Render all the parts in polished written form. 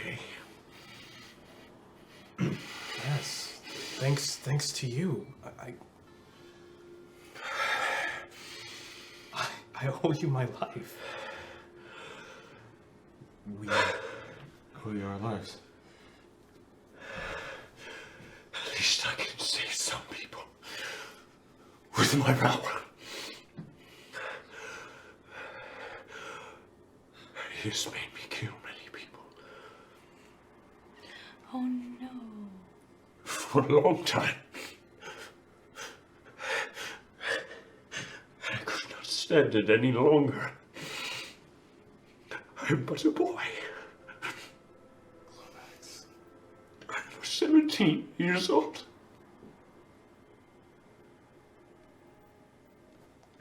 okay. Yes. Thanks to you. I owe you my life. We owe you our lives. At least I can save some people with my power. He has made me kill many people. Oh no. For a long time. I could not stand it any longer. I am but a boy. I was 17 years old.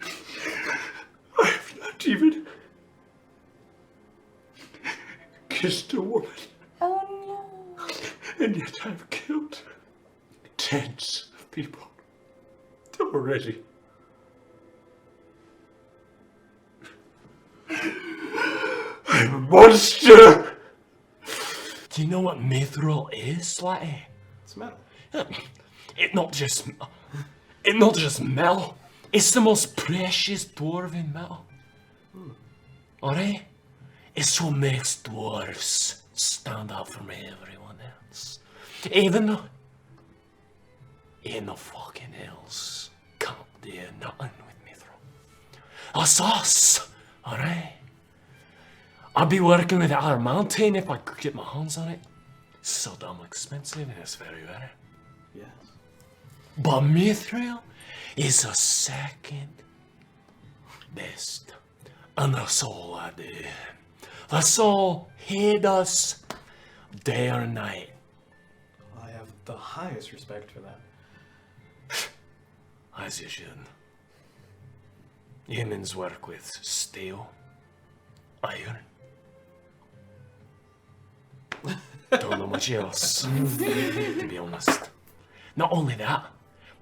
I have not even kissed a woman. Oh no. And yet I've killed tens of people already. I'm a monster! Do you know what mithril is, Slatty? It's metal. It not just metal. It's the most precious dwarven metal. Alright? It's what makes dwarves stand out from everyone else. Even though no fucking else can't do nothing with mithril. That's us, alright? I'd be working with adamantine if I could get my hands on it. It's so damn expensive and it's very rare. Yes. But mithril is a second best. And that's all I do. That's all he does, day or night. I have the highest respect for that. As you should. Humans work with steel, iron. Don't know much else, to be honest. Not only that,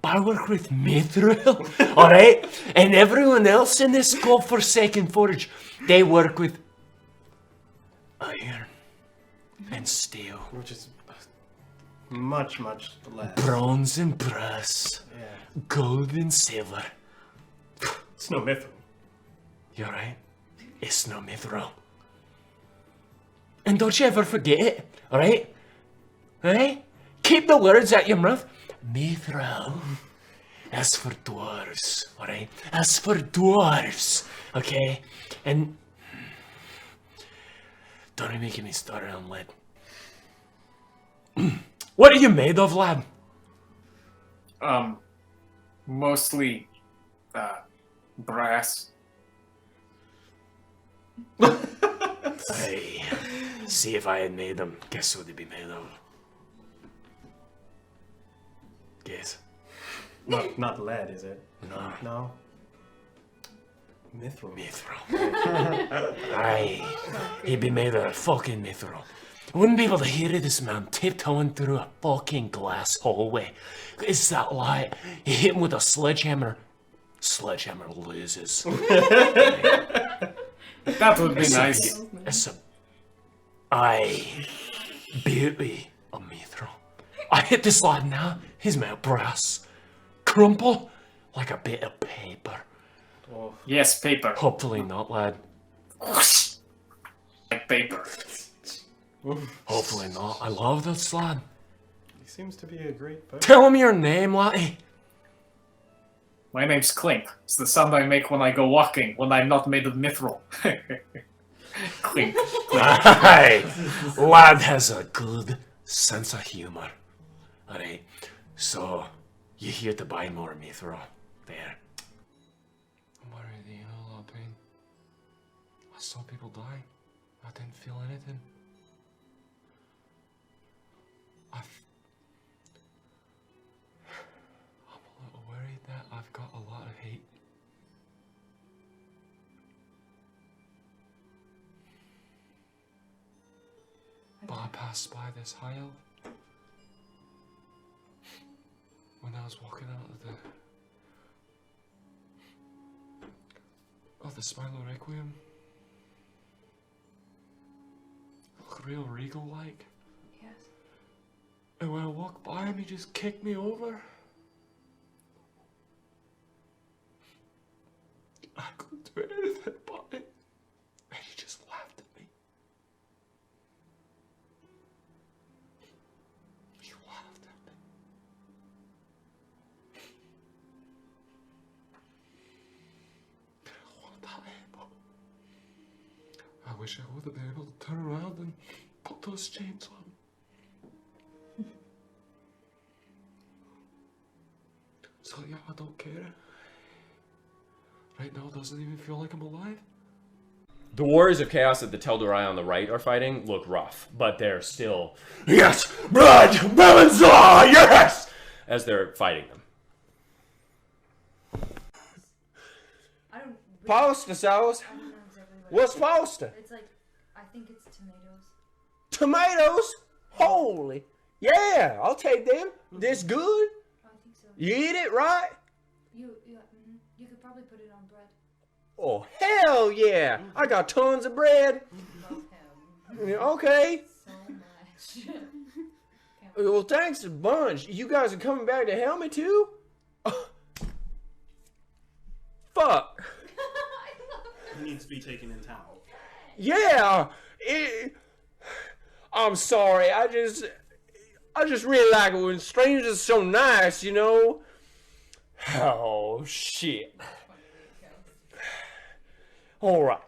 but I work with mithril, alright? And everyone else in this godforsaken forge, they work with iron and steel. Which is much less. Bronze and brass, Yeah. gold and silver. It's no mithril. You're right. It's no mithril. And don't you ever forget it, alright? Alright? Keep the words out your mouth. Mithril. That's for dwarves, alright? That's for dwarves, okay? And don't even get me started on lead. What are you made of, lad? Mostly, brass. Hey, see if I had made them. Guess what they'd be made of? Guess. Not lead, is it? No. No. Mithril. Mithril. Aye. He'd be made of fucking mithril. I wouldn't be able to hear this man tiptoeing through a fucking glass hallway. It's that light. You hit him with a sledgehammer. Sledgehammer loses. That would be nice. It's a... Aye. Beauty of mithril. I hit this lad now. He's made of brass. Crumple like a bit of paper. Oh. Yes, paper. Hopefully not, lad. Like paper. Hopefully not. I love this lad. He seems to be a great person. Tell him your name, laddie. My name's Clink. It's the sound I make when I go walking, when I'm not made of mithril. Clink. Aye. Lad has a good sense of humor. Alright, so you here to buy more mithril. There. I'm worried, you know, a lot of pain. I saw people die. I didn't feel anything. I'm a little worried that I've got a lot of hate. But I passed by this high elf when I was walking out of the Smilo Requiem. Look real regal like. Yes. And when I walk by him, he just kicked me over. I couldn't do anything about it. And he just laughed at me. He laughed at me. One time, I wish I would have been able to turn around and put those chains on. So yeah, I don't care. Right now, it doesn't even feel like I'm alive. The warriors of chaos that the Tel'Dorai on the right are fighting look rough, but they're still, yes, blood, Balanzar, yes, as they're fighting them. I don't. Pasta sauce? I don't know exactly what. What's pasta? It's like, I think it's tomatoes. Tomatoes? Holy. Yeah, I'll take them. This good? Oh, I think so. You eat it, right? You could probably put it on bread. Oh, hell yeah. I got tons of bread. Love him. Yeah, okay. So much. Well, thanks a bunch. You guys are coming back to help me, too? Fuck. He needs to be taken in town. Yeah. I'm sorry. I just really like it when strangers are so nice, you know? Oh, shit. Alright.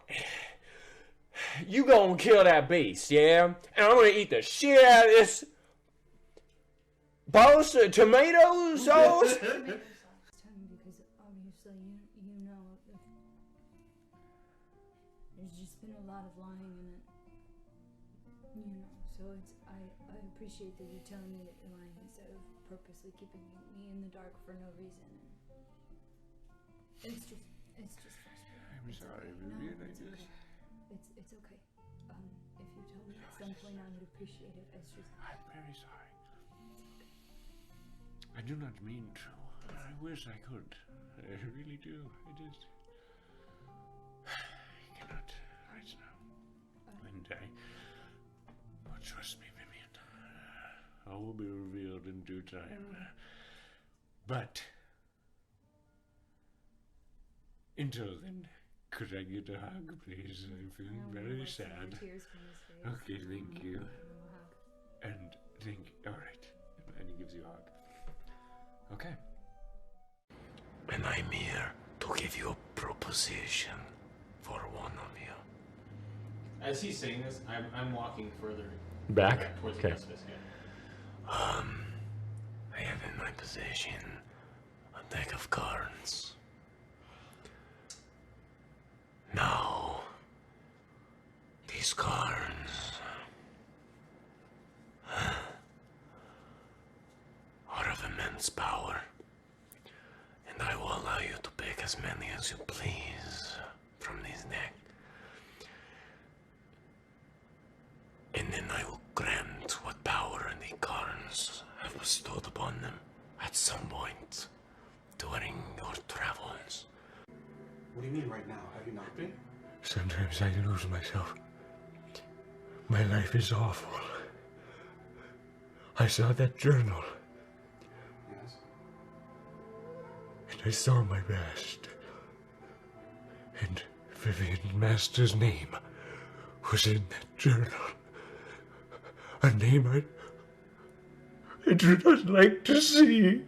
You gonna kill that beast, yeah? And I'm gonna eat the shit out of this tomato sauce? Because obviously you know there's just been a lot of lying in it. You know, so I appreciate that you're telling me that you're lying instead of purposely keeping me in the dark for no reason. It's just frustrating. I'm sorry, No, Vivian. it's okay. It's okay. If you told me at some point, I would appreciate it. It's just. I'm very sorry. I do not mean to. I wish I could. I really do. I just I cannot right now. And but trust me, Vivian. All will be revealed in due time. But until then, could I get a hug, please? I'm feeling very sad. Tears from his face. Okay, thank you. Hug. And alright. And he gives you a hug. Okay. And I'm here to give you a proposition for one of you. As he's saying this, I'm walking further Back? towards Okay. the precipice. Yeah. I have in my possession a deck of cards. Now, these cards are of immense power, and I will allow you to pick as many as you please from this deck. And then I will grant what power the cards have bestowed upon them at some point during your travels. What do you mean right now? Have you not been? Sometimes I lose myself. My life is awful. I saw that journal, Yes. and I saw my past. And Vivian Master's name was in that journal. A name I do not like to see.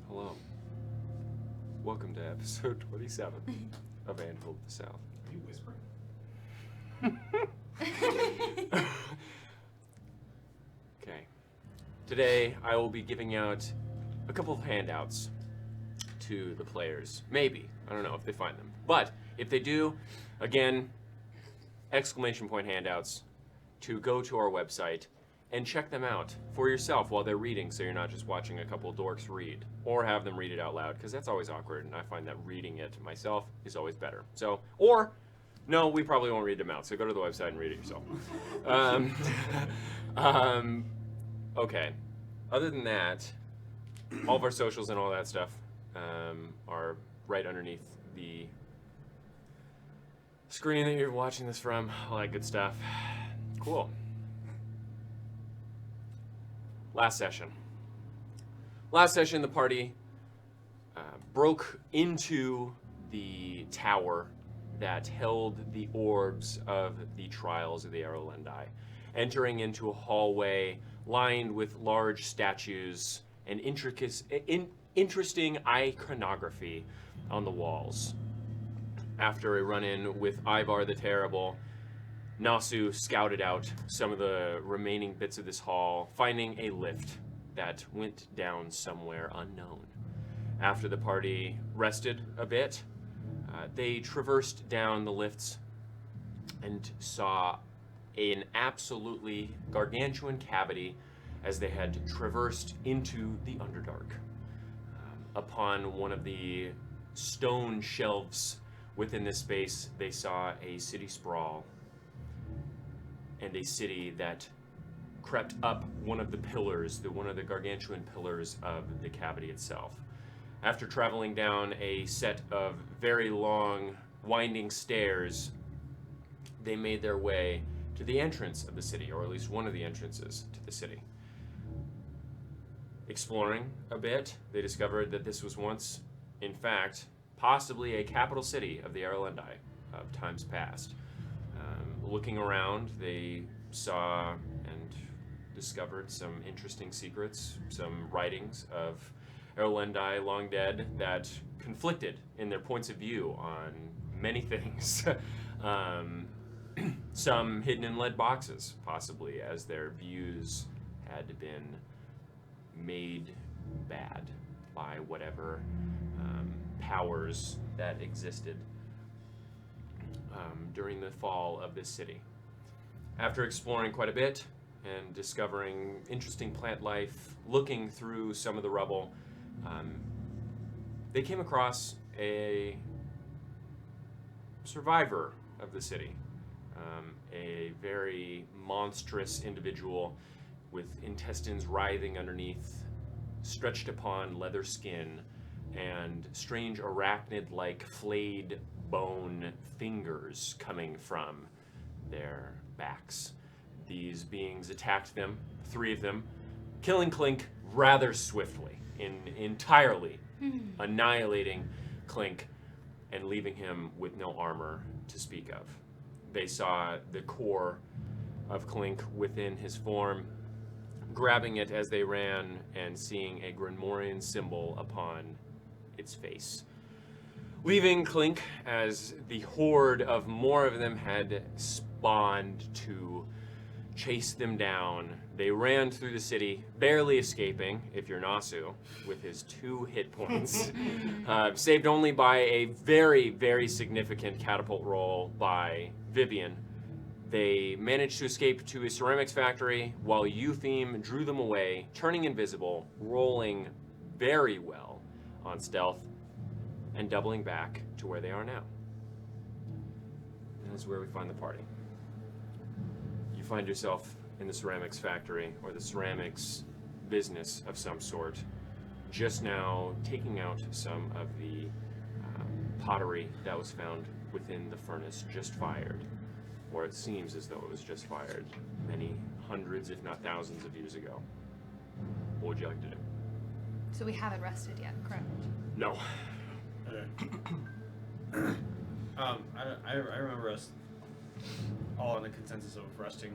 Hello. Welcome to episode 27 of Anvil of the South. Are you whispering? Okay. Today, I will be giving out a couple of handouts to the players. Maybe. I don't know if they find them. But if they do, again, exclamation point handouts to go to our website and check them out for yourself while they're reading, so you're not just watching a couple dorks read, or have them read it out loud, because that's always awkward, and I find that reading it myself is always better. So, or, no, we probably won't read them out, so go to the website and read it yourself. Okay. Other than that, all of our socials and all that stuff are right underneath the screen that you're watching this from, all that good stuff. Cool. Last session, the party broke into the tower that held the orbs of the trials of the Arolendi, entering into a hallway lined with large statues and interesting iconography on the walls. After a run-in with Ivar the Terrible, Nasu scouted out some of the remaining bits of this hall, finding a lift that went down somewhere unknown. After the party rested a bit, they traversed down the lifts and saw an absolutely gargantuan cavity as they had traversed into the Underdark. Upon one of the stone shelves within this space, they saw a city sprawl, and a city that crept up one of the pillars, one of the gargantuan pillars of the cavity itself. After traveling down a set of very long, winding stairs, they made their way to the entrance of the city, or at least one of the entrances to the city. Exploring a bit, they discovered that this was once, in fact, possibly a capital city of the Arolendi of times past. Looking around, they saw and discovered some interesting secrets, some writings of Arolendi long dead that conflicted in their points of view on many things. Some hidden in lead boxes, possibly, as their views had been made bad by whatever powers that existed during the fall of this city. After exploring quite a bit and discovering interesting plant life, looking through some of the rubble, they came across a survivor of the city, a very monstrous individual with intestines writhing underneath, stretched upon leather skin, and strange arachnid-like flayed bone fingers coming from their backs. These beings attacked them, 3 of them, killing Clink rather swiftly, entirely annihilating Clink and leaving him with no armor to speak of. They saw the core of Clink within his form, grabbing it as they ran and seeing a Grimorian symbol upon its face. Leaving Clink as the horde of more of them had spawned to chase them down. They ran through the city, barely escaping, if you're Nasu, with his 2 hit points. Saved only by a very, very significant catapult roll by Vivian. They managed to escape to a ceramics factory while Eutheme drew them away, turning invisible, rolling very well on stealth, and doubling back to where they are now. That is where we find the party. You find yourself in the ceramics factory, or the ceramics business of some sort, just now taking out some of the pottery that was found within the furnace just fired, or it seems as though it was just fired many hundreds, if not thousands of years ago. What would you like to do? So we haven't rested yet, correct? No. I remember us all in the consensus of resting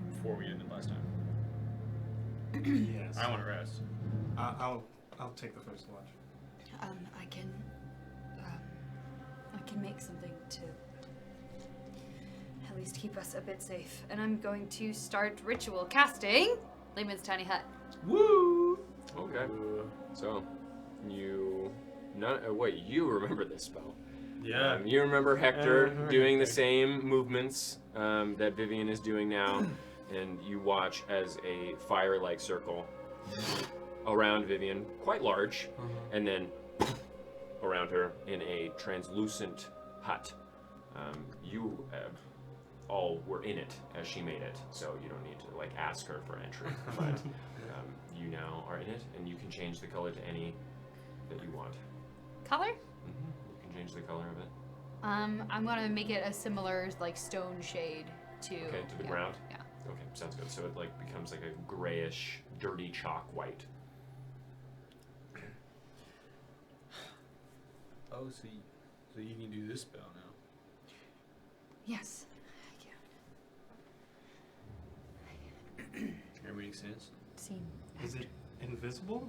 before we ended last time. Yes. I want to rest. I'll take the first watch. I can make something to at least keep us a bit safe. And I'm going to start ritual casting Lehman's tiny hut. Woo! Okay. So, you remember this spell. Yeah. You remember Hector remember doing the Hector. same movements that Vivian is doing now, and you watch as a fire-like circle around Vivian, quite large, and then around her in a translucent hut. You all were in it as she made it, so you don't need to ask her for entry. But you now are in it, and you can change the color to any that you want. Color? You can change the color of it. I'm gonna make it a similar stone shade to. Okay, to the yeah, ground? Yeah. Okay, sounds good. So it becomes like a grayish, dirty chalk white. Oh, so you can do this spell now. Yes. That makes sense. Seem. Is it invisible?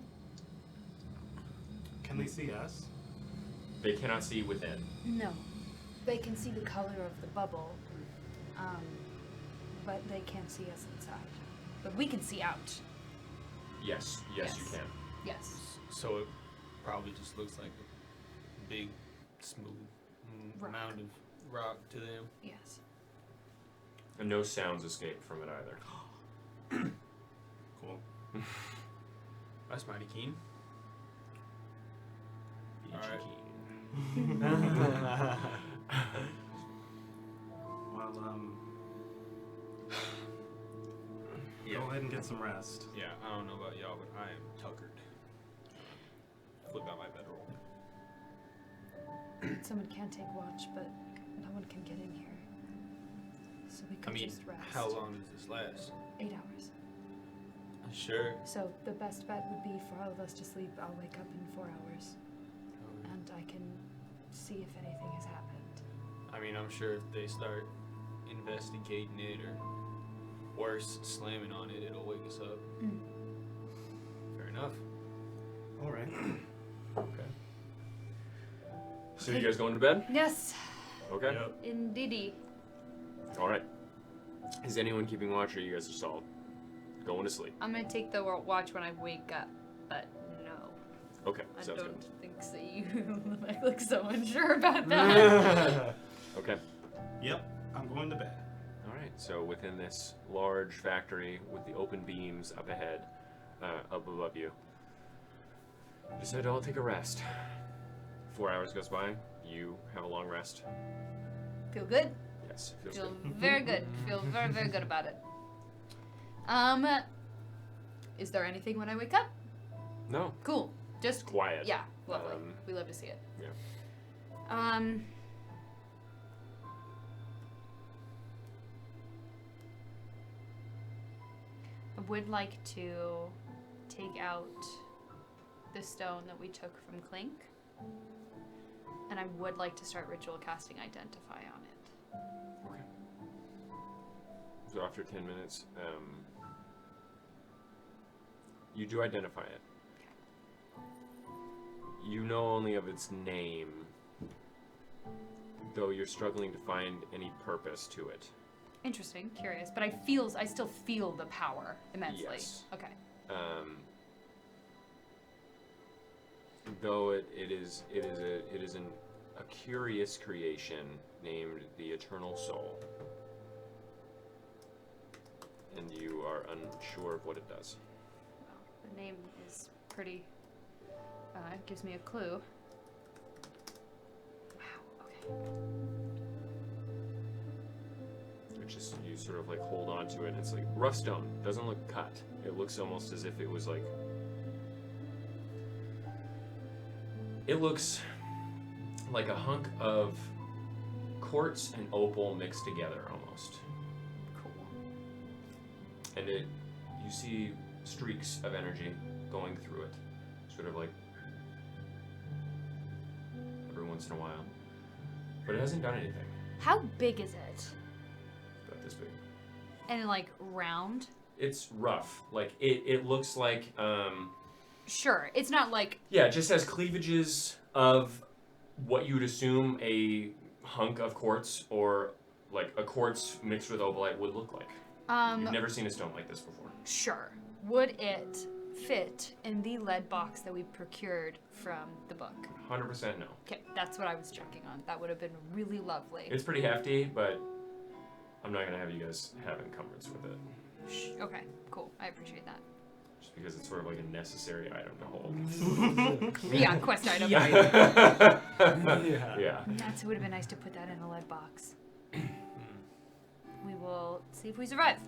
Can they see us? They cannot see within. No. They can see the color of the bubble, but they can't see us inside. But we can see out. Yes, yes, you Yes. can. Yes. So it probably just looks like a big, smooth Rock. mound of rock to them. Yes. And no sounds escape from it either. Cool. That's mighty keen. Alright. Well, go ahead and get some rest. Yeah, I don't know about y'all, but I am tuckered. Flip out my bedroll. Someone can take watch, but no one can get in here. So we could just rest. how long does this last? 8 hours. Sure. So the best bet would be for all of us to sleep. I'll wake up in 4 hours, and I can see if anything has happened. I mean, I'm sure if they start investigating it or worse, slamming on it, it'll wake us up. Mm. Fair enough. All right. Okay. So you guys going to bed? Yes, Okay. Yep. indeedy. All right. Is anyone keeping watch, or you guys are solid? Going to sleep. I'm gonna take the watch when I wake up, but no. Okay, I sounds don't think so. You look so unsure about that. good. Okay. Yep. I'm going to bed. All right. So within this large factory with the open beams up ahead, up above you, you decide to all take a rest. 4 hours goes by. You have a long rest. Feel good? Yes, it feels Feel good. very good. Feel very, very good about it. Is there anything when I wake up? No, Cool. Just quiet. yeah, lovely. Um, We love to see it. Yeah. I would like to take out the stone that we took from Clink, and I would like to start ritual casting Identify on it. Okay. So after 10 minutes, you do identify it. You know only of its name, though you're struggling to find any purpose to it. Interesting, curious, but I still feel the power immensely. Yes. Okay. Though it is a curious creation named the Eternal Soul, and you are unsure of what it does. Well, the name is pretty. It gives me a clue. Wow. Okay. It's just you sort of hold on to it. And it's like rough stone. Doesn't look cut. It looks almost as if it was like. It looks like a hunk of quartz and opal mixed together almost. Cool. And you see streaks of energy going through it, sort of like every once in a while. But it hasn't done anything. How big is it? About this big. And round? it's rough. Like it looks like Sure, it's not like yeah, it just has cleavages of what you would assume a hunk of quartz or like a quartz mixed with opalite would look like. You've never seen a stone like this before. Sure. Would it fit in the lead box that we procured from the book? 100% no. Okay, that's what I was checking on. That would have been really lovely. It's pretty hefty, but I'm not gonna have you guys have encumbrance with it. Okay, cool. I appreciate that. Just because it's sort of like a necessary item to hold. Yeah, quest item. Yeah. It would have been nice to put that in a lead box. We will see if we survive.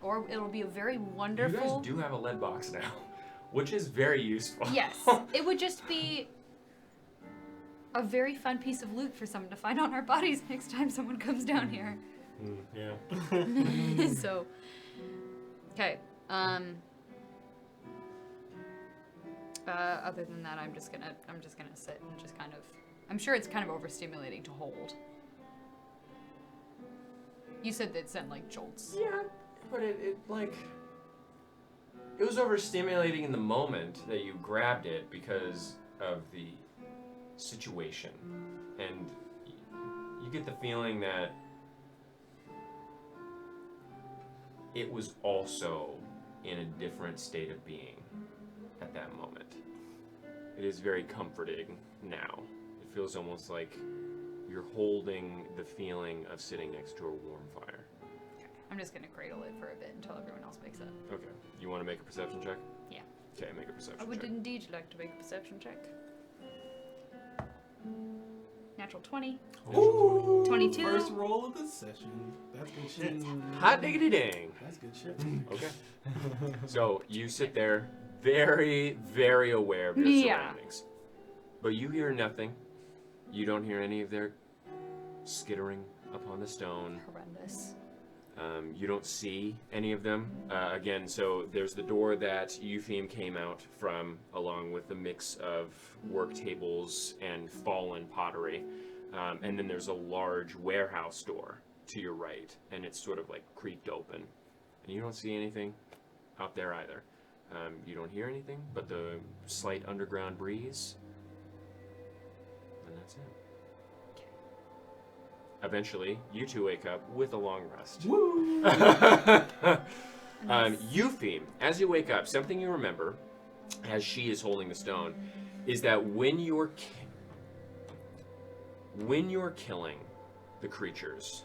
Or it'll be a very wonderful... You guys do have a lead box now, which is very useful. Yes. It would just be a very fun piece of loot for someone to find on our bodies next time someone comes down here. Yeah. So, okay. Other than that, I'm just gonna sit and just kind of. I'm sure it's kind of overstimulating to hold. You said that it sent like jolts. Yeah, but it was overstimulating in the moment that you grabbed it because of the situation, and you get the feeling that it was also in a different state of being at that moment. It is very comforting now. It feels almost like you're holding the feeling of sitting next to a warm fire. Okay. I'm just gonna cradle it for a bit until everyone else wakes up. Okay. You want to make a perception check? Yeah. Okay, make a perception I would check. indeed like to make a perception check. Natural 20. Ooh, 22. First roll of the session. That's good shit. Hot diggity dang. That's good shit. Okay. So you sit there, very, very aware of your surroundings. But you hear nothing. You don't hear any of their skittering upon the stone. Horrendous. You don't see any of them. Again, so there's the door that Eupheme came out from, along with the mix of work tables and fallen pottery. And then there's a large warehouse door to your right, and it's sort of like creaked open. And you don't see anything out there either. You don't hear anything but the slight underground breeze. And that's it. Eventually, you two wake up with a long rest. Woo! Eupheme, as you wake up, something you remember, as she is holding the stone, is that when you're killing the creatures,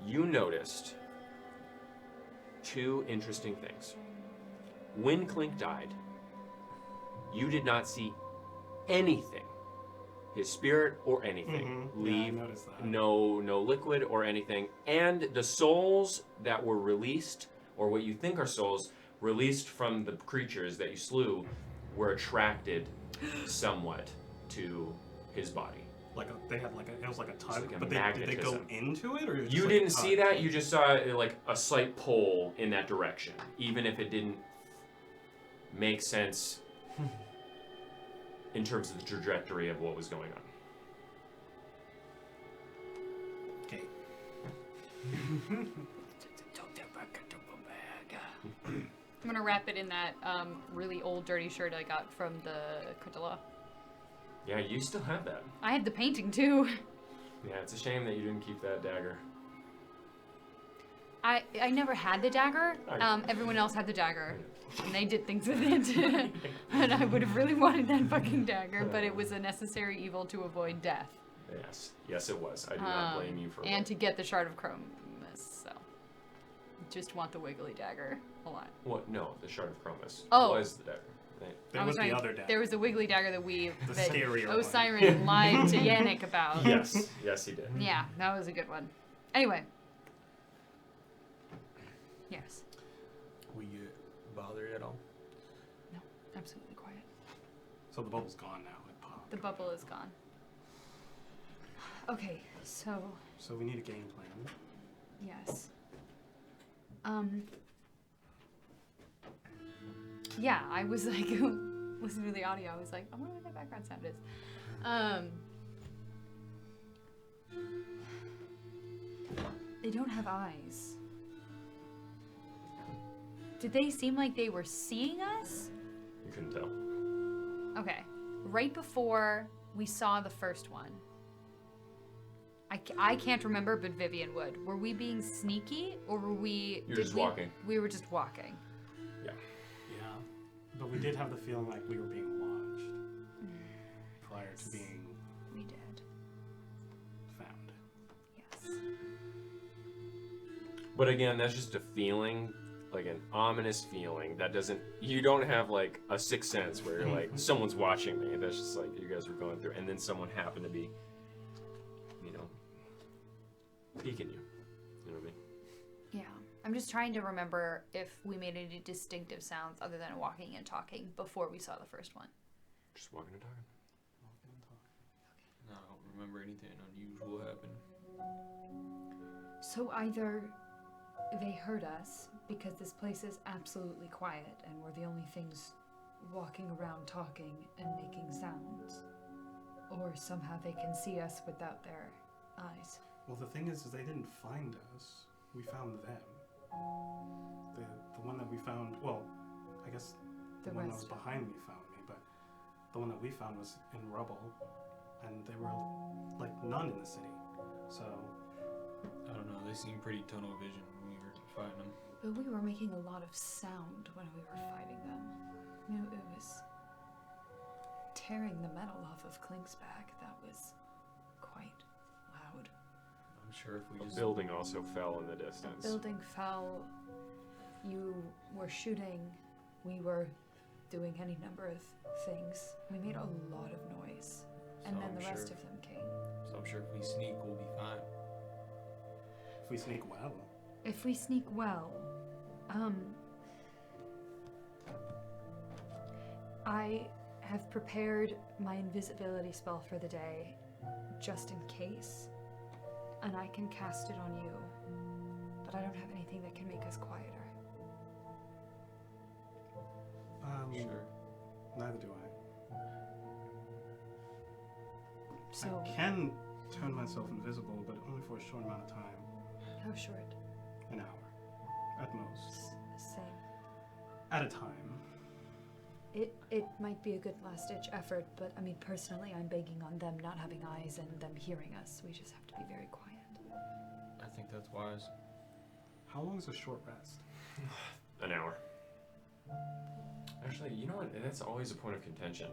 you noticed two interesting things. When Clink died, you did not see anything, his spirit or anything, leave. Yeah, I noticed that. No liquid or anything. And the souls that were released, or what you think are souls, released from the creatures that you slew, were attracted somewhat to his body. They had it was like a tug, like a but did they go magnetism. into it, or it was You just didn't a see tug? that, you just saw like a slight pull in that direction, even if it didn't make sense in terms of the trajectory of what was going on. Okay. I'm gonna wrap it in that really old dirty shirt I got from the Kutala. Yeah, you still have that. I had the painting too. Yeah, it's a shame that you didn't keep that dagger. I never had the dagger. Everyone else had the dagger. And they did things with it. And I would have really wanted that fucking dagger, but it was a necessary evil to avoid death. Yes it was. I do not blame you for and to get the shard of chromis, so. Just want the wiggly dagger a lot. What? No, the shard of chromis was the dagger. Right? There was the other dagger. There was a wiggly dagger that scarier one. Osiren lied to Yannick about. Yes he did. Yeah, that was a good one. Anyway. Yes. Were you bothered at all? No, absolutely quiet. So the bubble's gone now. It popped. The bubble is gone. Okay, so So we need a game plan. yes. Yeah, I was like listening to the audio. I was like, I wonder what that background sound is. They don't have eyes. Did they seem like they were seeing us? You couldn't tell. Okay. Right before we saw the first one. I can't remember, but Vivian would. Were we being sneaky, or were we... You're just walking. We were just walking. Yeah, but we did have the feeling like we were being watched prior to being We did. found. Yes. But again, that's just a feeling, like an ominous feeling. That doesn't, you don't have like a sixth sense where you're like, someone's watching me. That's just like you guys were going through, and then someone happened to be, you know, peeking you. You know what I mean? Yeah. I'm just trying to remember if we made any distinctive sounds other than walking and talking before we saw the first one. Just walking and talking. No, I don't remember anything unusual happened. So either they heard us because this place is absolutely quiet and we're the only things walking around talking and making sounds, or somehow they can see us without their eyes. Well, the thing is they didn't find us. We found them. The one that we found, well, I guess the one that was behind me found me, but the one that we found was in rubble, and there were like none in the city. So I don't know. They seemed pretty tunnel vision when we were fighting them. But we were making a lot of sound when we were fighting them. You know, it was tearing the metal off of Clink's back. That was quite loud. I'm sure if we A just building also fell in the distance. The building fell. You were shooting. We were doing any number of things. We made a lot of noise. And So then I'm the rest sure- of them came. So I'm sure if we sneak, we'll be fine. if we sneak well, If we sneak well, I have prepared my invisibility spell for the day, just in case, and I can cast it on you, but I don't have anything that can make us quieter. Sure. neither do I. So, I can turn myself invisible, but only for a short amount of time. how short? An hour, at most. Same. At a time. It might be a good last-ditch effort, but I mean, personally, I'm begging on them not having eyes and them hearing us. We just have to be very quiet. I think that's wise. How long is a short rest? An hour. Actually, you know what? That's always a point of contention.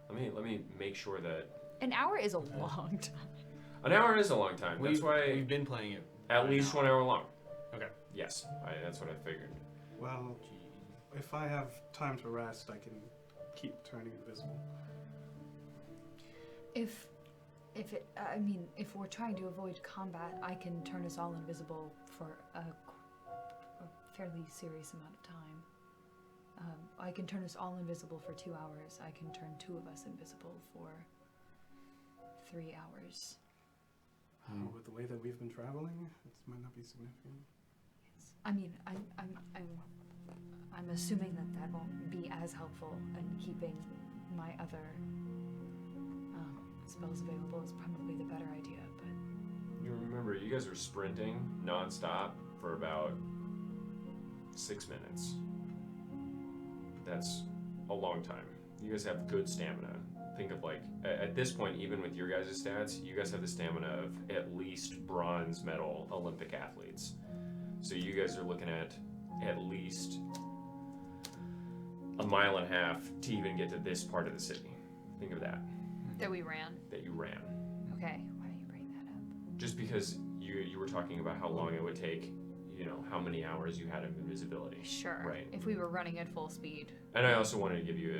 Let me make sure that An hour is a long time. an hour is a long time. That's why we've been playing it. at least 1 hour long. Okay. Yes, that's what I figured. Well, if I have time to rest, I can keep turning invisible. If we're trying to avoid combat, I can turn us all invisible for a fairly serious amount of time. I can turn us all invisible for 2 hours. I can turn 2 of us invisible for 3 hours. With the way that we've been traveling, it might not be significant. I mean, I'm assuming that won't be as helpful, and keeping my other spells available is probably the better idea. But You remember, you guys were sprinting nonstop for about 6 minutes. That's a long time. You guys have good stamina. Think of like, at this point, even with your guys' stats, you guys have the stamina of at least bronze medal Olympic athletes. So you guys are looking at least a mile and a half to even get to this part of the city. Think of that, That we ran. that you ran. Okay. Why don't you bring that up? Just because you were talking about how long it would take, you know, how many hours you had of invisibility. Sure. Right. If we were running at full speed. And I also wanted to give you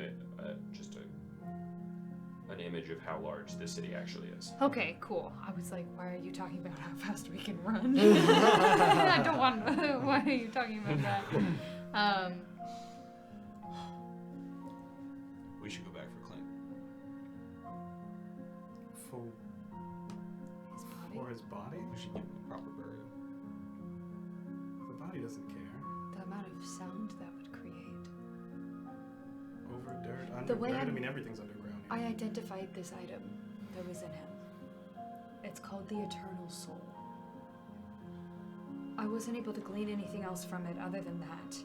an image of how large this city actually is. Okay, cool. I was like, why are you talking about how fast we can run? I don't want. Why are you talking about that? We should go back for Clint. For his body? We should give him a proper burial. The body doesn't care. The amount of sound that would create. Over dirt, under The way dirt. I I'm- mean, everything's underground. I identified this item that was in him. It's called the Eternal Soul. I wasn't able to glean anything else from it other than that.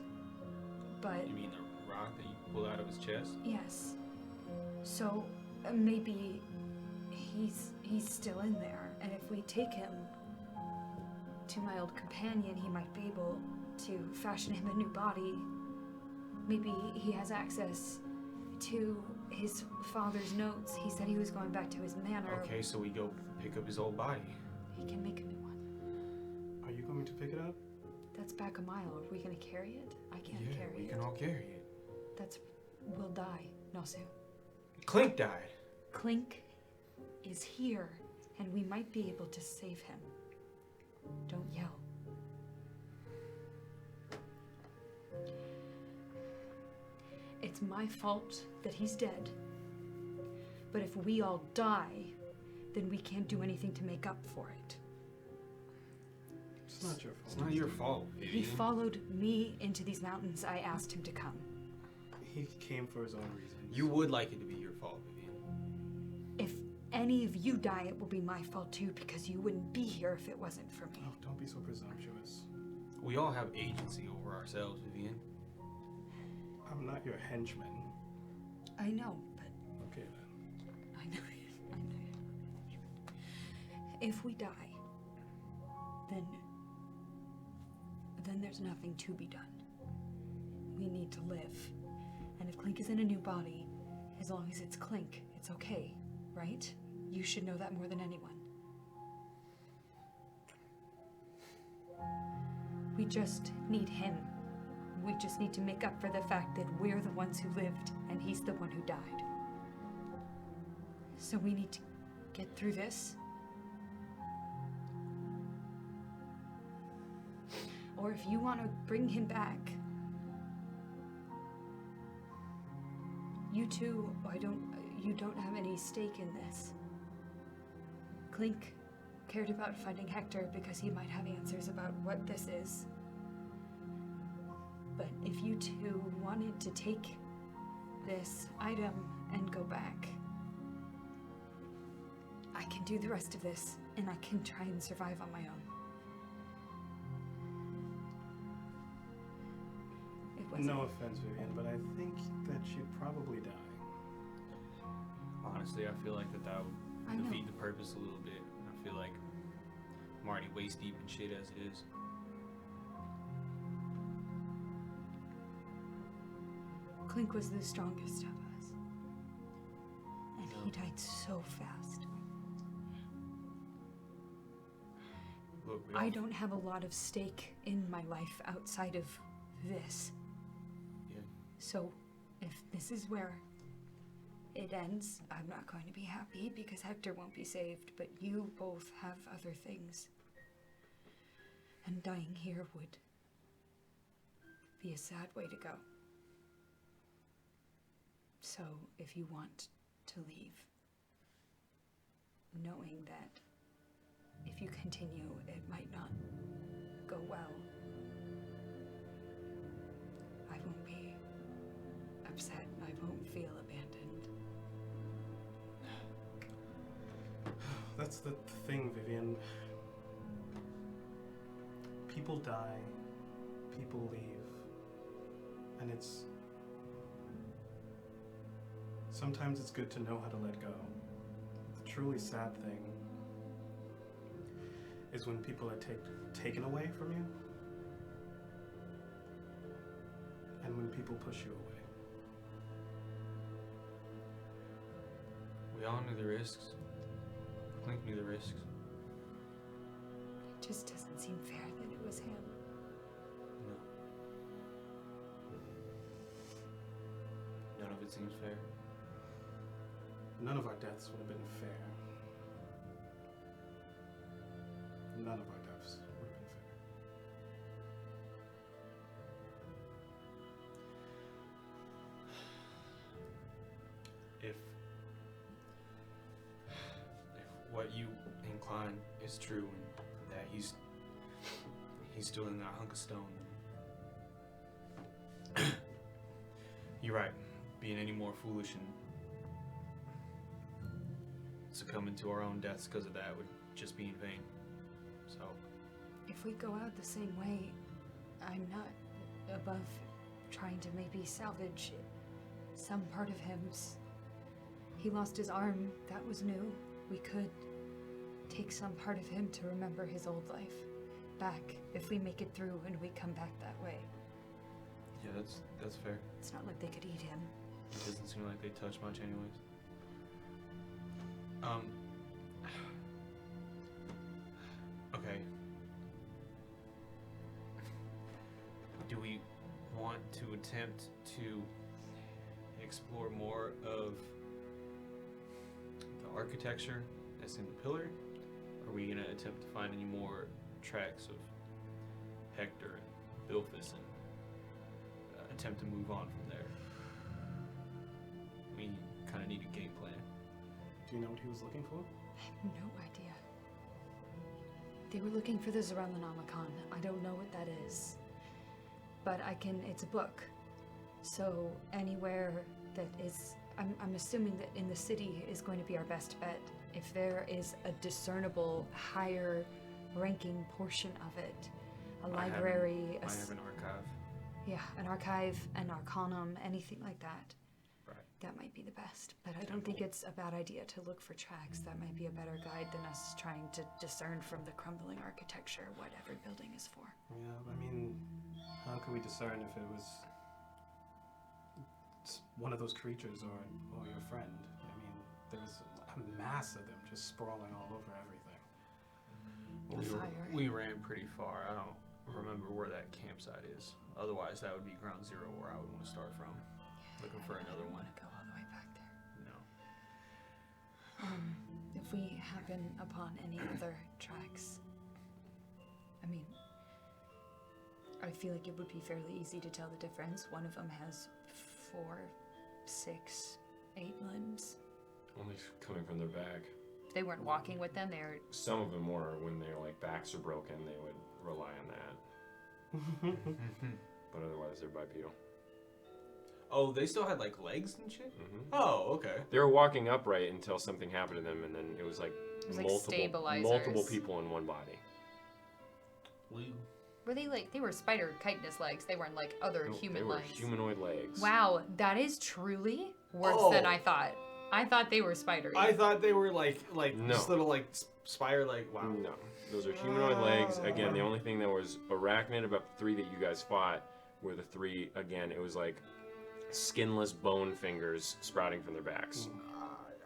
but You mean the rock that you pulled out of his chest? yes. So maybe he's still in there, and if we take him to my old companion, he might be able to fashion him a new body. Maybe he has access to his father's notes. He said he was going back to his manor. Okay, so we go pick up his old body. He can make a new one. Are you going to pick it up? That's back a mile. Are we gonna carry it? I can't Yeah, carry we it. can all carry it. We'll die, Nosu. Clink died. Clink is here, and we might be able to save him. Don't yell. It's my fault that he's dead. But if we all die, then we can't do anything to make up for it. It's not your It's fault. not your fault, He Vivian. followed me into these mountains. I asked him to come. He came for his own reasons. You would like it to be your fault, Vivian. If any of you die, it will be my fault too, because you wouldn't be here if it wasn't for me. Oh, don't be so presumptuous. We all have agency over ourselves, Vivian. I'm not your henchman. I know, but Okay then. I know. If we die, then there's nothing to be done. We need to live. And if Clink is in a new body, as long as it's Clink, it's okay, right? You should know that more than anyone. We just need him. We just need to make up for the fact that we're the ones who lived and he's the one who died. So we need to get through this. Or if you want to bring him back, you two, you don't have any stake in this. Clink cared about finding Hector because he might have answers about what this is. But if you two wanted to take this item and go back, I can do the rest of this, and I can try and survive on my own. It wasn't. No offense, Vivian, but I think that she'd probably die. Honestly, I feel like that I would know. defeat the purpose a little bit. I feel like I'm already waist deep in shit as it is. Clink was the strongest of us. And he died so fast. Look, I don't have a lot of stake in my life outside of this. Yeah. So, if this is where it ends, I'm not going to be happy because Hector won't be saved, but you both have other things. And dying here would be a sad way to go. So, if you want to leave, knowing that if you continue, it might not go well, I won't be upset. I won't feel abandoned. That's the thing, Vivian. People die, people leave, and sometimes it's good to know how to let go. The truly sad thing is when people are taken away from you, and when people push you away. We all knew the risks. Clink knew the risks. It just doesn't seem fair that it was him. No. None of it seems fair. None of our deaths would have been fair. None of our deaths would have been fair. If what you incline is true and that he's still in that hunk of stone, then you're right. Being any more foolish and succumbing to our own deaths because of that would just be in vain. So If we go out the same way, I'm not above trying to maybe salvage some part of him. He lost his arm. That was new. We could take some part of him to remember his old life back if we make it through and we come back that way. Yeah, that's fair. It's not like they could eat him. It doesn't seem like they touch much anyways. Okay. Do we want to attempt to explore more of the architecture that's in the pillar? Or are we gonna attempt to find any more tracks of Hector and Bilphus and attempt to move on from there? We kind of need a game plan. Do you know what he was looking for? I have no idea. They were looking for the Zeralanomicon. I don't know what that is. But it's a book. So anywhere that is, I'm assuming that in the city is going to be our best bet. If there is a discernible, higher ranking portion of it, a library, I have an archive. yeah, an archive, an arcanum, anything like that. Right. That might be the best. But I don't think it's a bad idea to look for tracks. That might be a better guide than us trying to discern from the crumbling architecture what every building is for. Yeah, I mean, how can we discern if it was one of those creatures or your friend? I mean, there's a mass of them just sprawling all over everything. We ran pretty far. I don't remember where that campsite is. Otherwise, that would be ground zero where I would want to start from. Looking for another one. Go all the way back there. No. If we happen upon any other tracks, I mean, I feel like it would be fairly easy to tell the difference. One of them has 4, 6, 8 limbs. Only coming from their back. They weren't walking with them. They were. Some of them were. When their backs are broken, they would rely on that. But otherwise, they're bipedal. Oh, they still had legs and shit? Mm-hmm. Oh, okay. They were walking upright until something happened to them, and then it was like stabilizers. multiple people in one body. Were they they were spider chitinous legs? They weren't other human they were legs. humanoid legs. Wow, that is truly worse than I thought. I thought they were spiders. I thought they were like No. just little spider wow. No, those are humanoid legs. Again, the only thing that was arachnid about the 3 that you guys fought were the 3. Again, it was like skinless bone fingers sprouting from their backs.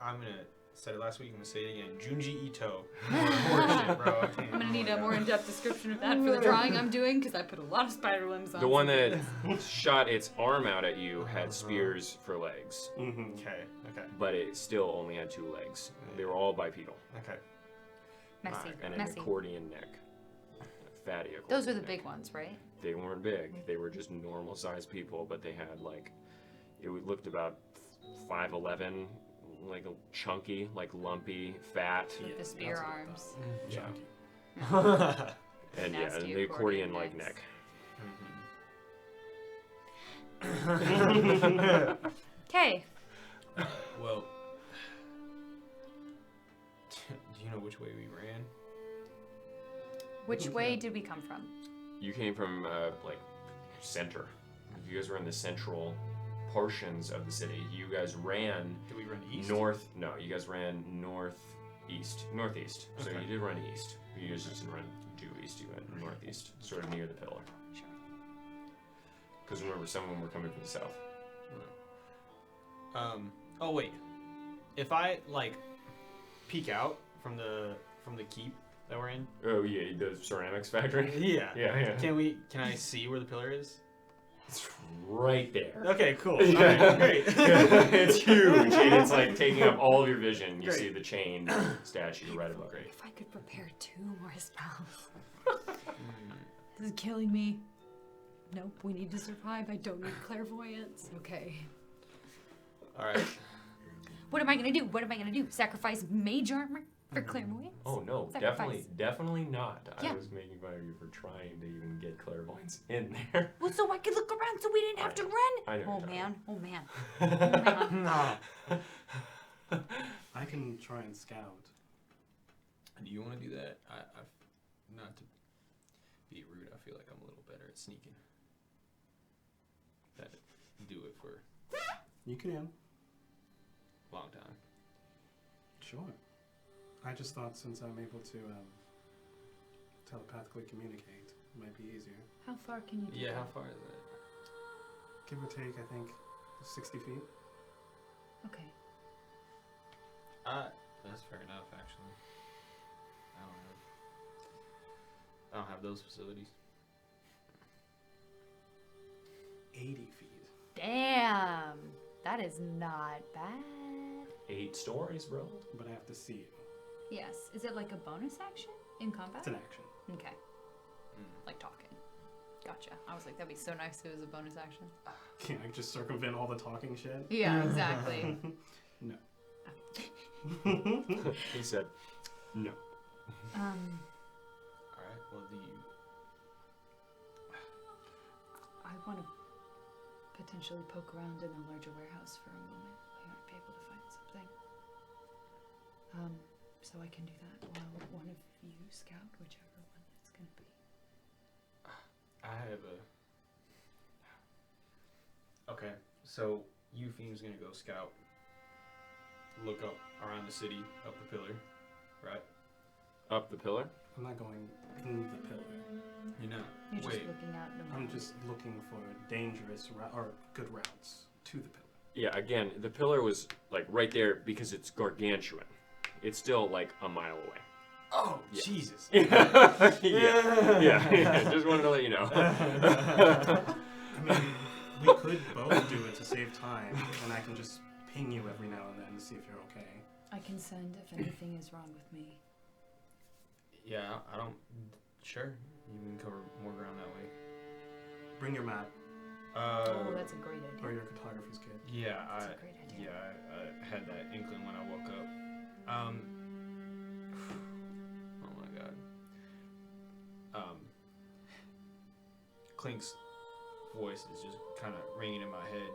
I'm gonna said it last week. I'm gonna say it again. Junji Ito. More shit, bro. I'm gonna need a more in-depth description of that for the drawing I'm doing because I put a lot of spider limbs on. The one that shot its arm out at you had spears for legs. Mm-hmm. Okay. But it still only had 2 legs. They were all bipedal. Okay. Messy. And an Messy. accordion neck. Fatty accordion Those are the neck. big ones, right? They weren't big. They were just normal sized people, but they had it looked about 5'11", chunky, lumpy, fat. With the spear arms. Yeah. Okay. And Nasty the accordion accordion neck. Okay. Well, do you know which way we ran? Which way did we come from? You came from center. You guys were in the central portions of the city. You guys ran. Did we run east? North. No, you guys ran northeast. So Okay. you did run east. You guys just didn't run due east. You went northeast, sort of near the pillar. Sure. Because remember, some of them were coming from the south. Oh wait. If I peek out from the keep that we're in. Oh yeah, the ceramics factory. Yeah. Yeah. Can I see where the pillar is? It's right there. Okay, cool. Yeah. Alright, great. It's huge, and it's taking up all of your vision. You Great. see the chain statue right above it. If I could prepare 2 more spells. This is killing me. Nope, we need to survive. I don't need clairvoyance. Okay. All right. What am I gonna do? Sacrifice mage armor for clairvoyance? Oh no, Sacrifice. definitely not. Yeah. I was making fun of you for trying to even get clairvoyance in there. Well, so I could look around so we didn't have to run. I know. Oh man. No. I can try and scout. Do you want to do that? I've not to be rude. I feel like I'm a little better at sneaking. That do it for You can. a long time. Sure. I just thought since I'm able to telepathically communicate, it might be easier. How far can you do Yeah, that? how far is that? Give or take, I think, 60 feet. Okay. That's fair enough, actually. I don't have those facilities. 80 feet. Damn. That is not bad. 8 stories, bro. But I have to see you. Yes. Is it like a bonus action in combat? It's an action. Okay. Like talking. Gotcha. I was like, that'd be so nice if it was a bonus action. Can I just circumvent all the talking shit? Yeah, exactly. No. He said, No. Alright, well, do you... I want to potentially poke around in the larger warehouse for a moment. I might be able to find something. So I can do that while one of you scout whichever one it's going to be. I have a... Okay, so Eupheme's gonna go scout. Look up around the city, up the pillar, right? Up the pillar? I'm not going in the pillar. You're not. You're just Wait. looking out no I'm matter. just looking for dangerous or good routes to the pillar. Yeah, again, the pillar was like right there because it's gargantuan. It's still like a mile away. Oh, Yeah. Jesus. yeah. Just wanted to let you know. I mean, we could both do it to save time, and I can just ping you every now and then to see if you're okay. I can send if anything is wrong with me. Yeah, I don't... Sure, you can cover more ground that way. Bring your map Oh, that's a great idea. or your cartography's kit. Yeah, That's a great idea. I had that inkling when I woke up. Oh my god. Clink's voice is just kind of ringing in my head.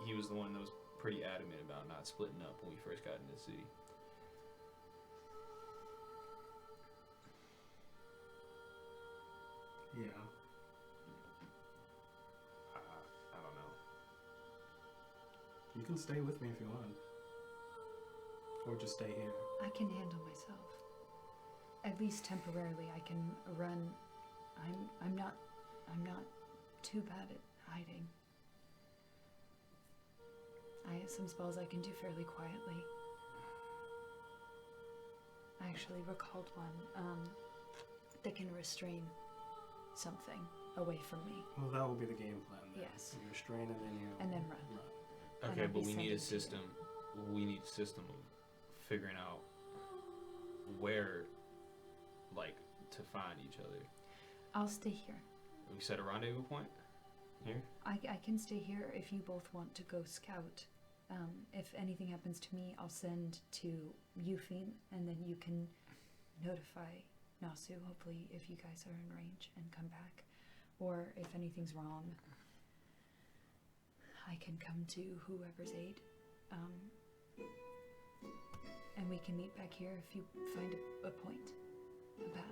He was the one that was pretty adamant about not splitting up when we first got into the city. Yeah. I don't know. You can stay with me if you want. Or just stay here. I can handle myself. At least temporarily, I can run. I'm not too bad at hiding. I have some spells I can do fairly quietly. I actually recalled one that can restrain something away from me Well, that will be the game plan then. Yes. You restrain and then you and then run. And Okay, I'd but be we need a sending to you. system. We need a system of figuring out where, like, to find each other. I'll stay here. We set a rendezvous point here. I can stay here if you both want to go scout. If anything happens to me, I'll send to Eupheme, and then you can notify Nasu, hopefully, if you guys are in range, and come back. Or if anything's wrong, I can come to whoever's aid. And we can meet back here if you find a point, a path.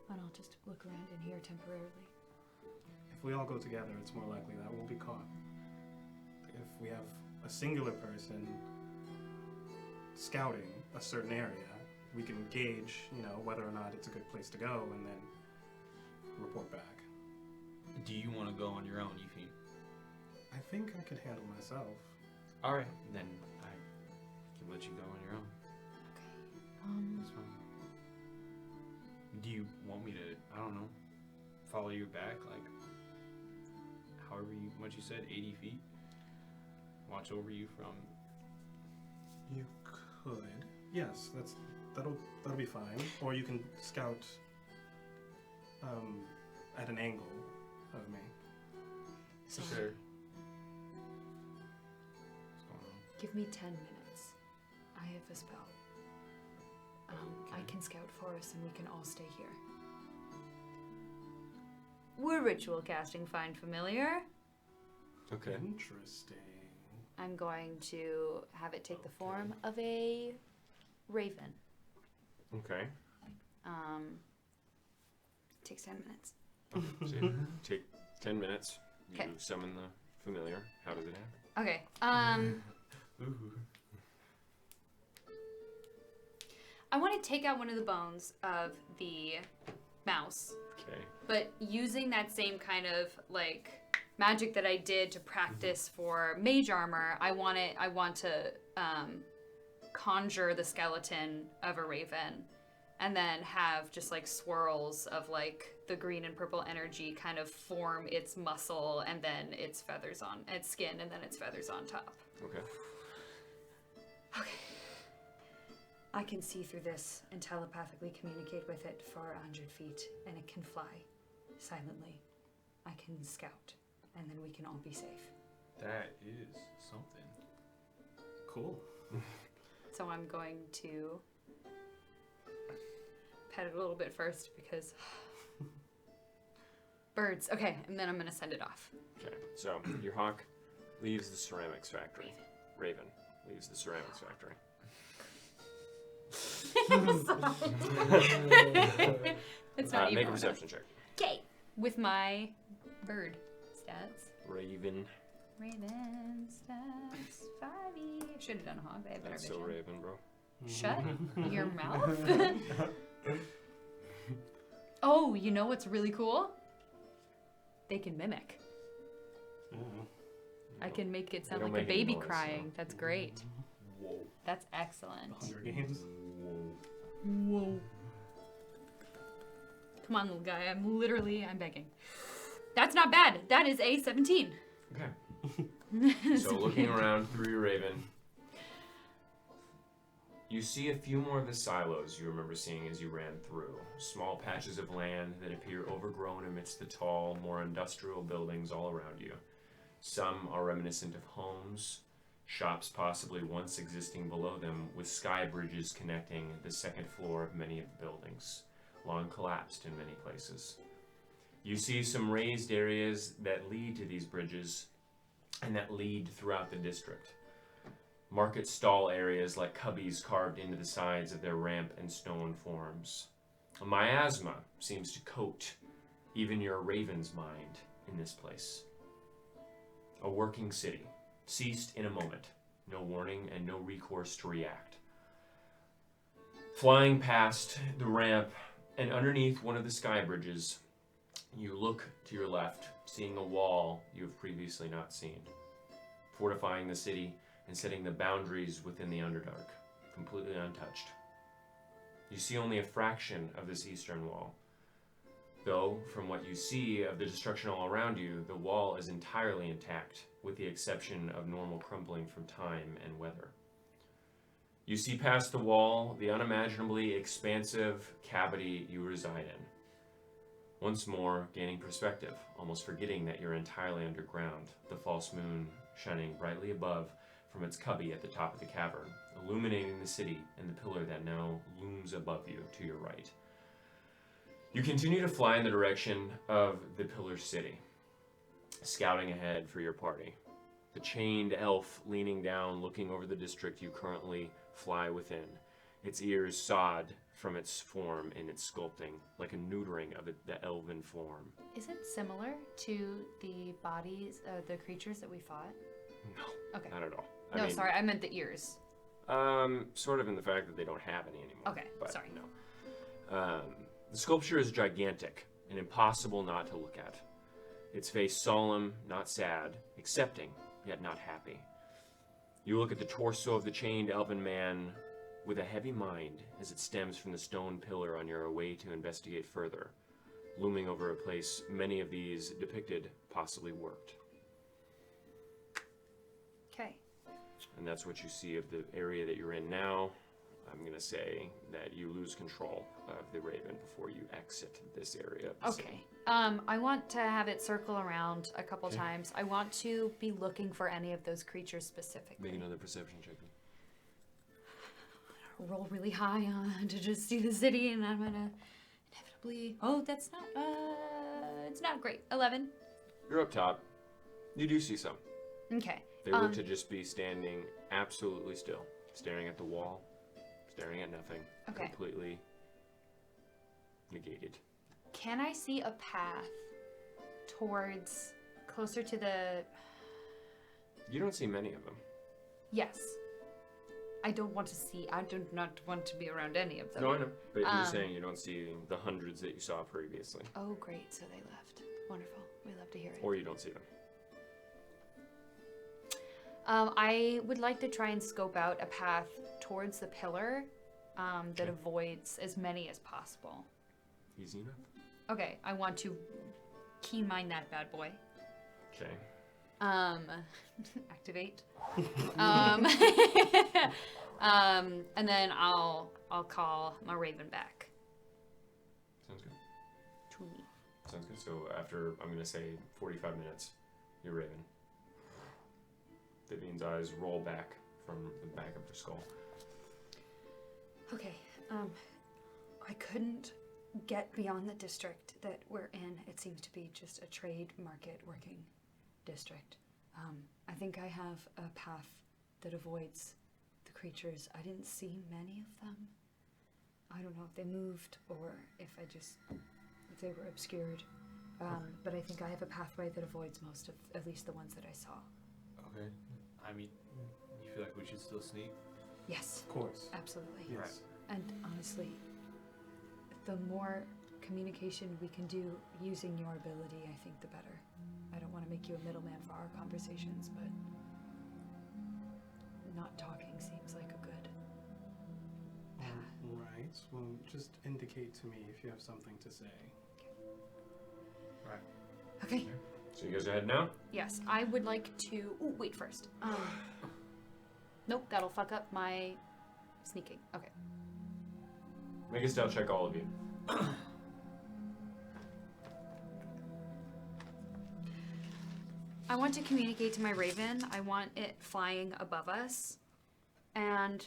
And I'll just look around in here temporarily. If we all go together, it's more likely that we'll be caught. If we have a singular person scouting a certain area, we can gauge, whether or not it's a good place to go, and then report back. Do you want to go on your own, Eupheme? I think I could handle myself. All right, then I can let you go on your own. Okay. That's fine. Do you want me to, I don't know, follow your back, like, however much you said, 80 feet? Watch over you from... You could. Yes, that'll be fine. Or you can scout at an angle of me. So Sure. What's going on? give me 10 minutes. I have a spell. I can scout for us and we can all stay here. We're ritual casting Find Familiar. Okay. Interesting. I'm going to have it take the form of a raven. Okay. Takes 10 minutes. So take 10 minutes. You 'Kay. summon the familiar. How does it happen? Okay. I want to take out one of the bones of the mouse, Okay. but using that same kind of like magic that I did to practice for mage armor, I want to conjure the skeleton of a raven, and then have just like swirls of like the green and purple energy kind of form its muscle and then its feathers on its skin and then its feathers on top. Okay. Okay. I can see through this and telepathically communicate with it for 100 feet, and it can fly silently. I can scout, and then we can all be safe. That is something. Cool. So I'm going to pet it a little bit first because birds. Okay, and then I'm gonna send it off. Okay. So your hawk leaves the ceramics factory. Raven leaves the ceramics factory. It's not even make a on perception check. Okay, with my bird stats. Raven. Raven stats 5e. Should have done a hog. They have better That's vision. so Raven, bro. Shut your mouth. Oh, you know what's really cool? They can mimic. I can make it sound don't like a make any baby noise, crying. so. That's great. Whoa. That's excellent. Hunger Games. Whoa. Come on, little guy. I'm begging. That's not bad. That is a 17. Okay. So looking around through your Raven, you see a few more of the silos you remember seeing as you ran through. Small patches of land that appear overgrown amidst the tall, more industrial buildings all around you. Some are reminiscent of homes, shops possibly once existing below them, with sky bridges connecting the second floor of many of the buildings, long collapsed in many places. You see some raised areas that lead to these bridges and that lead throughout the district. Market stall areas like cubbies carved into the sides of their ramp and stone forms. A miasma seems to coat even your raven's mind in this place. A working city, ceased in a moment, no warning and no recourse to react. Flying past the ramp and underneath one of the sky bridges, you look to your left, seeing a wall you have previously not seen, fortifying the city and setting the boundaries within the Underdark, completely untouched. You see only a fraction of this eastern wall, though from what you see of the destruction all around you, the wall is entirely intact, with the exception of normal crumbling from time and weather. You see past the wall the unimaginably expansive cavity you reside in. Once more, gaining perspective, almost forgetting that you're entirely underground, the false moon shining brightly above from its cubby at the top of the cavern, illuminating the city and the pillar that now looms above you to your right. You continue to fly in the direction of the pillar city, scouting ahead for your party. The chained elf leaning down, looking over the district you currently fly within, its ears sawed from its form in its sculpting, like a neutering of the elven form. Is it similar to the bodies of the creatures that we fought? No, Okay. not at all. No, sorry, I meant the ears. Sort of in the fact that they don't have any anymore. Okay, but sorry. No. The sculpture is gigantic and impossible not to look at. Its face solemn, not sad, accepting, yet not happy. You look at the torso of the chained elven man with a heavy mind as it stems from the stone pillar on your way to investigate further, looming over a place many of these depicted possibly worked. Okay. And that's what you see of the area that you're in now. I'm going to say that you lose control of the Raven before you exit this area of the city. Okay. I want to have it circle around a couple times. I want to be looking for any of those creatures specifically. Make another perception check. Roll really high on to just see the city, and I'm gonna inevitably. Oh, that's not. It's not great. 11. You're up top. You do see some. Okay. They look to just be standing absolutely still, staring at the wall, staring at nothing, Okay. completely negated. Can I see a path towards closer to the. You don't see many of them. Yes. I don't want to see. I do not want to be around any of them. No, I know. But you're saying you don't see the hundreds that you saw previously. Oh, great. So they left. Wonderful. We love to hear it. Or you don't see them. I would like to try and scope out a path towards the pillar that avoids as many as possible. Easy enough. Okay, I want to keen mind that bad boy. Okay. Activate. And then I'll call my raven back Sounds good. to me. Sounds good. So after, I'm going to say 45 minutes, you're Raven. Vivian's eyes roll back from the back of her skull. Okay, I couldn't get beyond the district that we're in. It seems to be just a trade market working district. I think I have a path that avoids the creatures. I didn't see many of them. I don't know if they moved or if they were obscured. But I think I have a pathway that avoids most of, at least the ones that I saw. Okay. I mean, you feel like we should still sneak? Yes. Of course. Absolutely. Yes. And honestly, the more communication we can do using your ability, I think the better. I don't want to make you a middleman for our conversations, but not talking seems like a good path. Right. Well, just indicate to me if you have something to say. Right. Okay. So you guys are heading out? Yes, I would like to. Ooh, wait first. Nope, that'll fuck up my sneaking. Okay. Make a stealth check, all of you. I want to communicate to my raven. I want it flying above us. And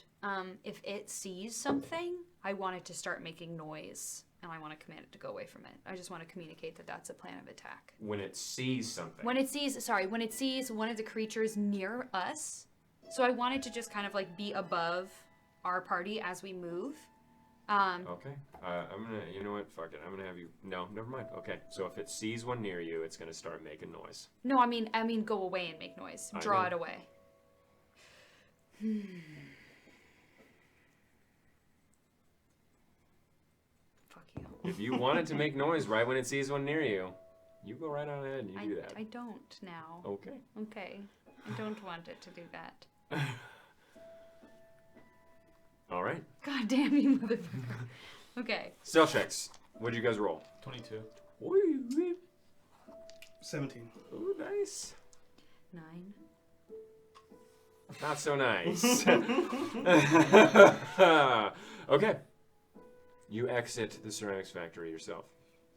if it sees something, I want it to start making noise. And I want to command it to go away from it. I just want to communicate that that's a plan of attack. When it sees something. When it sees one of the creatures near us. So I want it to just kind of like be above our party as we move. Okay. I'm gonna, you know what? Fuck it. I'm gonna have you. No, never mind. Okay. So if it sees one near you, it's gonna start making noise. No, I mean go away and make noise. Draw it away. Fuck you. If you want it to make noise right when it sees one near you, you go right on ahead and you do that. I don't now. Okay. Okay. I don't want it to do that. All right. God damn you, motherfucker. Okay. Stealth checks. What'd you guys roll? 22. 17. Ooh, nice. 9. Not so nice. Okay. You exit the ceramics factory yourself,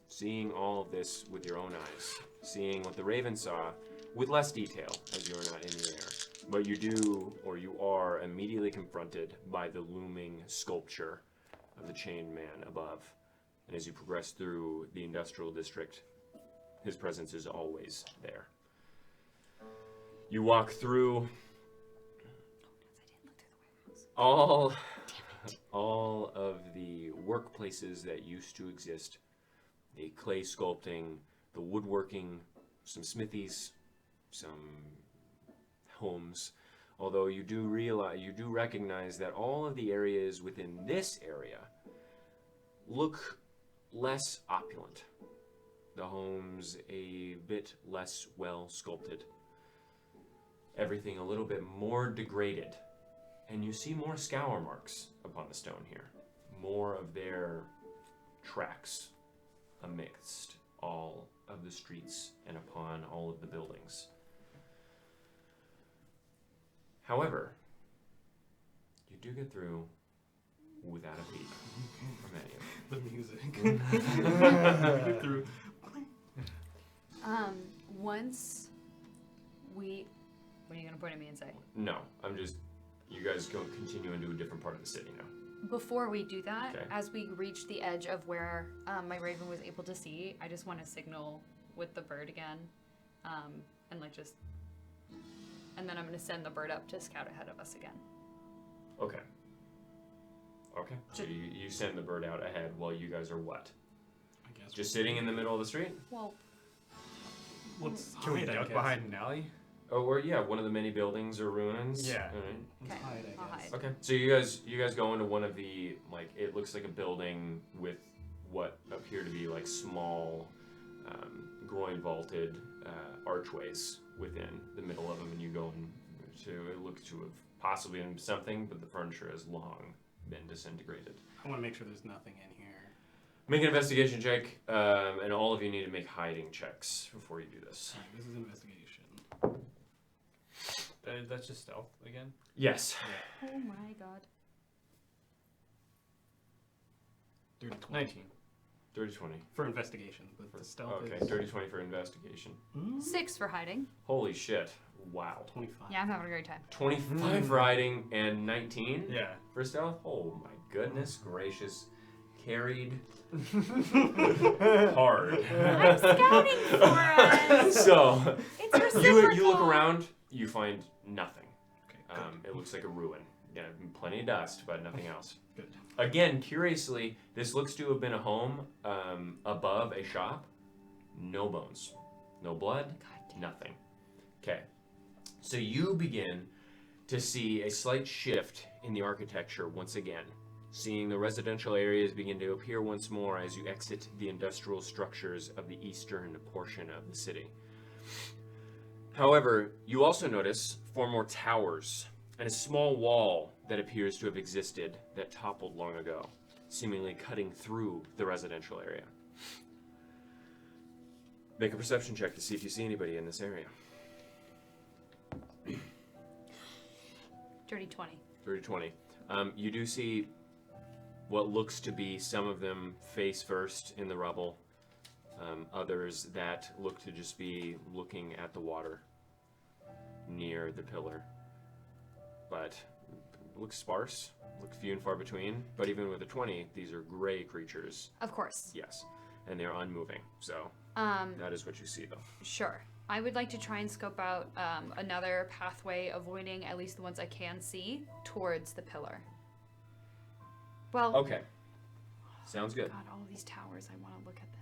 seeing all of this with your own eyes, seeing what the Raven saw with less detail as you are not in the air. But you do, or you are, immediately confronted by the looming sculpture of the chained man above. And as you progress through the industrial district, his presence is always there. You walk through all of the workplaces that used to exist. The clay sculpting, the woodworking, some smithies, some homes. Although you do recognize that all of the areas within this area look less opulent. The homes a bit less well sculpted. Everything a little bit more degraded. And you see more scour marks upon the stone here. More of their tracks amidst all of the streets and upon all of the buildings. However, you do get through without a peep from any of them. The music. Through. Once we... What are you going to point at me and say? No, I'm just... You guys go continue into a different part of the city now. Before we do that, Okay. as we reach the edge of where my raven was able to see, I just want to signal with the bird again. And like just... And then I'm going to send the bird up to scout ahead of us again. Okay. Okay. So you send the bird out ahead while you guys are what? I guess. Just sitting in the middle of the street? Well, Let's Can we hide, I duck guess. behind an alley? Oh, or yeah, one of the many buildings or ruins. Yeah. All right. Let's Okay, hide, I I'll guess. hide. Okay. So you guys go into one of the it looks like a building with what appear to be like small, groin vaulted archways within the middle of them, and you go into it looks to have possibly been something, but the furniture has long been disintegrated. I want to make sure there's nothing in here. Make an investigation check, and all of you need to make hiding checks before you do this. Alright, this is investigation. That's just stealth again. Yes. Oh my god. 30 20. 19. Dirty 20. For investigation, but the stealth Okay, is... dirty 20 for investigation. 6 for hiding. Holy shit. Wow. 25. Yeah, I'm having a great time. 25 for hiding and 19 Yeah. for stealth? Oh my goodness gracious. Carried hard. I'm scouting for us. So, It's reciprocal. you look around, you find nothing. Okay, good. It looks like a ruin. Yeah, plenty of dust, but nothing else. Good. Again, curiously, this looks to have been a home above a shop. No bones. No blood. Nothing. Okay. So you begin to see a slight shift in the architecture once again. Seeing the residential areas begin to appear once more as you exit the industrial structures of the eastern portion of the city. However, you also notice 4 more towers and a small wall that appears to have existed that toppled long ago, seemingly cutting through the residential area. Make a perception check to see if you see anybody in this area. Dirty 20. Dirty 20. You do see what looks to be some of them face first in the rubble, others that look to just be looking at the water near the pillar. But looks sparse, look few and far between, but even with a 20, these are gray creatures. Of course. Yes, and they're unmoving, so that is what you see though. Sure. I would like to try and scope out another pathway, avoiding at least the ones I can see, towards the pillar. Well, Okay, sounds good. God, all of these towers, I want to look at them.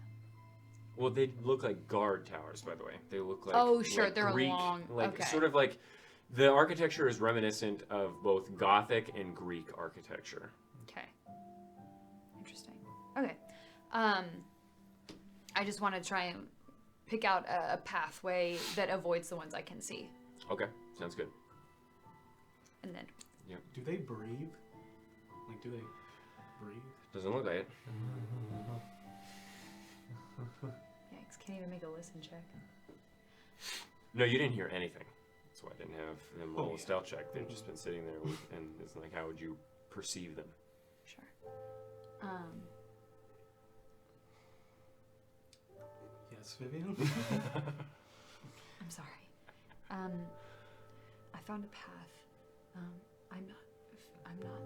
Well, they look like guard towers, by the way. They look like Oh, sure, like they're Greek, long. like Okay. sort of like the architecture is reminiscent of both Gothic and Greek architecture. Okay. Interesting. Okay. I just want to try and pick out a pathway that avoids the ones I can see. Okay, sounds good. And then Do they breathe? Like, do they breathe? Doesn't look like it. yikes, can't even make a listen check. No, you didn't hear anything. That's why I didn't have them roll Oh, a yeah. stealth check. They've just been sitting there, and it's like, how would you perceive them? Sure. Yes, Vivian? I'm sorry. I found a path. I'm not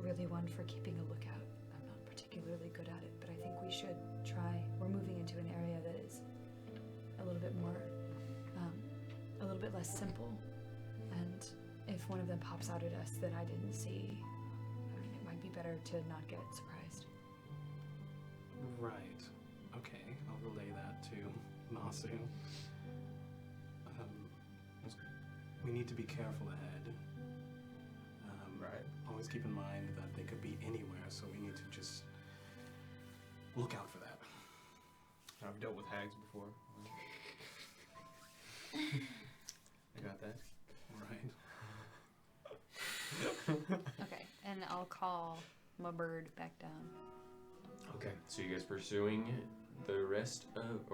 really one for keeping a lookout. I'm not particularly good at it, but I think we should try. We're moving into an area that is a little bit more, a little bit less simple. And if one of them pops out at us that I didn't see, I mean, it might be better to not get surprised. Right. Okay, I'll relay that to Masu. We need to be careful ahead. Right. Always keep in mind that they could be anywhere, so we need to just look out for that. I've dealt with hags before. I got that. Right. Okay, and I'll call my bird back down. Okay, so you guys pursuing the rest of,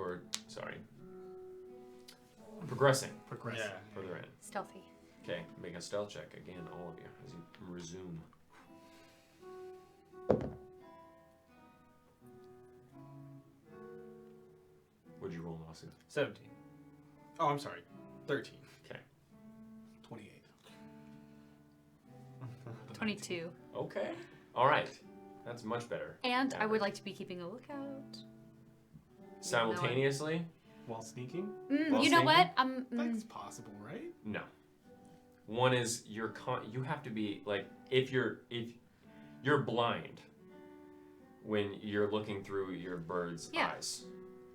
progressing Progress. Yeah. further in. Stealthy. Okay, make a stealth check again, all of you, as you resume. What'd you roll, Masu? 17. Oh, I'm sorry. 13. Okay. 28. 22. Okay. All right. That's much better. And I would Average. like to be keeping a lookout. Simultaneously? While sneaking? While You know what? sneaking? That's possible, right? No. One is you have to be like if you're blind when you're looking through your bird's Yeah. eyes.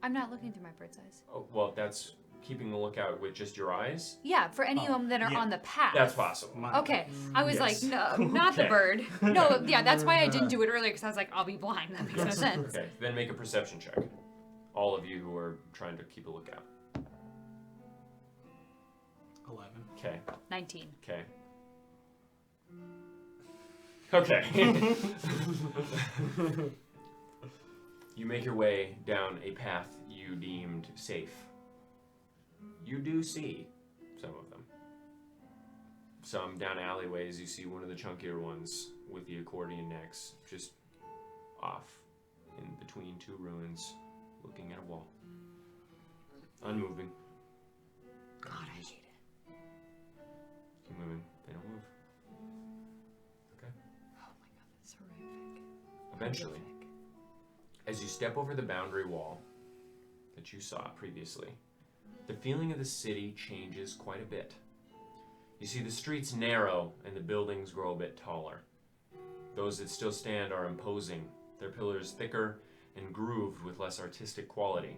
I'm not looking through my bird's eyes. Oh, well, that's keeping a lookout with just your eyes. Yeah, for any of them that are yeah. on the path. That's possible. Okay, I was Yes. like, no, not the Okay. bird. No, yeah, that's why I didn't do it earlier, because I was like, I'll be blind. That makes no sense. Okay, then make a perception check. All of you who are trying to keep a lookout. 11. Okay. 19. Okay. Okay. You make your way down a path you deemed safe. You do see some of them. Some down alleyways, you see one of the chunkier ones with the accordion necks, just off in between two ruins, looking at a wall. Unmoving. God, I hate it. Keep moving. They don't move. Okay. Oh my god, that's horrific. Eventually, Horrific. as you step over the boundary wall that you saw previously, the feeling of the city changes quite a bit. You see the streets narrow and the buildings grow a bit taller. Those that still stand are imposing, their pillars thicker and grooved with less artistic quality,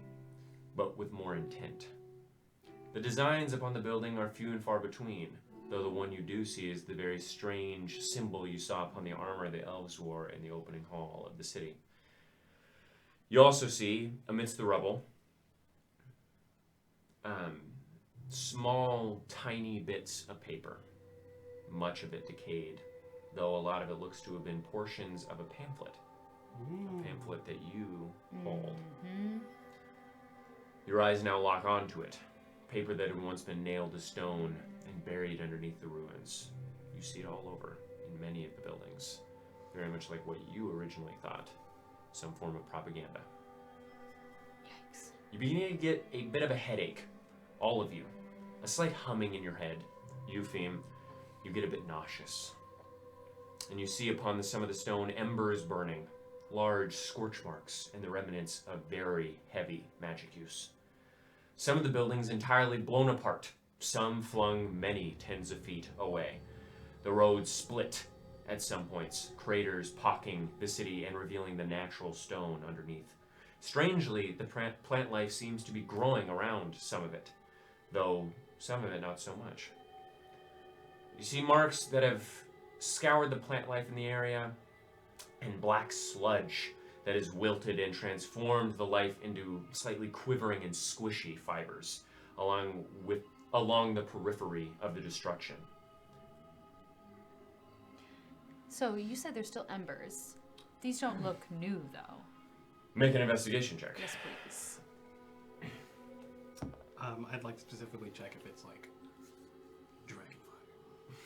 but with more intent. The designs upon the building are few and far between, though the one you do see is the very strange symbol you saw upon the armor the elves wore in the opening hall of the city. You also see, amidst the rubble, small, tiny bits of paper, much of it decayed, though a lot of it looks to have been portions of a pamphlet that you hold. Mm-hmm. Your eyes now lock onto it, paper that had once been nailed to stone and buried underneath the ruins. You see it all over in many of the buildings, very much like what you originally thought, some form of propaganda. Yikes. You begin to get a bit of a headache, all of you. A slight humming in your head. Eupheme, you get a bit nauseous. And you see upon some of the stone embers burning, large scorch marks and the remnants of very heavy magic use. Some of the buildings entirely blown apart, some flung many tens of feet away. The roads split at some points, craters pocking the city and revealing the natural stone underneath. Strangely, the plant life seems to be growing around some of it, though some of it not so much. You see marks that have scoured the plant life in the area, and black sludge that has wilted and transformed the life into slightly quivering and squishy fibers along the periphery of the destruction. So you said they're still embers. These don't look new, though. Make an investigation check. Yes, please. I'd like to specifically check if it's like dragon fire.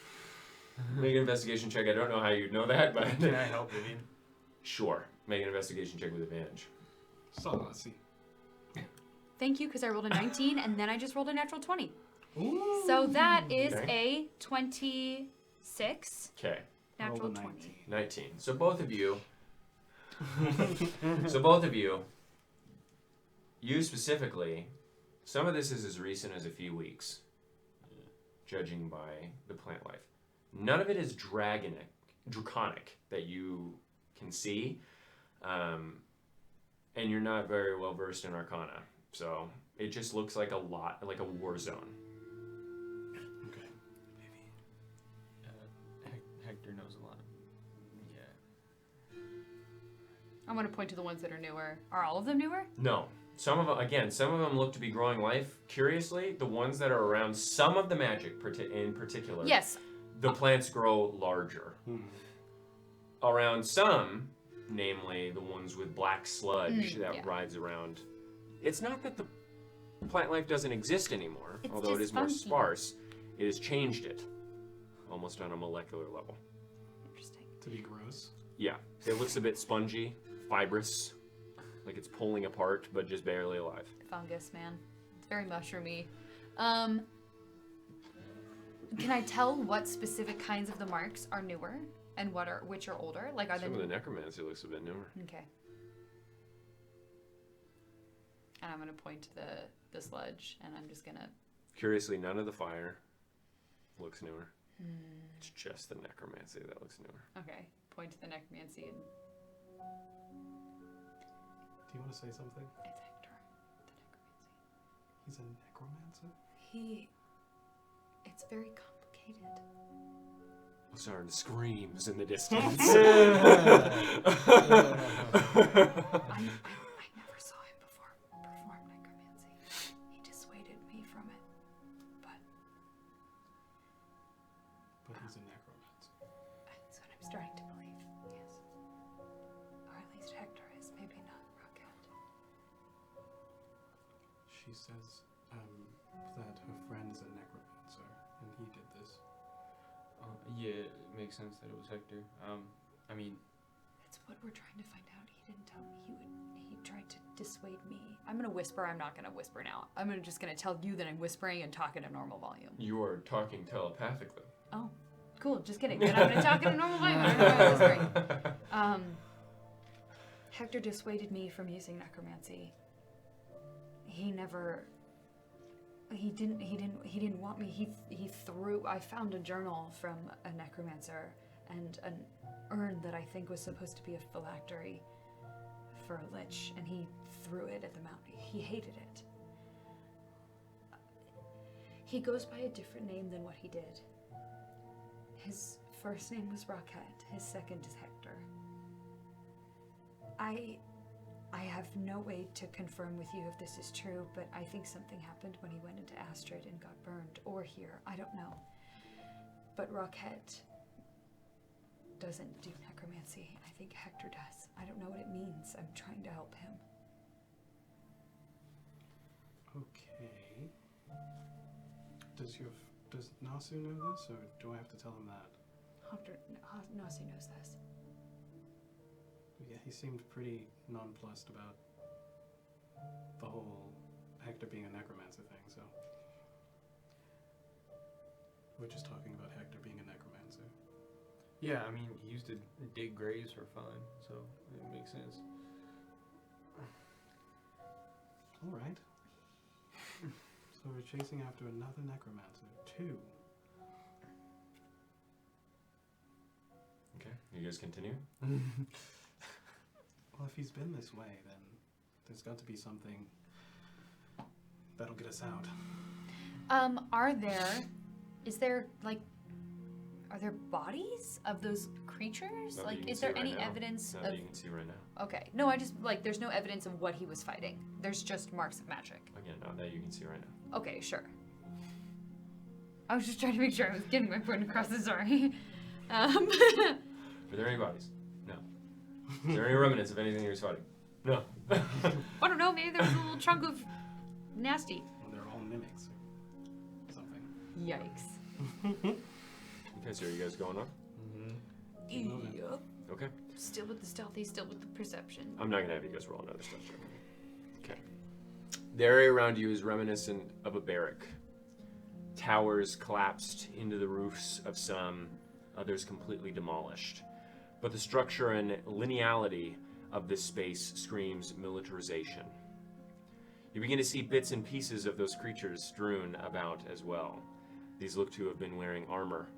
Make an investigation check. I don't know how you'd know that, but Can I help, Vivian? sure. Make an investigation check with advantage. So let's see. Thank you, because I rolled a 19, and then I just rolled a natural 20. So that is Okay. a 26. Okay. Natural Rolled a 20. 19. So both of you, you specifically, some of this is as recent as a few weeks, judging by the plant life. None of it is draconic that you can see, and you're not very well versed in Arcana, so it just looks like a war zone. Okay. Hector knows a lot. Yeah. I'm going to point to the ones that are newer. Are all of them newer? No. Some of them look to be growing life. Curiously, the ones that are around some of the magic in particular, Yes. the plants grow larger. Around some, namely the ones with black sludge that yeah. rides around, it's not that the plant life doesn't exist anymore, It's although it is more just funky. sparse. It has changed it, almost on a molecular level. Interesting. To be gross. Yeah, it looks a bit spongy, fibrous, like it's pulling apart, but just barely alive. Fungus, man. It's very mushroomy. Can I tell what specific kinds of the marks are newer and which are older? Like, are Some they? of the necromancy looks a bit newer. Okay. And I'm gonna point to the sludge, and I'm just gonna. Curiously, none of the fire looks newer. It's just the necromancy that looks newer. Okay. Point to the necromancy, and Do you want to say something? it's Hector. He's a necromancer? It's very complicated. Luzarn screams in the distance. I never saw him before perform necromancy. He dissuaded me from it. But he's a necromancer. That's what I'm starting to believe, yes. Or at least Hector is, maybe not Rocket. She says that her friend is a necromancer, and he did this. Yeah, it makes sense that it was Hector. I mean, That's what we're trying to find out. He didn't tell me. He tried to dissuade me. I'm gonna whisper. I'm not gonna whisper now. Just gonna tell you that I'm whispering and talk at a normal volume. You are talking telepathically. Oh, cool. Just kidding. Then I'm gonna talk at a normal volume. I don't know why I'm whispering. Hector dissuaded me from using necromancy. He didn't want me. I found a journal from a necromancer and an urn that I think was supposed to be a phylactery for a lich, and he threw it at the mountain. He hated it. He goes by a different name than what he did. His first name was Rocket. His second is Hector. I have no way to confirm with you if this is true, but I think something happened when he went into Astrid and got burned, or here. I don't know. But Rocket doesn't do necromancy. I think Hector does. I don't know what it means. I'm trying to help him. Okay. Does Nasu know this, or do I have to tell him that? Nasu knows this. Yeah, he seemed pretty nonplussed about the whole Hector being a necromancer thing, so. We're just talking about Hector being a necromancer. yeah, I mean, he used to dig graves for fun, so it makes sense. Alright. So we're chasing after another necromancer. 2. Okay, you guys continue? Well, if he's been this way, then there's got to be something that'll get us out. Are there bodies of those creatures? Not that you Like, can is see there right any now. evidence Not of? that you can see right now. Okay, no, there's no evidence of what he was fighting. There's just marks of magic. Again, not that you can see right now. Okay, sure. I was just trying to make sure I was getting my point across. Sorry. Are there any bodies? No. Is there any remnants of anything he was fighting? No. I don't know. Maybe there was a little chunk of nasty. Well, they're all mimics or something. Yikes. Okay, so are you guys going on? Yep. Okay. Still with the stealthy, still with the perception. I'm not gonna have you guys roll another stuff check. Okay. The area around you is reminiscent of a barrack. Towers collapsed into the roofs of some, others completely demolished. But the structure and lineality of this space screams militarization. You begin to see bits and pieces of those creatures strewn about as well. These look to have been wearing armor,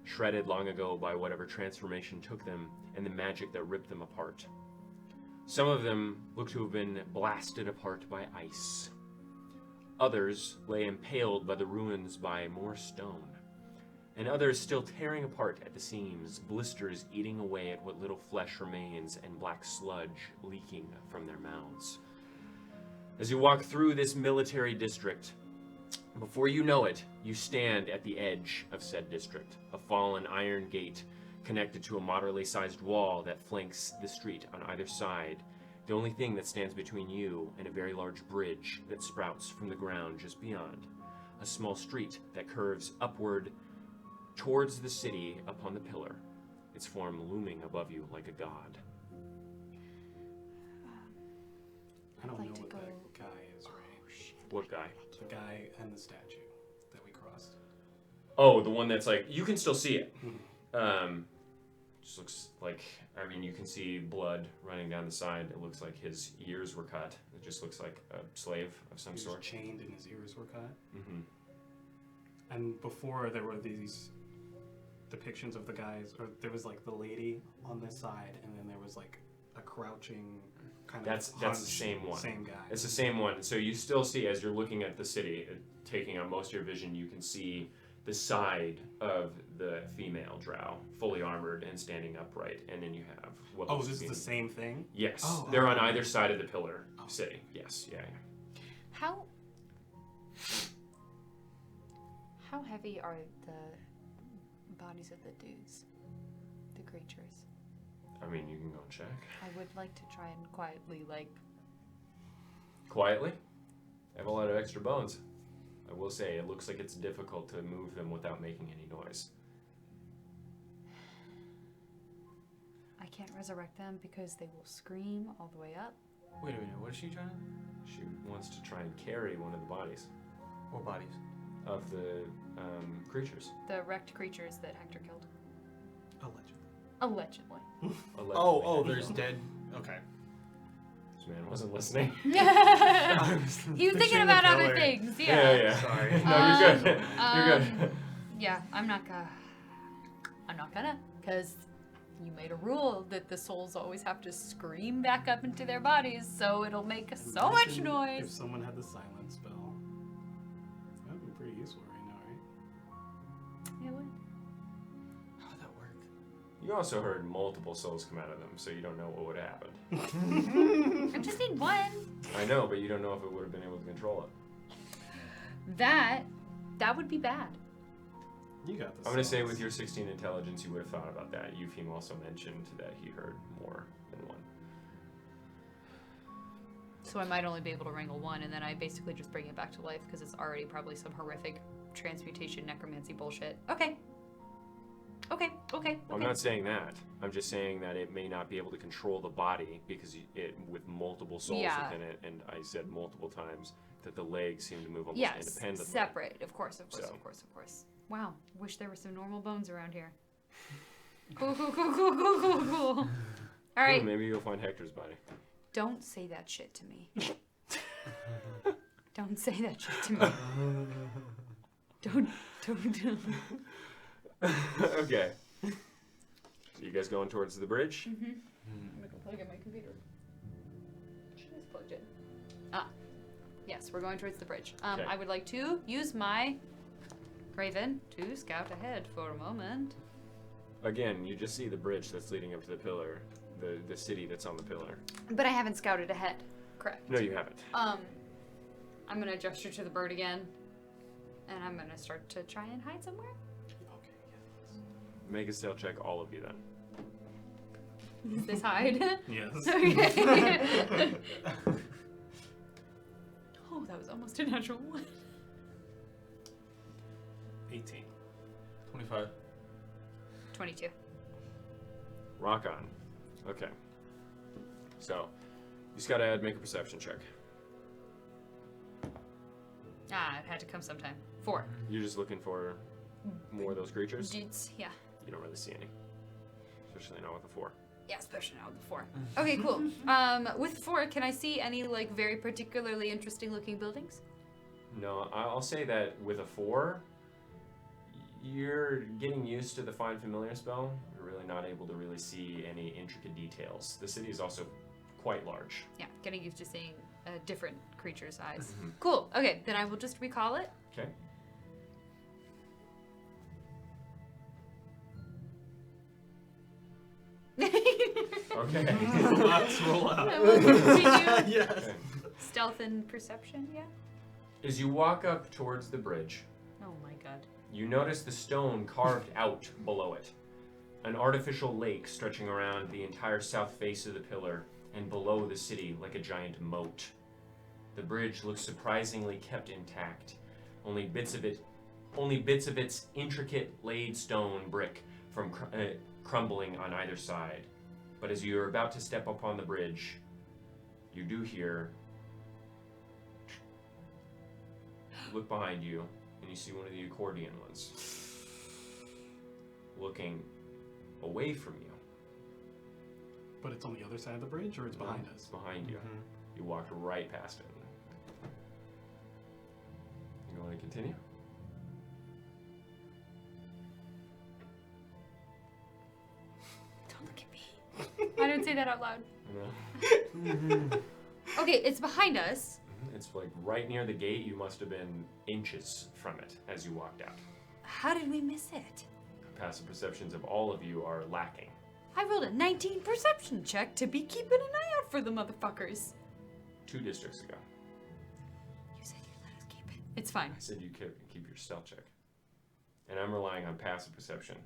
shredded long ago by whatever transformation took them and the magic that ripped them apart. Some of them look to have been blasted apart by ice. Others lay impaled by the ruins by more stone. And others still tearing apart at the seams, blisters eating away at what little flesh remains and black sludge leaking from their mouths. As you walk through this military district, before you know it, you stand at the edge of said district, a fallen iron gate connected to a moderately sized wall that flanks the street on either side. The only thing that stands between you and a very large bridge that sprouts from the ground just beyond. A small street that curves upward towards the city upon the pillar, its form looming above you like a god. I don't I'd like know to what go- that guy is, right? What guy? The guy and the statue that we crossed. Oh, the one that's like, you can still see it. Just looks like, I mean, you can see blood running down the side. It looks like his ears were cut. It just looks like a slave of some He was sort. chained and his ears were cut. Mm-hmm. And before there were these depictions of the guys, or there was like the lady on this side, and then there was like a crouching kind of That's the same one. Same guy. It's the same one. So you still see, as you're looking at the city, taking on most of your vision, you can see the side of the female drow, fully armored and standing upright, and then you have what Oh, looks this to is be- the same thing? Yes, Oh, they're on okay. either side of the pillar Oh. sitting. Yes, yeah. How heavy are the bodies of the dudes, the creatures? I mean, you can go and check. I would like to try and quietly, like, Quietly. I have a lot of extra bones. I will say, it looks like it's difficult to move them without making any noise. I can't resurrect them because they will scream all the way up. Wait a minute, what is she trying to? She wants to try and carry one of the bodies What bodies? of the creatures. The wrecked creatures that Hector killed. Allegedly. Allegedly. Oh, there's dead. Okay. This man wasn't listening. He was thinking Picturing about the other pillar. things, Yeah. Sorry. No, you're good. You're good. Yeah, I'm not gonna, because you made a rule that the souls always have to scream back up into their bodies, so it'll make so much Imagine noise. If someone had the silent spell, that would be pretty useful right now, right? It would. How would that work? You also heard multiple souls come out of them, so you don't know what would have happened. I just need one. I know, but you don't know if it would have been able to control it. That would be bad. You got this. I'm gonna say with your 16 intelligence, you would have thought about that. Eufeme also mentioned that he heard more than one. So I might only be able to wrangle one, and then I basically just bring it back to life because it's already probably some horrific transmutation necromancy bullshit. Okay. I'm not saying that. I'm just saying that it may not be able to control the body because it with multiple souls Yeah. within it, and I said multiple times that the legs seem to move almost Yes, independently. separate. Of course. So. Wow, wish there were some normal bones around here. Cool. All right. Maybe you'll find Hector's body. Don't say that shit to me. Don't say that shit to me. Don't. Okay. So you guys going towards the bridge? I'm gonna go plug in my computer. She is plugged in. Yes, we're going towards the bridge. Okay. I would like to use my Raven to scout ahead for a moment. Again, you just see the bridge that's leading up to the pillar, the city that's on the pillar. But I haven't scouted ahead. Correct. No, you haven't. I'm gonna gesture to the bird again, and I'm gonna start to try and hide somewhere. Make a stealth check, all of you then. Is this hide? Yes. Okay. Oh, that was almost a natural one. 18. 25. 22. Rock on. Okay. So, you just gotta make a perception check. It had to come sometime. 4. You're just looking for more of those creatures? Dudes, yeah. You don't really see any. Especially not with a 4. Yeah, especially now with the 4. Okay, cool. With 4, can I see any, like, very particularly interesting looking buildings? No, I'll say that with a 4, you're getting used to the Find Familiar spell. You're really not able to really see any intricate details. The city is also quite large. Yeah, getting used to seeing a different creature's eyes. Mhm. Cool. Okay, then I will just recall it. Okay. Okay. Let's roll out. I will continue Yes. Okay. stealth and perception, yeah? As you walk up towards the bridge, Oh my god. you notice the stone carved out below it. An artificial lake stretching around the entire south face of the pillar and below the city like a giant moat. The bridge looks surprisingly kept intact. Only bits of its intricate laid stone brick from crumbling on either side. But as you are about to step upon the bridge, you do hear. Look behind you, and you see one of the accordion ones looking away from you. But it's on the other side of the bridge, or it's behind It's us? behind you. You walked right past it. You want to continue? Don't look at me. I didn't say that out loud. No. Okay, it's behind us. It's like right near the gate. You must have been inches from it as you walked out. How did we miss it? Passive perceptions of all of you are lacking. I rolled a 19 perception check to be keeping an eye out for the motherfuckers. 2 districts ago. You said you'd let us keep it. It's fine. I said you keep your stealth check. And I'm relying on passive perception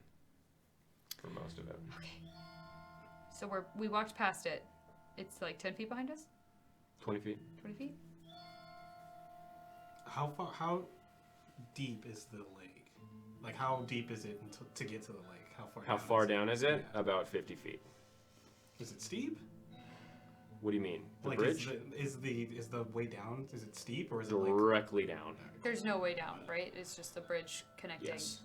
for most of it. Okay. So we walked past it. It's like 10 feet behind us? 20 feet. 20 feet? How deep is the lake? Like, how deep is it to get to the lake? How far down is it? About 50 feet. Is it steep? What do you mean? The like, bridge? Is the way down? Is it steep or is it like Directly down. There's no way down, right? It's just the bridge connecting. Yes.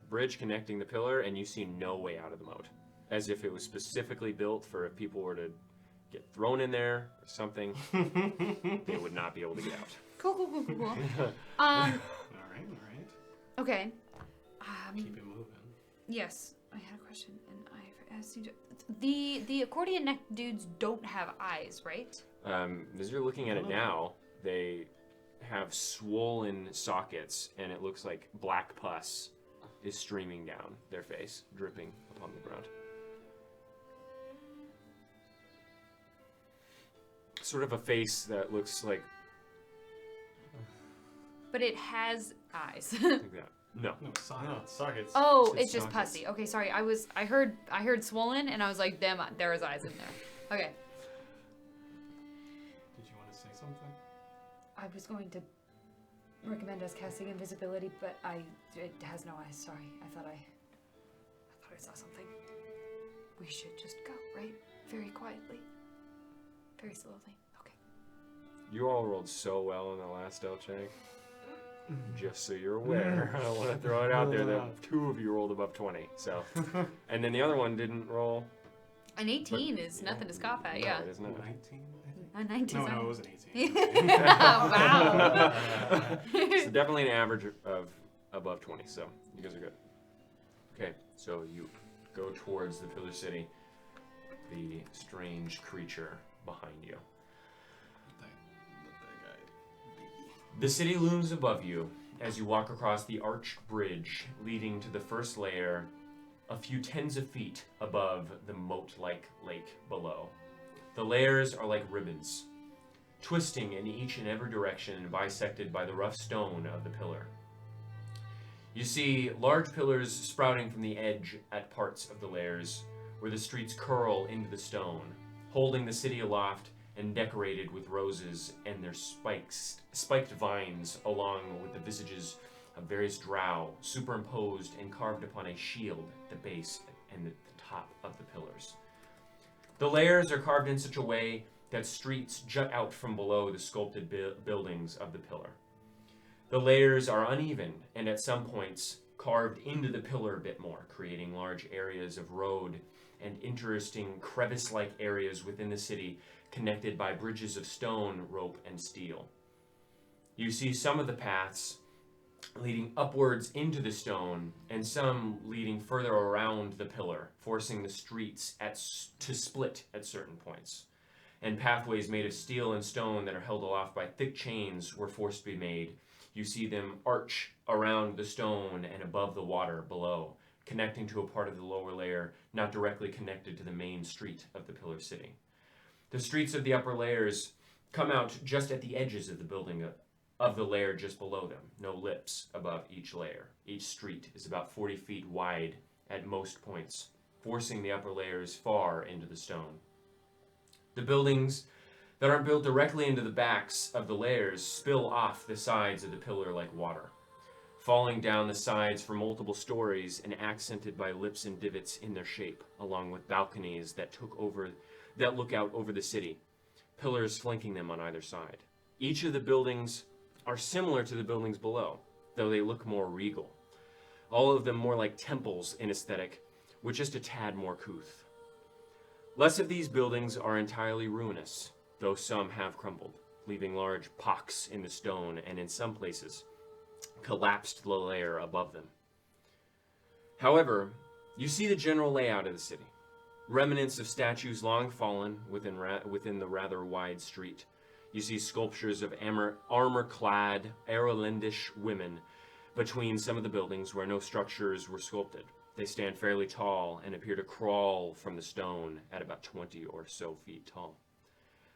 Bridge connecting the pillar, and you see no way out of the moat. As if it was specifically built for if people were to get thrown in there or something, they would not be able to get out. Cool. all right. Okay. Keep it moving. Yes, I had a question, and I asked you to... The accordion neck dudes don't have eyes, right? As you're looking at it now, they have swollen sockets, and it looks like black pus is streaming down their face, dripping upon the ground. Sort of a face that looks like But it has eyes. like that. No. No, sockets. Sockets. Oh, It's it's just sockets. pussy. Okay, sorry. I heard swollen, and I was like, damn, there is eyes in there. Okay. Did you want to say something? I was going to recommend us casting invisibility, but it has no eyes. Sorry, I thought I saw something. We should just go, right? Very quietly, very slowly. Okay. You all rolled so well on the last stealth check. Just so you're aware, I want to throw it out there that 2 of you rolled above 20. So, and then the other one didn't roll. An 18 is nothing to scoff at. No, Yeah. it is not. 19, I think. A 19. No, it was an 18. Wow. It's definitely an average of above 20. So you guys are good. Okay, so you go towards the Pillar City. The strange creature behind you. Let that guy be. The city looms above you as you walk across the arched bridge leading to the first layer a few tens of feet above the moat-like lake below. The layers are like ribbons, twisting in each and every direction and bisected by the rough stone of the pillar. You see large pillars sprouting from the edge at parts of the layers where the streets curl into the stone, holding the city aloft and decorated with roses and their spiked vines along with the visages of various drow superimposed and carved upon a shield at the base and the top of the pillars. The layers are carved in such a way that streets jut out from below the sculpted buildings of the pillar. The layers are uneven and at some points carved into the pillar a bit more, creating large areas of road and interesting crevice-like areas within the city connected by bridges of stone, rope, and steel. You see some of the paths leading upwards into the stone and some leading further around the pillar, forcing the streets to split at certain points. And pathways made of steel and stone that are held aloft by thick chains were forced to be made. You see them arch around the stone and above the water below, connecting to a part of the lower layer not directly connected to the main street of the Pillar City. The streets of the upper layers come out just at the edges of the building of the layer just below them, no lips above each layer. Each street is about 40 feet wide at most points, forcing the upper layers far into the stone. The buildings that aren't built directly into the backs of the layers spill off the sides of the pillar like water, falling down the sides for multiple stories and accented by lips and divots in their shape, along with balconies that look out over the city, pillars flanking them on either side. Each of the buildings are similar to the buildings below, though they look more regal. All of them more like temples in aesthetic, with just a tad more couth. Less of these buildings are entirely ruinous, though some have crumbled, leaving large pocks in the stone and in some places collapsed the layer above them. However, you see the general layout of the city. remnants of statues long fallen within the rather wide street. You see sculptures of armor-clad, Arolindish women between some of the buildings where no structures were sculpted. They stand fairly tall and appear to crawl from the stone at about 20 or so feet tall.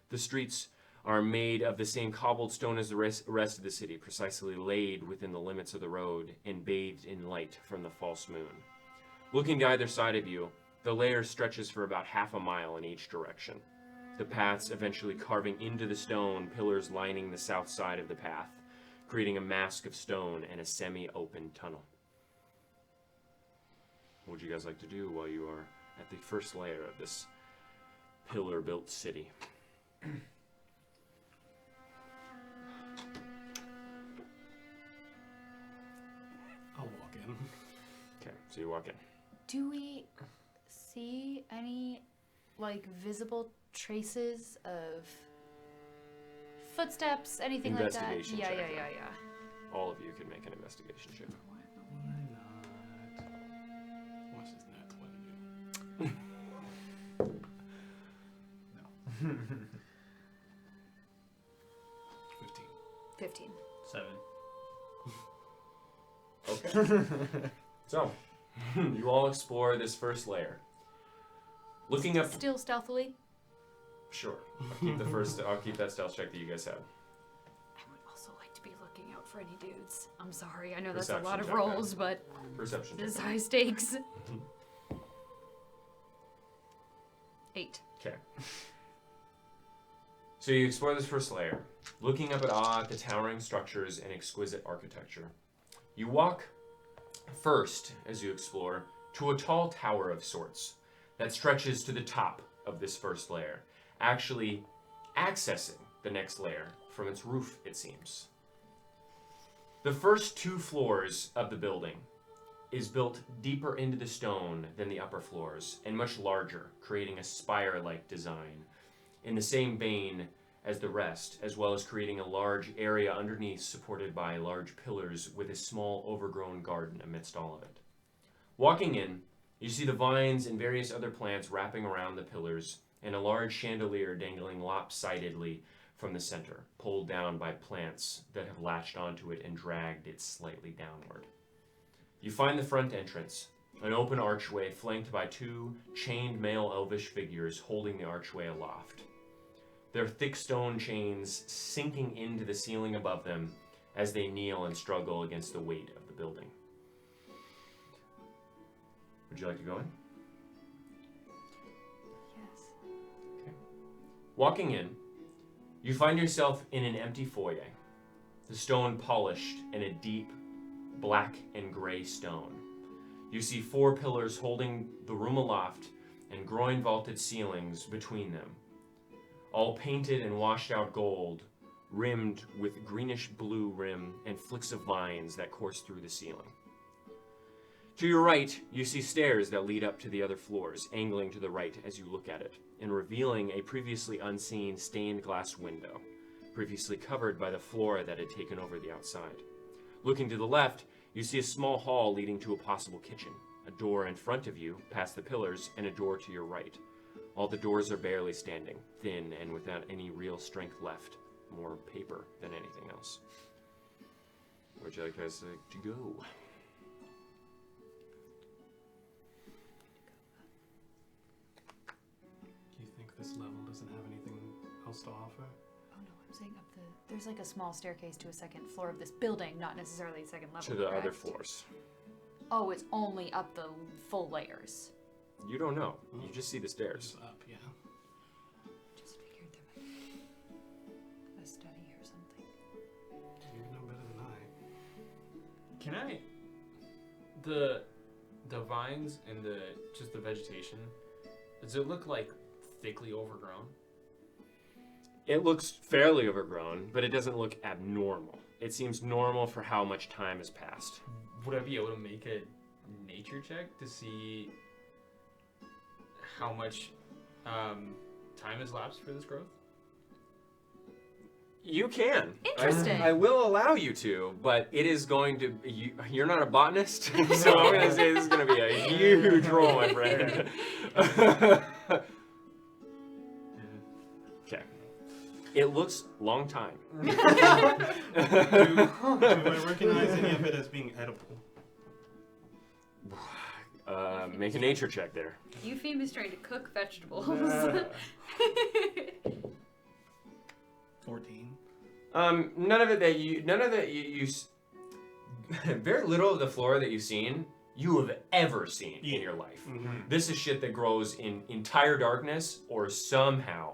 The streets are made of the same cobbled stone as the rest of the city, precisely laid within the limits of the road and bathed in light from the false moon. Looking to either side of you, the layer stretches for about half a mile in each direction. The paths eventually carving into the stone, pillars lining the south side of the path, creating a mask of stone and a semi-open tunnel. What would you guys like to do while you are at the first layer of this pillar-built city? I'll walk in. Okay, so you walk in. Do we see any, like, visible traces of footsteps, anything like that? Investigation Yeah, check. yeah. All of you can make an investigation check. Why not? Watch this nat 20. No. 15. 15. 7. Okay. So, you all explore this first layer. Looking up. Still stealthily? Sure. I'll keep that stealth check that you guys have. I would also like to be looking out for any dudes. I'm sorry, I know that's a Perception lot of check, rolls, but Perception this is check. high stakes. 8. Okay. So you explore this first layer, looking up at the towering structures and exquisite architecture. You walk first, as you explore, to a tall tower of sorts that stretches to the top of this first layer, actually accessing the next layer from its roof, it seems. The first 2 floors of the building is built deeper into the stone than the upper floors and much larger, creating a spire-like design in the same vein as the rest, as well as creating a large area underneath supported by large pillars with a small overgrown garden amidst all of it. Walking in, you see the vines and various other plants wrapping around the pillars and a large chandelier dangling lopsidedly from the center, pulled down by plants that have latched onto it and dragged it slightly downward. You find the front entrance, an open archway flanked by 2 chained male elvish figures holding the archway aloft. Their thick stone chains sinking into the ceiling above them as they kneel and struggle against the weight of the building. Would you like to go in? Yes. Okay. Walking in, you find yourself in an empty foyer, the stone polished in a deep black and gray stone. You see 4 pillars holding the room aloft and groin-vaulted ceilings between them, all painted and washed out gold, rimmed with greenish-blue rim and flicks of vines that course through the ceiling. To your right, you see stairs that lead up to the other floors, angling to the right as you look at it, and revealing a previously unseen stained glass window, previously covered by the flora that had taken over the outside. Looking to the left, you see a small hall leading to a possible kitchen, a door in front of you, past the pillars, and a door to your right. All the doors are barely standing, thin and without any real strength left, more paper than anything else. Where would you like guys to go? Do you think this level doesn't have anything else to offer? Oh no, I'm saying up the... There's like a small staircase to a second floor of this building, not necessarily a second level, To the other correct? floors. Oh, it's only up the full layers. You don't know. You just see the stairs. It's up, yeah. Just figured there might be a study or something. You know better than I. Can I? The vines and just the vegetation, does it look like thickly overgrown? It looks fairly overgrown, but it doesn't look abnormal. It seems normal for how much time has passed. Would I be able to make a nature check to see how much time has lapsed for this growth? You can. Interesting. I will allow you to, but it is going to. You're not a botanist, so I'm going to say this is going to be a huge roll, my friend. Okay. It looks long time. Do I recognize any of it as being edible? Make a nature check there. Eupheme is trying to cook vegetables. 14. None of that you very little of the flora that you've seen, you have ever seen in your life. Mm-hmm. This is shit that grows in entire darkness or somehow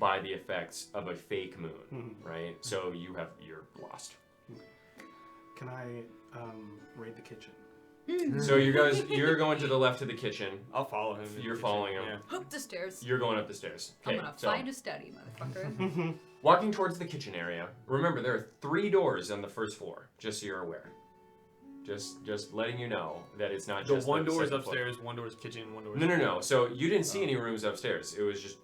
by the effects of a fake moon, right? So you're lost. Can I raid the kitchen? So you're going to the left of the kitchen. I'll follow him. You're following him. Yeah. Up the stairs. You're going up the stairs. I'm Okay, gonna so find a study, motherfucker. walking towards the kitchen area. Remember, there are 3 doors on the first floor, just so you're aware. Just letting you know that it's not The just one the door is second floor. upstairs, one door is kitchen, one door is No. So you didn't see any rooms upstairs. It was just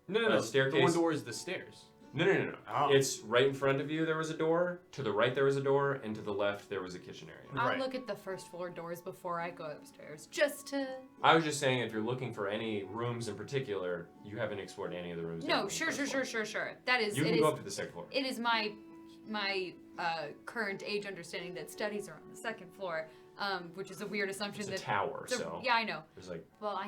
No. staircase. The one door is the stairs. No. Oh. It's right in front of you. There was a door. To the right there was a door, and to the left there was a kitchen area. I'll Right. look at the first floor doors before I go upstairs, just to. I was just saying, if you're looking for any rooms in particular, you haven't explored any of the rooms. down No, on the sure. first floor. That is. You it can is. go up to the second floor. It is my current age understanding that studies are on the second floor, which is a weird assumption. It's a that tower, it's a- so Yeah, I know. there's like Well,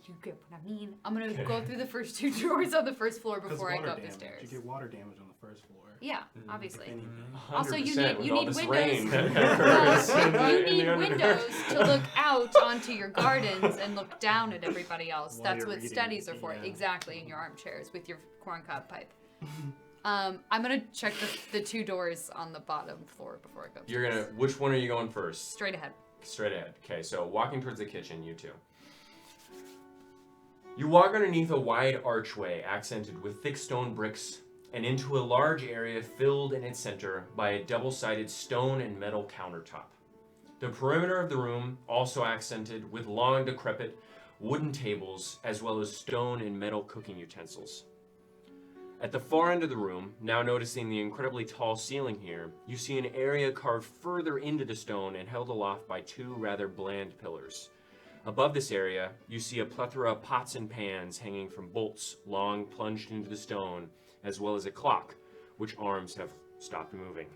you get what I mean. I'm gonna go through the first 2 drawers on the first floor before I go up the stairs. You get water damage on the first floor. Yeah, obviously. Anything. Also, you 100% need with you all need this windows. rain that occurs in the You need Underdark. windows to look out onto your gardens and look down at everybody else. While That's you're what reading, studies are for. yeah. Exactly, in your armchairs with your corncob pipe. I'm gonna check the 2 doors on the bottom floor before I go. You're upstairs. gonna. Which one are you going first? Straight ahead. Straight ahead. Okay, so walking towards the kitchen, you two. You walk underneath a wide archway accented with thick stone bricks and into a large area filled in its center by a double-sided stone and metal countertop. The perimeter of the room also accented with long, decrepit wooden tables as well as stone and metal cooking utensils. At the far end of the room, now noticing the incredibly tall ceiling here, you see an area carved further into the stone and held aloft by 2 rather bland pillars. Above this area, you see a plethora of pots and pans hanging from bolts long plunged into the stone, as well as a clock, which arms have stopped moving.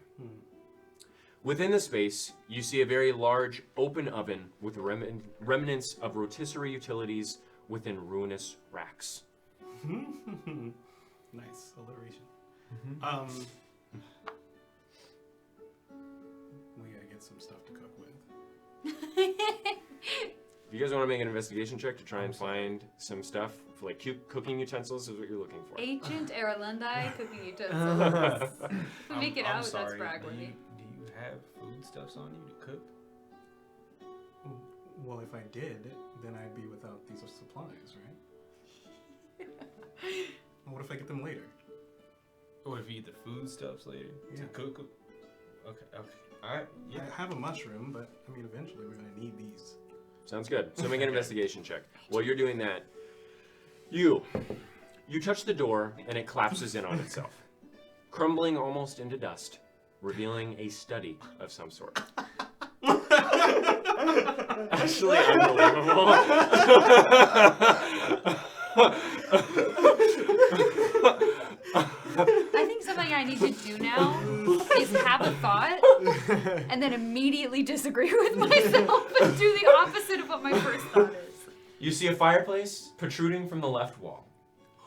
Within the space, you see a very large open oven with remnants of rotisserie utilities within ruinous racks. Nice alliteration. We gotta get some stuff to cook with. If you guys want to make an investigation check to try and find some stuff, for like cooking utensils is what you're looking for. Ancient Erlendi cooking utensils. If we make it I'm out, that's sorry, bragworthy. Do you have foodstuffs on you to cook? Well, if I did, then I'd be without these supplies, right? What if I get them later? Or if you eat the foodstuffs later to Yeah. cook? Okay. Alright. Yeah. I have a mushroom, but I mean, eventually we're gonna need these. Sounds good. So make an investigation check. While you're doing that, you touch the door and it collapses in on itself, crumbling almost into dust, revealing a study of some sort. Actually, unbelievable. I think something I need to do now is have a thought and then immediately disagree with myself and do the opposite of what my first thought is. You see a fireplace protruding from the left wall,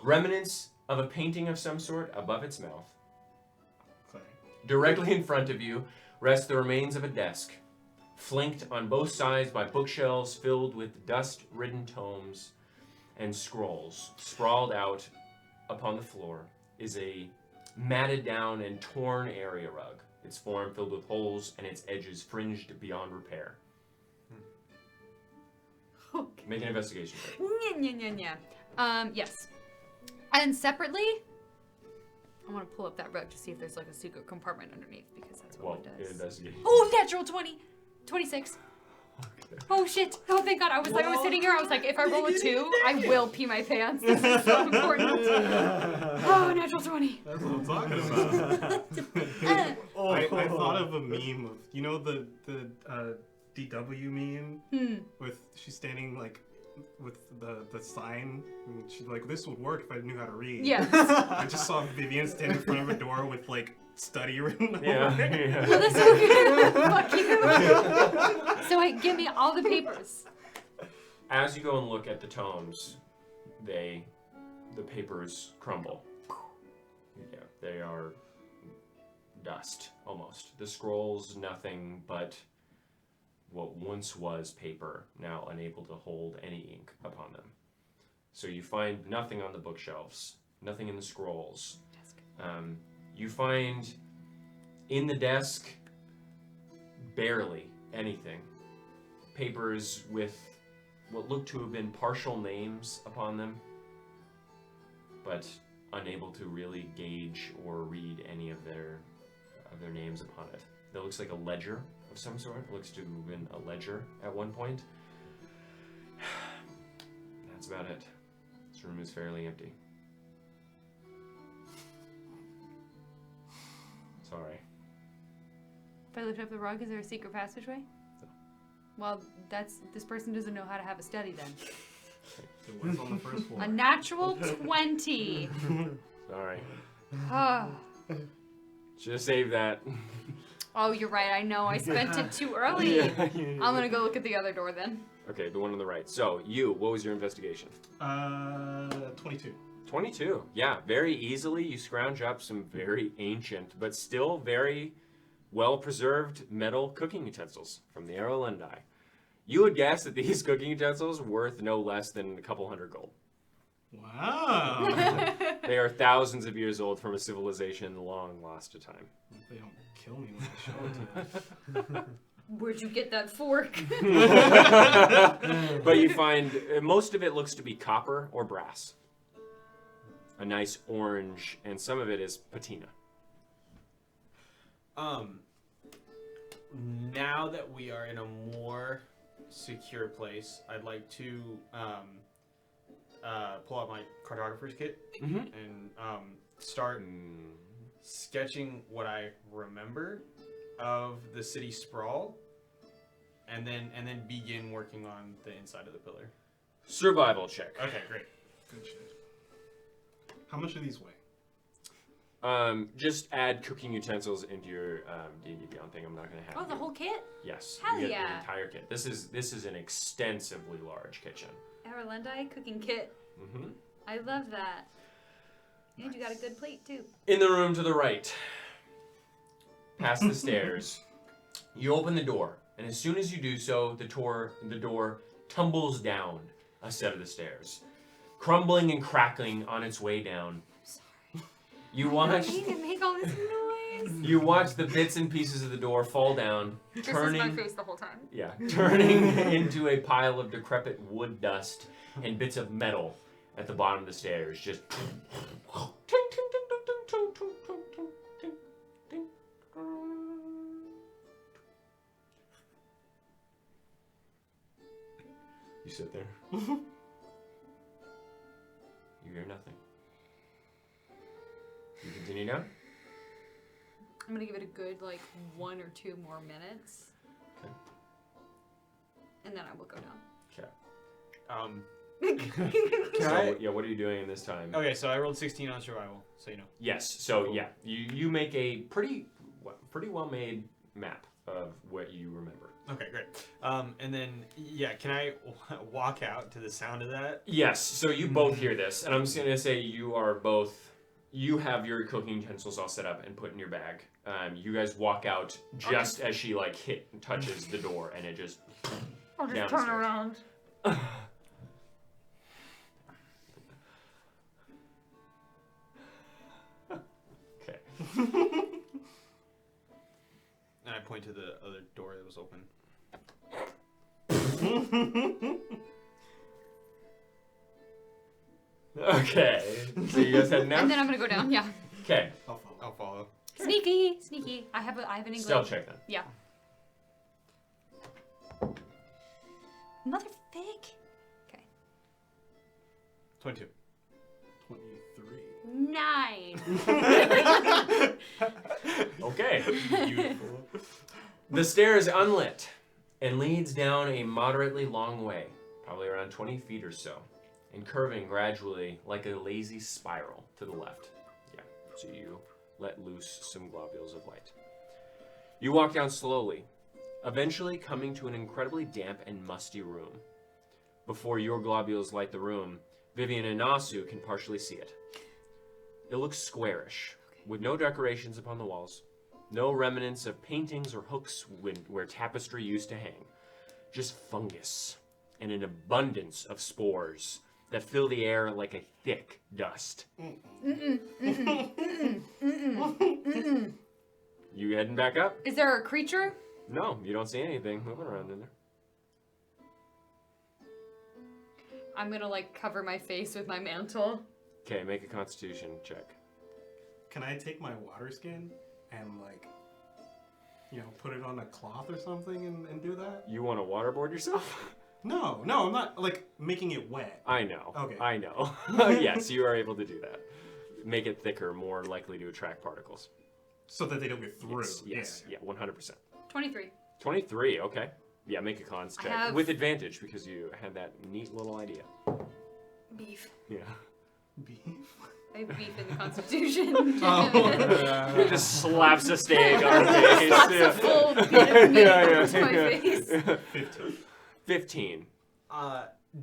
remnants of a painting of some sort above its mouth. Directly in front of you rest the remains of a desk, flanked on both sides by bookshelves filled with dust-ridden tomes and scrolls. Sprawled out upon the floor is a matted down and torn area rug, its form filled with holes and its edges fringed beyond repair. Okay. Make an investigation check. Yes. And separately, I want to pull up that rug to see if there's like a secret compartment underneath because that's what Well, one does. investigate. Oh, natural 20! 26. Oh shit! Oh thank God! I was sitting here. I was like, if I roll a 2, I will pee my pants. This is so important. Oh, natural 20. That's what I'm talking about. I thought of a meme of, you know, the DW meme with she's standing like with the sign and she's like, this would work if I knew how to read. Yeah. I just saw Vivian stand in front of a door with like study written over it. Yeah. Well, that's okay. Fuck you. So give me all the papers. As you go and look at the tomes, the papers crumble. Yeah, they are dust, almost. The scrolls, nothing but what once was paper, now unable to hold any ink upon them. So you find nothing on the bookshelves, nothing in the scrolls. You find in the desk barely anything. Papers with what look to have been partial names upon them, but unable to really gauge or read any of their names upon it. That looks like a ledger of some sort. Looks to have been a ledger at one point. That's about it. This room is fairly empty. Sorry. If I lift up the rug, is there a secret passageway? No. Well, this person doesn't know how to have a study then. It was on the first floor. A natural 20. Sorry. Ah. Should have saved that. Oh, you're right. I know. I spent it too early. I'm gonna go look at the other door then. Okay, the one on the right. So, what was your investigation? 22. 22. Yeah, very easily you scrounge up some very ancient, but still very well-preserved metal cooking utensils from the Arolendi. You would guess that these cooking utensils are worth no less than a couple hundred gold. Wow. They are thousands of years old from a civilization long lost to time. They don't kill me when I show it to them. Where'd you get that fork? But you find most of it looks to be copper or brass. A nice orange, and some of it is patina. Now that we are in a more secure place, I'd like to pull out my cartographer's kit and start sketching what I remember of the city sprawl, and then begin working on the inside of the pillar. Survival check. Okay, great. Good shit. How much do these weigh? Just add cooking utensils into your D&D Beyond thing. I'm not going to have. Oh, the whole kit? Yes. Hell you get yeah. the entire kit. This is an extensively large kitchen. Arolendi cooking kit. Mm-hmm. I love that. And you got a good plate too. In the room to the right, past the stairs, you open the door, and as soon as you do so, the door tumbles down a set of the stairs, crumbling and crackling on its way down. Sorry. You watch. I need to make all this noise. You watch the bits and pieces of the door fall down, This is turning. my face the whole time. Yeah, turning into a pile of decrepit wood dust and bits of metal at the bottom of the stairs. Just. You sit there. You hear nothing. You continue down? I'm gonna give it a good 1 or 2 more minutes. Okay. And then I will go down. Okay. What are you doing in this time? Okay, so I rolled 16 on survival, so you know. Yes. So yeah, you make a pretty well made map of what you remember. Okay, great. And then can I walk out to the sound of that? Yes. So you both hear this, and I'm just gonna say you are both. You have your cooking utensils all set up and put in your bag. You guys walk out just as she touches the door, and it just. I'll just downstairs. turn around. Okay. And I point to the other door that was open. Okay. So you guys heading out? And then I'm gonna go down. Yeah. Okay. I'll follow. Sneaky. I have an English. Stealth check then. Yeah. Motherfig. Okay. 22. 23. 9. Okay. Beautiful. The stair is unlit and leads down a moderately long way, probably around 20 feet or so, and curving gradually like a lazy spiral to the left. Yeah, so you let loose some globules of light. You walk down slowly, eventually coming to an incredibly damp and musty room. Before your globules light the room, Vivian and Nasu can partially see it. It looks squarish, with no decorations upon the walls, no remnants of paintings or hooks where tapestry used to hang. Just fungus and an abundance of spores that fill the air like a thick dust. You heading back up? Is there a creature? No, you don't see anything moving around in there. I'm gonna like cover my face with my mantle. Okay, make a constitution check. Can I take my water skin and like, put it on a cloth or something and do that? You want to waterboard yourself? No, I'm not like making it wet. I know. Okay. I know. Yes, you are able to do that. Make it thicker, more likely to attract particles. So that they don't get through. Yes, yeah, 100%. 23. 23, okay. Yeah, make a cons I check. have- With advantage, because you had that neat little idea. Beef. Yeah. Beef? I have beef in the Constitution. He just slaps a steak on his face. Slaps a full bit of meat onto my face. 15. 15.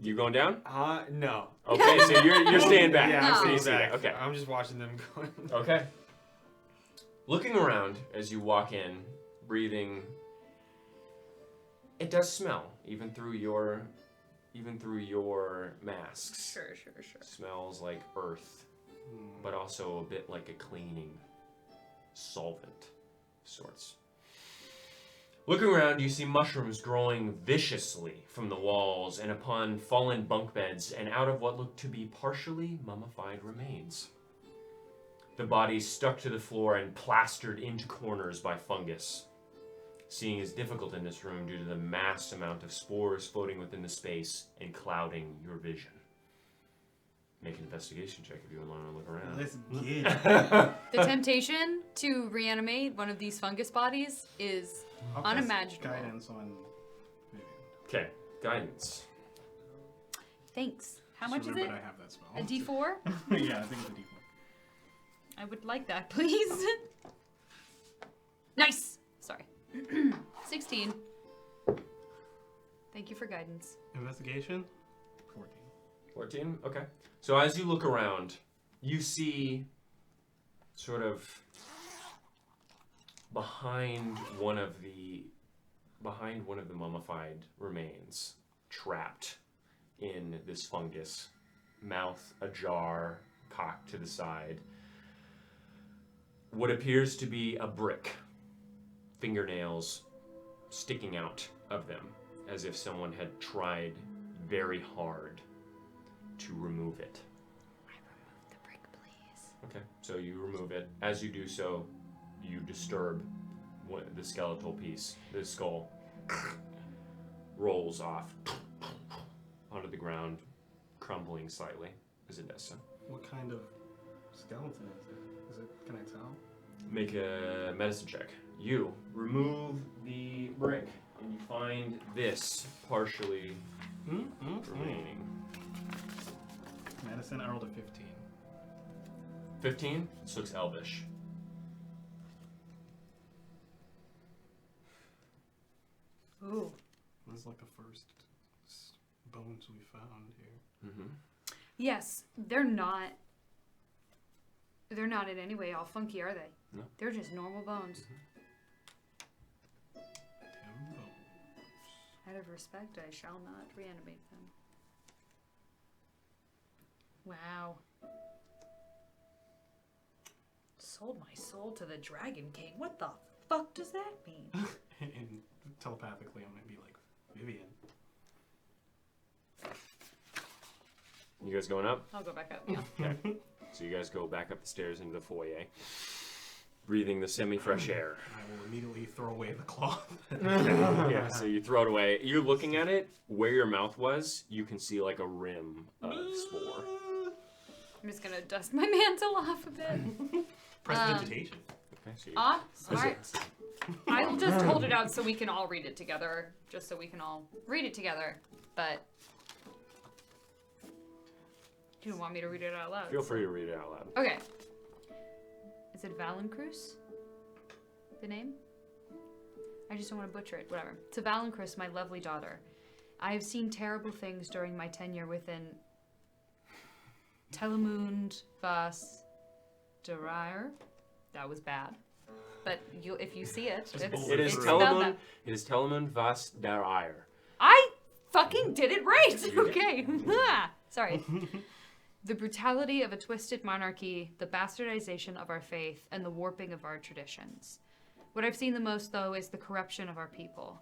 You going down? No. Okay, so you're staying back. Yeah, I'm So you staying see back. that. Okay. I'm just watching them going. Okay. Looking around as you walk in, breathing, it does smell, even through your masks. Sure. Smells like earth, but also a bit like a cleaning solvent of sorts. Looking around, you see mushrooms growing viciously from the walls and upon fallen bunk beds and out of what look to be partially mummified remains. The bodies stuck to the floor and plastered into corners by fungus. Seeing is difficult in this room due to the mass amount of spores floating within the space and clouding your vision. Make an investigation check if you want to look around. Let's get it. The temptation to reanimate one of these fungus bodies is unimaginable. Guidance on Vivian. Okay, guidance. Thanks. How Just much is it? remembered I have that spell. A D4? Yeah, I think it's a D4. I would like that, please. Nice. Sorry. 16. Thank you for guidance. Investigation? 14. 14? Okay. So as you look around, you see sort of behind one of the mummified remains, trapped in this fungus, mouth ajar, cocked to the side, what appears to be a brick, fingernails sticking out of them, as if someone had tried very hard to remove it. I remove the brick, please. Okay, so you remove it. As you do so, you disturb the skeletal piece. The skull rolls off onto the ground, crumbling slightly as it does so. What kind of skeleton is it? Can I tell? Make a medicine check. You remove the brick, and you find this partially remaining. Medicine, I rolled a 15. 15? This looks elvish. Ooh. This is like the first bones we found here. Mm-hmm. Yes, they're not in any way all funky, are they? No. They're just normal bones. Damn bones. Out of respect, I shall not reanimate them. Wow. Sold my soul to the Dragon King. What the fuck does that mean? And telepathically, I'm gonna be like, Vivian. You guys going up? I'll go back up, yeah. Okay. So you guys go back up the stairs into the foyer. breathing the semi-fresh air. I will immediately throw away the cloth. Yeah, so you throw it away. You're looking at it. Where your mouth was, you can see like a rim of spore. I'm just gonna dust my mantle off a bit. Prestidigitation. Okay, so Smart. I will just hold it out so we can all read it together. Just so we can all read it together. But you don't want me to read it out loud. Feel free to read it out loud. Okay. Is it Valencruz? The name? I just don't want to butcher it. Whatever. To Valencruz, my lovely daughter. I have seen terrible things during my tenure within Telemund Vas Derire. That was bad. But if you see it, it is Telemund. It is Telemund Vas Derire. I fucking did it right. Okay. Sorry. The brutality of a twisted monarchy, the bastardization of our faith, and the warping of our traditions. What I've seen the most, though, is the corruption of our people.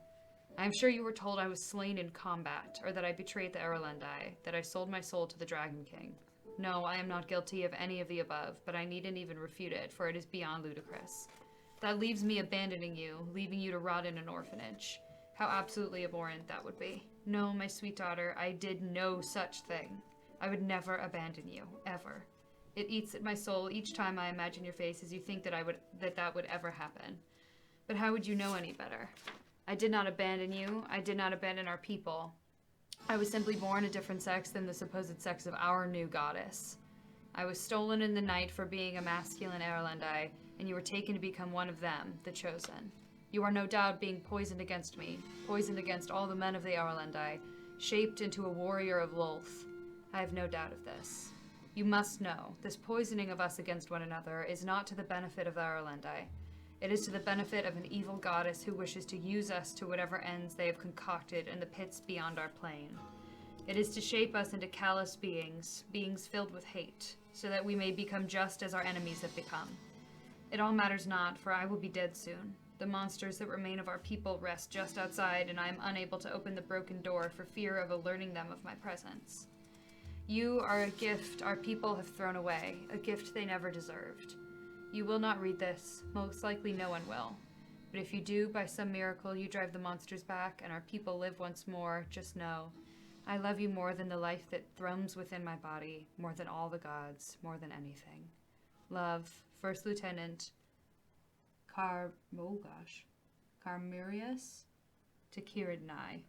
I am sure you were told I was slain in combat, or that I betrayed the Erlendi, that I sold my soul to the Dragon King. No, I am not guilty of any of the above, but I needn't even refute it, for it is beyond ludicrous. That leaves me abandoning you, leaving you to rot in an orphanage. How absolutely abhorrent that would be. No, my sweet daughter, I did no such thing. I would never abandon you, ever. It eats at my soul each time I imagine your face as you think that that would ever happen. But how would you know any better? I did not abandon you. I did not abandon our people. I was simply born a different sex than the supposed sex of our new goddess. I was stolen in the night for being a masculine Erlendi, and you were taken to become one of them, the chosen. You are no doubt being poisoned against me, poisoned against all the men of the Erlendi, shaped into a warrior of Lolth. I have no doubt of this. You must know, this poisoning of us against one another is not to the benefit of the Erlendi. It is to the benefit of an evil goddess who wishes to use us to whatever ends they have concocted in the pits beyond our plane. It is to shape us into callous beings, beings filled with hate, so that we may become just as our enemies have become. It all matters not, for I will be dead soon. The monsters that remain of our people rest just outside, and I am unable to open the broken door for fear of alerting them of my presence. You are a gift our people have thrown away, a gift they never deserved. You will not read this, most likely no one will. But if you do, by some miracle, you drive the monsters back and our people live once more, just know, I love you more than the life that thrums within my body, more than all the gods, more than anything. Love, First Lieutenant Carmirius to Kiridnai.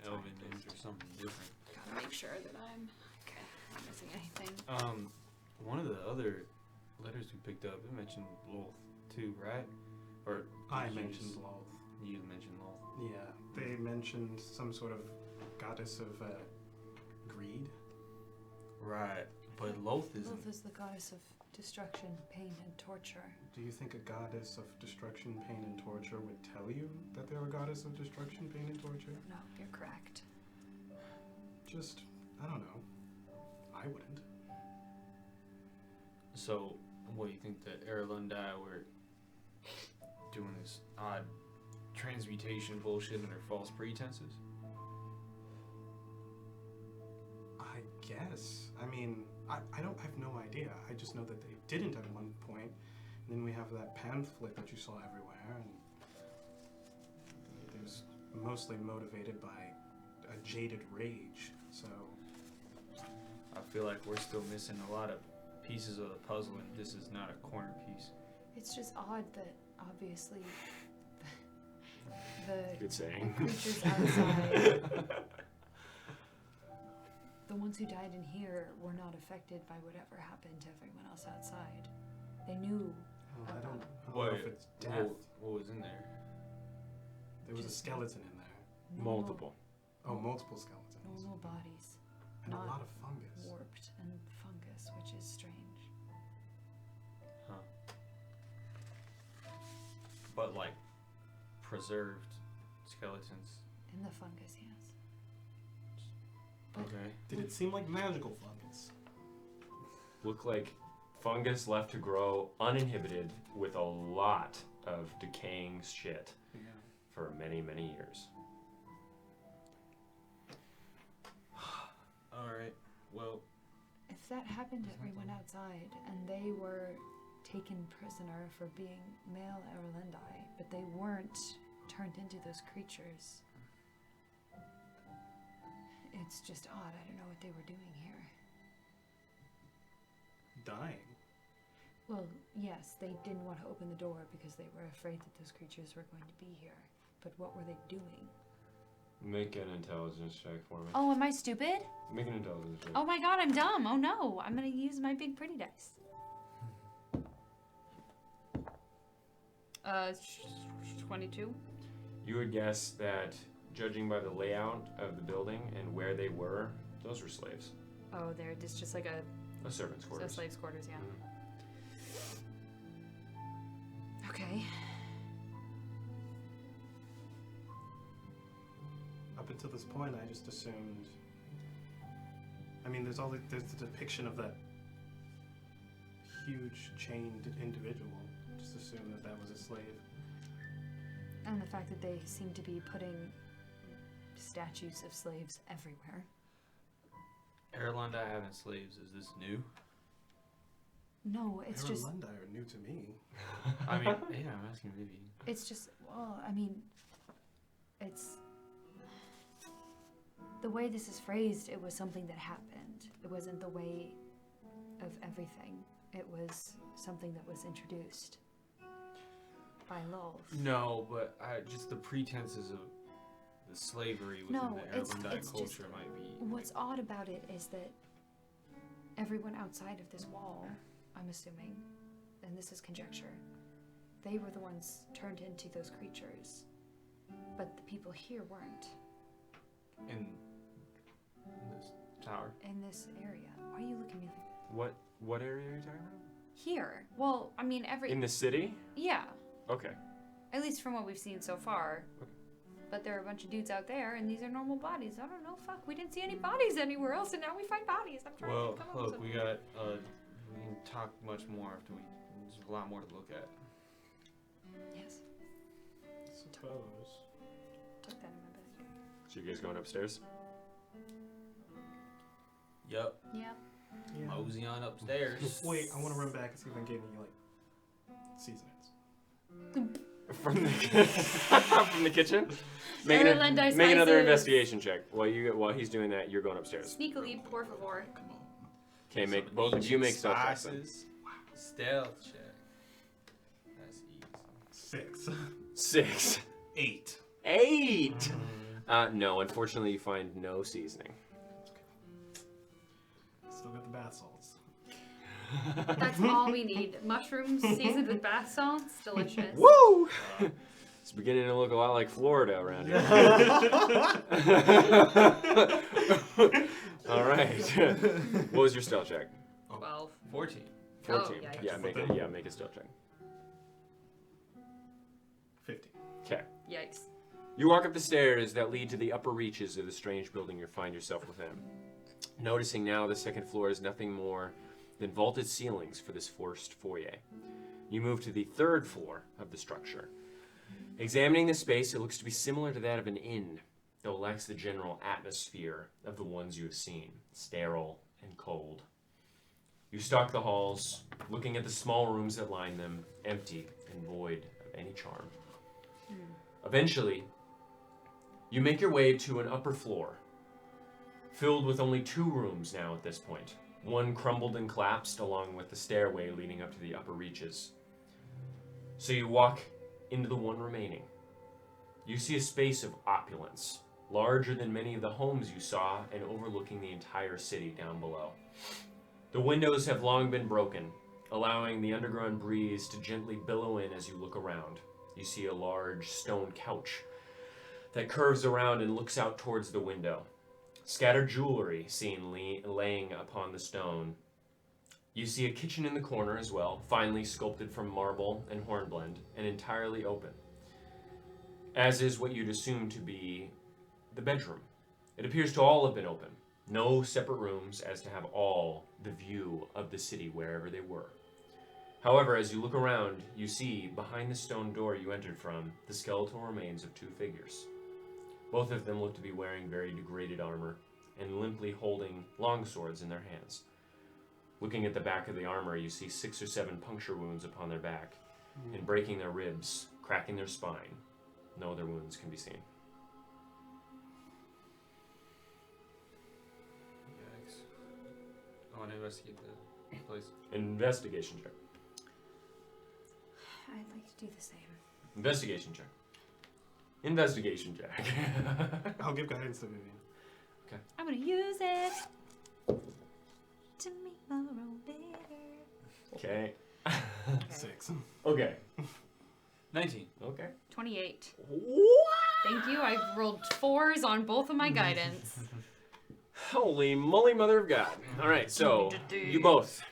Elven names or something different. Gotta make sure that I'm okay. Not missing anything. One of the other letters we picked up, it mentioned Lolth too, right? Or I mentioned Lolth. You mentioned Lolth. Yeah, they mentioned some sort of goddess of greed. Right, but Lolth isn't. Lolth is the goddess of destruction, pain, and torture. Do you think a goddess of destruction, pain, and torture would tell you that they're a goddess of destruction, pain, and torture? No, you're correct. Just, I don't know. I wouldn't. So, what do you think that Erlendi were doing this odd transmutation bullshit under false pretenses? I guess. I mean, I have no idea. I just know that they didn't at one point. And then we have that pamphlet that you saw everywhere, and it was mostly motivated by a jaded rage. So I feel like we're still missing a lot of pieces of the puzzle, and this is not a corner piece. It's just odd that obviously the Good saying. creatures outside, the ones who died in here, were not affected by whatever happened to everyone else outside. They knew. I don't What, know if it's death. what was in there? There was a skeleton in there. Multiple. Oh, multiple skeletons. Normal bodies. And a not lot of fungus. warped and fungus, which is strange. Huh. But like preserved skeletons. In the fungus, yes. Okay. Did it seem like magical fungus? Look like fungus left to grow uninhibited with a lot of decaying shit for many, many years. Alright. Well, If that happened to everyone outside, and they were taken prisoner for being male Erlendi, but they weren't turned into those creatures, it's just odd. I don't know what they were doing here. Dying. Well, yes, they didn't want to open the door because they were afraid that those creatures were going to be here. But what were they doing? Make an intelligence check for me. Oh, am I stupid? Make an intelligence check. Oh my god, I'm dumb. Oh no, I'm gonna use my big pretty dice. 22. You would guess that, judging by the layout of the building and where they were, those were slaves. Oh, they're just like a servant's quarters. slave's quarters, yeah. Mhm. Okay. Up until this point, I just assumed. I mean, there's the depiction of that huge chained individual. Just assumed that was a slave. And the fact that they seem to be putting statues of slaves everywhere. Erlendi having slaves, is this new? No, it's just... Erlendi are new to me. I mean, yeah, I'm asking maybe. It's just, well, I mean, it's... The way this is phrased, it was something that happened. It wasn't the way of everything. It was something that was introduced by Lulf. No, but just the pretenses of the slavery within No, the it's Erlendi just- culture might be. What's odd about it is that everyone outside of this wall, I'm assuming, and this is conjecture, they were the ones turned into those creatures. But the people here weren't. In this tower. In this area. Why are you looking at me like What area are you talking about? Here. Well, I mean, In the city? Yeah. Okay. At least from what we've seen so far. But there are a bunch of dudes out there, and these are normal bodies. I don't know, fuck. We didn't see any bodies anywhere else, and now we find bodies. I'm trying Well, to come up with look, something. we got. We can talk much more after we. There's a lot more to look at. Yes. Suppose. Tuck that in my bag. So you guys going upstairs? Yup. Yeah. Yeah. Mosey on upstairs. Wait, I want to run back and see if I can get any, like, seasonings. From the from the kitchen? Make, Erlendi make another spices. investigation check. While he's doing that, you're going upstairs. Sneakily, por favor. Okay, make both of you make stealth checks. then. Spices. Stealth check. That's easy. 6. 6. 8. 8. No, unfortunately, you find no seasoning. Still got the bath salts. That's all we need. Mushrooms seasoned with bath salts. Delicious. Woo! It's beginning to look a lot like Florida around here. All right. What was your stealth check? 12. 14. 14. Oh, yikes. Make a stealth check. 15. Okay. Yikes. You walk up the stairs that lead to the upper reaches of the strange building you find yourself within. Noticing now the second floor is nothing more than vaulted ceilings for this forced foyer. You move to the third floor of the structure. Examining the space, it looks to be similar to that of an inn, though it lacks the general atmosphere of the ones you have seen, sterile and cold. You stalk the halls, looking at the small rooms that line them, empty and void of any charm. Eventually, you make your way to an upper floor, filled with only 2 rooms now at this point. One crumbled and collapsed, along with the stairway leading up to the upper reaches. So you walk into the one remaining. You see a space of opulence, larger than many of the homes you saw and overlooking the entire city down below. The windows have long been broken, allowing the underground breeze to gently billow in as you look around. You see a large stone couch that curves around and looks out towards the window. Scattered jewelry seen laying upon the stone. You see a kitchen in the corner as well, finely sculpted from marble and hornblende, and entirely open. As is what you'd assume to be the bedroom. It appears to all have been open. No separate rooms, as to have all the view of the city wherever they were. However, as you look around, you see, behind the stone door you entered from, the skeletal remains of 2 figures. Both of them look to be wearing very degraded armor and limply holding long swords in their hands. Looking at the back of the armor, you see 6 or 7 puncture wounds upon their back, and breaking their ribs, cracking their spine. No other wounds can be seen. Yikes. I want to investigate the place. Investigation check. I'd like to do the same. Investigation check. Investigation check. I'll give guidance to Vivian. I'm gonna use it to make my roll bigger. Okay. 6. Okay. 19. Okay. 28. What? Thank you. I've rolled 4s on both of my guidance. Holy moly, mother of God. All right, so you both.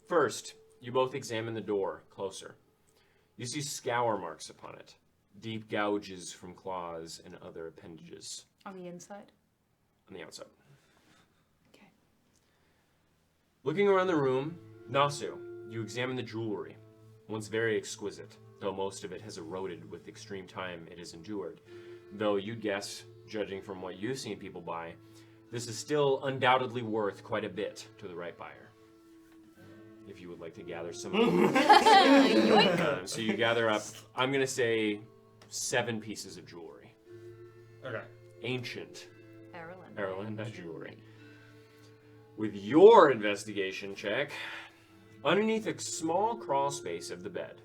First, you both examine the door closer. You see scour marks upon it. Deep gouges from claws and other appendages. On the inside? On the outside. Okay. Looking around the room, Nasu, you examine the jewelry. Once very exquisite, though most of it has eroded with extreme time it has endured. Though you'd guess, judging from what you've seen people buy, this is still undoubtedly worth quite a bit to the right buyer. If you would like to gather some. So you gather up, I'm going to say 7 pieces of jewelry. Okay. Ancient Erlen jewelry. With your investigation check, underneath a small crawl space of the bed,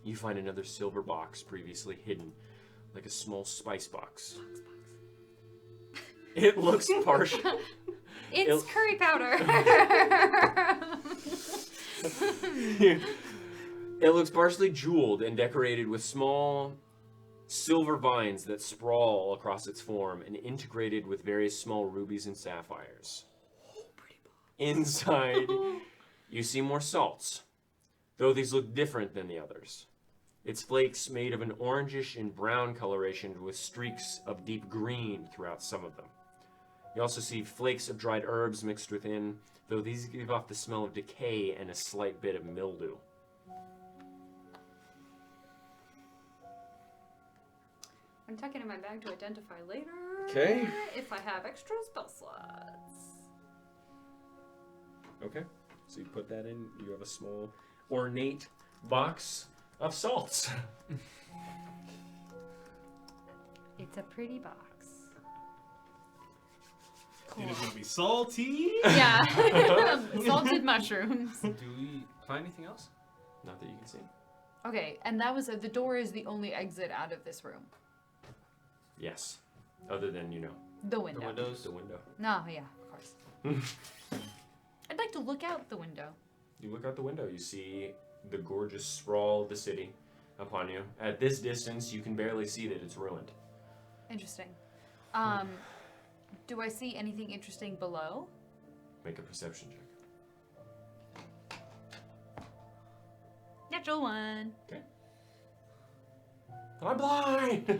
you find another silver box previously hidden, like a small spice box. It looks partial. It's curry powder. It looks partially jeweled and decorated with small silver vines that sprawl across its form and integrated with various small rubies and sapphires. Inside, you see more salts, though these look different than the others. Its flakes made of an orangish and brown coloration with streaks of deep green throughout some of them. You also see flakes of dried herbs mixed within, though these give off the smell of decay and a slight bit of mildew. I'm tucking in my bag to identify later. Okay. If I have extra spell slots. Okay. So you put that in, you have a small, ornate box of salts. It's a pretty box. Cool. It is going to be salty. Yeah. Salted mushrooms. Do we find anything else? Not that you can see. Okay, and that was the door is the only exit out of this room. Yes. Other than, The window. The windows? the window. No, yeah, of course. I'd like to look out the window. You look out the window, you see the gorgeous sprawl of the city upon you. At this distance, you can barely see that it's ruined. Interesting. Do I see anything interesting below? Make a perception check. Natural 1. Okay. I'm blind! I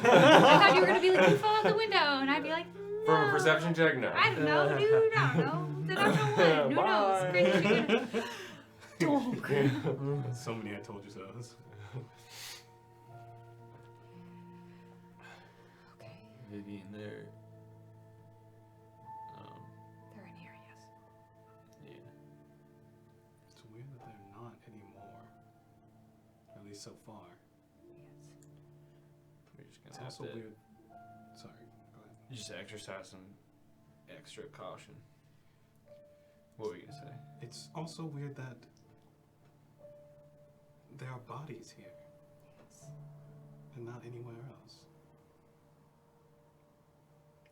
thought you were going to be like, you fall out the window. And I'd be like, no. For a perception check, no. I don't know, dude. I don't know. The natural 1. Who knows? Crazy shit. So many I told you so's. Okay. Vivian there. They're in here, yes. Yeah. It's weird that they're not anymore. At least so far. We're just It's gonna have also to weird. Sorry, go ahead. just exercise some extra caution. What were you gonna say? It's also weird that there are bodies here and not anywhere else.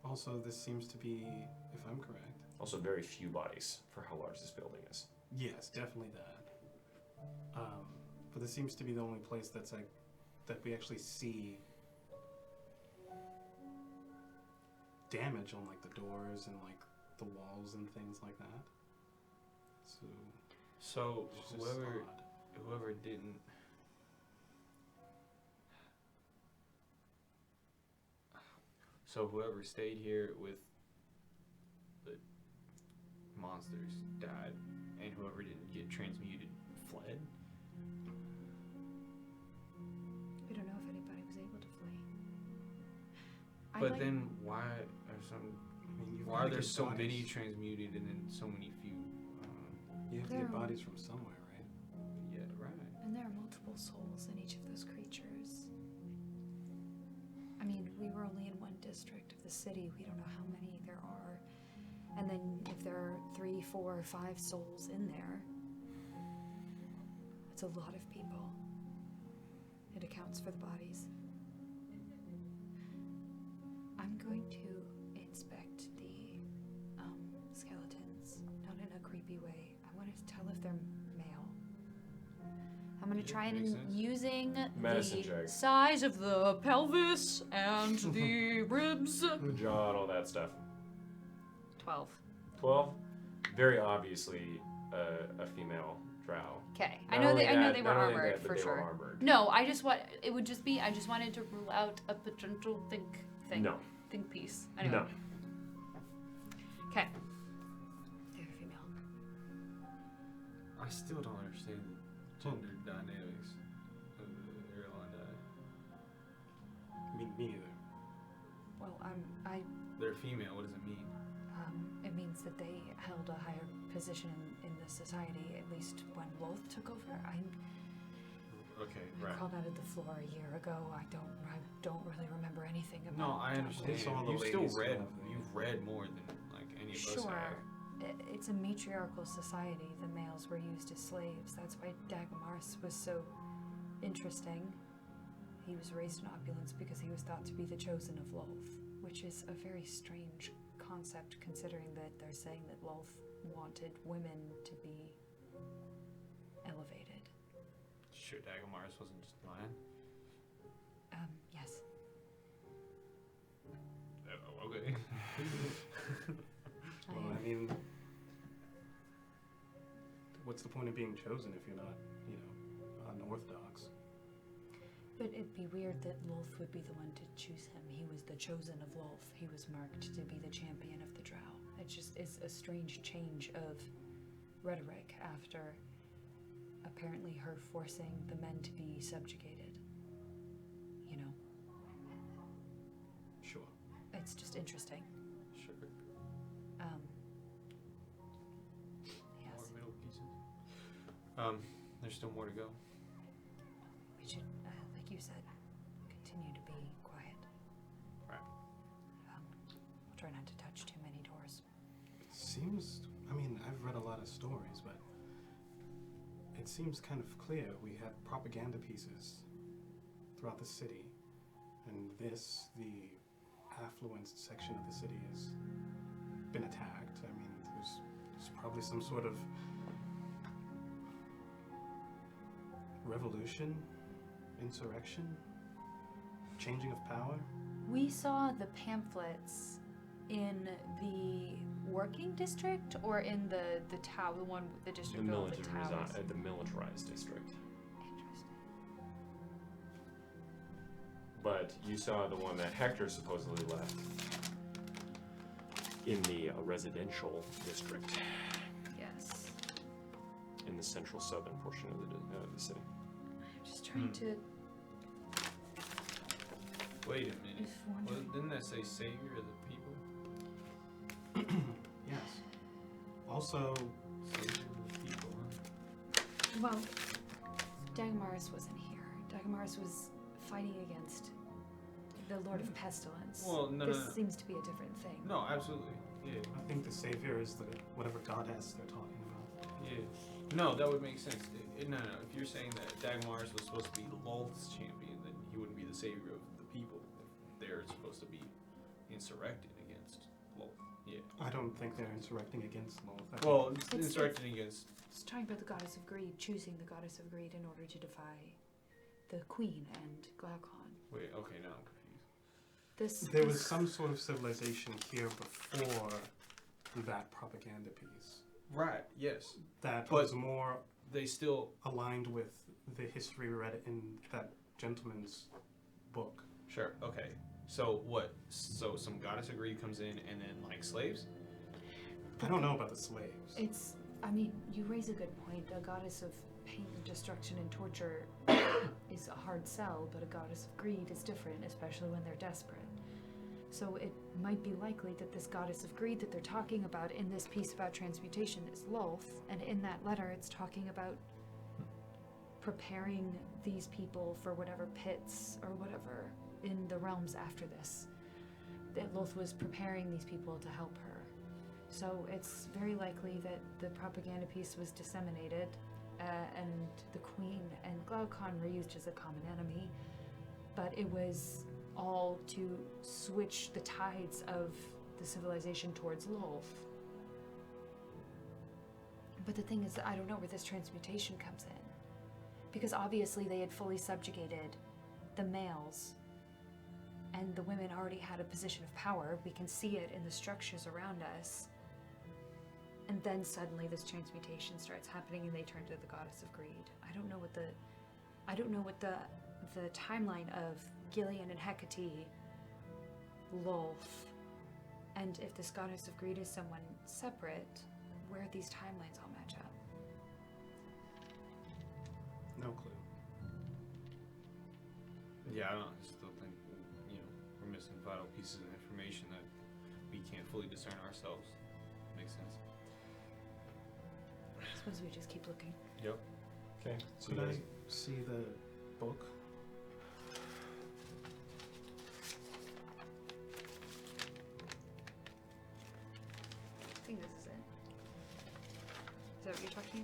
Also, this seems to be, if I'm correct. Also, very few bodies for how large this building is. Yes, definitely that. But this seems to be the only place that's like that we actually see damage on like the doors and like the walls and things like that. So it's just whoever didn't. So whoever stayed here with the monsters died, and whoever didn't get transmuted fled. We don't know if anybody was able to flee. But then why are some? I mean, Why are there so many transmuted and then so many few? You have to get bodies from somewhere, right? Yeah, right. And there are multiple souls in each of those creatures. I mean, we were only in one district of the city. We don't know how many there are. And then if there are 3, 4, 5 souls in there, it's a lot of people. It accounts for the bodies. I'm going to inspect the skeletons, not in a creepy way. I want to tell if they're male. I'm going to try and using Medicine the check. size of the pelvis and the ribs. Jaw and all that stuff. 12. 12. Very obviously a female drow. Okay, Not I know only they that- were not only armored that, but for they were sure. armored. No, I just wanted to rule out a potential thing. No. Think piece. Anyway. No. Okay. They're female. I still don't understand the gender dynamics of the airline diet. Me neither. Well, They're female. What does it mean? it means that they held a higher position in the society, at least when Loth took over. I Okay, right. crawled out of the floor a year ago. I don't really remember anything about. No, I understand. Some of the You still ladies read. have the- You've read more than like any of us Sure, have. it's a matriarchal society. The males were used as slaves. That's why Dagmars was so interesting. He was raised in opulence because he was thought to be the chosen of Loth, which is a very strange concept considering that they're saying that Loth wanted women to be elevated. Sure, Dagomars wasn't just lying. Yes. Oh, okay. Well, I mean, what's the point of being chosen if you're not, unorthodox? But it'd be weird that Loth would be the one to choose him. He was the chosen of Loth. He was marked to be the champion of the Drow. It just is a strange change of rhetoric after apparently her forcing the men to be subjugated. You know, Sure. it's just interesting. Sure. Yes, More middle pieces. There's still more to go. we should, like you said, continue to be quiet. Right. We'll try not to touch too many doors. It seems, I've read a lot of stories, but it seems kind of clear. We have propaganda pieces throughout the city, and the affluent section of the city has been attacked. There's probably some sort of revolution, insurrection, changing of power. We saw the pamphlets in the working district or in the tower, the district The of the towers. the militarized district. Interesting. But you saw the one that Hector supposedly left in the residential district Yes. in the central southern portion of the city. I'm just trying to. Wait a minute. Just wondering. Well, didn't that say savior of the people? Yes. Also, Savior of the people, huh? Well, Dagmars wasn't here. Dagmars was fighting against the Lord of Pestilence. Well, no, this no, no. seems to be a different thing. No, absolutely. Yeah. I think the savior is whatever goddess they're talking about. Yeah. No, that would make sense. No. If you're saying that Dagmars was supposed to be Loth's champion, then he wouldn't be the savior of the people. If they're supposed to be insurrected against Loth. Yeah. I don't think they're insurrecting against Loth. I think- Well, It's- insurrected against. It's talking about the goddess of greed, choosing the goddess of greed in order to defy the queen and Glaucon. Wait. Okay. Now I'm confused. There was some sort of civilization here before that propaganda piece Right. Yes. that But- was more They still. aligned with the history we read in that gentleman's book. Sure. Okay. So what? So some goddess of greed comes in, and then like slaves. I don't know about the slaves. You raise a good point. A goddess of pain, destruction, and torture is a hard sell, but a goddess of greed is different, especially when they're desperate. So it might be likely that this goddess of greed that they're talking about in this piece about transmutation is Lolth, and in that letter it's talking about preparing these people for whatever pits or whatever in the realms after this. That Lolth was preparing these people to help her. So it's very likely that the propaganda piece was disseminated, and the Queen and Glaucon were used as a common enemy, but it was all to switch the tides of the civilization towards Lolth. But the thing is that I don't know where this transmutation comes in. Because obviously they had fully subjugated the males, and the women already had a position of power. We can see it in the structures around us. And then suddenly this transmutation starts happening and they turn to the goddess of greed. I don't know what the timeline of Gillian and Hecate, Lolth, and if this goddess of greed is someone separate, where these timelines all match up. No clue. Yeah, I still think, we're missing vital pieces of information that we can't fully discern ourselves. Makes sense. I suppose we just keep looking. Yep. Okay. So Could you I guys, see the book? I think this is it. Is that what you're talking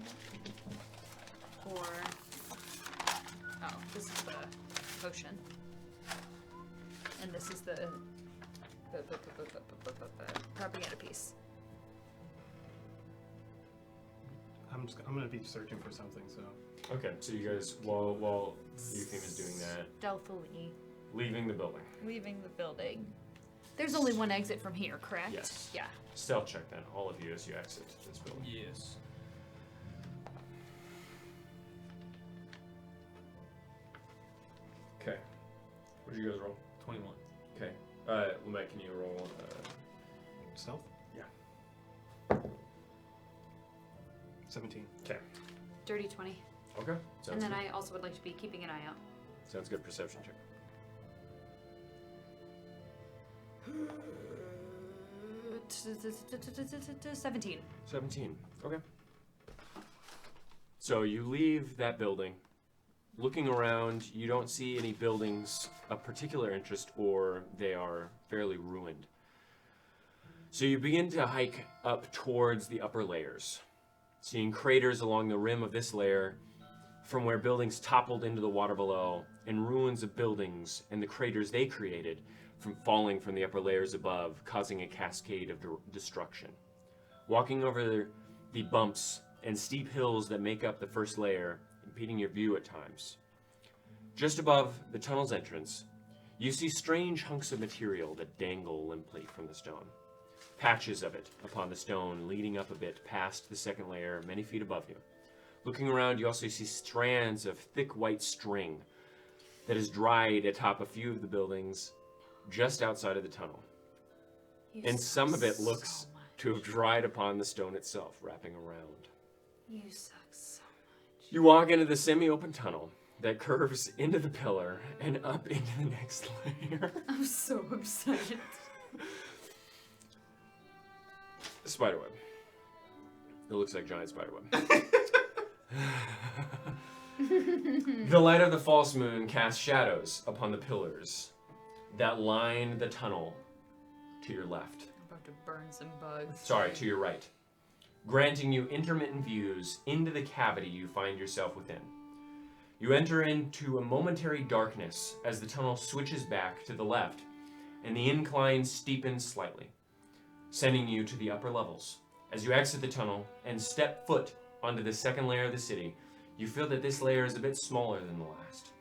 about? Or oh, this is the potion, and this is the propaganda piece. I'm gonna be searching for something, so. okay. So you guys, while Eupheme is doing that, Stealthily leaving the building. Leaving the building. There's only one exit from here, correct? Yes. Yeah. Stealth check then, all of you as you exit this building. Yes. Okay. What did you guys roll? 21. Okay. Lemay, can you roll? Stealth? Yeah. 17. Okay. Dirty 20. Okay. And Sounds then good. I also would like to be keeping an eye out. Sounds good. Perception check. 17. 17. Okay. So you leave that building. Looking around, you don't see any buildings of particular interest, or they are fairly ruined. So you begin to hike up towards the upper layers, seeing craters along the rim of this layer from where buildings toppled into the water below, and ruins of buildings and the craters they created from falling from the upper layers above, causing a cascade of destruction. Walking over the bumps and steep hills that make up the first layer, impeding your view at times. Just above the tunnel's entrance, you see strange hunks of material that dangle limply from the stone. Patches of it upon the stone leading up a bit past the second layer, many feet above you. Looking around, you also see strands of thick white string that is dried atop a few of the buildings just outside of the tunnel. And some of it looks to have dried upon the stone itself, wrapping around. You suck so much. You walk into the semi-open tunnel that curves into the pillar and up into the next layer. I'm so upset. Spiderweb. It looks like giant spiderweb. The light of the false moon casts shadows upon the pillars that line the tunnel to your left. I'm about to burn some bugs. Sorry, to your right. Granting you intermittent views into the cavity you find yourself within. You enter into a momentary darkness as the tunnel switches back to the left, and the incline steepens slightly, sending you to the upper levels. As you exit the tunnel and step foot onto the second layer of the city, you feel that this layer is a bit smaller than the last.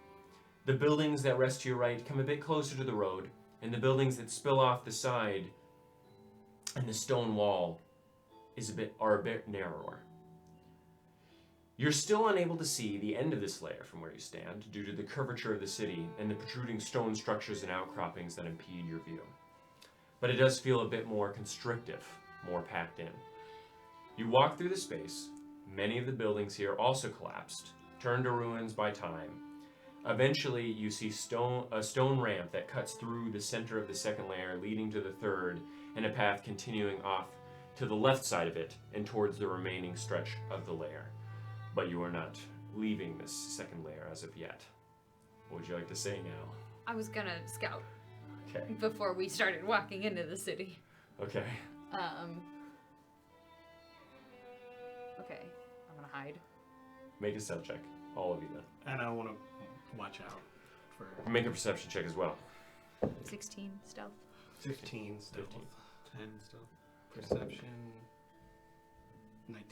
The buildings that rest to your right come a bit closer to the road, and the buildings that spill off the side and the stone wall are a bit narrower. You're still unable to see the end of this layer from where you stand due to the curvature of the city and the protruding stone structures and outcroppings that impede your view. But it does feel a bit more constrictive, more packed in. You walk through the space. Many of the buildings here also collapsed, turned to ruins by time, Eventually, you see a stone ramp that cuts through the center of the second layer, leading to the third, and a path continuing off to the left side of it and towards the remaining stretch of the layer. But you are not leaving this second layer as of yet. What would you like to say now? I was gonna scout Okay. before we started walking into the city. Okay. Okay, I'm gonna hide. Make a stealth check. All of you then. And I want to watch out for Make a perception check as well. 16 stealth. 15 stealth. 10 still. Perception 19.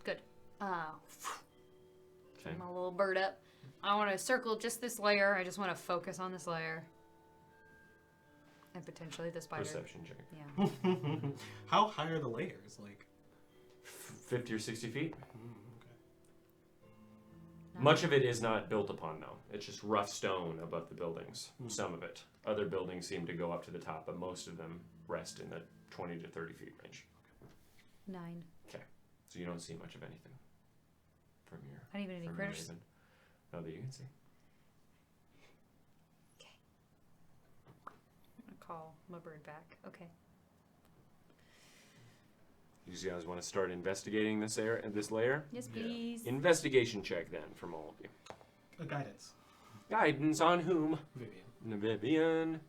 Good. Okay. My little bird up. I want to circle just this layer. I just want to focus on this layer. And potentially the spider. Perception check. Yeah. How high are the layers? Like 50 or 60 feet. okay. Much of it is not built upon, though. It's just rough stone above the buildings. Some of it. Other buildings seem to go up to the top, but most of them rest in the 20 to 30 feet range. 9. Okay. So you don't see much of anything from your. Not even any from your critters. raven. Not that you can see. I'm gonna call my bird back. Okay. You guys want to start investigating this layer? Yes, please. Investigation check then from all of you. A guidance. Guidance on whom? Vivian. Vivian.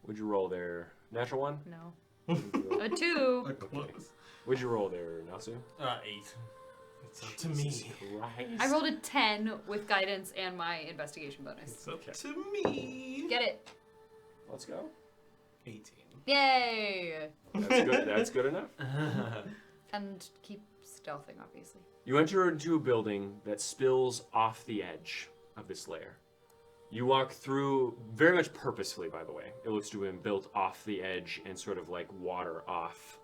What'd you roll there? Natural one? No. What'd you roll? A 2. A close. What'd you roll there, Nasu? 8. It's up to me. Christ. I rolled a 10 with guidance and my investigation bonus. It's up Okay. to me. Get it. Let's go. 18. Yay! That's good. That's good enough. And keep stealthing, obviously. You enter into a building that spills off the edge of this layer. You walk through very much purposefully, by the way. It looks to have been built off the edge and sort of like water off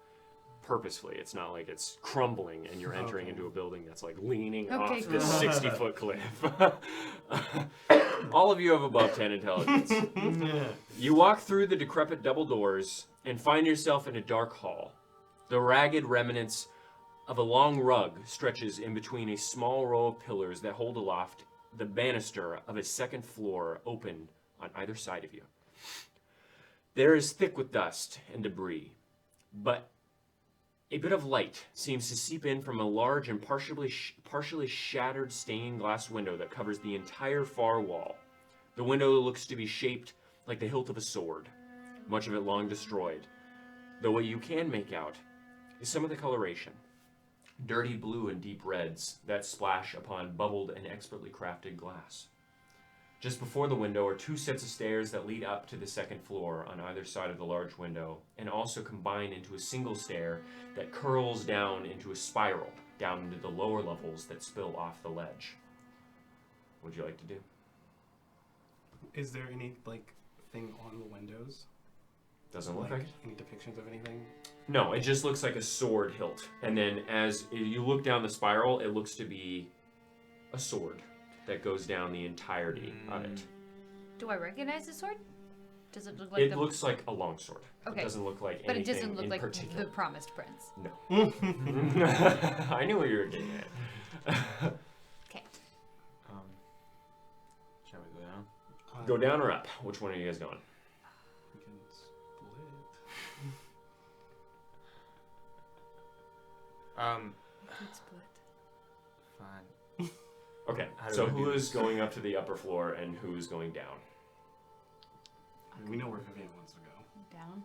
purposefully. It's not like it's crumbling and you're entering into a building that's like leaning Okay, off this cool. 60-foot cliff. All of you have above 10 intelligence. You walk through the decrepit double doors and find yourself in a dark hall. The ragged remnants of a long rug stretches in between a small row of pillars that hold aloft the banister of a second floor open on either side of you. There is thick with dust and debris, but a bit of light seems to seep in from a large and partially shattered stained glass window that covers the entire far wall. The window looks to be shaped like the hilt of a sword, much of it long destroyed, though what you can make out is some of the coloration. Dirty blue and deep reds that splash upon bubbled and expertly crafted glass. Just before the window are 2 sets of stairs that lead up to the second floor on either side of the large window, and also combine into a single stair that curls down into a spiral down into the lower levels that spill off the ledge. What would you like to do? Is there any like thing on the windows? Doesn't look like it. Any depictions of anything? No, it just looks like a sword hilt. And then as you look down the spiral, it looks to be a sword that goes down the entirety of it. Do I recognize the sword? Does it look like It looks like a longsword. Okay. It doesn't look like But it anything doesn't look in like particular. the promised prince. No. I knew what you were getting at. Okay. Shall we go down? Go down or up? Which one are you guys going? We can split. Good split. Fine. Okay, How do so I do who is this? going up to the upper floor and who is going down? We know where Vivian wants to go. Down.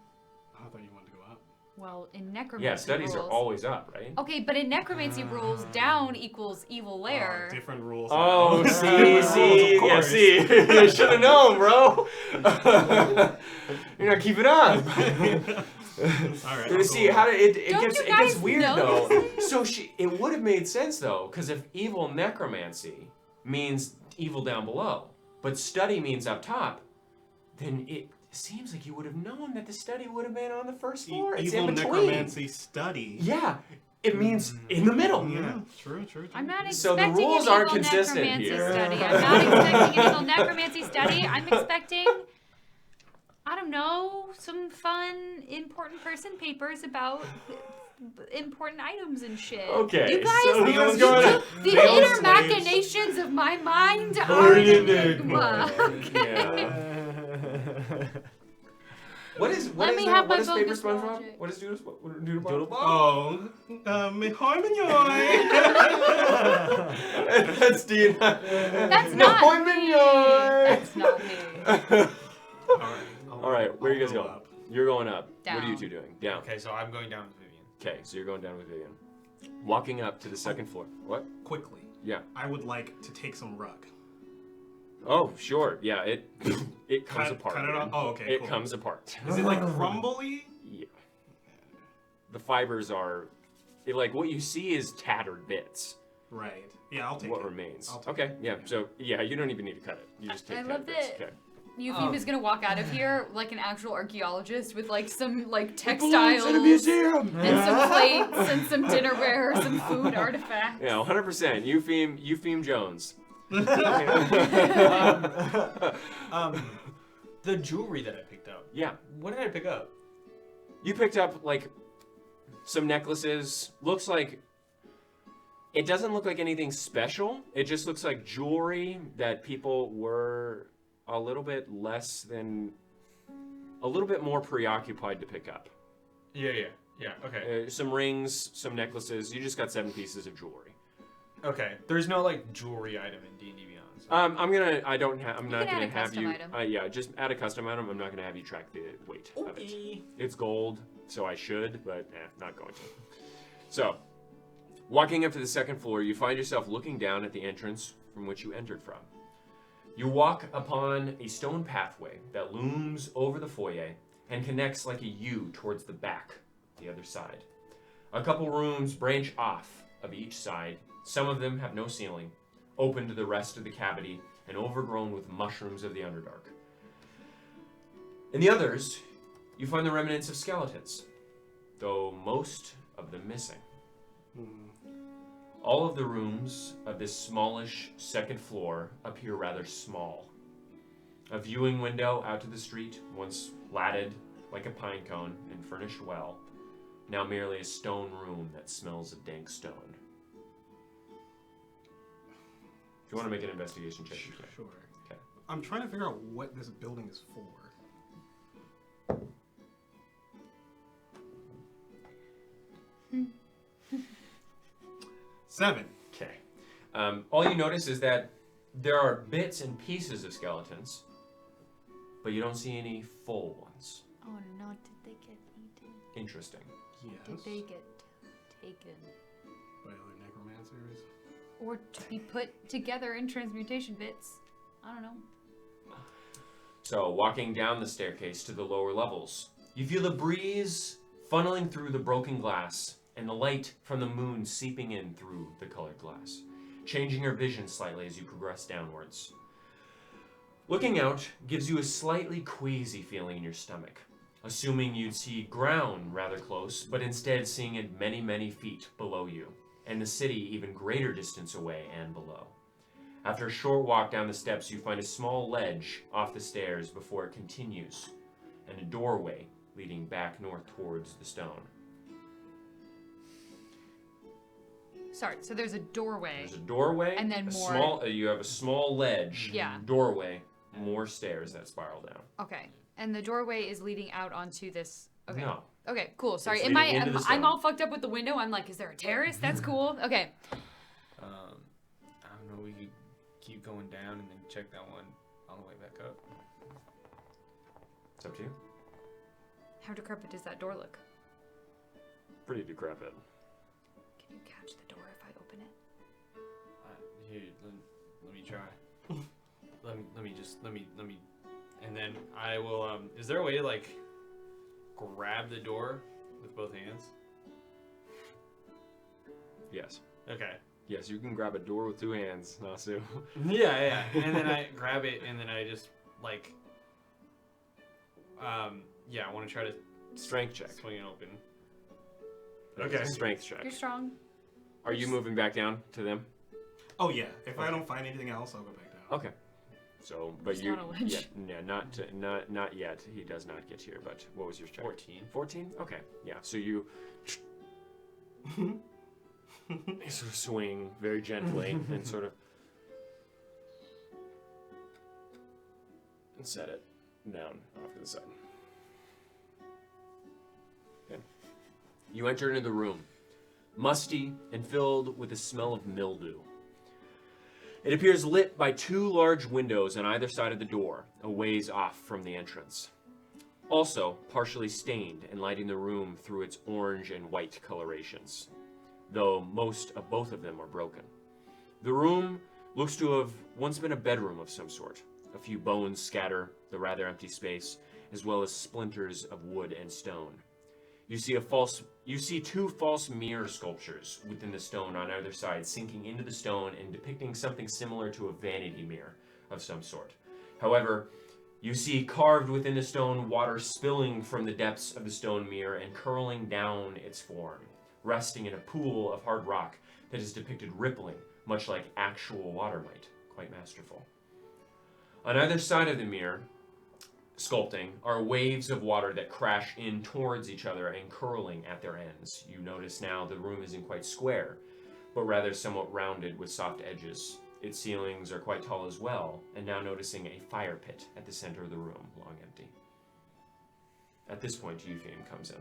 I thought you wanted to go up. Well, in necromancy Yeah, studies rules, are always up, right? Okay, but in necromancy rules, down equals evil lair. Different rules. Oh, now. see, Of yeah, course. see. You should have known, bro. You're not keeping up. All right. See how it Don't gets you it gets guys weird know though. this? So it would have made sense though, because if evil necromancy means evil down below, but study means up top, then it seems like you would have known that the study would have been on the first floor. It's Evil in between. necromancy study. Yeah, it means in the middle. Yeah, true. I'm not So the expecting rules an aren't evil consistent necromancy here. study. I'm not expecting an evil necromancy study. I'm expecting, I don't know, some fun, important person papers about important items and shit. Okay, You guys, so what's going on? the Male inner slaves. machinations of my mind are an enigma. Yeah. What is Let me have my what is Paper focus SpongeBob? logic. What is Doodlebop? Doodlebop? Oh, That's Dean. That's not me. That's not me. All right, where are you guys going? You're going up. What are you Down. two doing? Down. Okay, so I'm going down with Vivian. Okay, so you're going down with Vivian. Walking up to the second floor. What? Quickly, Yeah. I would like to take some rug. Oh, sure. Yeah, it comes apart. Cut it man. off? Oh, okay, It cool. comes apart. Is it like crumbly? Yeah. The fibers are, like what you see is tattered bits. Right. Yeah, I'll take What it. remains? I'll take Okay. Yeah. So yeah, you don't even need to cut it. You just take. I tattered love bits. that. Okay. Eufeme is gonna walk out of here like an actual archaeologist with like some like Belongs textiles in a museum. and some plates and some dinnerware, some food artifacts. Yeah, 100%. Eufeme Jones. The jewelry that I picked up. Yeah. What did I pick up? You picked up like some necklaces. Looks like it doesn't look like anything special. It just looks like jewelry that people were a little bit more preoccupied to pick up. Yeah. Okay. Some rings, some necklaces. You just got 7 pieces of jewelry. Okay. There's no like jewelry item in D&D Beyond. So. I'm not gonna add a have custom you. item. Yeah, just add a custom item. I'm not gonna have you track the weight of it. It's gold, so I should, but not going to. So, walking up to the second floor, you find yourself looking down at the entrance from which you entered from. You walk upon a stone pathway that looms over the foyer and connects like a U towards the back, the other side. A couple rooms branch off of each side. Some of them have no ceiling, open to the rest of the cavity and overgrown with mushrooms of the Underdark. In the others, you find the remnants of skeletons, though most of them missing. All of the rooms of this smallish second floor appear rather small. A viewing window out to the street, once latted like a pine cone and furnished well, now merely a stone room that smells of dank stone. If you want to make an investigation check, you can. Sure. Okay. I'm trying to figure out what this building is for. 7. Okay. All you notice is that there are bits and pieces of skeletons, but you don't see any full ones. Oh no, did they get eaten? Interesting. Yes. Did they get taken? By other necromancers? Or to be put together in transmutation bits? I don't know. So, walking down the staircase to the lower levels, you feel the breeze funneling through the broken glass and the light from the moon seeping in through the colored glass, changing your vision slightly as you progress downwards. Looking out gives you a slightly queasy feeling in your stomach, assuming you'd see ground rather close, but instead seeing it many, many feet below you, and the city even greater distance away and below. After a short walk down the steps, you find a small ledge off the stairs before it continues, and a doorway leading back north towards the stone. Sorry, so there's a doorway. There's a doorway, And then a more- small. You have a small ledge, Yeah. doorway, more stairs that spiral down. Okay. And the doorway is leading out onto this. Okay. No. Okay, cool. Sorry. It's Am I? leading into the I'm stone. all fucked up with the window. I'm like, is there a terrace? That's cool. Okay. I don't know. We could keep going down and then check that one on the way back up. It's up to you. How decrepit does that door look? Pretty decrepit. Can you catch the door if I open it? Here, let me try. let me, and then I will. Is there a way to like grab the door with both hands? Yes. Okay. Yes, you can grab a door with 2 hands, Nasu. Yeah. And then I grab it, and then I just like, I want to try to Strength check. swing it open. Okay. Strength check. You're strong. Are you moving back down to them? Oh yeah. If I don't find anything else, I'll go back down. Okay. So, but It's you, not a ledge. not yet. He does not get here. But what was your check? 14. 14. Okay. Yeah. So you You sort of swing very gently and sort of and set it down off to the side. Okay. You enter into the room, musty and filled with the smell of mildew. It appears lit by 2 large windows on either side of the door, a ways off from the entrance. Also, partially stained and lighting the room through its orange and white colorations, though most of both of them are broken. The room looks to have once been a bedroom of some sort. A few bones scatter the rather empty space, as well as splinters of wood and stone. You see 2 false mirror sculptures within the stone on either side, sinking into the stone and depicting something similar to a vanity mirror of some sort. However, you see carved within the stone water spilling from the depths of the stone mirror and curling down its form, resting in a pool of hard rock that is depicted rippling, much like actual water might. Quite masterful. On either side of the mirror, sculpting, are waves of water that crash in towards each other and curling at their ends. You notice now the room isn't quite square, but rather somewhat rounded with soft edges. Its ceilings are quite tall as well, and now noticing a fire pit at the center of the room, long empty. At this point, Eupheme comes in.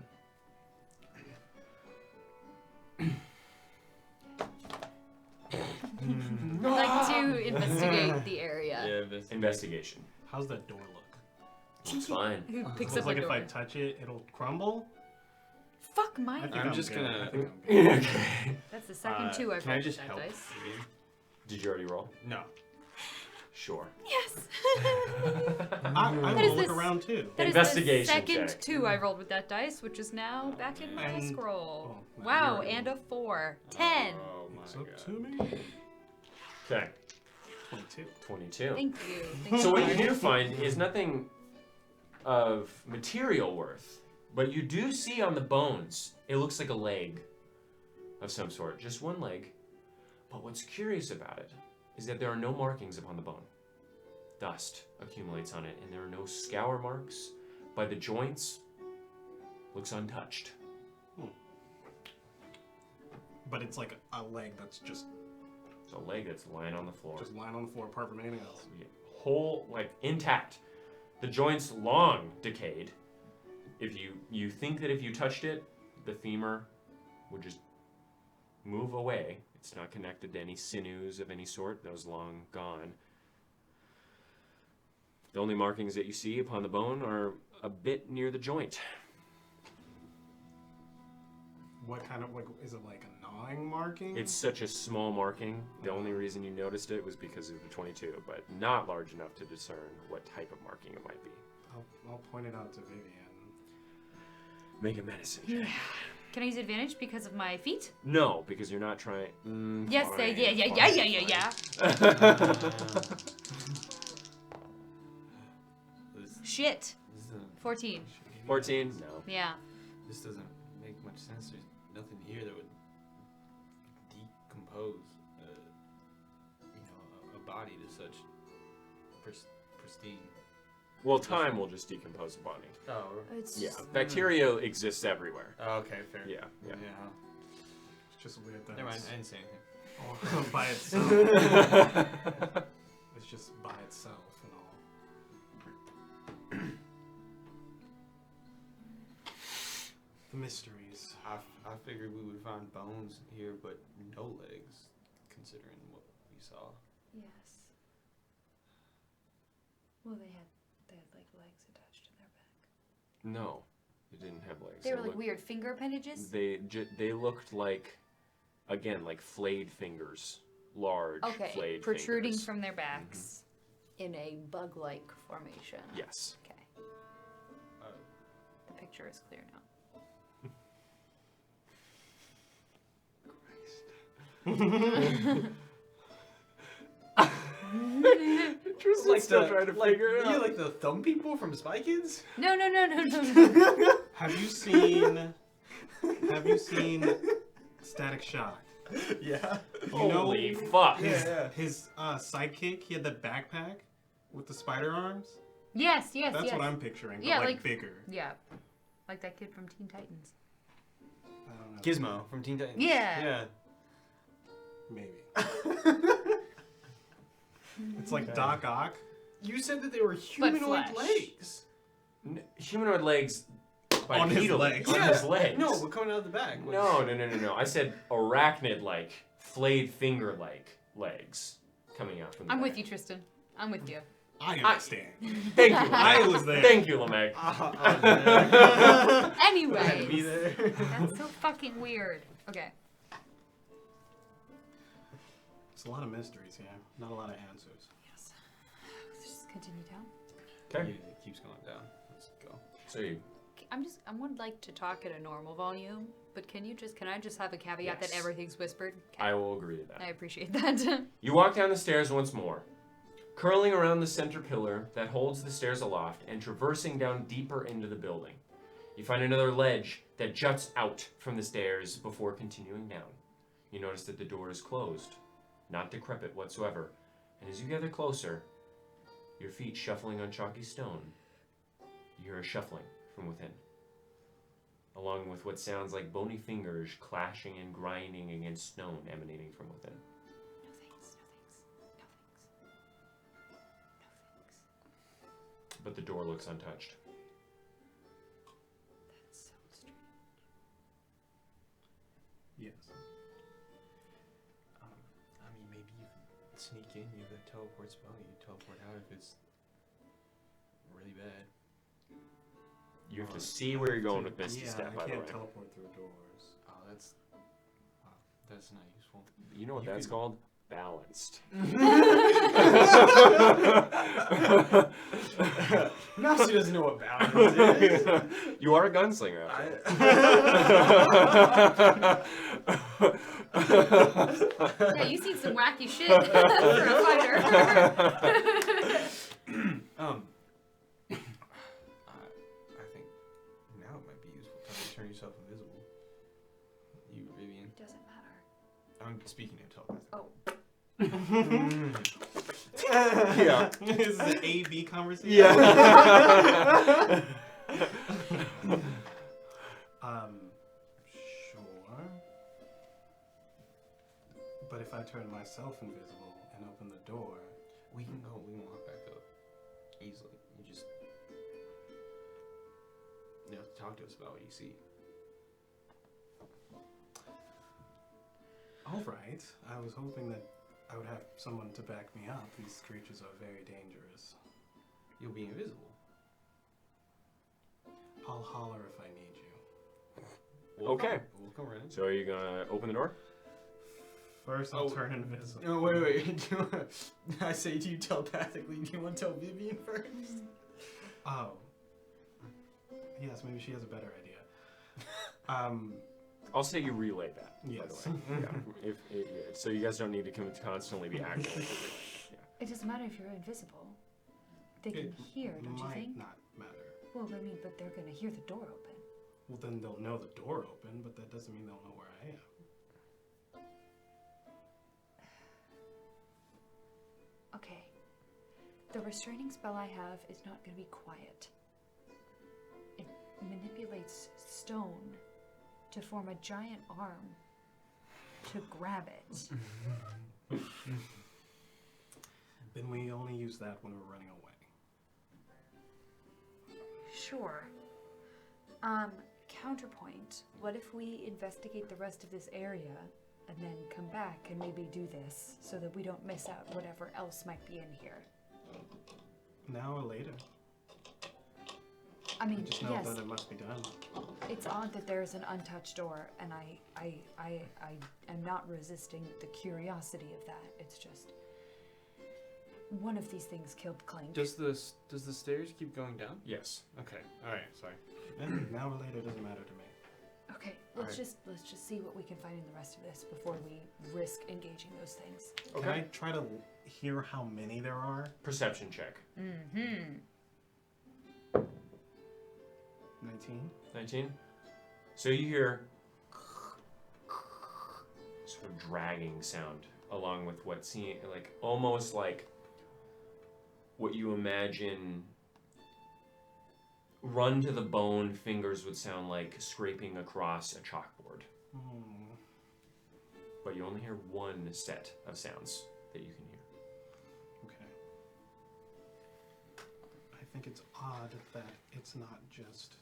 I'd like to investigate the area. Yeah, Investigation. How's that door look? Looks fine. Who picks Looks up like a if door? I touch it, it'll crumble. Fuck my. I'm just good. gonna- I think I'm good. That's the second 2 I've Can I rolled just with help? that dice. Again? Did you already roll? No. Sure. Yes. I That will is look the- around too. That is Investigation the second check. 2 I rolled with that dice, which is now back in my And- scroll. oh, Wow, you're- and a 4. 10. Oh my It's up god. to me. Okay. 22. 22. Thank you. Thank So you. what you do find is nothing of material worth, but you do see on the bones, it looks like a leg of some sort, just one leg. But what's curious about it is that there are no markings upon the bone. Dust accumulates on it, and there are no scour marks. By the joints, looks untouched. But it's like a leg that's just It's a leg that's lying on the floor. lying on the floor apart from anything else. Whole, like, intact. The joints long decayed. If you think that if you touched it, the femur would just move away. It's not connected to any sinews of any sort. Those long gone. The only markings that you see upon the bone are a bit near the joint. What kind of, like, is it like a gnawing marking? It's such a small marking. The only reason you noticed it was because of the 22, but not large enough to discern what type of marking it might be. I'll point it out to Vivian. Make a medicine check. Can I use advantage because of my feet? No, because you're not trying. Yes, fine, yeah. This, Shit. this doesn't, 14. 14? No. Yeah. this doesn't make much sense. There's nothing here that would decompose, a body to such pristine. Well, time will just decompose the body. Oh. It's Yeah, just, bacteria exists everywhere. Okay, fair. Yeah, yeah. It's just weird that Never mind. it's I didn't say anything. all by itself. It's just by itself and all. The mysteries. I figured we would find bones here, but no legs, considering what we saw. yes. Well, they had like legs attached to their back. No, it didn't have legs. They were like looked- weird finger appendages. They looked like, again, like flayed fingers, large Okay, flayed protruding fingers. from their backs in a bug-like formation. Yes. Okay. The picture is clear now. Tristan's still trying to figure it out. You like the thumb people from Spy Kids? No. Have you seen Static Shock? Yeah. You know Holy fuck. his sidekick, he had the backpack with the spider arms? Yes. That's yes. what I'm picturing, but Yeah, like like- bigger. Yeah, like that kid from Teen Titans. I don't Gizmo from Teen Titans. Yeah. Maybe. It's like Doc Ock. You said that they were humanoid flesh. legs. Humanoid legs by On his Beetle. legs. On his legs. No, but coming out of the back. was- No. I said arachnid-like, flayed finger-like legs coming out from the I'm back. with you, Tristan. I'm with you. I understand. Thank you. I was there. Thank you, Lameg. Anyway, Be there. that's so fucking weird. Okay. It's a lot of mysteries here. Not a lot of answers. Yes. Let's just continue down. Okay. Yeah, it keeps going down. Let's go. So you. I would like to talk at a normal volume, but can I just have a caveat that Yes. everything's whispered? Okay. I will agree to that. I appreciate that. You walk down the stairs once more, curling around the center pillar that holds the stairs aloft and traversing down deeper into the building. You find another ledge that juts out from the stairs before continuing down. You notice that the door is closed, not decrepit whatsoever, and as you gather closer, your feet shuffling on chalky stone, you hear a shuffling from within, along with what sounds like bony fingers clashing and grinding against stone emanating from within. No thanks. But the door looks untouched. That's so strange. Yes. I mean, maybe you can sneak in, you have a teleport spell, you teleport out if it's really bad. You have to see where you're going with Misty Yeah, Step, I by the can't way. teleport through doors. Oh, that's not useful. You know what You that's could- called? Balanced. Mousy doesn't know what balance is. You are a gunslinger. Yeah, you've seen some wacky shit for a fighter. I think now it might be useful to turn yourself invisible. You, Vivian. Doesn't matter. I'm speaking of telepathy. Oh. Yeah. This is an A-B conversation? Yeah. Sure. But if I turn myself invisible and open the door, We can walk back up easily. You have to talk to us about what you see. all right. I was hoping that I would have someone to back me up. These creatures are very dangerous. You'll be invisible. I'll holler if I need you. Okay. We'll come right in. So are you gonna open the door? First, I'll Oh. turn invisible. No, wait. I say to you telepathically, do you want to tell Vivian first? Oh. Yes, maybe she has a better idea. I'll say you relay that. Yes. By the way. Yeah. So you guys don't need to constantly be acting. It doesn't matter if you're invisible. They can hear, don't you might think? not matter. Well, I mean, but they're gonna hear the door open. Well, then they'll know the door open, but that doesn't mean they'll know where I am. Okay. The restraining spell I have is not gonna be quiet. It manipulates stone to form a giant arm to grab it. Then we only use that when we're running away. Sure. Counterpoint. What if we investigate the rest of this area and then come back and maybe do this so that we don't miss out whatever else might be in here? Now or later. I mean, Just know yes, that it must be done. it's odd that there's an untouched door, and I am not resisting the curiosity of that. It's just one of these things killed Clank. Does the stairs keep going down? Yes. Okay. All right. Sorry. Now or later doesn't matter to me. Okay, let's Alright. just see what we can find in the rest of this before we risk engaging those things. Can I try to hear how many there are? Perception check. Mm-hmm. 19? 19. So you hear sort of dragging sound along with what seems like almost like what you imagine run to the bone fingers would sound like scraping across a chalkboard. But you only hear one set of sounds that you can hear. Okay. I think it's odd that it's not just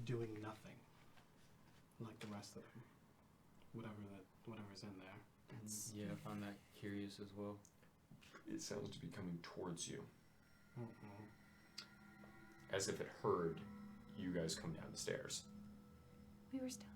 doing nothing like the rest of them. Whatever's in there. Yeah, I found that curious as well. It sounds to be coming towards you. Mm-mm. As if it heard you guys come down the stairs. We were stealthy.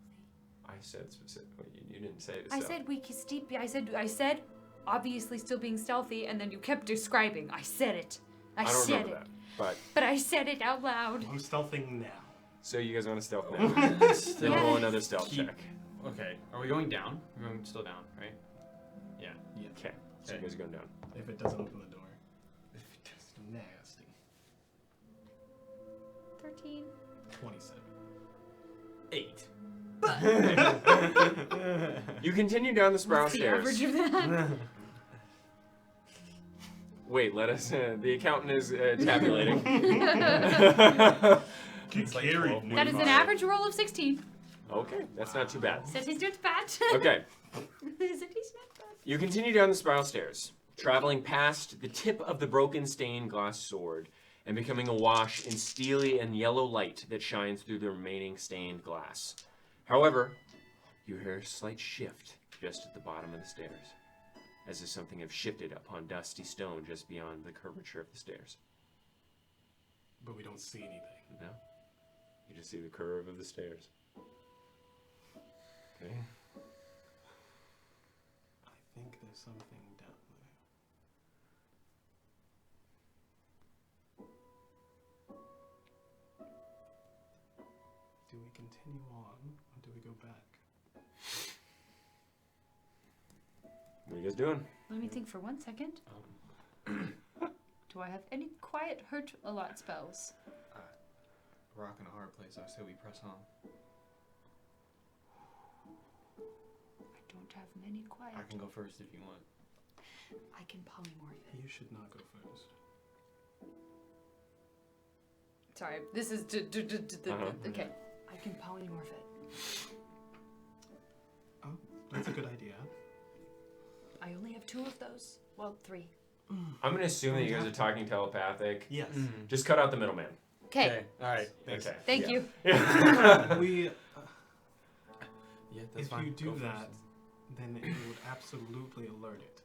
I said specifically. You didn't say it. I said we could steep. I said, obviously still being stealthy, and then you kept describing. I said it. I don't said remember it. that, But I said it out loud. I'm stealthing now. So you guys want to stealth now? Still roll another stealth check. Okay, are we going down? We're going still down, right? Yeah. Okay. So you guys are going down. If it doesn't open the door. If it does, nasty. 13. 27. 8. You continue down the spiral What's the stairs. average of that? Wait, let us. The accountant is tabulating. It's like 12, That is an average roll of 16. Okay, that's not too bad. Says he's not bad. Okay. Says he's not bad. You continue down the spiral stairs, traveling past the tip of the broken stained glass sword and becoming awash in steely and yellow light that shines through the remaining stained glass. However, you hear a slight shift just at the bottom of the stairs, as if something have shifted upon dusty stone just beyond the curvature of the stairs. But we don't see anything. No? You just see the curve of the stairs. Okay. I think there's something down there. Do we continue on, or do we go back? What are you guys doing? Let me think for 1 second. Do I have any quiet hurt a lot spells? Rock in a hard place, I say we press on. I don't have many quiet. I can go first if you want. I can polymorph it. You should not go first. Sorry, this is okay. I can polymorph it. Oh, that's a good idea. I only have 2 of those. Well, 3. I'm going to assume that you guys are talking telepathic. Yes. Just cut out the middleman. Okay. Alright, thanks. Okay. Thank you. We. Yeah, that's If fine. you do Go that, first. then it would absolutely alert it.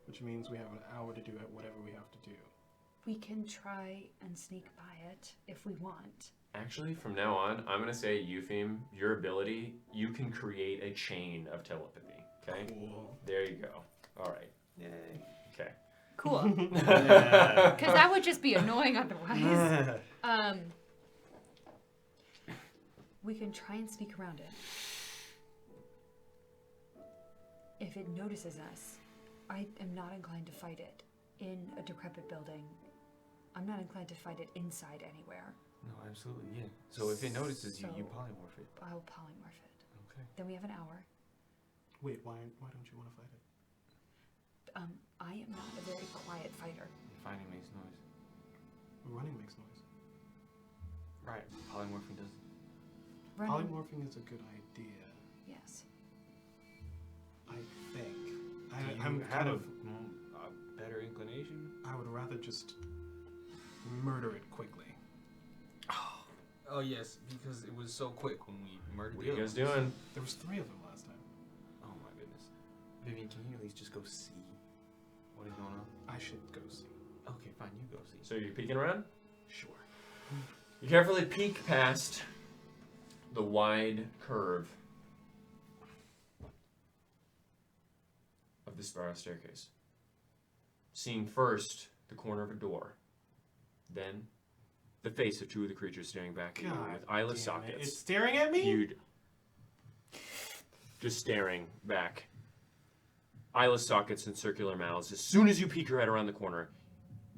Which means we have an hour to do whatever we have to do. We can try and sneak by it if we want. Actually, from now on, I'm going to say, Eupheme, your ability, you can create a chain of telepathy. Okay? Cool. There you go. All right. Yay. Okay. Cool. Because that would just be annoying otherwise. We can try and sneak around it. If it notices us, I am not inclined to fight it in a decrepit building. I'm not inclined to fight it inside anywhere. No, absolutely, yeah. So if it notices you, you So- polymorph it. I'll polymorph it. Okay. Then we have an hour. Wait, why don't you want to fight it? I am not a very quiet fighter. Fighting makes noise. Running makes noise. Right. Polymorphing doesn't. Running, Polymorphing is a good idea, yes. I think. Do I'm you kind have of. a better inclination? I would rather just murder it quickly. Oh yes, because it was so quick when we murdered What are you guys doing? There was 3 of them last time. Oh my goodness. Vivian, can you at least just go see what is going on? I should go see. Okay, fine, you go see. So you're peeking around? Sure. You carefully peek past the wide curve of the spiral staircase, seeing first the corner of a door, then the face of 2 of the creatures staring back at you God with eyeless damn it. sockets. It's staring at me? Huge. Just staring back. Eyeless sockets and circular mouths. As soon as you peek your head around the corner,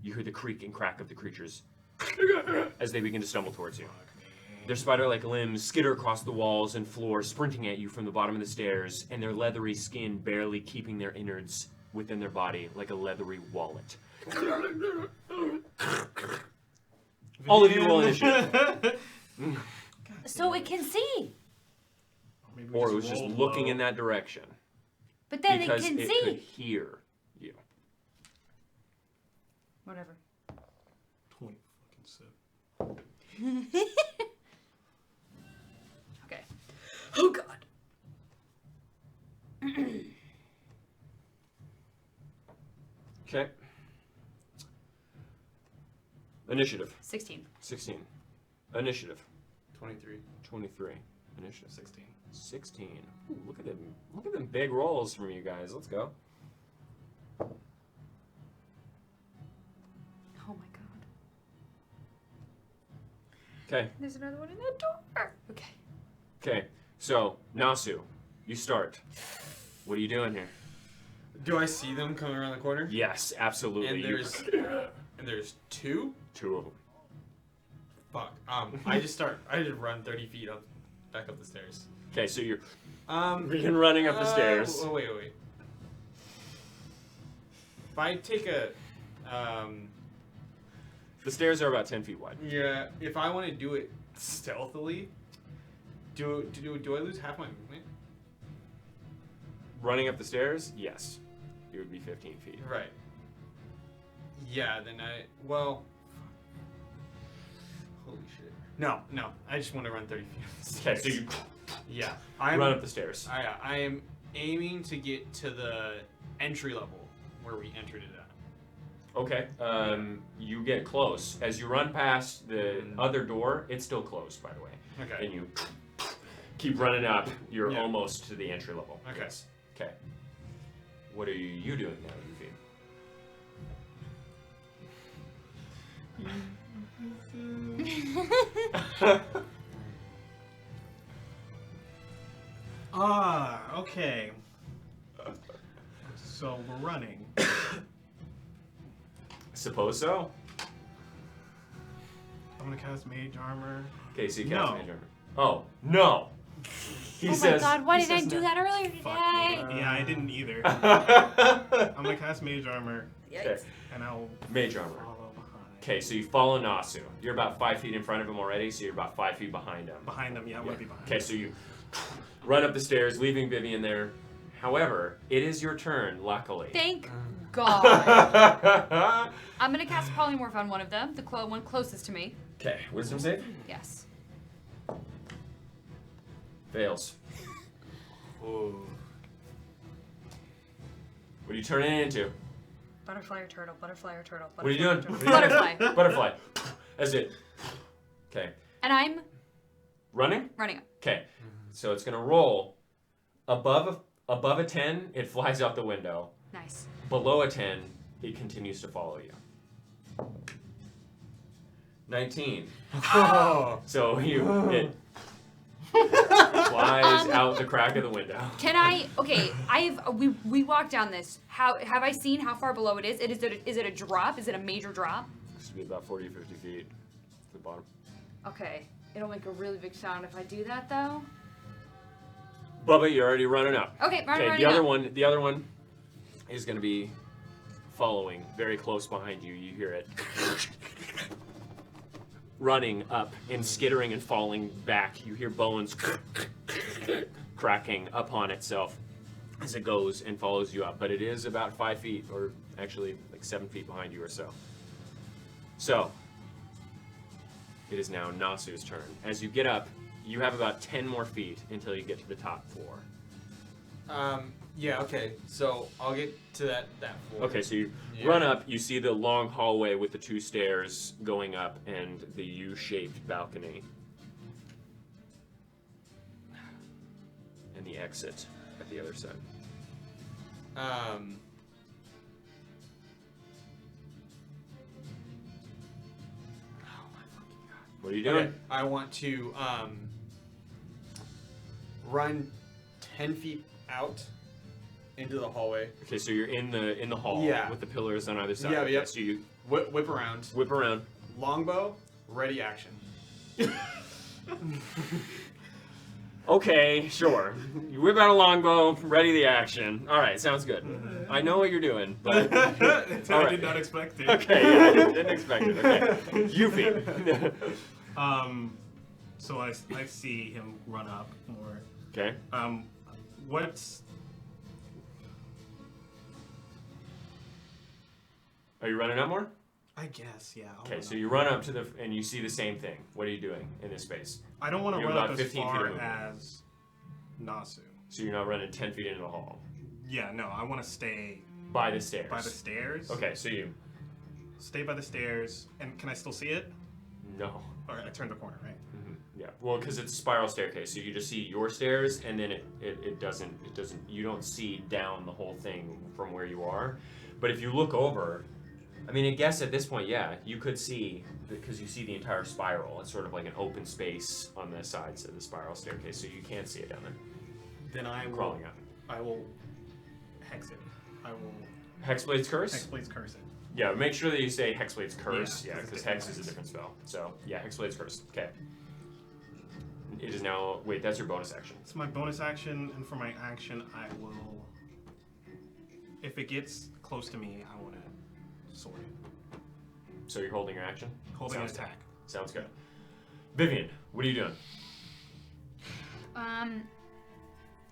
you hear the creak and crack of the creatures as they begin to stumble towards you. Their spider-like limbs skitter across the walls and floor, sprinting at you from the bottom of the stairs, and their leathery skin barely keeping their innards within their body like a leathery wallet. All of you roll initiative. So it can see. Maybe we or it was just roll looking low. in that direction. But then Because it can it see. could hear you. Whatever. 20 fucking 7. Okay. Oh God. Okay. Initiative. 16. 16. Initiative. 23. 23. Initiative. 16. 16. Ooh, look at them. Look at them big rolls from you guys. Let's go. Oh my God. Okay. There's another one in that door. Okay. Okay. So, Nasu, you start. What are you doing here? Do I see them coming around the corner? Yes, absolutely. And You- there's two? two of them. Fuck. I just run 30 feet back up the stairs. Okay, so you're Begin running up the stairs. Oh, wait. If I take a, The stairs are about 10 feet wide. yeah, if I want to do it stealthily, do I lose half my movement? Running up the stairs? Yes. It would be 15 feet. Right. Yeah, then well, holy shit. No, I just want to run 30 feet up the Okay, stairs. so you Yeah, run up the stairs. I am aiming to get to the entry level where we entered it at. Okay, you get close. As you run past the other door, it's still closed, by the way. Okay. And you keep running up. You're Yeah. almost to the entry level. Okay. Yes. Okay. What are you doing now, Yuffie? Okay. So we're running. Suppose so. I'm gonna cast Mage Armor. Okay, so you cast No. Mage Armor. Oh, no! He Oh says, my God, why he did I says do no. that earlier Fuck. today? Yeah, I didn't either. I'm gonna cast Mage Armor, Okay, and I'll Mage Armor. follow behind. Okay, so you follow Nasu. You're about 5 feet in front of him already, so you're about 5 feet behind him. Behind them, yeah, I'm gonna be behind. Okay, so you run up the stairs, leaving Vivian there. However, it is your turn, luckily. Thank God. I'm gonna cast polymorph on one of them, the one closest to me. Okay, wisdom save? Yes. Fails. Oh. What are you turning it into? Butterfly or turtle, butterfly or turtle. What are you doing? Butterfly. Butterfly. As it. Okay. And I'm Running? running up. Okay. So it's gonna roll. Above a 10, it flies out the window. Nice. Below a 10, it continues to follow you. 19. So it flies out the crack of the window. Can I? Okay, we walked down this. How have I seen how far below it is? Is it a drop? Is it a major drop? This would be about 40 or 50 feet to the bottom. Okay, it'll make a really big sound if I do that though. Bubba, you're already running up. Okay, I'm Okay, running the other one is gonna be following very close behind you. You hear it running up and skittering and falling back. You hear bones cracking upon itself as it goes and follows you up. But it is about 5 feet, or actually like 7 feet behind you or so. So it is now Nasu's turn. As you get up, you have about 10 more feet until you get to the top floor. Yeah, okay. So I'll get to that floor. Okay, so you Yeah. run up, you see the long hallway with the 2 stairs going up and the U-shaped balcony. And the exit at the other side. What are you doing? Okay, I want to run 10 feet out into the hallway. Okay, so you're in the hall Yeah. with the pillars on either side. Yeah, Okay, yep. so you Whip around. whip around. Longbow, ready action. Okay, sure. You whip out a longbow, ready the action. All right, sounds good. I know what you're doing, but I did not expect it. Okay, yeah, I didn't expect it. Okay, Yuffie. So I see him run up more. Okay. What's... Are you running up more? I guess, yeah. Okay, so you run up to the and you see the same thing. What are you doing in this space? I don't want to You have run about up as 15 feet of far movement. as Nasu. So you're not running 10 feet into the hall. Yeah, no, I want to stay By the stairs. by the stairs. Okay, so you. Stay by the stairs, and can I still see it? No. Alright, I turned the corner, right? Yeah. Well, because it's a spiral staircase, so you just see your stairs, and then it doesn't. You don't see down the whole thing from where you are. But if you look over, I mean, I guess at this point, yeah, you could see because you see the entire spiral. It's sort of like an open space on the sides of the spiral staircase, so you can't see it down there. Then I will... Crawling out. I will hex it. I will... Hexblade's Curse? Hexblade's Curse it. Yeah, make sure that you say Hexblade's Curse. Yeah, Yeah, 'cause because it's Hex different is a different spell. So, yeah, Hexblade's Curse. Okay. It is now... Wait, that's your bonus action. It's my bonus action, and for my action, I will... If it gets close to me, I want to sword it. So you're holding your action? Holding an Sounds attack. Good. Sounds good. Vivian, what are you doing?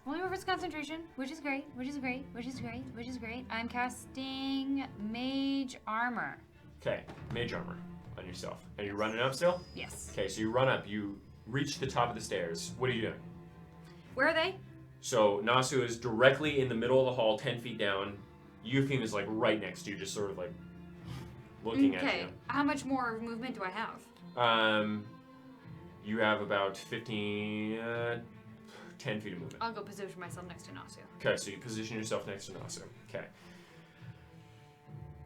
Only reverse concentration, which is great, which is great, which is great, which is great. I'm casting Mage Armor. Okay, Mage Armor on yourself. And you're running up still? Yes. Okay, so you run up, you reach the top of the stairs. What are you doing? Where are they? So Nasu is directly in the middle of the hall, 10 feet down. Yufim is like right next to you, just sort of like looking at Okay. you. How much more movement do I have? You have about 10 feet of movement. I'll go position myself next to Nasu. Okay, so you position yourself next to Nasu. Okay.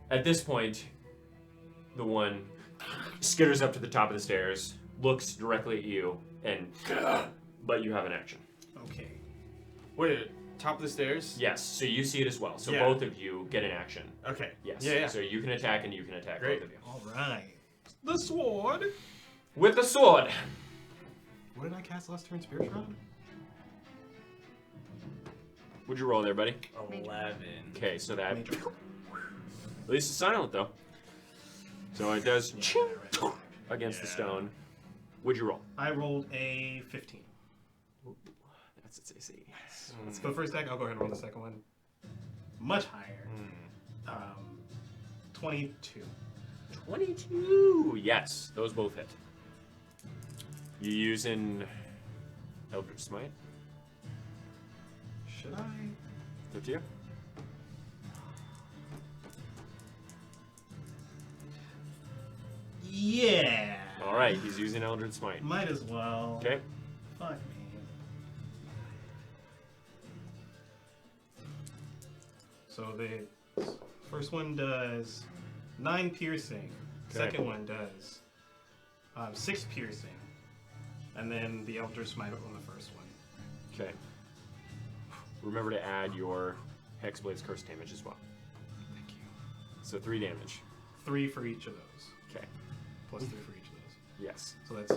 At this point, the one skitters up to the top of the stairs, looks directly at you, and but you have an action. Okay. Wait, top of the stairs? Yes, so you see it as well. So Yeah. both of you get an action. Okay. Yes. Yeah, yeah. So you can attack and you can attack, Great. both of you. Alright. The sword! With the sword. What did I cast last turn? Spirit Shroud? What'd you roll there, buddy? 11. Okay, so that Major. at least it's silent though. So it does against the stone. What'd you roll? I rolled a 15. That's its AC. For the first attack, I'll go ahead and roll the second one. Much higher. 22. 22. Yes, those both hit. You using Eldritch Smite? Should I? It's up to you. Yeah. All right, he's using Eldritch Smite. Might as well. Okay. Fuck me. So the first one does 9 piercing. Okay. Second one does 6 piercing. And then the Eldritch Smite on the first one. Okay. Remember to add your Hexblade's Curse damage as well. Thank you. So 3 damage. 3 for each of those. Okay. Plus 3 for each of those. Yes. So that's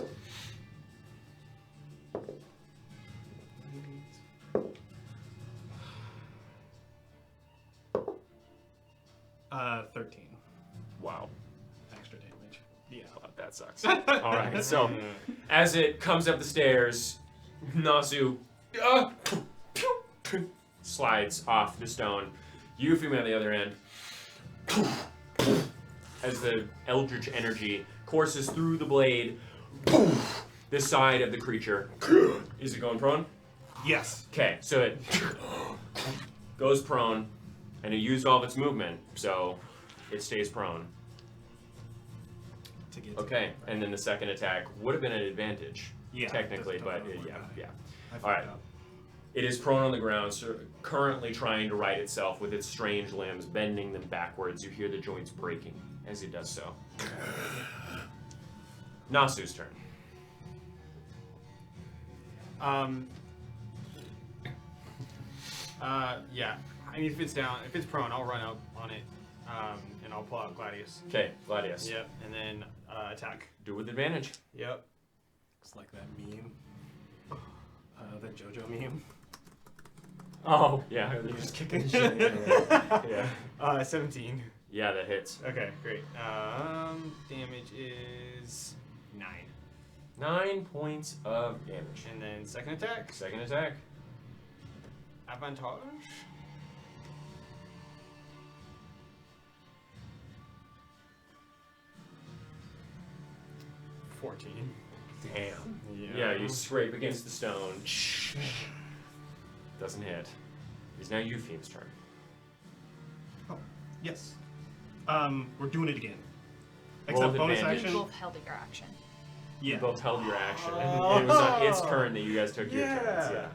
13 Wow. extra damage. Yeah. Wow, that sucks. All right. So as it comes up the stairs, Nasu slides off the stone. Yufim on the other end, as the eldritch energy courses through the blade, the side of the creature. Is it going prone? Yes. Okay, so it goes prone, and it used all of its movement, so it stays prone. To get Okay, and then the second attack would have been an advantage, Yeah, technically, that's but totally yeah, forgot. yeah. I All right. fucked up. It is prone on the ground, so currently trying to right itself with its strange limbs, bending them backwards. You hear the joints breaking as it does so. Nasu's turn. Yeah. I mean, if it's prone, I'll run up on it, and I'll pull out Gladius. Okay, Gladius. Yep, and then attack. Do with advantage. Yep. It's like that meme. That JoJo meme. Oh, yeah, they're just kicking shit. Yeah. 17. Yeah, that hits. Okay, great. Damage is 9. 9 points of damage. And then second attack. Second attack. Avantage? Damn. Yeah, you scrape against the stone. Doesn't hit. It's now Eupheme's turn. Oh, yes. We're doing it again. Roll Except with bonus advantage. You action. both held your action. Yeah. You both held your action. And it was on its turn that you guys took your turns. Yeah.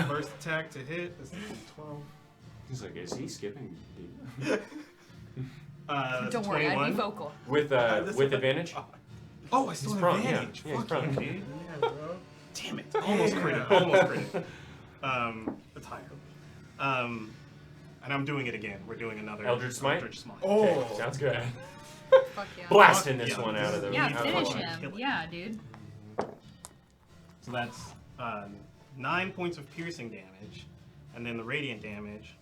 First attack to hit is 12. He's like, is he skipping? Don't worry, I'd 21. be vocal. With advantage? Oh, I still He's have prone, advantage. yeah. Yeah, he's Fuck prone. you, dude. Yeah, bro. Damn it. Almost crit. Almost crit. That's higher. And I'm doing it again. We're doing another Eldritch Smite? Eldritch Smite. Okay, sounds good. Fuck yeah. Blasting this Yeah. one out of the Yeah, out of the finish line. him. Kill it. Yeah, dude. So that's 9 points of piercing damage, and then the radiant damage.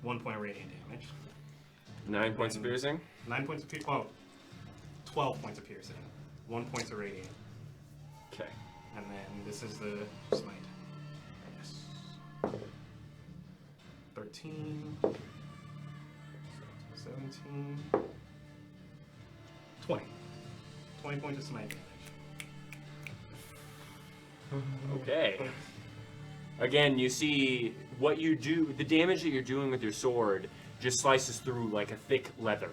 1 point of radiant damage. 9 points of piercing. 9 points of piercing. Oh, 12 points of piercing. 1 point of radiant. Okay. And then this is the smite. Yes. 13. 17. 20. 20 points of smite damage. Okay. Again, you see what you do, the damage that you're doing with your sword just slices through like a thick leather.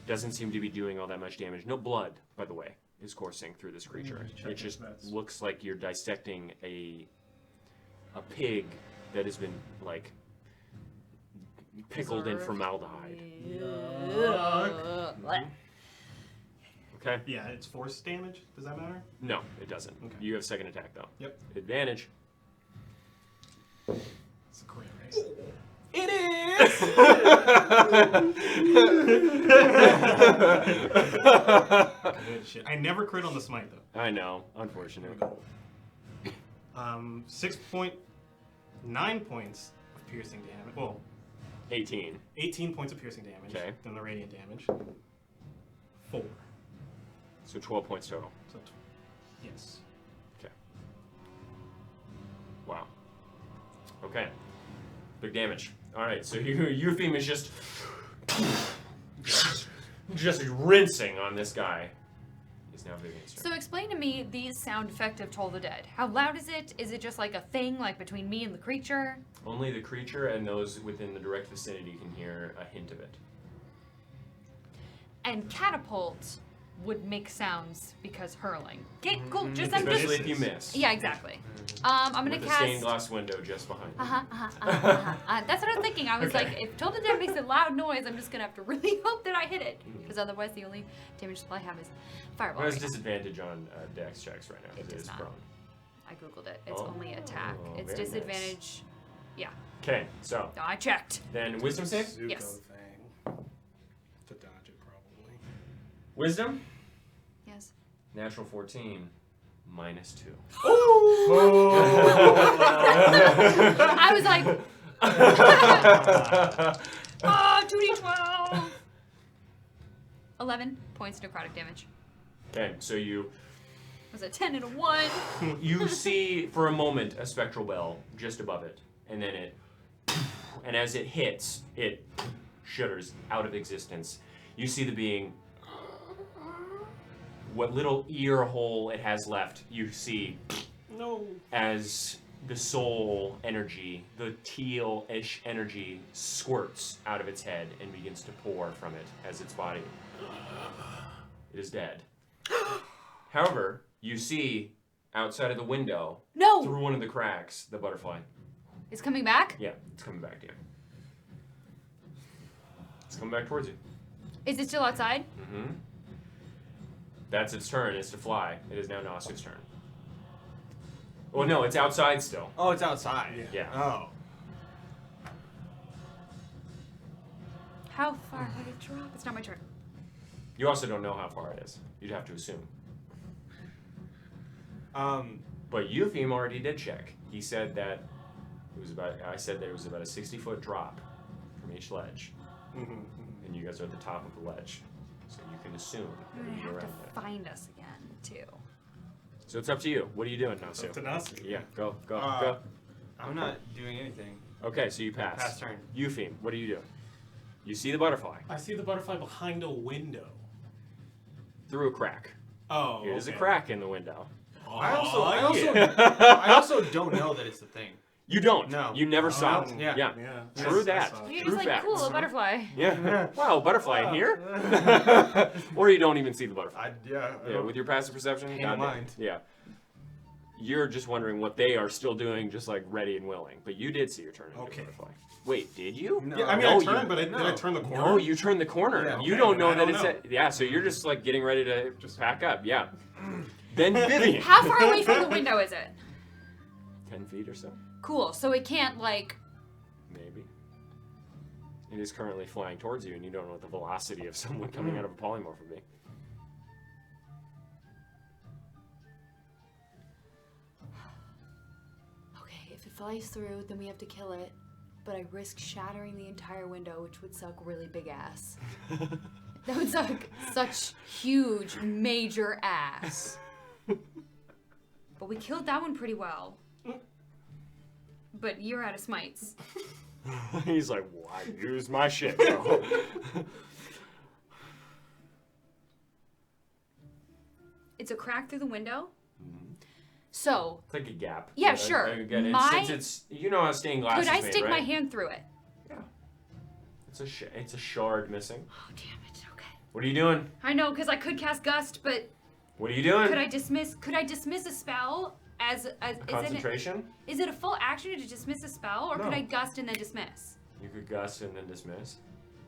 Doesn't seem to be doing all that much damage. No blood, by the way, is coursing through this creature. It just looks like you're dissecting a pig that has been like pickled in formaldehyde. Okay? Yeah, it's force damage. Does that matter? No, it doesn't. Okay. You have second attack though. Yep. Advantage. It's a crit, right? Good shit. I never crit on the smite though. I know, unfortunately. 9 points of piercing damage. Well, 18. 18 points of piercing damage. Okay. Then the radiant damage. 4. So 12 points total. So, yes. Okay. Wow. Okay. Big damage. All right. So Eupheme is just rinsing on this guy. He's now Vivian's turn. So explain to me the sound effect of Toll the Dead. How loud is it? Is it just like a thing, like between me and the creature? Only the creature and those within the direct vicinity can hear a hint of it. And catapult would make sounds because hurling. Okay, cool. I'm just. Especially if you miss. Yeah, exactly. I'm gonna With a cast. stained glass window just behind you. That's what I was thinking. I was Okay. like, if Toll the Dead makes a loud noise, I'm just gonna have to really hope that I hit it, because otherwise the only damage supply I have is fireball. Well, there's right now. disadvantage on dex checks right now. It It does is not. prone. I googled it. It's Oh, only attack. It's very disadvantage. Yeah, Okay, so I checked. then wisdom save. Zuko Yes. thing. To dodge it, probably. Wisdom. Yes. Natural 14. -2. I was like, 2d12. 11 points necrotic damage. Okay, so you Was it 10 and a 1? you see for a moment a spectral bell just above it, and then and as it hits, it shudders out of existence. You see the being, what little ear hole it has left, you see as the soul energy, the teal-ish energy squirts out of its head and begins to pour from it as its body. It is dead. However, you see outside of the window, No! through one of the cracks, the butterfly. It's coming back? Yeah, it's coming back to you. It's coming back towards you. Is it still outside? Mm-hmm. That's its turn, is to fly. It is now Nasu's turn. Well, no, it's outside still. Oh, it's outside. Yeah. Oh. How far would it drop? It's not my turn. You also don't know how far it is. You'd have to assume. But Eupheme already did check. He said that it was about. I said that it was about a 60-foot drop from each ledge, and you guys are at the top of the ledge, so you can assume that You're it'd gonna be have around to there. find us again, too. So it's up to you. What are you doing, Nasu? Up to Nasu. Yeah, go. Go. I'm not doing anything. Okay, so you pass. Pass turn. Eupheme, what do you do? You see the butterfly I see the butterfly behind a window. through a crack. Oh, There's a okay. crack in the window. I yeah. also don't know that it's the thing. You don't. No. You never saw it. Yeah. Yeah. Yeah. True Yes, I that. saw it. You're True just like, facts. cool, a butterfly. Yeah. Wow, butterfly in here? Or you don't even see the butterfly. Yeah, with your passive perception. Pay no goddamn. mind. Yeah. You're just wondering what they are still doing, just like ready and willing. But you did see your turn into Okay. a butterfly. Wait, did you? No. Yeah, I mean, No, I turned, you- but did I turn the corner? No, you turned the corner. Yeah, You okay, don't then know I that don't it's know. at, yeah. So you're just like getting ready to just pack up. Yeah. Then Vivian. How far away from the window is it? 10 feet or so, Cool. So it can't like. maybe. It is currently flying towards you, and you don't know what the velocity of someone coming out of a polymorph would be. Okay, if it flies through, then we have to kill it. But I risk shattering the entire window, which would suck really big ass. That would suck such huge, major ass. But we killed that one pretty well. But you're out of smites. He's like, well, I used my shit, bro. It's a crack through the window. So, It's like a gap. Yeah, sure. Again, My- since it's you know how stained glass could is I made, stick my right? hand through it? It's a shard missing. Oh, damn it. Okay. What are you doing? I know, because I could cast Gust, but What are you doing? could I dismiss a spell as Concentration? Is it a full action to dismiss a spell, or could No. I Gust and then dismiss? You could gust and then dismiss.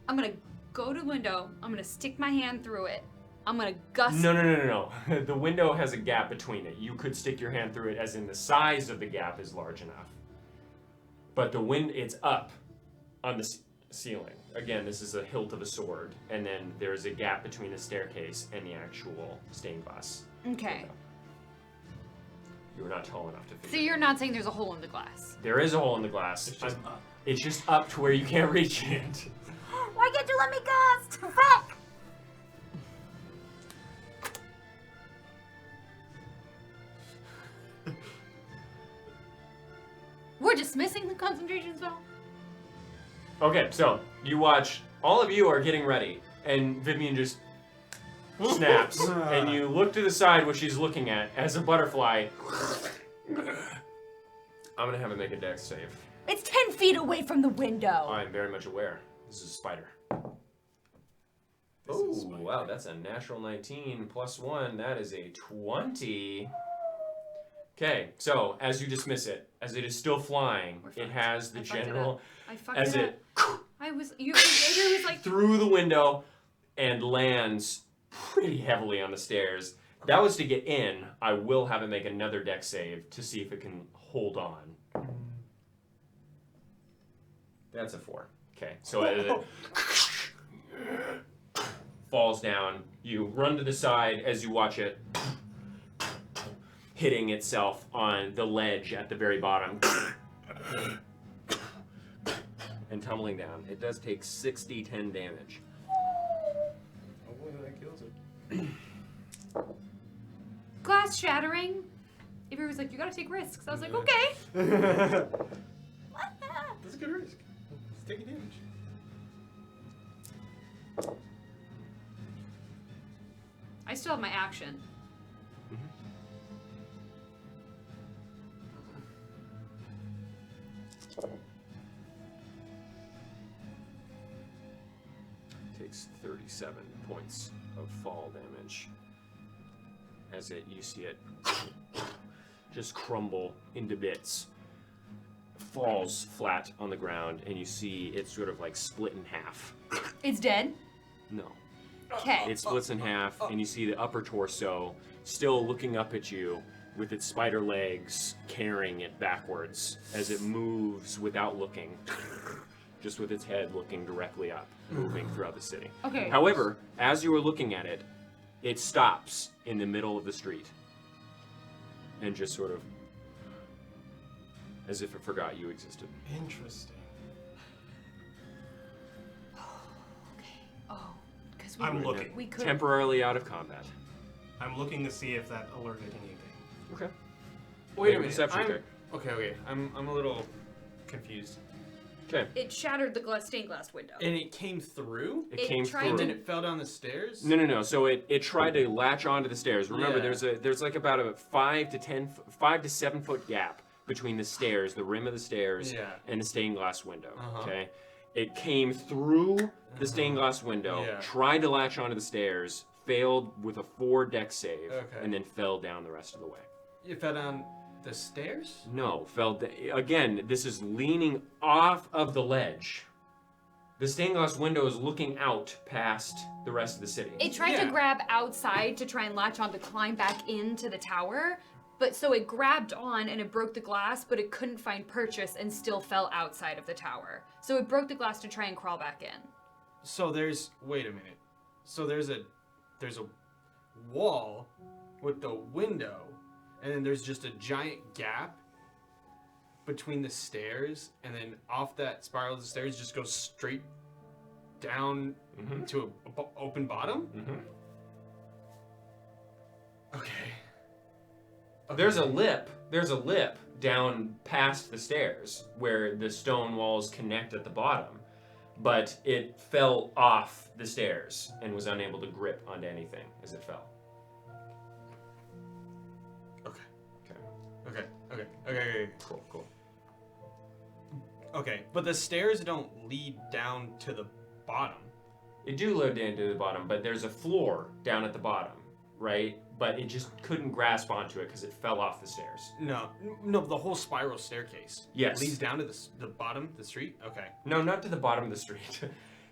I'm gonna go to the window. I'm gonna stick my hand through it. I'm gonna Gust. No. The window has a gap between it. You could stick your hand through it, as in the size of the gap is large enough. But it's up on the ceiling. Again, this is a hilt of a sword, and then there's a gap between the staircase and the actual stained glass. Okay. window. You were not tall enough to So figure. you're not saying there's a hole in the glass? There is a hole in the glass. It's just up. It's just up to where you can't reach it. Why can't you let me Gust? Fuck! We're dismissing the concentration spell? Okay, so you watch. All of you are getting ready, and Vivian just snaps, and you look to the side where she's looking at as a butterfly. I'm gonna have it make a dex save. It's 10 feet away from the window. I'm very much aware. This is a spider. This Oh, is spider. wow, that's a natural 19 plus 1. That is a 20. Okay, so as you dismiss it, as it is still flying, We're it fucked. has the I fucked it general up. I fucked as it it up. It was like through the window and lands pretty heavily on the stairs. That was to get in. I will have it make another dex save to see if it can hold on. That's a 4. Okay, so as it falls down, you run to the side as you watch it hitting itself on the ledge at the very bottom and tumbling down. It does take 10 damage. Hopefully that kills it. glass shattering. Avery was like, you gotta take risks. I was like, okay. That's a good risk. It's taking damage. I still have my action. Takes 37 points of fall damage as you see it just crumble into bits, falls flat on the ground, and you see it sort of like split in half. It's dead? No. Okay. It splits in half, and you see the upper torso still looking up at you with its spider legs carrying it backwards as it moves without looking, just with its head looking directly up, moving throughout the city. Okay. However, as you are looking at it, it stops in the middle of the street and just sort of as if it forgot you existed. Interesting. Oh, because I'm looking. We could. Temporarily out of combat. I'm looking to see if that alerted anything. Okay. Wait a Make minute. perception check. Okay. I'm a little confused. Okay. It shattered the stained glass window. And it came through? It came tried through. And then it fell down the stairs? No. So it tried to latch onto the stairs. Remember, Yeah. there's like about a 5 to 7 foot gap between the stairs, the rim of the stairs, and the stained glass window. Okay. It came through the stained glass window, tried to latch onto the stairs, failed with a 4 dex save, and then fell down the rest of the way. It fell down the stairs? No, again, this is leaning off of the ledge. The stained glass window is looking out past the rest of the city. It tried to grab outside to try and latch on to climb back into the tower, but so it grabbed on and it broke the glass, but it couldn't find purchase and still fell outside of the tower. So it broke the glass to try and crawl back in. So wait a minute. So there's a wall with the window, and then there's just a giant gap between the stairs, and then off that spiral of the stairs just goes straight down to a open bottom? Okay. There's a lip down past the stairs where the stone walls connect at the bottom, but it fell off the stairs and was unable to grip onto anything as it fell. Okay. Cool. Okay, but the stairs don't lead down to the bottom. It do lead down to the bottom, but there's a floor down at the bottom, right? But it just couldn't grasp onto it because it fell off the stairs. No, the whole spiral staircase. Yes. Leads down to the bottom of the street? Okay. No, not to the bottom of the street.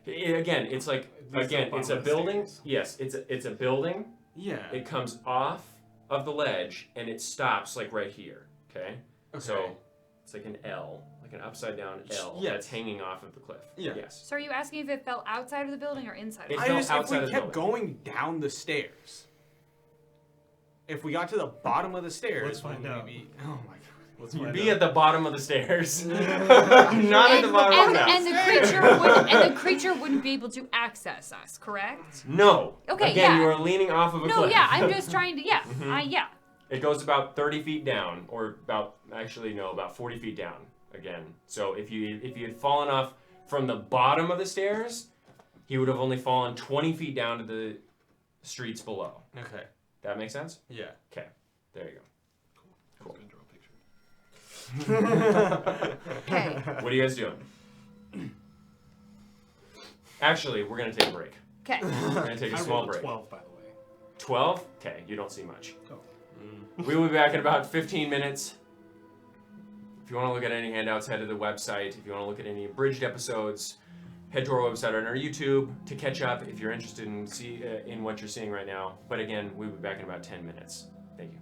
It's a building. Yes, it's a building. Yeah. It comes off of the ledge and it stops like right here. Okay. So it's like an L, like an upside down L that's hanging off of the cliff. Yeah. Yes. So are you asking if it fell outside of the building or inside? If we kept going down the stairs, if we got to the bottom of the stairs, let's find out. Oh my god. You'd be at the bottom of the stairs. Not at the bottom of the house. And the creature wouldn't be able to access us, correct? No. Okay, Again, you are leaning off of a cliff. No, yeah, I'm just trying to, It goes about 30 feet down, or about 40 feet down again. So if you had fallen off from the bottom of the stairs, he would have only fallen 20 feet down to the streets below. Okay. That make sense? Yeah. Okay. There you go. Cool. Gonna draw a picture. Okay. What are you guys doing? Actually, we're gonna take a break. Okay. We're gonna take a small break. 12, by the way. 12? Okay, you don't see much. Oh. We will be back in about 15 minutes. If you want to look at any handouts, head to the website. If you want to look at any abridged episodes, head to our website on our YouTube to catch up if you're interested in what you're seeing right now. But again, we'll be back in about 10 minutes. Thank you.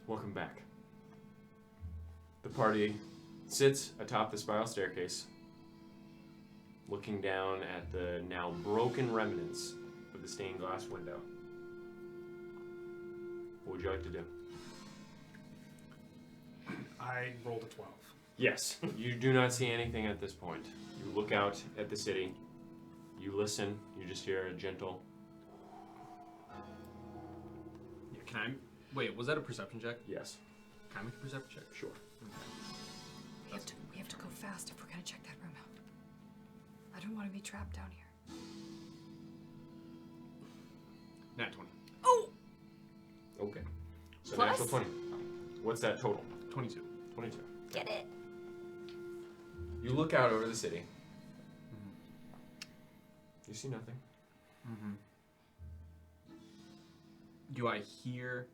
Welcome back. The party sits atop the spiral staircase, looking down at the now broken remnants of the stained glass window. What would you like to do? I rolled a 12. Yes, you do not see anything at this point. You look out at the city. You listen. You just hear a gentle. Yeah, can I? Wait, was that a perception check? Yes. Can I make a perception check? Sure. We have to go fast if we're gonna check that room out. I don't want to be trapped down here. Nat 20. Oh! Okay. So Plus? natural 20. What's that total? 22. 22. Get it? You look out over the city. You see nothing. Do I hear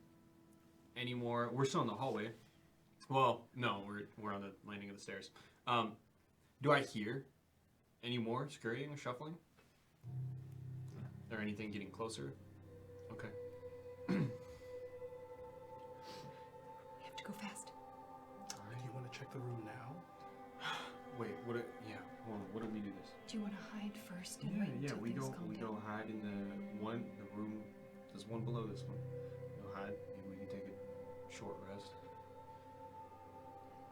any more? We're still in the hallway. Well, no, we're on the landing of the stairs. Do I hear any more scurrying or shuffling? Or anything getting closer? Okay. We have to go fast. Do you want to check the room now? Wait, hold on, what do we do this? Do you want to hide first and wait until we things go calm we down? go hide in the room. There's one below this one. Go hide. Maybe we can take a short rest.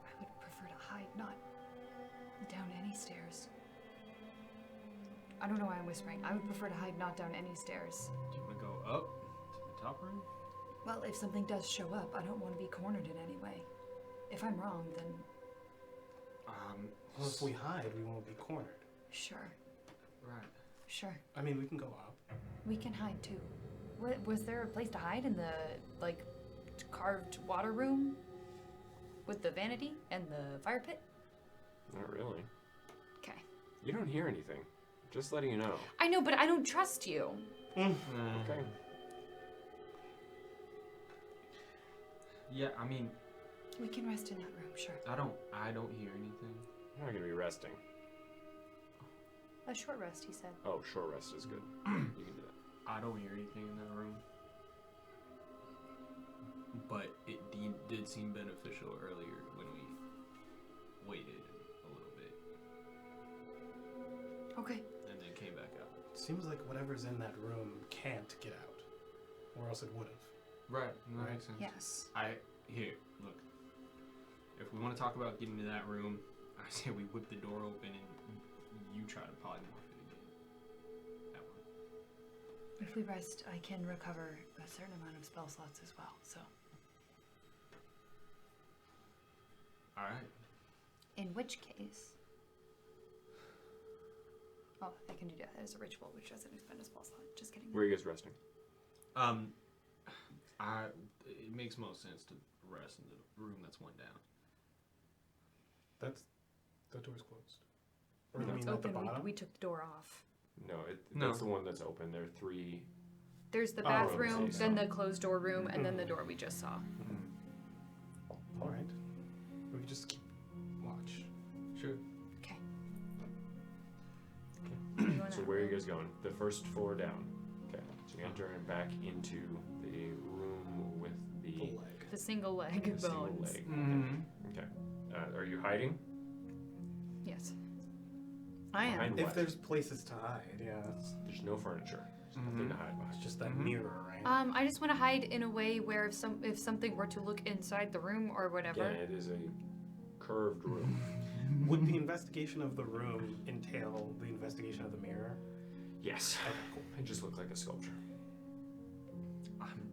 I would prefer to hide, not down any stairs. I don't know why I'm whispering. I would prefer to hide not down any stairs. Do you want to go up to the top room? Well, if something does show up, I don't want to be cornered in any way. If I'm wrong, then Well, if we hide, we won't be cornered. sure. Right. Sure. I mean, we can go up. We can hide too. Was there a place to hide in the, like, carved water room? With the vanity and the fire pit? Not really. Okay. You don't hear anything. Just letting you know. I know, but I don't trust you. Okay. Yeah, I mean, We can rest in that room, sure. I don't hear anything. You're not gonna be resting. A short rest, he said. Oh, short rest is good. You can do that. I don't hear anything in that room. But it did seem beneficial earlier when we waited a little bit Okay. and then came back out. Seems like whatever's in that room can't get out, or else it would have. Right, that makes sense. Yes. Here, look. If we want to talk about getting to that room, I say we whip the door open and you try to polymorph it again. That one. If we rest, I can recover a certain amount of spell slots as well, so. Alright. In which case... Oh, I can do that as a ritual, which doesn't expend a spell slot. Just kidding. Where are you guys resting? It makes most sense to rest in the room that's one down. That door's closed. Or No, you it's mean at the open. bottom? We took the door off. No, No. that's the one that's open. There are 3. There's the Oh, bathroom, okay. then the closed door room, and then the door we just saw. All right. We can just keep watch. Sure. Okay. So where are you guys going? The first floor down. Okay. So you enter and back into the room with The the leg. The single leg single bones. leg. Mm-hmm. Okay. Are you hiding? Yes. I am. Behind If what? there's places to hide, yeah. There's no furniture. There's nothing to hide It's behind. just that Mhm. mirror, right? I just want to hide in a way where if something were to look inside the room or whatever. Again, it is a curved room. Would the investigation of the room entail the investigation of the mirror? Yes. Okay, cool. It just looks like a sculpture. I'm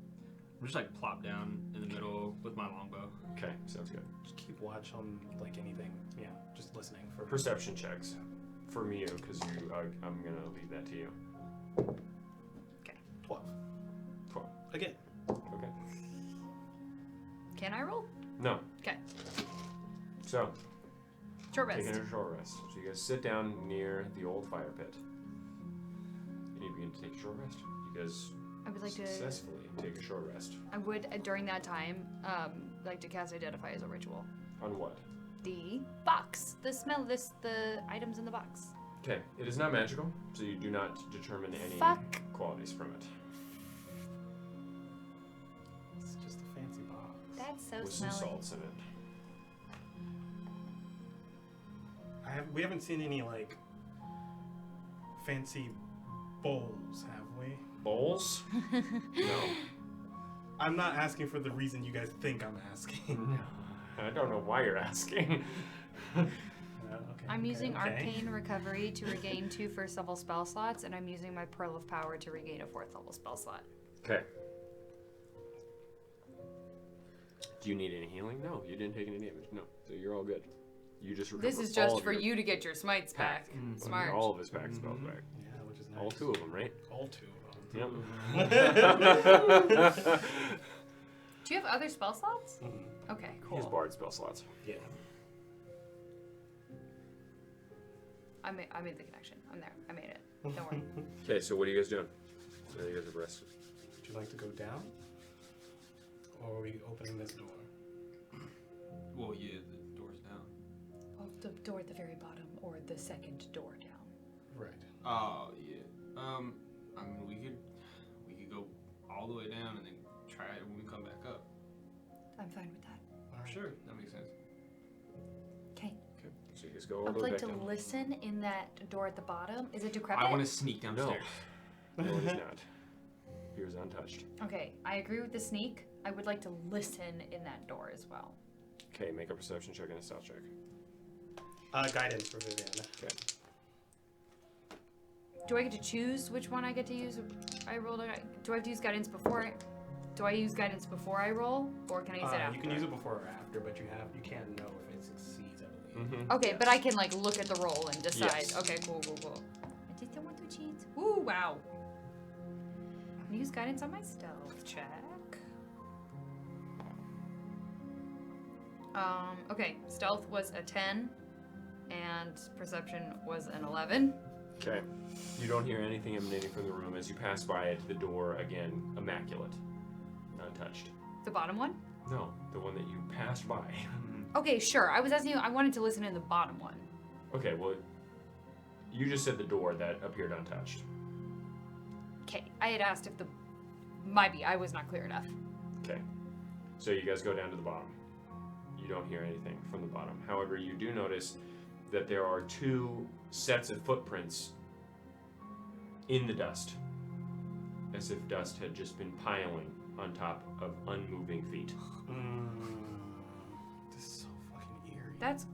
just like plop down in the middle with my longbow. Okay, sounds good. Just keep watch on like anything. Yeah, just listening for Perception checks for you, because I'm gonna leave that to you. 12. 12. Again. Okay. Can I roll? No. Okay. So Short rest. taking a short rest. So you guys sit down near the old fire pit. And you begin to take a short rest. You guys I would like to. successfully take a short rest. I would during that time like to cast Identify as a ritual. On what? The box. The items in the box. Okay, it is not magical, so you do not determine any Fuck. qualities from it. It's just a fancy box. That's so with some smelly. salts in it. We haven't seen any like fancy bowls, have we? Bowls? No. I'm not asking for the reason you guys think I'm asking. I don't know why you're asking. I'm using Arcane Recovery to regain 2 first level spell slots, and I'm using my Pearl of Power to regain a 4th level spell slot. Okay. Do you need any healing? No, you didn't take any damage. No, so you're all good. You just recover This is all just of for your you to get your smites back. Smart. All of his pack spells back. Yeah, which is nice. All 2 of them, right? All 2 Yep. Do you have other spell slots? Okay, cool. He has bard spell slots. Yeah. I made the connection. I'm there. I made it. Don't worry. Okay, so what are you guys doing? So you guys have rested. Would you like to go down? Or are we opening this door? Well, yeah, the door's down. Well, the door at the very bottom, or the second door down. Right. Oh yeah. I mean, we could go all the way down and then try it when we come back up. I'm fine with that. Sure, that makes sense. Okay. Okay, so you guys go all I'd the way like back to down. listen in that door at the bottom. Is it decrepit? I want to sneak downstairs. No, it is not. Yours untouched. Okay, I agree with the sneak. I would like to listen in that door as well. Okay, make a perception check and a stealth check. Guidance for Viviana. Okay. Do I get to choose which one I get to use? I rolled. Do I have to use guidance before? Do I use guidance before I roll, or can I use it after? You can use it before or after, but you can't know if it succeeds, I believe. Okay, but I can like look at the roll and decide. Yes. Okay, cool. I just don't want to cheat. Ooh, wow. I'm gonna use guidance on my stealth check. Okay, stealth was a 10, and perception was an 11. Okay. You don't hear anything emanating from the room as you pass by it. The door again, immaculate, untouched. The bottom one? No, the one that you passed by. Okay, sure. I was asking you. I wanted to listen in the bottom one. Okay, well, you just said the door that appeared untouched. Okay, I had asked if the. Maybe I was not clear enough. Okay. So you guys go down to the bottom. You don't hear anything from the bottom. However, you do notice that there are 2 sets of footprints in the dust, as if dust had just been piling on top of unmoving feet. This is so fucking eerie. That's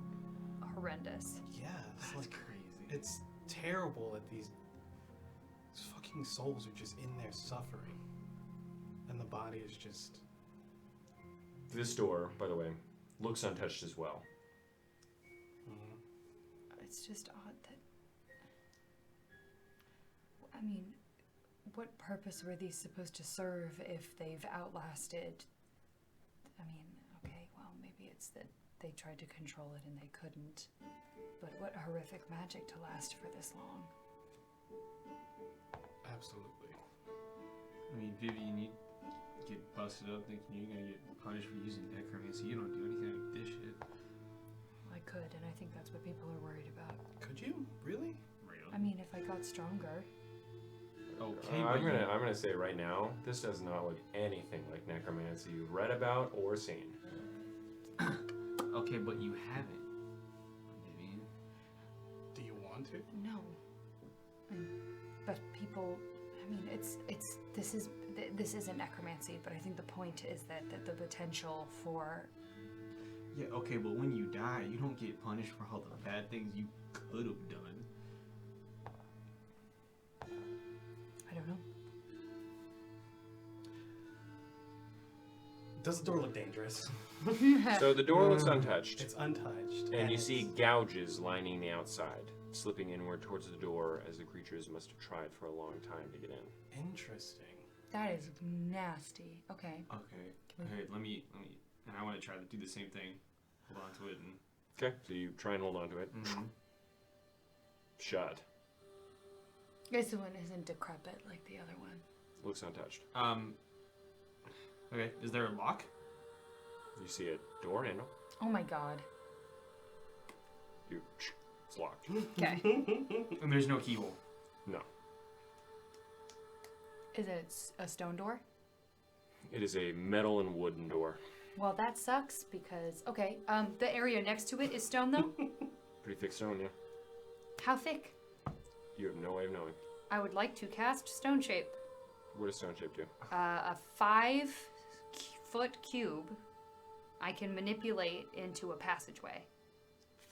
horrendous. Yeah, That's crazy. It's terrible that these fucking souls are just in there suffering, and the body is just. This door, by the way, looks untouched as well. It's just odd that. I mean, what purpose were these supposed to serve if they've outlasted? I mean, okay, well, maybe it's that they tried to control it and they couldn't. But what horrific magic to last for this long. Absolutely. I mean, Vivian, you get busted up thinking you're gonna get punished for using necromancy. You don't do anything like this shit. I could, and I think that's what people are worried about. Could you really? I mean, if I got stronger. Okay, I'm gonna say right now, this does not look anything like necromancy you've read about or seen. Okay, but you haven't, Vivian. Do you want to? No. But people, I mean, this isn't necromancy, but I think the point is that the potential for. Yeah, okay, but when you die, you don't get punished for all the bad things you could have done. I don't know. Does the door look dangerous? So the door looks untouched. It's untouched. And you see gouges lining the outside, slipping inward towards the door as the creatures must have tried for a long time to get in. Interesting. That is nasty. Okay. Okay. Hey, let me, and I want to try to do the same thing. Hold on to it and. Okay, so you try and hold on to it. Shut. This one isn't decrepit like the other one. Looks untouched. Okay, is there a lock? You see a door handle. Oh my god. It's locked. Okay. And there's no keyhole. No. Is it a stone door? It is a metal and wooden door. Well, that sucks because okay. The area next to it is stone though. Pretty thick stone, yeah. How thick? You have no way of knowing. I would like to cast stone shape. What does stone shape do? A 5-foot cube. I can manipulate into a passageway.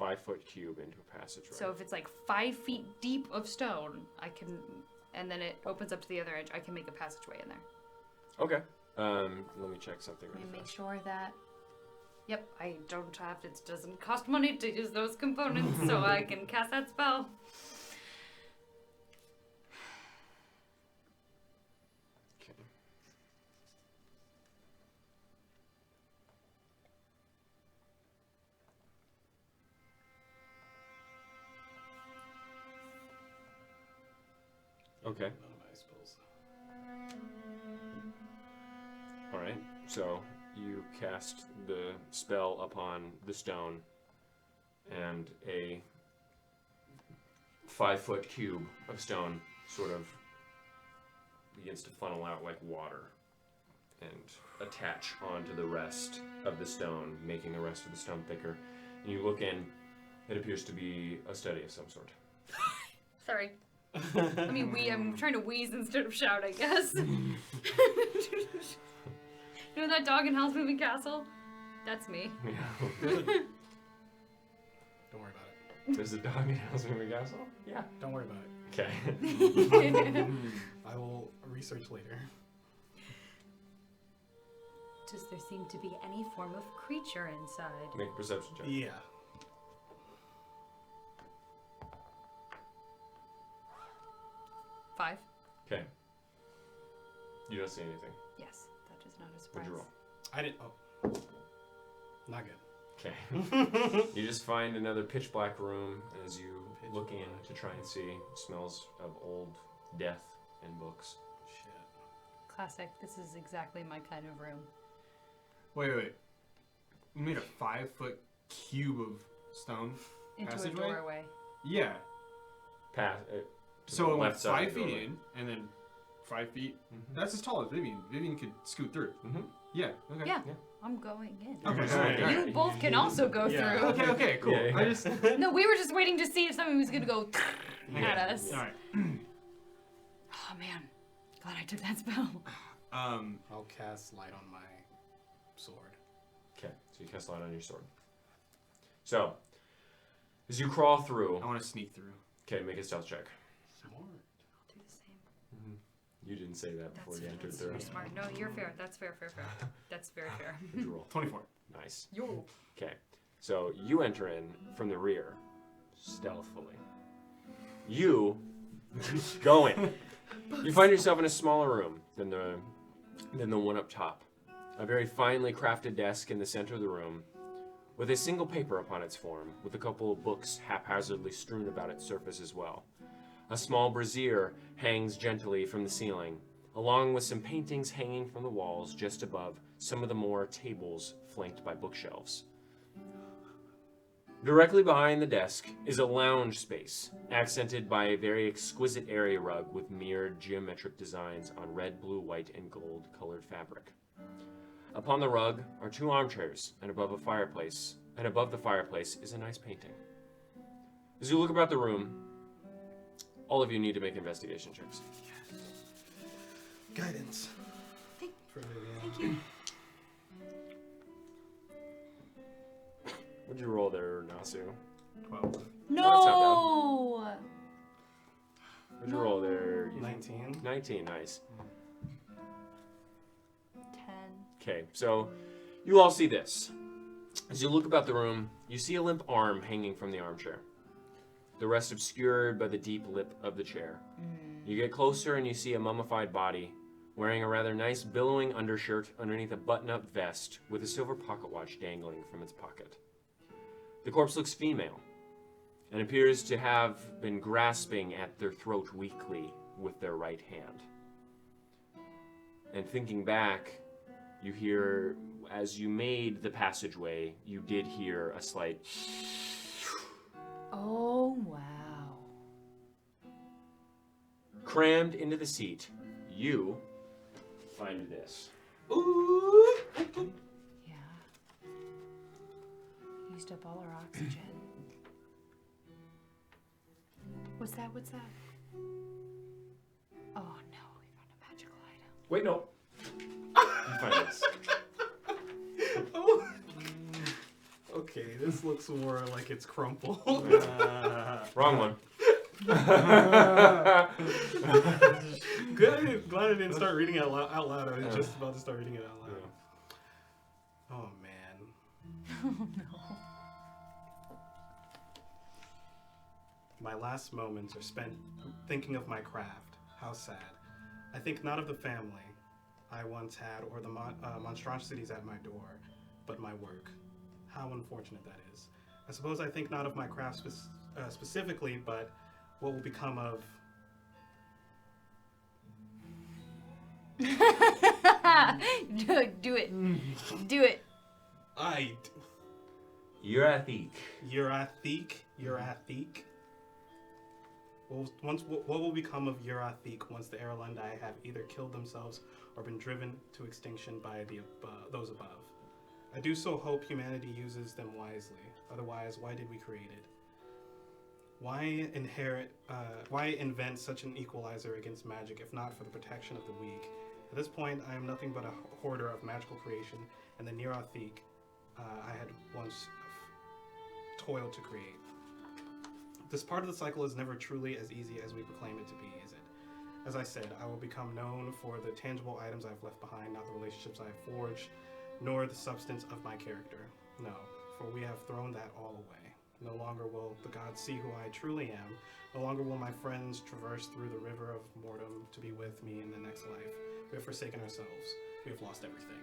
5-foot cube into a passageway. So if it's like 5 feet deep of stone, I can, and then it opens up to the other edge. I can make a passageway in there. Okay. Let me check something. Let me Really make fast. sure that. Yep, I don't have. It doesn't cost money to use those components, so I can cast that spell. Okay. Okay. None of my spells. All right. So you cast the spell upon the stone, and a 5-foot cube of stone sort of begins to funnel out like water and attach onto the rest of the stone, making the rest of the stone thicker. And you look in, it appears to be a study of some sort. Sorry. I mean, I'm trying to wheeze instead of shout, I guess. You know that dog in Howl's Moving Castle? That's me. Yeah. Don't worry about it. There's a dog in Howl's Moving Castle? Yeah. Don't worry about it. Okay. I will research later. Does there seem to be any form of creature inside? Make a perception check. Yeah. Five? Okay. You don't see anything. Yes, that is not a surprise. What'd you roll? I didn't. Oh. Not good. Okay. You just find another pitch black room as you look in to try and see. Smells of old death and books. Shit. Classic. This is exactly my kind of room. Wait. You made a 5-foot cube of stone Into passageway? a doorway. Yeah. To So the left side 5 of the feet doorway. in, and then 5 feet. Mhm. That's as tall as Vivian. Vivian could scoot through. Mhm. Yeah. Okay. Yeah, Yeah. I'm going in. Okay. Alright, Alright. You both can also go Yeah. through. Okay. Cool. Yeah, yeah. I just. No, we were just waiting to see if something was gonna go at us. All right. Oh man, glad I took that spell. I'll cast light on my sword. Okay, so you cast light on your sword. So, as you crawl through, I want to sneak through. okay, make a stealth check. Smart. I'll do the same. You didn't say that before That's, you entered that's through. super smart. No, you're fair. That's fair. That's very fair. What'd you roll? 24. Nice. Yo. Okay, so you enter in from the rear, stealthily. You go in. You find yourself in a smaller room than the one up top. A very finely crafted desk in the center of the room, with a single paper upon its form, with a couple of books haphazardly strewn about its surface as well. A small brazier hangs gently from the ceiling, along with some paintings hanging from the walls just above some of the more tables flanked by bookshelves. Directly behind the desk is a lounge space, accented by a very exquisite area rug with mirrored geometric designs on red, blue, white, and gold colored fabric. Upon the rug are 2 armchairs, and above the fireplace is a nice painting. As you look about the room, all of you need to make investigation checks. Guidance. For Vivian. What'd you roll there, Nasu? 12. No. What'd you roll there? 19. 19, nice. 10. Okay, so you all see this. As you look about the room, you see a limp arm hanging from the armchair, the rest obscured by the deep lip of the chair. You get closer and you see a mummified body, wearing a rather nice billowing undershirt underneath a button-up vest with a silver pocket watch dangling from its pocket. The corpse looks female and appears to have been grasping at their throat weakly with their right hand. And thinking back, you hear, as you made the passageway, you did hear a slight... Oh wow. Crammed into the seat, you find this. Yeah. used up all our oxygen. What's that? Oh no, we found a magical item. Wait, no. You find this. Okay, this looks more like it's crumpled. Wrong one. Glad I didn't start reading it out loud. I was just about to start reading it out loud. Yeah. Oh man. Oh no. My last moments are spent thinking of my craft. How sad. I think not of the family I once had or the monstrosities at my door, but my work. How unfortunate that is. I suppose I think not of my craft specifically, but what will become of... Do it. Do it. Urathik. Urathik. What will become of Urathik once the Erlandi have either killed themselves or been driven to extinction by those above? I do so hope humanity uses them wisely. Otherwise, why did we create it? Why invent such an equalizer against magic if not for the protection of the weak? At this point, I am nothing but a hoarder of magical creation, and the Urathik I had once toiled to create. This part of the cycle is never truly as easy as we proclaim it to be, is it? As I said, I will become known for the tangible items I've left behind, not the relationships I have forged, nor the substance of my character. No, for we have thrown that all away. No longer will the gods see who I truly am. No longer will my friends traverse through the river of mortem to be with me in the next life. We have forsaken ourselves. We have lost everything.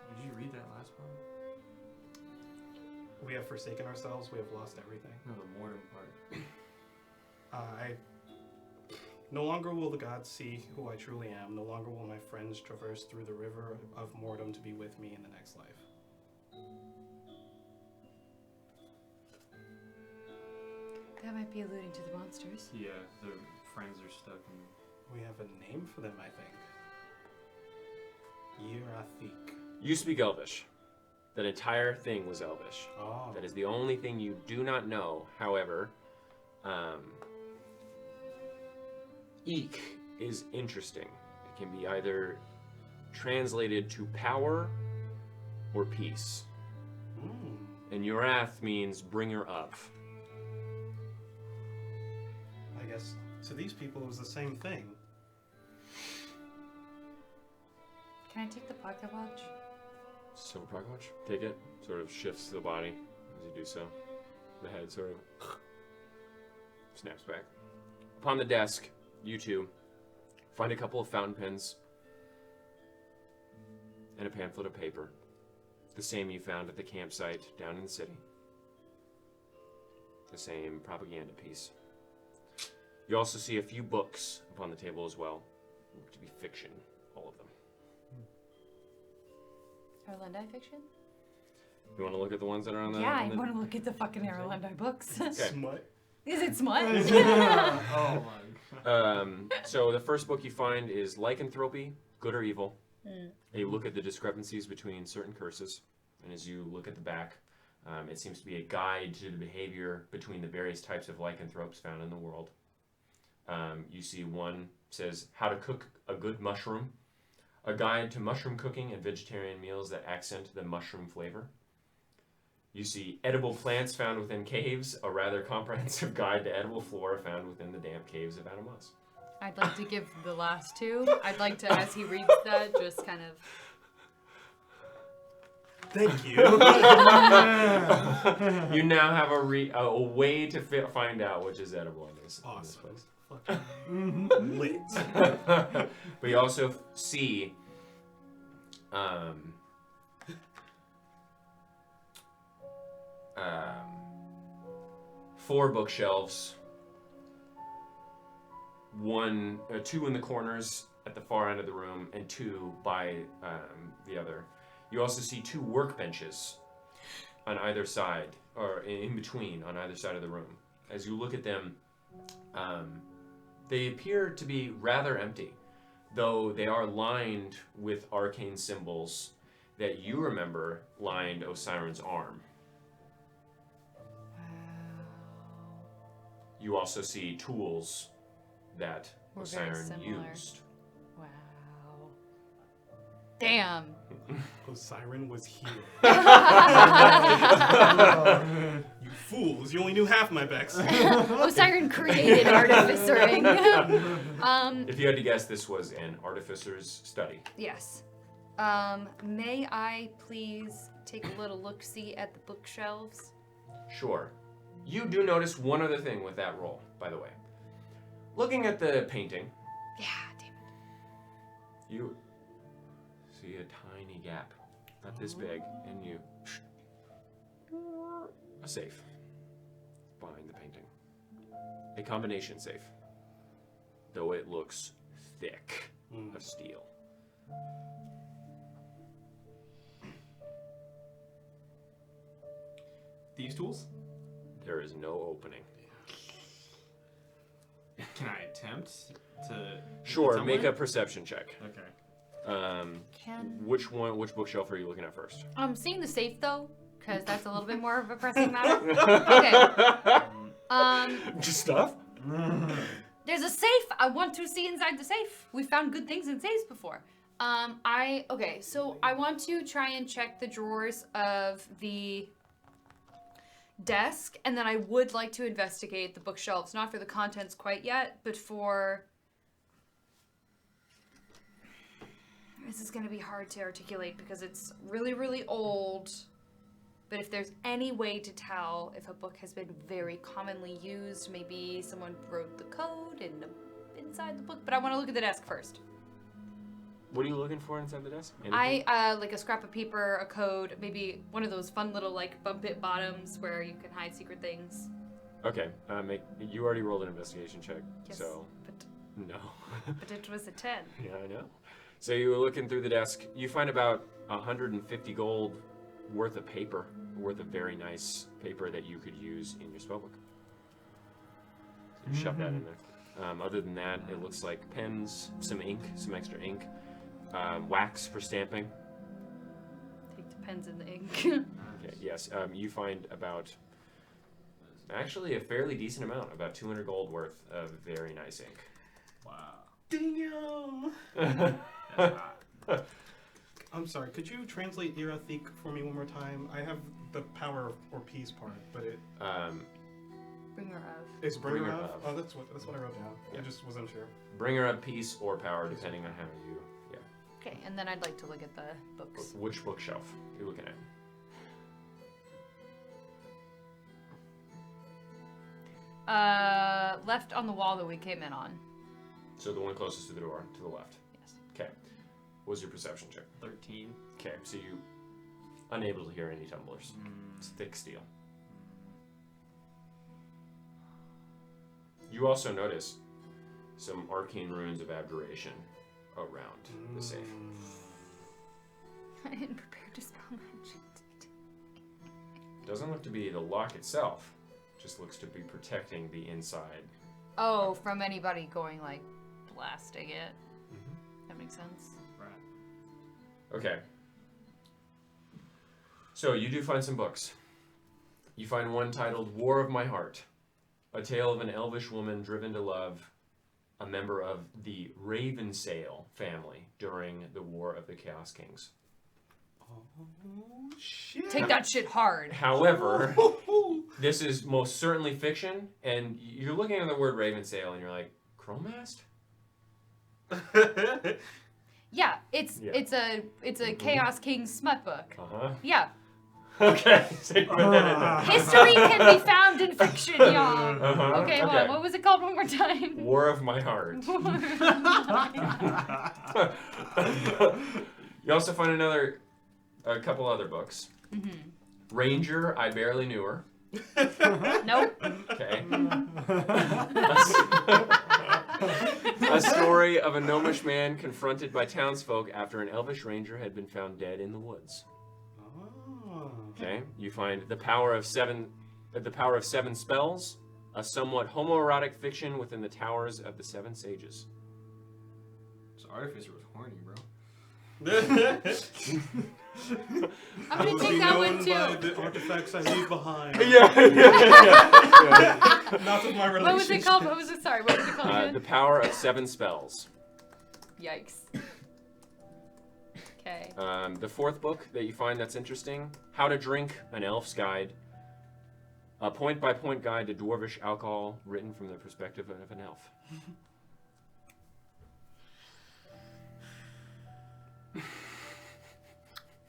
Did you read that last part? We have forsaken ourselves. We have lost everything. No, the mortem part. No longer will the gods see who I truly am. No longer will my friends traverse through the river of mortem to be with me in the next life. That might be alluding to the monsters. Yeah, their friends are stuck in... We have a name for them, I think. Urathik. You speak Elvish. That entire thing was Elvish. Oh. That is the only thing you do not know. However, Eek is interesting. It can be either translated to power or peace. And Urath means bringer of. I guess to these people it was the same thing. Can I take the pocket watch? Silver pocket watch. Take it. Sort of shifts the body as you do so. The head sort of snaps back. Upon the desk, you two find a couple of fountain pens and a pamphlet of paper. The same you found at the campsite down in the city. The same propaganda piece. You also see a few books upon the table as well. Look to be fiction, all of them. Erlendi fiction? You want to look at the ones that are on the... Yeah, I want to look at the fucking Erlendi books. Okay. Smut. Is it smut? Oh my god. So the first book you find is Lycanthropy, Good or Evil. And you look at the discrepancies between certain curses. And as you look at the back, it seems to be a guide to the behavior between the various types of lycanthropes found in the world. You see one says, How to Cook a Good Mushroom. A guide to mushroom cooking and vegetarian meals that accent the mushroom flavor. You see edible plants found within caves, a rather comprehensive guide to edible flora found within the damp caves of Adamas. I'd like to give the last two. I'd like to, as he reads that, just kind of... Thank you. You now have a way to find out which is edible in this place. Lit. But you also see four bookshelves, two in the corners at the far end of the room, and two by the other. You also see two workbenches on either side, or in between on either side of the room. As you look at them, they appear to be rather empty. though they are lined with arcane symbols that you remember lined Osiren's arm. You also see tools that We're very Osiren similar. used. Wow. Damn. Osiren was here. You fools! You only knew half my backstory. Osiren created artificering. If you had to guess, this was an artificer's study. Yes. May I please take a little look-see at the bookshelves? Sure. You do notice one other thing with that roll, by the way. Looking at the painting, Yeah, damn it. you see a tiny gap, not this big, and you a safe behind the painting. A combination safe, though it looks thick of steel. These tools? There is no opening. Can I attempt to? Sure, make a perception check. Okay. Which bookshelf are you looking at first? Seeing the safe though, because that's a little bit more of a pressing matter. Okay. Just stuff? There's a safe. I want to see inside the safe. We found good things in safes before. So I want to try and check the drawers of the desk, and then I would like to investigate the bookshelves, not for the contents quite yet, but for... This is going to be hard to articulate because it's really, really old. But if there's any way to tell if a book has been very commonly used, maybe someone wrote the code inside the book. But I want to look at the desk first. What are you looking for inside the desk? Anything? Like a scrap of paper, a code, maybe one of those fun little like bump it bottoms where you can hide secret things. Okay, you already rolled an investigation check, Yes, so but no. but it was a 10. Yeah, I know. So you were looking through the desk. You find about 150 gold worth of paper, worth of very nice paper that you could use in your spellbook. So you shove that in there. Other than that, it looks like pens, some ink, some extra ink, wax for stamping. Take the pens and the ink. Okay, yes. You find about, actually a fairly decent amount, about 200 gold worth of very nice ink. Wow. Damn! I'm sorry, could you translate Irathik for me one more time? I have the power or peace part, but it... Bringer of. It's bringer Bringer of? of. Oh, that's what I wrote down. Yeah. I just wasn't sure. Bringer of peace or power, depending on how you... Yeah. Okay, and then I'd like to look at the books. Which bookshelf are you looking at? Left on the wall that we came in on. So the one closest to the door, to the left. Yes. Okay. What was your perception check? 13. Okay, so you unable to hear any tumblers. It's thick steel. You also notice some arcane runes of abjuration around the safe. I didn't prepare to spell magic. Doesn't look to be the lock itself. Just looks to be protecting the inside. Oh, from anybody going like blasting it. That makes sense. Right. Okay. So you do find some books. You find one titled War of My Heart, a tale of an elvish woman driven to love a member of the Ravensail family during the War of the Chaos Kings. Oh, shit. Take that shit hard. However, this is most certainly fiction, and you're looking at the word Ravensail and you're like, Chromast? Yeah, it's a Chaos King smut book. Uh-huh. Yeah. Okay. So you put that in there. History can be found in fiction, y'all. Uh-huh. Okay, hold on. What was it called one more time? War of My Heart. You also find a couple other books. Ranger, I Barely Knew Her. Nope. Okay. A story of a gnomish man confronted by townsfolk after an elvish ranger had been found dead in the woods. Oh. Okay. You find the power of seven spells, a somewhat homoerotic fiction within the towers of the Seven Sages. This artificer was horny, bro. I'm gonna take that one too. By the artifacts I leave behind. Yeah. Not with my relationship. What was it called? What was it? Sorry, what was it called again? The power of 7 spells. Yikes. Okay. The 4th book that you find that's interesting, How to Drink, an Elf's Guide. A point-by-point guide to dwarvish alcohol, written from the perspective of an elf.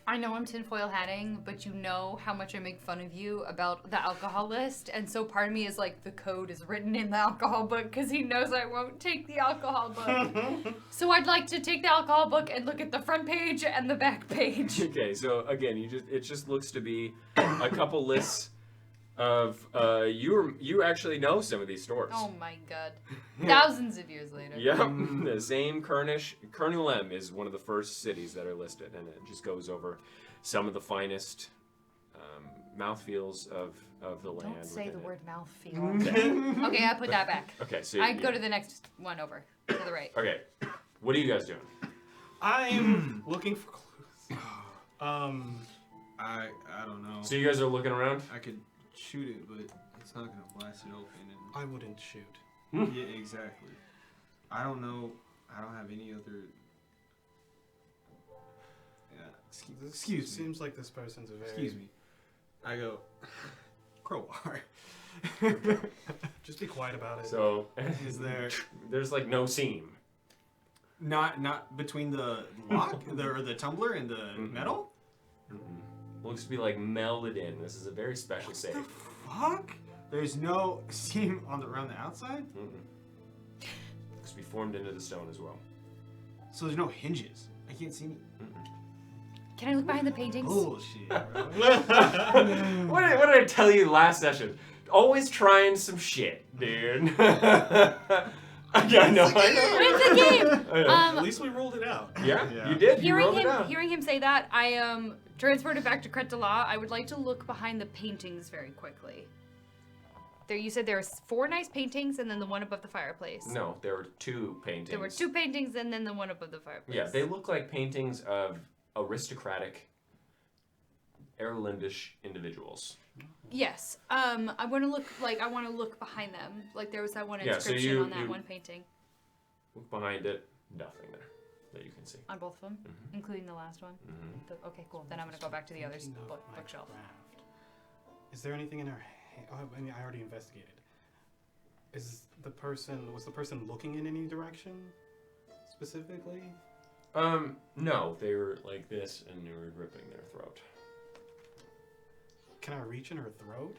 I know I'm tinfoil hatting, but you know how much I make fun of you about the alcohol list, and so part of me is like, the code is written in the alcohol book because he knows I won't take the alcohol book. So I'd like to take the alcohol book and look at the front page and the back page. Okay, so again, it just looks to be a couple lists of you actually know some of these stores. Oh my god. Thousands of years later. Yep, the same Colonel M is one of the first cities that are listed, and it just goes over some of the finest mouthfeels of the land. Don't say the within word mouthfeel. Okay, I put that back. Okay, so I go to the next one over, to the right. Okay, what are you guys doing? I'm looking for clues. I don't know. So you guys are looking around? I could shoot it, but it's not gonna blast it open. And I wouldn't shoot. yeah, exactly. I don't know. I don't have any other. Yeah. Excuse me. Seems like this person's a very. Excuse me. I go. Crowbar. Just be quiet about it. So Is there? there's like no seam. Not between the lock, the tumbler and the metal. Looks to be like melded in. This is a very special safe. Fuck. There's no seam around the outside. Looks to be formed into the stone as well. So there's no hinges. I can't see any. Can I look behind the paintings? Bullshit, bro. What did I tell you last session? Always trying some shit, dude. Yeah, I know. It's a game! At least we rolled it out. Yeah, you did. You rolled it out. Hearing him say that, I transferred it back to Cretala. I would like to look behind the paintings very quickly. There, you said there were 4 nice paintings, and then the one above the fireplace. No, there were 2 paintings. There were 2 paintings, and then the one above the fireplace. Yeah, they look like paintings of aristocratic, Irelandish individuals. Yes. I want to look behind them. Like there was that one inscription on that one painting. Look behind it. Nothing there that you can see. On both of them, including the last one. Okay, cool. Then I'm gonna go back to the other bookshelf. Craft. Is there anything in our? Oh, I mean, I already investigated. Was the person looking in any direction specifically? No, they were like this and they were gripping their throat. Can I reach in her throat?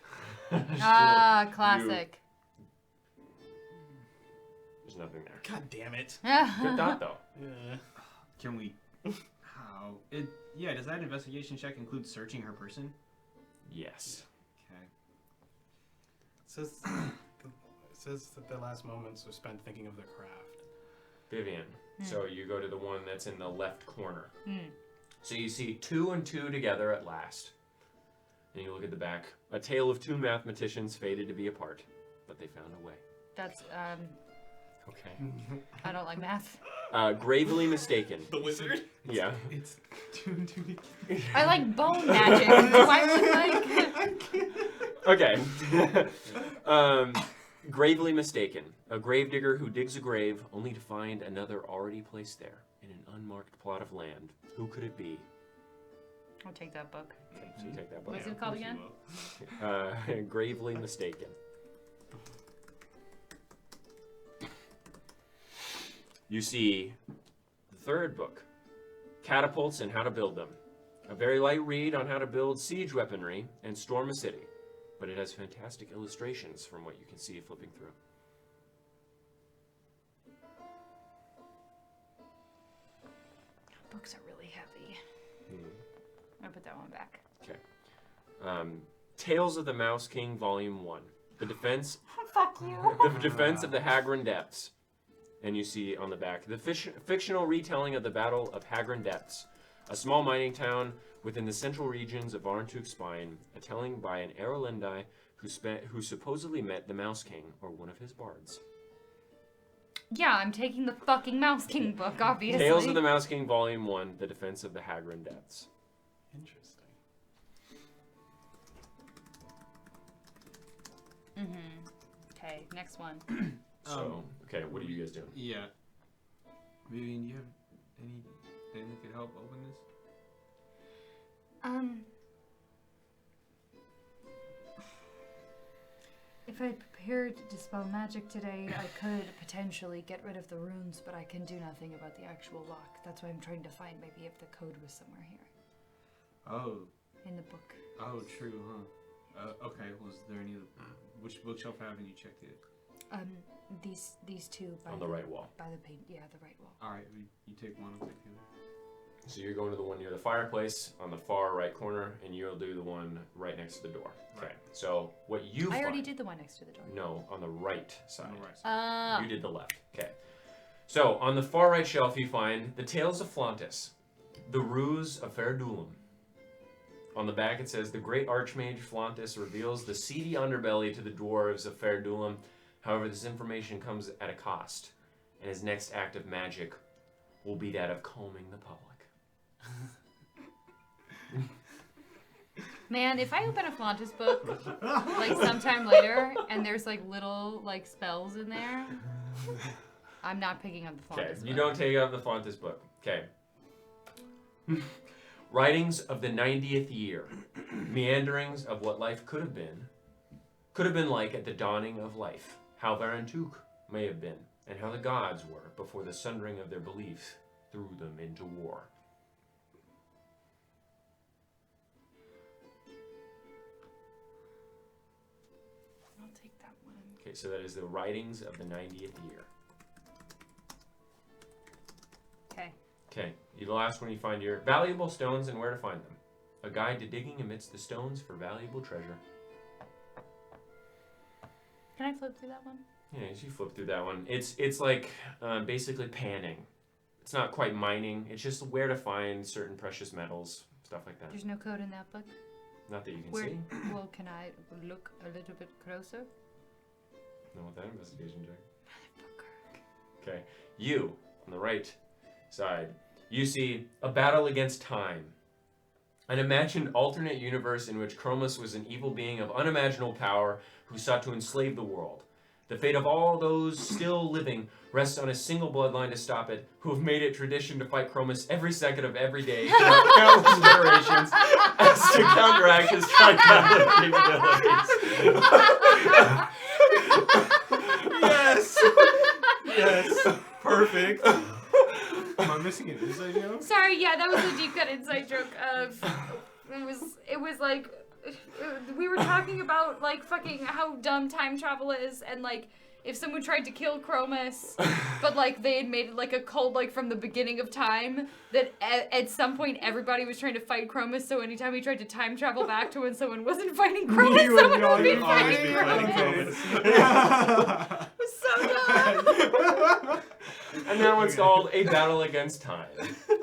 Ah, classic. There's nothing there. God damn it. Good thought, though. Yeah. Can we? How? Yeah. Does that investigation check include searching her person? Yes. Okay. It says that their last moments were spent thinking of their craft. Vivian. So you go to the one that's in the left corner. So you see 2 and 2 together at last. And you look at the back. A tale of 2 mathematicians fated to be apart, but they found a way. That's Okay. I don't like math. Gravely mistaken. The wizard? Yeah. It's 2 and 2 together. I like bone magic. Do I look like? Okay. Gravely mistaken. A gravedigger who digs a grave only to find another already placed there in an unmarked plot of land. Who could it be? I'll take that book. Okay, so you take that book. What's it called again? Gravely mistaken. You see the 3rd book, Catapults and How to Build Them. A very light read on how to build siege weaponry and storm a city, but it has fantastic illustrations from what you can see flipping through. Books are really heavy. I'm gonna put that one back. Okay. Tales of the Mouse King, Volume 1. The defense. Fuck you. The defense of the Hagren Depths. And you see on the back the fictional retelling of the Battle of Hagren Depths, a small mining town within the central regions of Arntuk Spine, a telling by an Erlendi who supposedly met the Mouse King or one of his bards. Yeah, I'm taking the fucking Mouse King book, obviously. Tales of the Mouse King, Volume 1, The Defense of the Hagrid Depths. Interesting. Okay, next one. So, okay, what are you guys doing? Yeah. Vivian, do you have anything that could help open this? If I prepared to dispel magic today, I could potentially get rid of the runes, but I can do nothing about the actual lock. That's why I'm trying to find maybe if the code was somewhere here. Oh. In the book. Oh, true, huh? Okay, was there any... Which bookshelf haven't you checked it? These two by On the right wall. By the paint, yeah, the right wall. Alright, you take one, I'll take the other. So you're going to the one near the fireplace on the far right corner, and you'll do the one right next to the door. Okay. Right. So what you I find... already did the one next to the door. No, on the right side. On the right side. You did the left. Okay. So on the far right shelf, you find the Tales of Flauntus, the Ruse of Fair Dulam. On the back, it says the great archmage Flauntus reveals the seedy underbelly to the dwarves of Fair Dulam. However, this information comes at a cost, and his next act of magic will be that of calming the public. Man, if I open a Flauntus book, like sometime later, and there's like little like spells in there, I'm not picking up the Flauntus Okay, book. you don't take up the Flauntus book. Okay. Writings of the 90th year. Meanderings of what life could have been like at the dawning of life. How Varantuk may have been, and how the gods were before the sundering of their beliefs threw them into war. I'll take that one. Okay, so that is the writings of the 90th year. Okay. Okay, the last one you find here. Valuable stones and where to find them. A guide to digging amidst the stones for valuable treasure. Can I flip through that one? Yeah, as you flip through that one, it's like basically panning. It's not quite mining. It's just where to find certain precious metals, stuff like that. There's no code in that book? Not that you can Where, see. well, can I look a little bit closer? No, with that investigation check. Okay, you on the right side, you see a battle against time. An imagined alternate universe in which Chromus was an evil being of unimaginable power who sought to enslave the world. The fate of all those still living rests on a single bloodline to stop it, who have made it tradition to fight Chromus every second of every day throughout countless generations as to counteract his tribal capabilities. Yes! Yes! Perfect. Am I missing an inside joke? Sorry, yeah, that was a deep cut inside joke of it was like we were talking about like fucking how dumb time travel is, and like if someone tried to kill Chromus, but like they had made it like a cult like from the beginning of time, that at some point everybody was trying to fight Chromus, so anytime he tried to time travel back to when someone wasn't fighting Chromus, someone would be fighting Chromus. It was so dumb. And that one's called A Battle Against Time.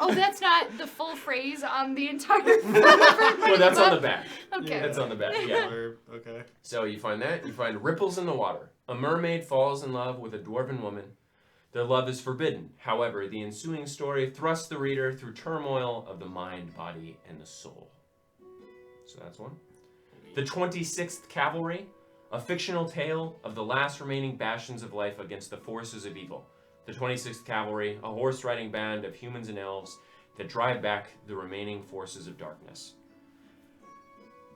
Oh, that's not the full phrase on the entire Well, that's on the back. Okay. That's on the back, yeah. Okay. So you find that. You find ripples in the water. A mermaid falls in love with a dwarven woman. Their love is forbidden. However, the ensuing story thrusts the reader through turmoil of the mind, body, and the soul. So that's one. The 26th Cavalry, a fictional tale of the last remaining bastions of life against the forces of evil. The 26th Cavalry, a horse-riding band of humans and elves that drive back the remaining forces of darkness.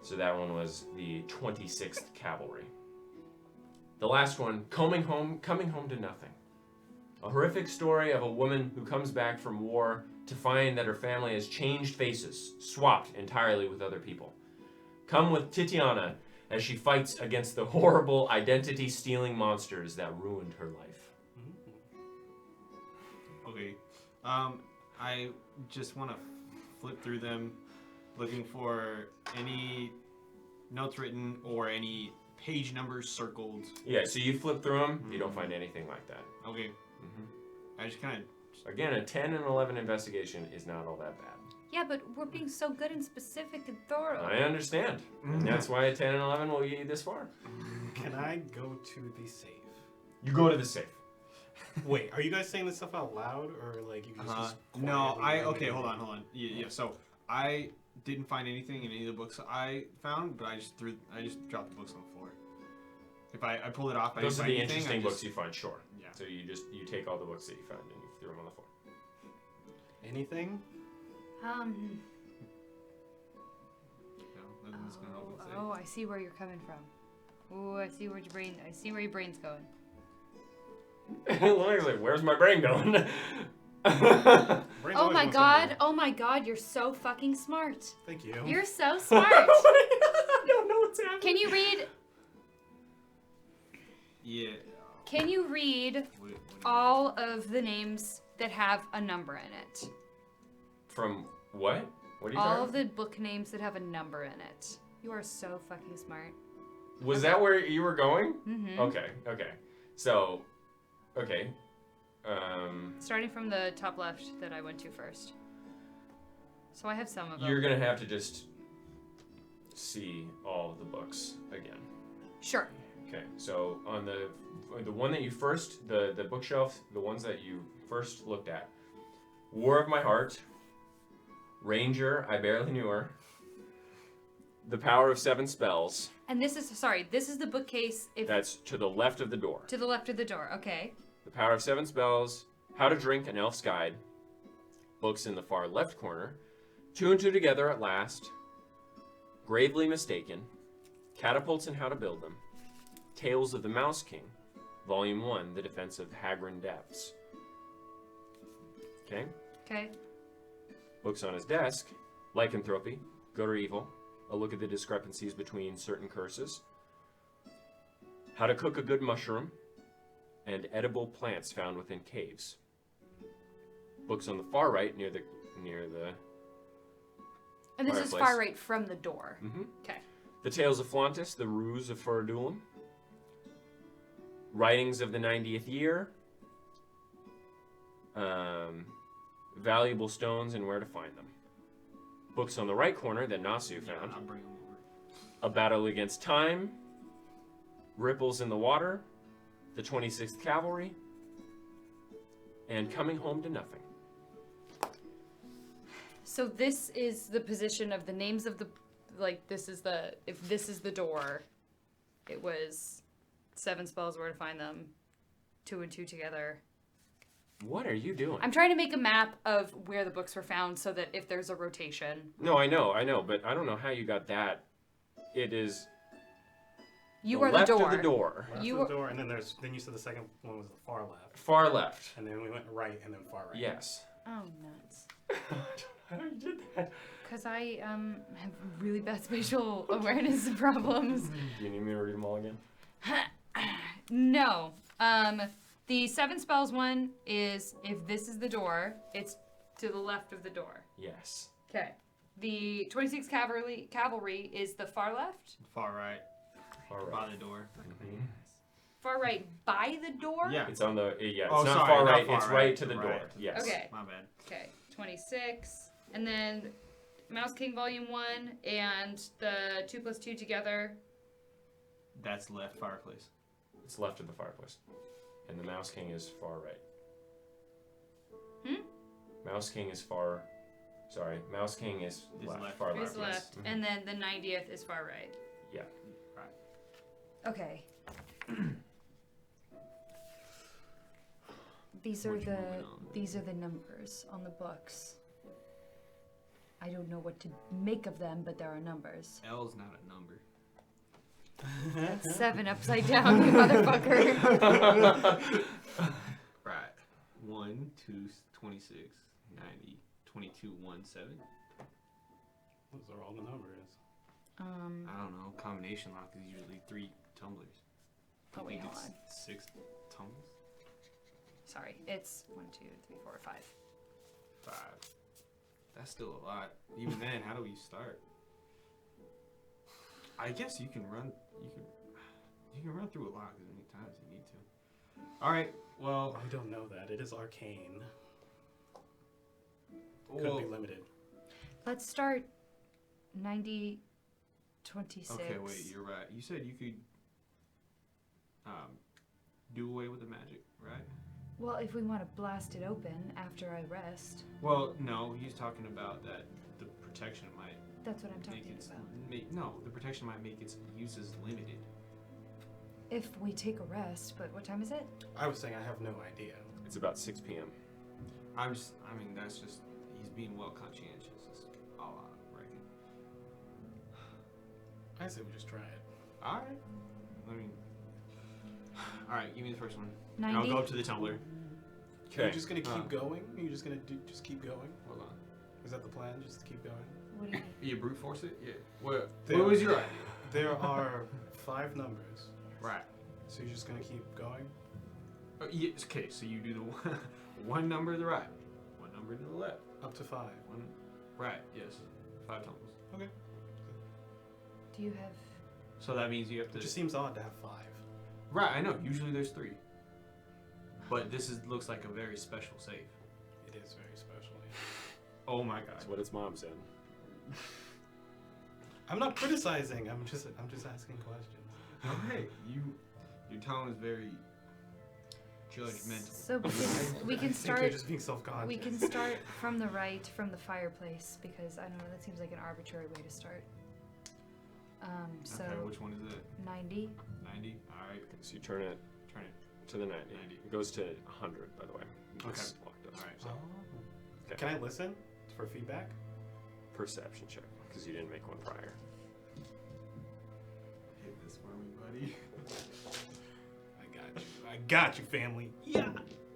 So that one was the 26th Cavalry. The last one, coming home to nothing. A horrific story of a woman who comes back from war to find that her family has changed faces, swapped entirely with other people. Come with Titiana as she fights against the horrible identity-stealing monsters that ruined her life. Okay. I just want to flip through them, looking for any notes written or any page numbers circled. Yeah, so you flip through them, you don't find anything like that. Okay. I just kind of... Again, a 10 and 11 investigation is not all that bad. Yeah, but we're being so good and specific and thorough. I understand. And that's why a 10 and 11 will get you this far. Can I go to the safe? You go to the safe. Wait, are you guys saying this stuff out loud, or like you can just No, quietly hold on. Yeah, so I didn't find anything in any of the books I found, but I just dropped the books on the floor. If I pulled it off, Those are the anything, interesting books you find, sure. Yeah. So you take all the books that you found and you threw them on the floor. Anything? No, nothing's gonna help with it. Oh, I see where you're coming from. Oh, I see where your brain's going. Literally, like, where's my brain going? Oh my god, you're so fucking smart. Thank you. You're so smart. I don't know what's happening. Can you read? Yeah. Can you read all of the names that have a number in it? From what? What are you All talking of the book names that have a number in it. You are so fucking smart. Was that where you were going? Mm-hmm. Okay. So, okay. Starting from the top left that I went to first. So I have some of them. You're gonna have to just see all of the books again. Sure. Okay, so on the one that you first, the bookshelf, the ones that you first looked at, War of My Heart, Ranger, I barely knew her, The Power of Seven Spells. And this is the bookcase. That's to the left of the door. To the left of the door. Okay. The Power of Seven Spells, How to Drink an Elf's Guide, books in the far left corner, Two and Two Together at Last, Gravely Mistaken, Catapults and How to Build Them, Tales of the Mouse King, Volume 1, The Defense of Hagrin Depths. Okay? Okay. Books on his desk, Lycanthropy, Good or Evil, a look at the discrepancies between certain curses, How to Cook a Good Mushroom, and Edible Plants Found Within Caves. Books on the far right, near the And this is fireplace. far right from the door. Mm-hmm. Okay. The Tales of Flauntus, The Ruse of Furdulum, Writings of the 90th Year, Valuable Stones and Where to Find Them. Books on the right corner that Nasu found. I'll bring them over. A Battle Against Time, Ripples in the Water, The 26th Cavalry, and Coming Home to Nothing. So this is the position of the names of the, if this is the door, it was 7 spells, where to find them, 2 and 2 together. What are you doing? I'm trying to make a map of where the books were found so that if there's a rotation. No, I know, but I don't know how you got that. It is You the are left the door. of the door. Left You of were- the door, and then you said the second one was the far left, Far left. and then we went right, and then far right. Yes. Oh, nuts. How you did that? Because I have really bad spatial awareness problems. Do you need me to read them all again? No. The 7 spells one is if this is the door, it's to the left of the door. Yes. Okay. The 26 cavalry is the far left. Far right. Far By right. the door. Far right by the door. Yeah. It's on the it's Oh, not sorry, far not right. far It's right. right to the door. Right. Yes. Okay. My bad. Okay. 26, and then Mouse King Volume 1 and the 2 plus 2 together. That's left fireplace. It's left of the fireplace, and the Mouse King is far right. Mouse King is far. Sorry, Mouse King is left. Far Is left. left, Yes. and then the 90th is far right. Yeah. Okay. These are the numbers on the books. I don't know what to make of them, but there are numbers. L's not a number. That's 7 upside down, you motherfucker. Right. 1, 2, 26, 90, 22, 1, 7. Those are all the numbers. I don't know. Combination lock is usually 3 tumblers. Oh wait, I think hold on. it's 6 tumblers. Sorry, it's 1, 2, 3, 4, 5. 5. That's still a lot. Even then, how do we start? I guess you can run. You can run through a lock as many times as you need to. All right. Well, I don't know that. It is arcane. well, Could be limited. Let's start 90, 26. okay. Wait, you're right. You said you could do away with the magic, right? Well, if we want to blast it open after I rest. Well, no, he's talking about that the protection might That's what I'm make talking its about. no, the protection might make its uses limited. If we take a rest, but what time is it? I was saying I have no idea. It's about 6 p.m. I mean, that's just he's being well conscientious. Is all I reckon. I say we just try it. All right. I mean, all right. Give me the first one. 90. I'll go up to the tumbler. Are you just gonna keep going? Are you just gonna just keep going? Hold on. Is that the plan? Just to keep going? What do you mean? You brute force it? Yeah. What was your idea? There are 5 numbers. Right. So you're just gonna keep going? Yes. Okay. So you do the one number to the right, one number to the left. Up to 5. One. Right. Yes. 5 tumbles. Okay. Do you have? So that means you have to. It just seems odd to have 5. Right. I know. Usually there's 3. But this looks like a very special save. It is very special. Yeah. Oh my god. That's what its mom said. I'm not criticizing. I'm just asking questions. Okay. Your tone is very judgmental. So we can You're start. just being self-conscious. We can start from the right, from the fireplace, because I don't know. That seems like an arbitrary way to start. So Okay. Which one is it? 90. 90. All right. So you turn it Turn it. to the 90. It goes to 100, by the way. It's Okay. locked up. All right. So, okay. Can I listen for feedback? Perception check, because you didn't make one prior. Hit this for me, buddy. I got you, family. Yeah.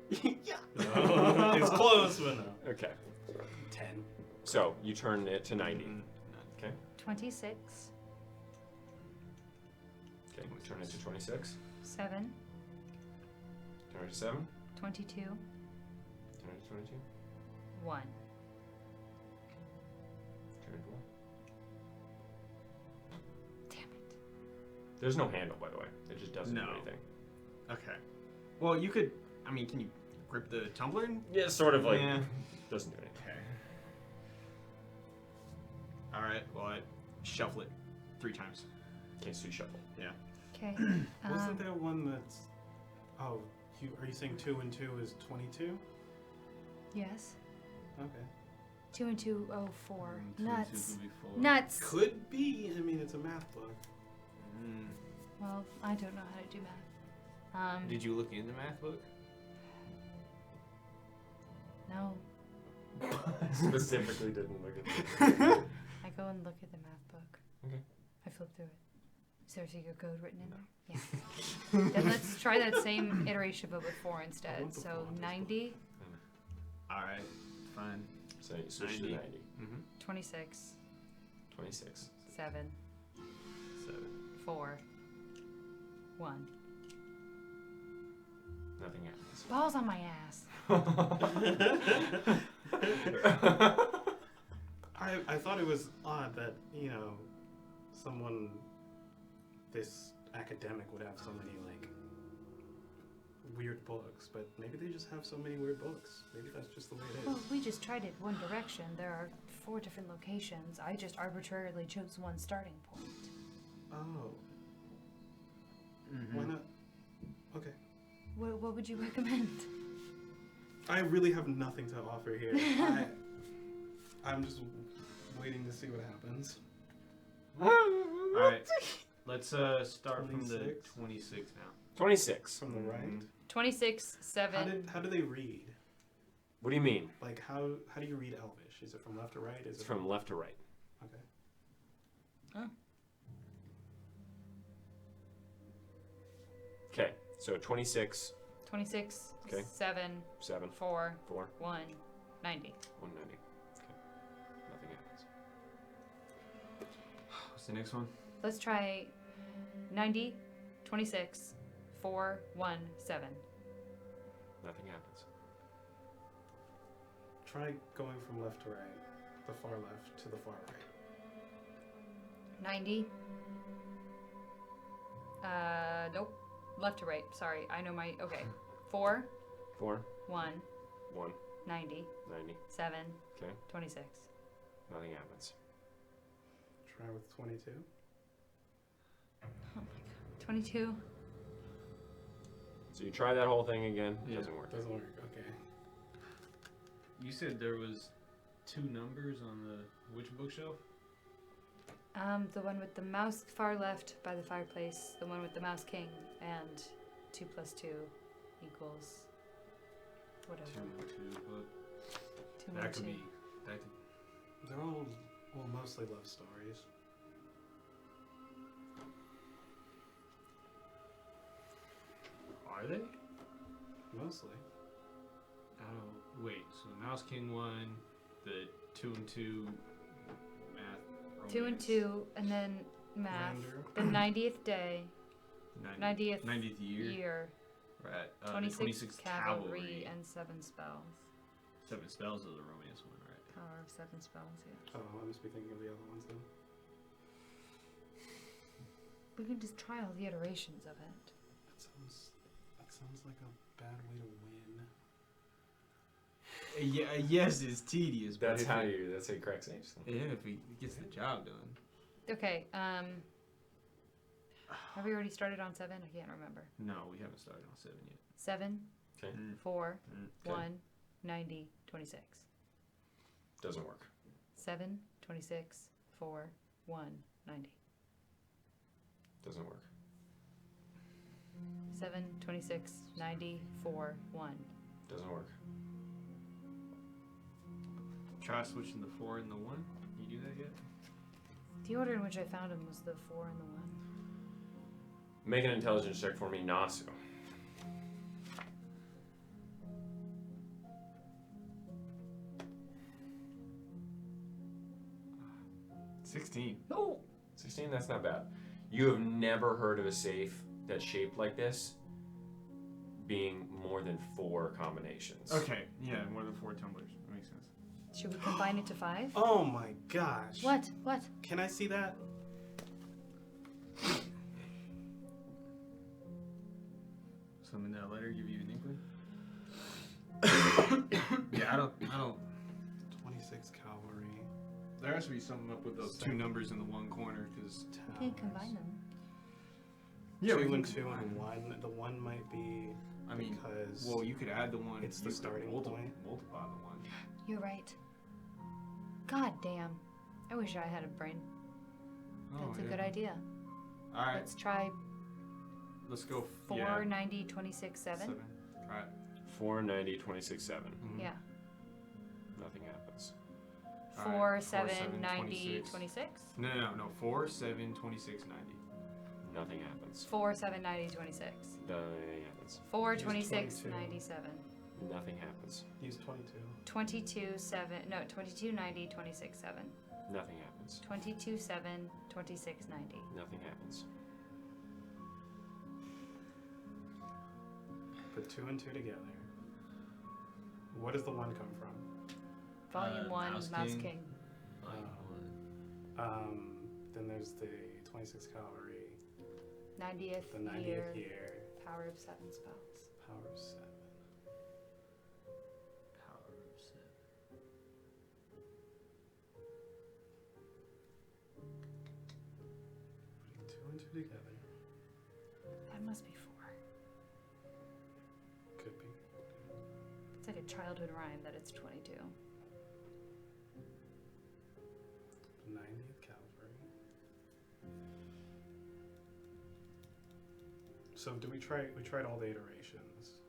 Yeah. It's close, but no. Okay. 10. So you turn it to 90. Okay. 26. Okay. Turn it to 26. 7. Turn it to 7. 22. Turn it to 22. 1. Turn it to 1. Damn it. There's no handle, by the way. It just doesn't do No. anything. Okay. Well, you could. I mean, can you grip the tumbler? Yeah, sort of like. Yeah. Doesn't do anything. Okay. All right. Well, I shuffle it 3 times. Okay, so you shuffle. Yeah. Okay. Wasn't there one that's... Oh, are you saying 2 and 2 is 22? Yes. Okay. 2 and 2, oh, 4. Nuts. Nuts. Nuts. Could be. I mean, it's a math book. Well, I don't know how to do math. Did you look in the math book? No. Specifically didn't look at it. I go and look at the math book. Okay. I flip through it. Is there a secret code written in there? Yeah. Then let's try that same iteration but with 4 instead. So 90, All right. Fine. So you switch to 90. 90. 26, 26. 7, 7. 4, 1. Nothing happens. Balls on my ass. I thought it was odd that, someone this academic would have so many, weird books, but maybe they just have so many weird books. Maybe that's just the way it is. Well, we just tried it one direction. There are 4 different locations. I just arbitrarily chose one starting point. Oh. Why not? Okay. What would you recommend? I really have nothing to offer here. I'm just waiting to see what happens. All right. Let's start from the 26? 26 now. 26. From the right? 26, 7. How do they read? What do you mean? Like, how do you read Elvish? Is it from left to right? Is It's it from left to right. Okay. Okay, so 26, 26, Okay. 7, 7, 4, 4, 1, 90. 190. Okay. Nothing happens. What's the next one? Let's try 90, 26, 4, 1, 7. Nothing happens. Try going from left to right. The far left to the far right. 90. Nope. Left to right. Sorry. I know my. Okay. 4, 4, 1, 1, 90, 90. 7, Okay, 26. nothing happens. Try with 22. Oh my god. 22. So you try that whole thing again. It doesn't work. Doesn't work. Okay. You said there was 2 numbers on the which bookshelf? The one with the mouse far left by the fireplace, the one with the mouse king, and 2 plus 2 equals whatever. 2 more 2, but 2 more that could 2. be. That could. They're all, well, mostly love stories. Are they? Mostly. Oh, wait. So the Mouse King one, the 2 and 2 math. 2 and romance, 2, and then math. Grinder. The 90th day, 90th 90th year. Right. 26 cavalry, and 7 spells. 7 spells is the romance one, right? Power of 7 spells, yeah. Oh, I must be thinking of the other ones then. We can just try all the iterations of it. That sounds like a bad way to win. Yeah, yes, it's tedious. But That's if how it- you. That's how you crack saves. Yeah, if he gets the job done. Okay, have we already started on 7? I can't remember. No, we haven't started on 7 yet. 7, Okay. 4, Okay. 1, 90, 26. Doesn't work. 7, 26, 4, 1, 90. Doesn't work. 7, 26, 90, 4, 1. Doesn't work. Try switching the 4 and the 1. You do that yet? The order in which I found him was the 4 and the 1. Make an intelligence check for me, Nasu. Uh, 16. No! 16. That's not bad. You have never heard of a safe that's shaped like this being more than 4 combinations. Okay, yeah, more than 4 tumblers. That makes sense. Should we combine it to 5? Oh my gosh. What? What? Can I see that? Something in that letter give you an inkling? Yeah, I don't. 26 cavalry. There has to be something up with those 2 numbers in the one corner, because. We can combine them. Yeah, we 2 can and 2 combine. and 1. The 1 might be. I mean, because well, you could add the 1. it's the you could starting point. Multiply the 1. You're right. God damn. I wish I had a brain. That's a good idea. All right, Let's try let's go. 4, 90, 26, 7. Right. 4, 90, 26, 7. Yeah. Nothing happens. 4, Alright, 7, 7, 90, 26. 26. No. 4, 7, 26, 90. Nothing happens. 4, 7, 90, 26. Nothing happens. 4, Use 26, 22. 97. Nothing happens. Use 22. 22, 7. No, 22, 90, 26, 7. Nothing happens. 22, 7, 26, 90. Nothing happens. Put 2 and 2 together. What does the 1 come from? Volume 1, Mouse Mouse King. King. Then there's the 26 cavalry. 90th, The 90th year. Power of 7 spells. Power of 7. Power of 7. Putting 2 and 2 together. That must be 4. Could be. It's like a childhood rhyme that it's 22. The 90th cavalry. So do we tried all the iterations?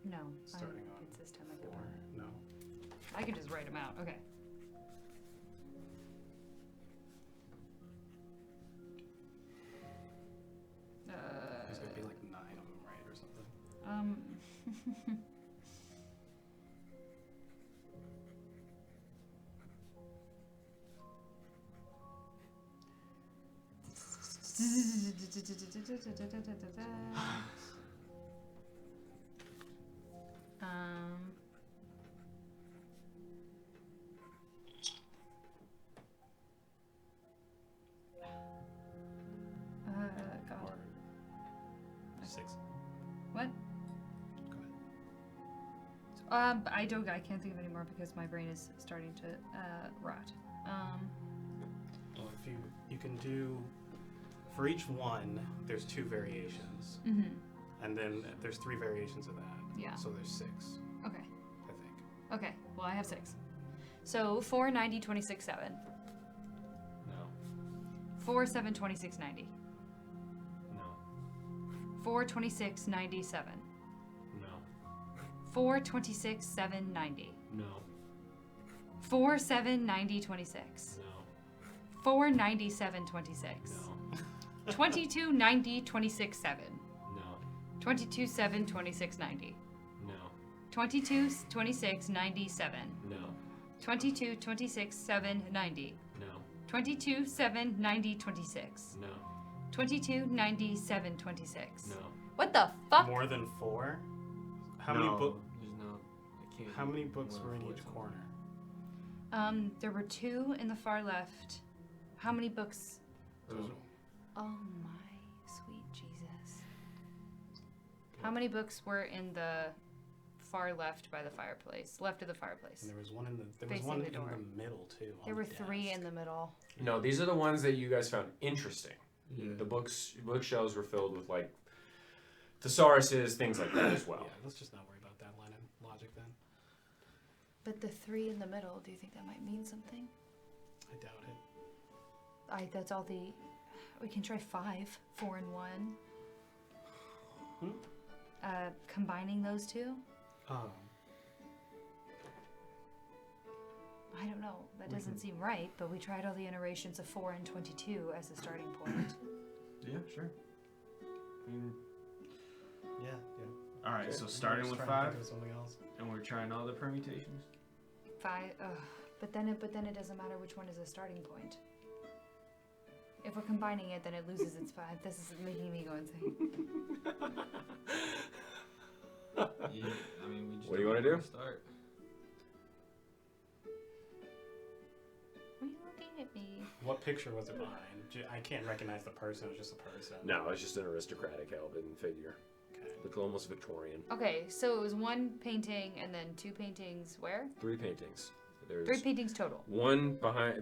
No. Starting on it's this time I 4. can No. I can just write them out. Okay. There's gonna be like 9 of them, right, or something. God. Or 6. What? Go ahead. I can't think of any more because my brain is starting to rot. Well, if you can do for each one, there's 2 variations. Mhm. And then there's 3 variations of that. Yeah. So there's 6, Okay. I think. Okay. Well, I have 6. So 4, 90, 26, 7. No. 4, 7, 26, 90. No. 4, 26, 97. No. 4, 26, 7, 90. No. 4, 7, 90, 26. No. 4, 97, 26. No. 22, 90, 26, 7. No. 22, 7, 26, 90. No. 22, 26, 97. No. 22, 26, 7, 90. No. 22, 7, 90, 26. No. 22, 90, 7, 26. No. What the fuck? More than 4? How No, many books? There's no. I can't How do many books more were in than each 4 corner? There were 2 in the far left. How many books? Total. Oh my sweet Jesus. How many books were in the far left by the fireplace? Left of the fireplace. And there was one in the Facing one the in door. the middle too. There were 3 in the middle. No, these are the ones that you guys found interesting. Yeah. The bookshelves were filled with like thesauruses, things like that as well. Yeah, let's just not worry about that line of logic then. But the 3 in the middle, do you think that might mean something? I doubt it. That's all the. We can try 5, 4 and 1. Combining those 2? I don't know. That doesn't seem right, but we tried all the iterations of 4 and 22 as a starting point. Yeah, sure. I mean, Yeah. all right. Okay. So starting with Let's try and 5, think of something else. and we're trying all the permutations. 5. But then it doesn't matter which one is a starting point. If we're combining it, then it loses its 5. This is making me go insane. Yeah. I mean, we just. What do you don't wanna know where do? Start. Why are you looking at me? What picture was it behind? I can't recognize the person. It was just a person. No, it's just an aristocratic elven figure. Okay. Look almost Victorian. Okay, so it was 1 painting and then 2 paintings where? 3 paintings. There's 3 paintings total. 1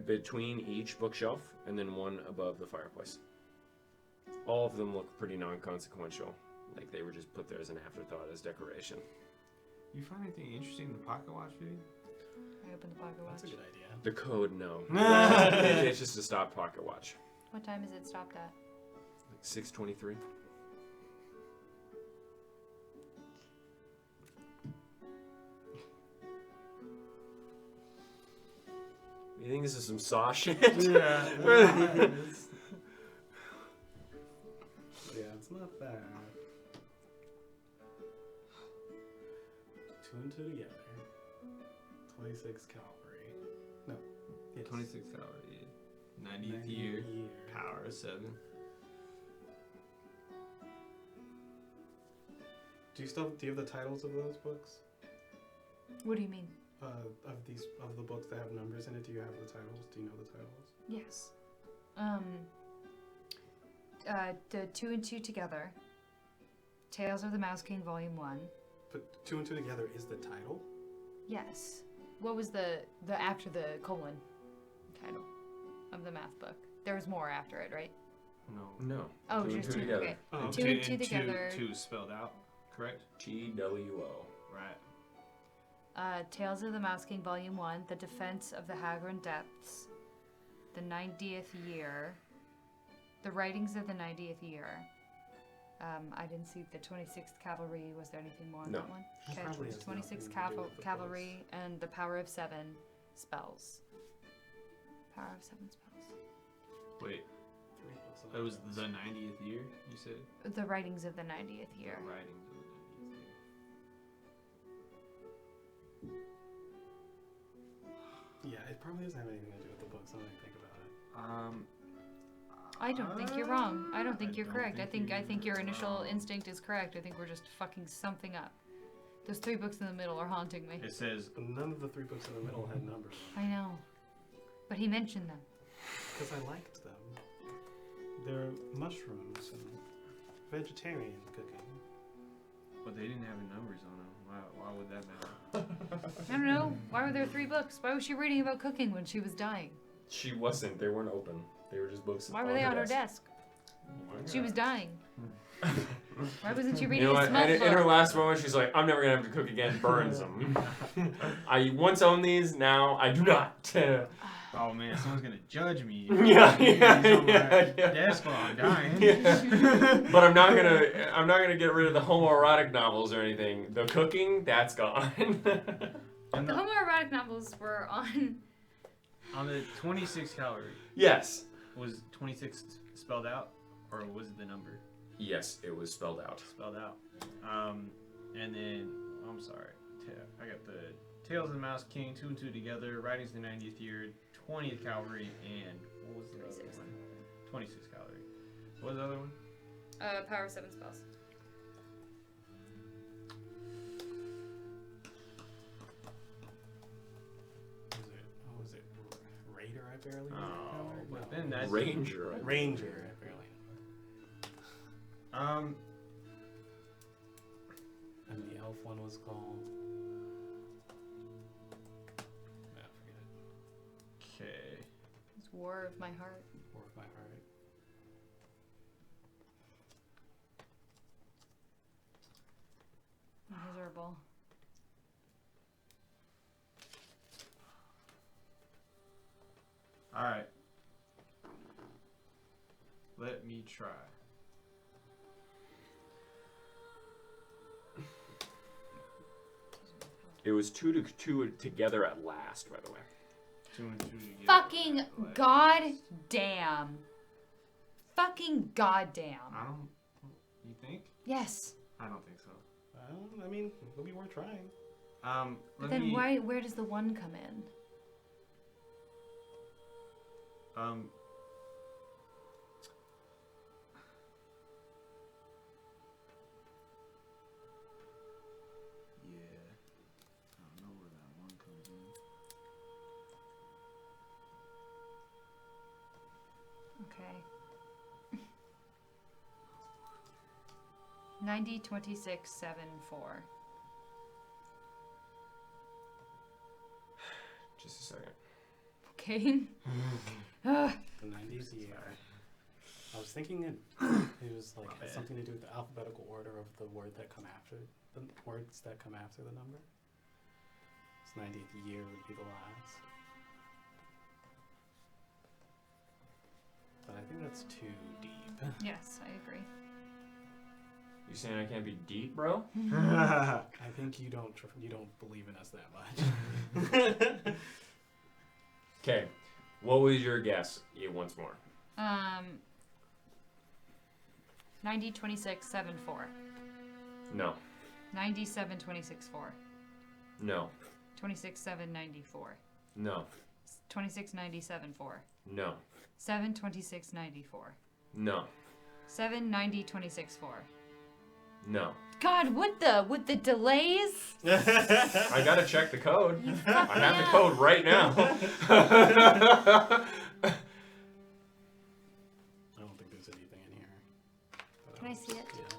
between each bookshelf, and then 1 above the fireplace. All of them look pretty non-consequential, like they were just put there as an afterthought, as decoration. You find anything interesting in the pocket watch, dude? I opened the pocket watch. That's a good idea. The code, no. It's just a stop pocket watch. What time is it stopped at? Like 6:23. You think this is some saw shit? Yeah. Yeah, it's not that. 2 and 2 together. 26 cavalry. No. Yes. 26 cavalry. 90th year. Power of 7. Do you have the titles of those books? What do you mean? Of the books that have numbers in it, do you have the titles? Do you know the titles? Yes. The 2 and 2 together. Tales of the Mouse King, Volume 1. But 2 and 2 together is the title? Yes. What was the after the colon title of the math book? There was more after it, right? No. No. Oh, 2 and just 2 2. together. Okay. Oh, 2 and 2 together. 2 spelled out, correct? TWO. Right. Tales of the Mouse King, Volume 1. The Defense of the Hagron Depths. The 90th Year. The Writings of the 90th Year. I didn't see the 26th Cavalry. Was there anything more on No. that one? That probably has 26th nothing to do with the Cavalry and the Power of 7 spells. Power of 7 spells. Wait, 3 books of that was numbers. the 90th year, you said? The Writings of the 90th Year. The writings of the 90th year. Yeah, it probably doesn't have anything to do with the books. Now that I think about it. I don't think you're wrong. I don't think you're don't correct. I think your you're initial wrong. instinct is correct. I think we're just fucking something up. Those 3 books in the middle are haunting me. It says, But none of the 3 books in the middle had numbers. I know. But he mentioned them. Because I liked them. They're mushrooms and vegetarian cooking. but they didn't have any numbers on them. Why would that matter? I don't know. Why were there 3 books? Why was she reading about cooking when she was dying? She wasn't. They weren't open. They were just books. Why were they on her desk? She was dying. Why wasn't you reading You know the what? smell And in her book? last moment, she's like, "I'm never gonna have to cook again." Burns them. I once owned these. Now I do not. Oh man, someone's gonna judge me. Yeah, These yeah, on my yeah. desk while I'm dying. Yeah. But I'm not gonna get rid of the homoerotic novels or anything. The cooking, that's gone. And The homoerotic novels were on. on the 26 calorie, Yes. was 26 spelled out, or was it the number Yes, it was spelled out. spelled out? And then I'm sorry, I got the Tales of the Mouse King, 2 and 2 together. Writings in the 90th year, 20th cavalry, and what was the other one? 26 cavalry. What was the other one? Power of 7 spells. What was it? Raider, I barely. Oh, but No. then that's Ranger. Ranger, I barely. And the elf one was called. I forget it. Okay. It's War of My Heart. War of My Heart. Miserable. All right. Let me try. It was 2 to 2 together at last, by the way. 2 and 2 together. Fucking goddamn. Fucking goddamn. I don't. You think? Yes. I don't think so. Well, I mean, it'll be worth trying. But then where does the 1 come in? Yeah. I don't know where that 1 comes in. Okay. 90, 26, 7, 4. Just a second. Okay. Ugh. The 90s, yeah. I was thinking it was like had something to do with the alphabetical order of the word that come after the words that come after the number. So 90th year would be the last. But I think that's too deep. Yes, I agree. You saying I can't be deep, bro? I think you don't believe in us that much. Okay. What was your guess? Once more. 90, 26, 7, 4. No. 97, 26, 4. No. 26, 7, 94. No. 26, 97, 4. No. 7, 26, 94. No. 7, 90, 26, 4. No. God, with the delays? I gotta check the code. I have the up. code right now. I don't think there's anything in here. But Can I see it? Yeah.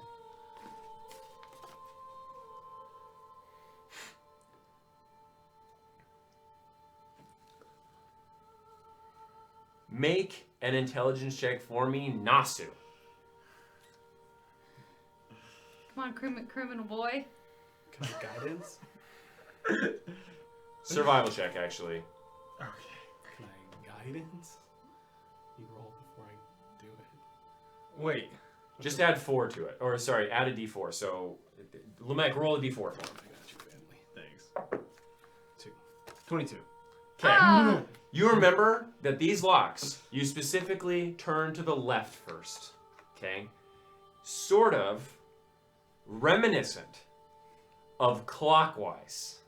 Make an intelligence check for me, Nasu. Come on, criminal boy. Can I guidance? Survival check, actually. Can I guidance? You roll before I do it. Wait. Just add 4 to it. Or, sorry, add a d4. So, Lamech, roll a d4 for him. I got you, family. Thanks. 2. 22. Okay. Ah. You remember that these locks, you specifically turn to the left first. Okay? Sort of reminiscent of clockwise.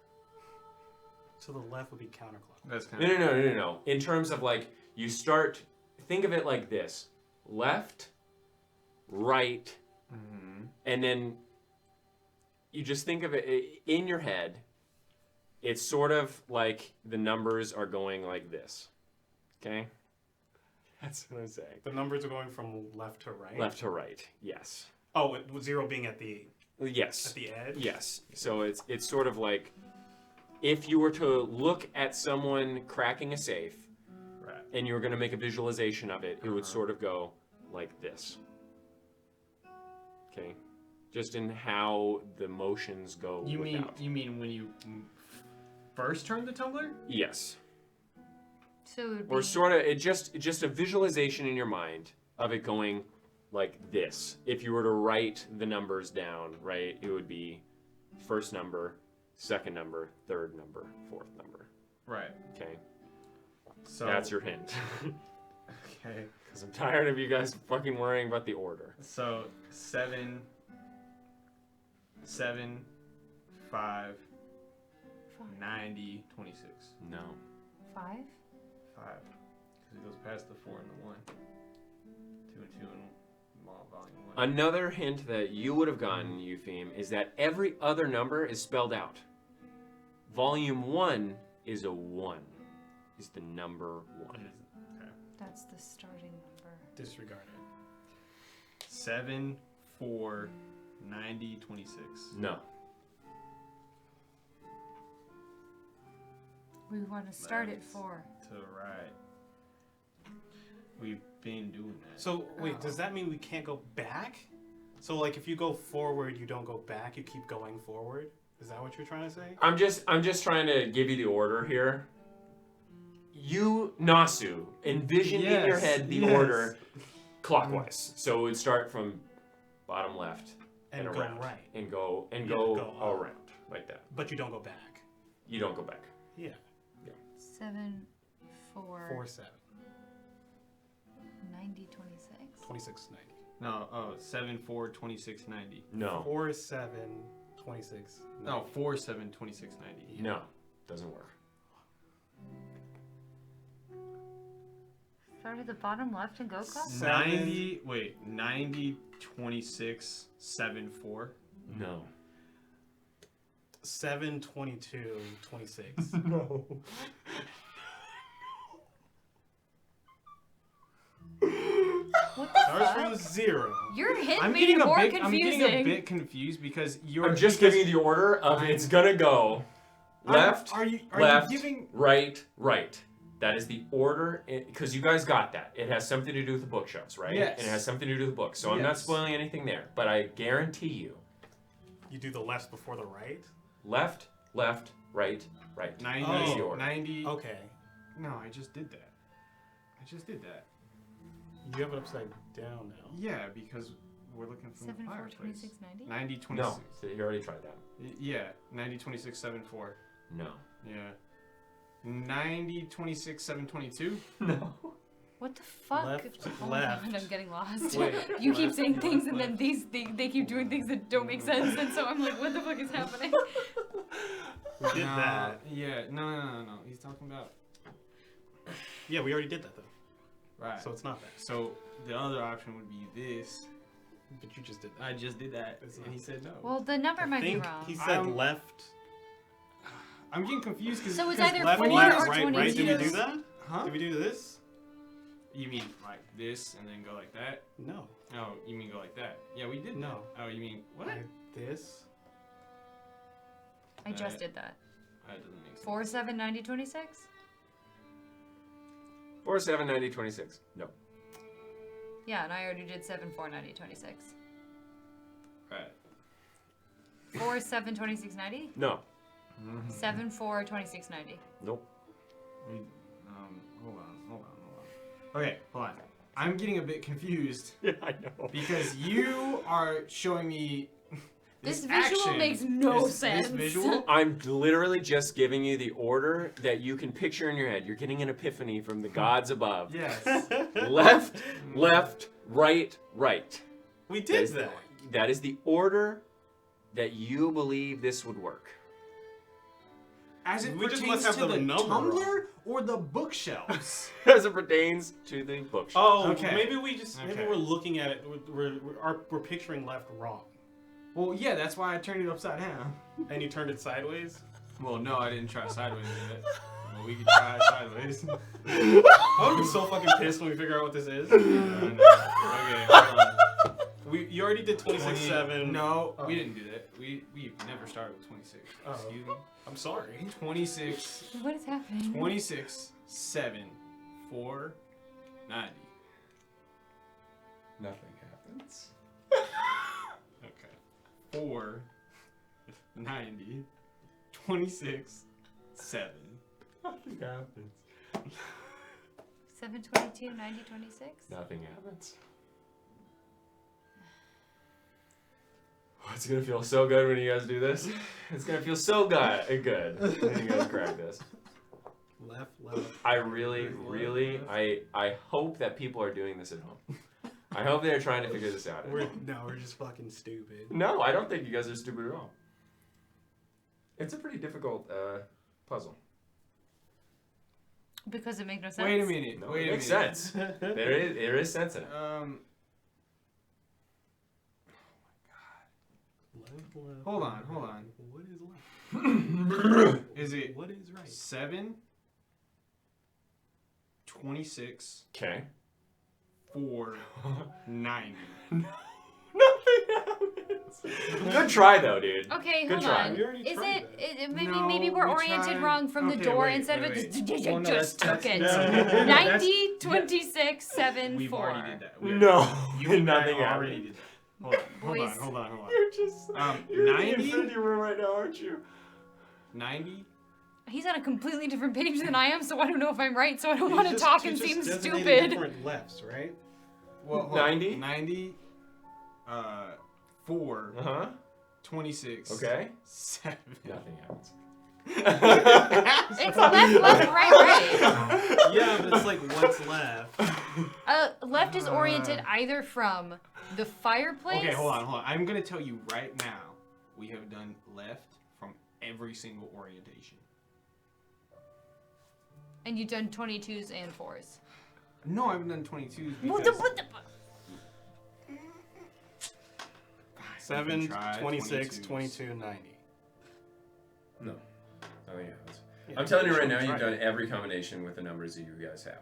So the left would be counterclockwise. That's kind No. In terms of like, you start, think of it like this. Left, right, and then you just think of it in your head. It's sort of like the numbers are going like this. Okay? That's what I'm saying. The numbers are going from left to right? Left to right, yes. Oh, with 0 being at the Yes. edge? Yes. So it's sort of like if you were to look at someone cracking a safe and you were going to make a visualization of it, it would sort of go like this. Okay? just in how the motions go. You without. mean when you first turn the tumbler? Yes. So it would Or be- sort of, it just a visualization in your mind of it going like this. If you were to write the numbers down, right, it would be first number, second number, third number, fourth number. Right. Okay. So That's your hint. Okay. Because I'm tired of you guys fucking worrying about the order. So 7, 5, 90, 26. No. 5? 5. Because it goes past the 4 and the 1. 2 and 2 and volume 1. Another hint that you would have gotten, Eupheme, is that every other number is spelled out. Volume 1 is a 1. Is the number 1. Okay. That's the starting number. Disregard it. 7, 4, 90, 26. No. We want to start at That's 4. To the right. We've been doing that. So wait, does that mean we can't go back? So like if you go forward, you don't go back. You keep going forward. Is that what you're trying to say? I'm just trying to give you the order here. You, Nasu, envision in your head the order clockwise. So it would start from bottom left and go around. right. And go Yeah, go go up. around like that. But you don't go back. You don't go back. Yeah. 7, 4, 4, 7, 90, 26. 26, 90. No, 7, 4, 26, 90. No. 4, 7, 26. No, 4, 7, 26, 90. No. Doesn't work. Start at the bottom left and go clockwise? 90, 26, 7, 4. No. 7, 22, 26. No. What the Starts fuck? from 0. Your hint I'm made getting it more I'm confusing. getting a bit confused because you're. I'm just giving you the order of it's gonna go left, Are you left, giving? right, right. That is the order, because you guys got that. It has something to do with the bookshelves, right? Yes. And it has something to do with the books. So I'm not Yes. spoiling anything there. But I guarantee you, You do the left before the right. left, left, right, right. 90, That is the order. 90. Okay. No, I just did that. You have it upside down now. Yeah, because we're looking from 7, the 4, fireplace. 26, 90? 90, 26. No, so you already tried that. Yeah, 90, 26, 7, 4. No. Yeah. 90, 26, 7, 22. No. What the fuck? Left, Oh left. my god, I'm getting lost. Wait, You keep left, saying things left, and then they keep doing things that don't make sense, and so I'm like, what the fuck is happening? We did that. Yeah, no. He's talking about. Yeah, we already did that though. Right. So it's not that. So the other option would be this. But you just did that. I just did that, It's and not- he said no. Well, the number I might be think wrong. he said I'm- left. I'm getting confused because. So it's either Left 4 means or right, 22. right? Did we do that? Huh? Did we do this? You mean like this and then go like that? No. Oh, you mean go like that? Yeah, we did. No. That. Oh, you mean what? Like this. I just did that. That doesn't make sense. 4, 7, 90, 26? 4, 7, 90, 26. No. Yeah, and I already did 7, 4, 90, 26. Right. 4, 7, 26, 90? No. 7, 4, 26, 90. Nope. We, hold on. Okay, hold on. I'm getting a bit confused Yeah, I know. because you are showing me This this visual action, makes no this sense. visual. I'm literally just giving you the order that you can picture in your head. You're getting an epiphany from the gods above. Yes. Left, left, right, right. We That did is that. That is the order that you believe this would work. As it We just pertains must have to the the number tumbler or the bookshelves. As it pertains to the bookshelf. Oh, Okay. maybe we just maybe Okay. we're looking at it. We're picturing left wrong, Well, yeah, that's why I turned it upside down. and you turned it sideways. Well, no, I didn't try sideways yet. Well, we could try it sideways. I would be so fucking pissed when we figure out what this is. Okay, hold on. You already did 26-7. No, Oh. we didn't do that. We never started with 26. Oh. Excuse me. I'm sorry. 26, What is happening? 26, 7, 4, 90. Nothing happens. Okay. 4, 90, 26, 7. Nothing happens. 722, 90, 26? Nothing happens. Oh, it's gonna feel so good when you guys do this. It's gonna feel so good when you guys crack this. Left. I really, I hope that people are doing this at home. I hope they're trying to figure this out. We're just fucking stupid. No, I don't think you guys are stupid at all. It's a pretty difficult puzzle. Because it makes no sense. Wait a minute. No, Wait it a makes minute. sense. There is sense in it. Hold on. What is left? Is it What is right? 7, 26, Okay. 4, 90? Nothing happens. Good try though, dude. Okay, Good hold try. on. We already Is tried it that. maybe we're we oriented tried. wrong from the Okay, door wait, instead wait, of wait. just Well, no, just that's- took it. no. 90, 26, 7, We've 4. already did that. No, You and I nothing already happened. did that. Boys. Hold on. You're just you're in the 90? infinity room right now, aren't you? 90? He's on a completely different page than I am, so I don't know if I'm right, so I don't want to Just- talk you and just seem designated stupid. Different lefts, right? Well, 90? 90, 4, Uh-huh. 26, Okay. 7. Nothing happens. It's left, right. Yeah, but it's like what's left. Left is oriented either from the fireplace. Okay, hold on. I'm going to tell you right now, we have done left from every single orientation. And you've done 22s and 4s. No, I haven't done 22s What because... the- 7, try 26, 22s. 22, 90. No. Nothing happens. Yeah, I'm telling you right we now, tried you've done it. every combination with the numbers that you guys have.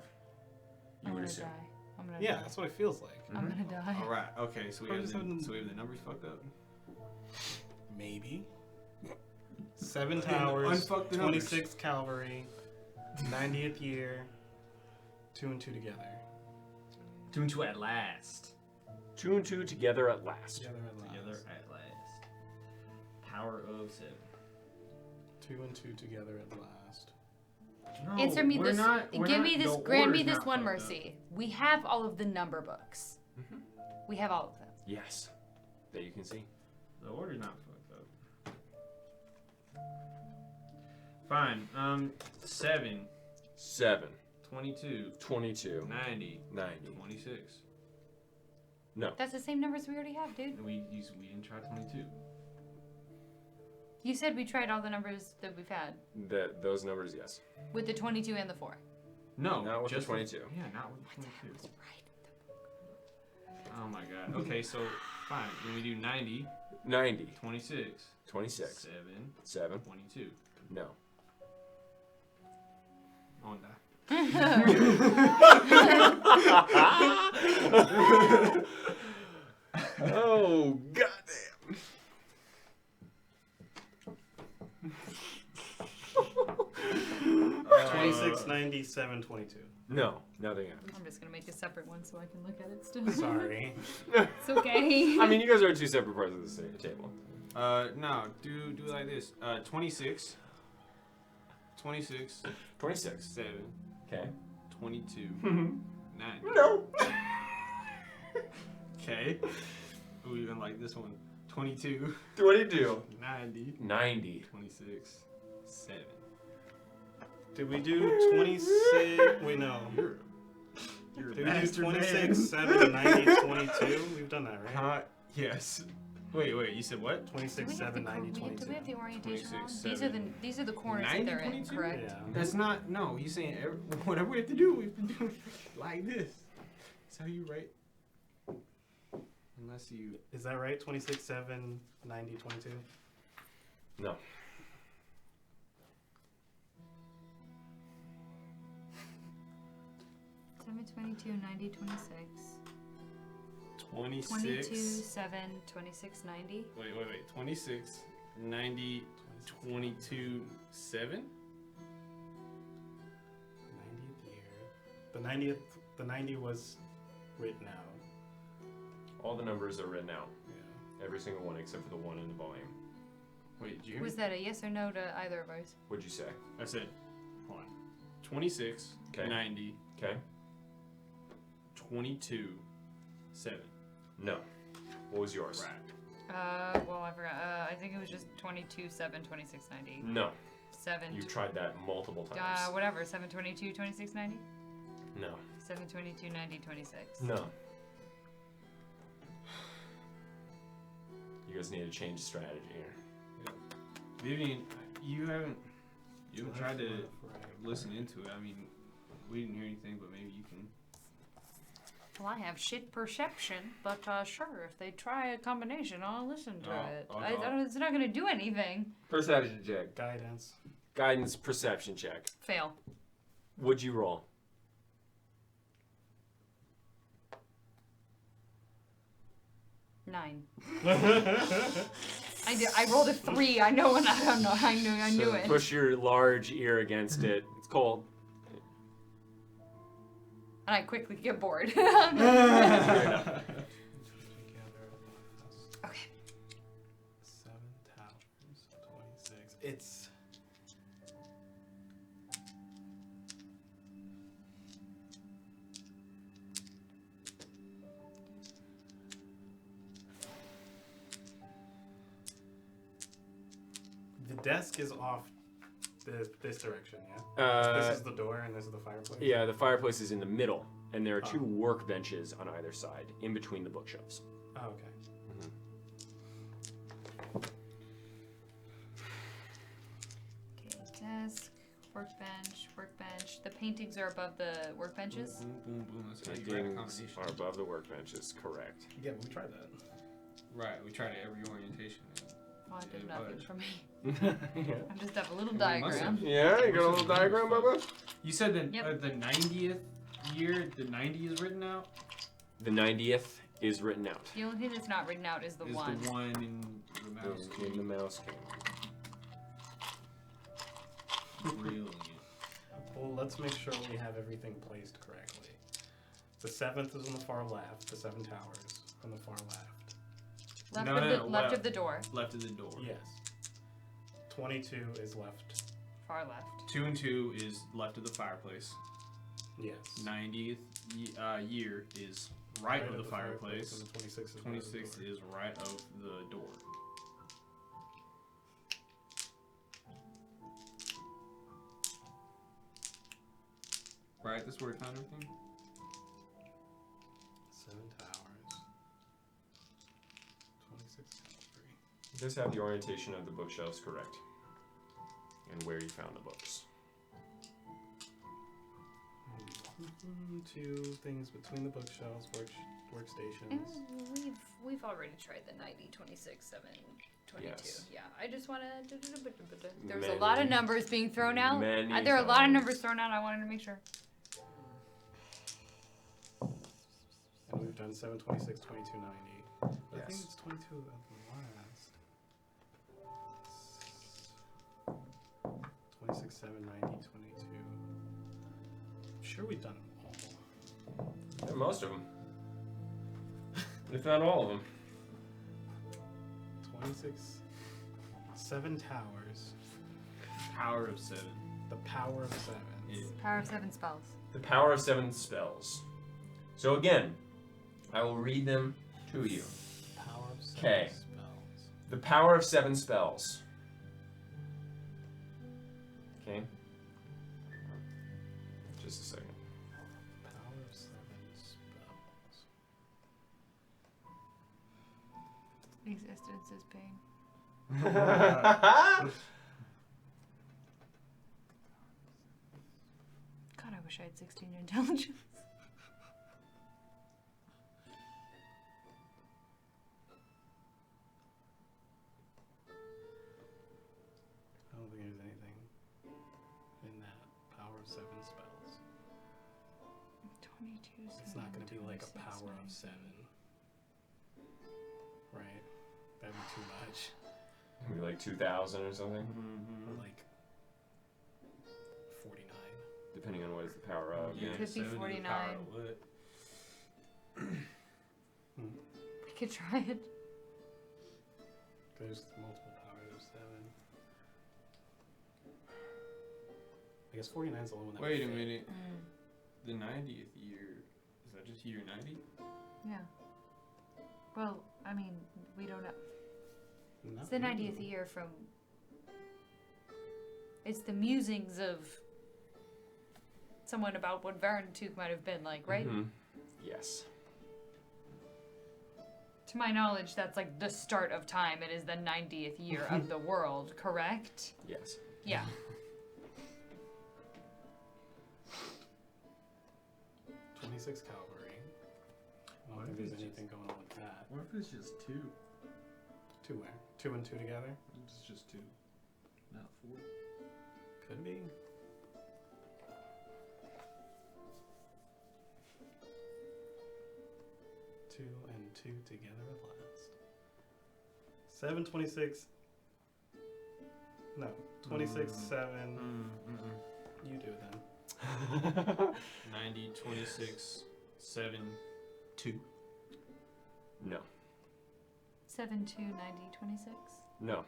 You I'm would gonna assume. die. I'm gonna Yeah, die. that's what it feels like. I'm gonna die. All right. Okay, so we Probably have just having- the numbers fucked up. Maybe. 7 towers, unfuck the 26 cavalry, 90th year, 2 and 2 together. 2 and 2 at last. 2 and 2 together at last. Together at last. Together at last. Power of 7. 2 and 2 together at last. No, Answer me we're this. not- we're Give not- me this. the Grant me order's this not one fucked up. mercy. We have all of the number books. Mhm. We have all of them. Yes. That you can see. The order's not fucked up. Fine. 7, 7, 22, 22, 90, 90. 26. That's the same numbers we already have, dude. And we didn't try 22. You said we tried all the numbers that we've had Those numbers, yes. with the 22 and the 4. No, Not with the just 22. Yeah, not with the 22. Oh my god. Okay, so fine. Then we do 90, 90, 26, 26, 7, 7. 22. No. On that. Oh, goddamn. 26, 97, 22. No, nothing happens. I'm just gonna make a separate one so I can look at it still. Sorry. It's okay. I mean, you guys are two separate parts of the same table. No, do it like this. 26, 26, 26. 7, Okay. 22, 9. No. Okay. Ooh, even like this one. 22, 22. 90, 90. 26, 7. Did we do 26? Wait, no. You're Did a we do bastard 26, man. 7, 90, 22? We've done that, right? Yes. Wait, you said what? 26, 7, 90, 22. Do we have the orientation 26, wrong? These are the corners that 90, they're in, 22? correct? Yeah. That's not, no, he's saying whatever we have to do, we've been doing like this. That's how you write. Unless you. Is that right? 26, 7, 90, 22? No. Seven, 22, 90, 26. 26. 22, 7, 26, 90. Wait. 26, 90, 22, 7? 90th year. The 90 was written out. All the numbers are written out. Yeah. Every single one except for the one in the volume. Wait, did you hear me? Was that a yes or no to either of ours? What'd you say? I said, hold on. 26, Okay. 90, Okay. 22, 7. No. What was yours? Right. Well, I forgot. I think it was just 22, 7, 26, 90. No. 7. You've tried that multiple times. Whatever. 7, 22, 26, 90? No. 7, 22, 90, 26. No. You guys need to change strategy here. Vivian, you haven't tried to listen into it. I mean, we didn't hear anything, but maybe you can. Well, I have shit perception, but sure, if they try a combination, I'll listen to it. It's not gonna do anything. Perception check. Guidance. Guidance perception check. Fail. Would you roll? 9. I rolled a 3. I know when I don't know. I knew it. Push your large ear against it. It's cold. And I quickly get bored. Okay. Together. 7 towers. 26. It's. The desk is off this direction, yeah? This is the door and this is the fireplace? Yeah, the fireplace is in the middle, and there are 2 workbenches on either side, in between the bookshelves. Oh, okay. Okay, desk, workbench. The paintings are above the workbenches. Boom, boom, boom. That's how you write a Paintings combination. are above the workbenches, correct. Yeah, we tried that. Right, we tried it every orientation. Well, it did Yeah, nothing budge. for me. Yeah. I just have a little We must diagram. have. Yeah, you got a little diagram, Bubba? You said that Yep. the 90th year, the 90 is written out? The 90th is written out. The only thing that's not written out is the Is one. the one in the mouse In the mouse game. Brilliant. Well, let's make sure we have everything placed correctly. The 7th is on the far left, the 7 towers on the far left. Left, No, of, no, the, no, left left. of the door. Left of the door. Yes. 22 is left. Far left. 2 and 2 is left of the fireplace. Yes. 90th year is right of the fireplace. And the 26th is 26th is right of the door. Right, that's where it found everything? 7 towers. 26 gallery. You guys have the orientation of the bookshelves correct. And where you found the books. 2 things between the bookshelves, workstations. And we've already tried the 90, 26, 7, 22. Yes. Yeah, I just want to. There was a lot of numbers being thrown out. Many There are a lot of times. numbers thrown out. I wanted to make sure. And we've done 7, 26, 22, 90. I think Yes. it's 22 at the last. 26, 7, 90, 22. I'm sure we've done them all. Yeah, most of them. If not all of them. 26. 7 towers. Power of 7. The power of 7. Yeah. Power of 7 spells. The power of 7 spells. So again, I will read them to you. Power of 7 Okay. spells. The power of 7 spells. Okay? Just a second. Power of 7 spells. Existence is pain. God, I wish I had 16 intelligence. I don't think there's anything in that power of 7 spells. 22, It's not going to be like a 26, power of 7. Right? That'd be too much. Maybe like 2,000 or something, Or like 49. depending on what it's the power of. Yeah, Yeah. Could be 7 to the 49. power of what? We could try it. There's multiple powers of 7. I guess 49 is the only one that Wait a would fit. minute. The 90th year, is that just year 90? Yeah. Well, I mean, we don't know. Not It's the 90th really. year from. It's the musings of someone about what Varentuk might have been like, right? Mhm. Yes. To my knowledge, that's like the start of time. It is the 90th year of the world, correct? Yes. Yeah. '26 cavalry. I don't think there's anything going on with that. What if it's just 2? 2 where? 2 and 2 together? It's just 2. Not 4. Could be. Two and 2 together at last. 7, 26. No, 26, 7. You do it then. 90, 26, 7, 2. No. 7, 2, 90, 26. No.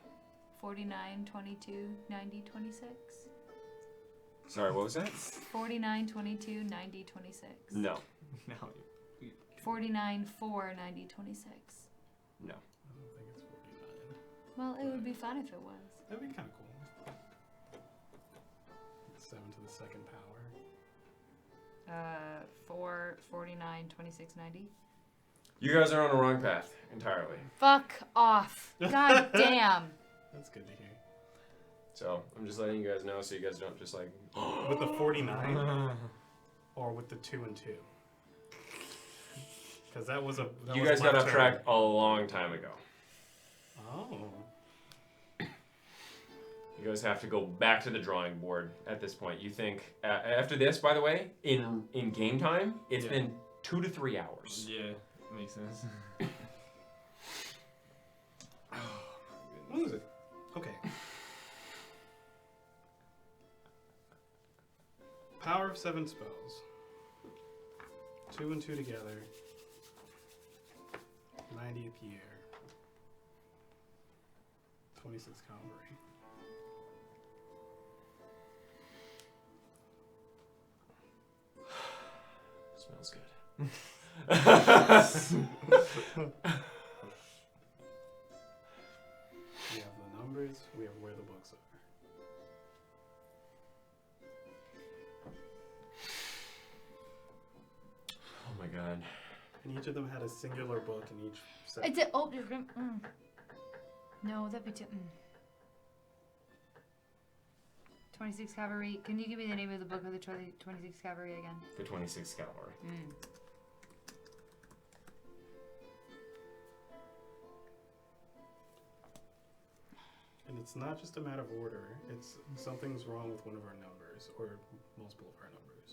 49, 22, 90, 26. Sorry, what was that? 49, 22, 90, 26. No. Now, 49, 4, 90, 26. No. I don't think it's 49. Well, it would be fun if it was. That'd be kind of cool. 7 to the second power. 4, 49, 26, 90. You guys are on the wrong path entirely. Fuck off. God damn. That's good to hear. So I'm just letting you guys know so you guys don't just like. With the 49? Or with the 2 and 2? Because that was a. That You was guys my got off turn. track a long time ago. Oh. You guys have to go back to the drawing board at this point. You think after this, by the way, in game time, it's been 2 to 3 hours. yeah, makes sense. What is it? Okay. Power of 7 spells. 2 and 2 together. 90th year. 26 cavalry. Smells good. We have the numbers, we have where the books are. Oh my god. And each of them had a singular book in each set. It's a. Oh, you're gonna. No, that'd be too. 26 Cavalry. Can you give me the name of the book of the 26 Cavalry again? The 26th Cavalry. And it's not just a matter of order, it's something's wrong with one of our numbers, or multiple of our numbers.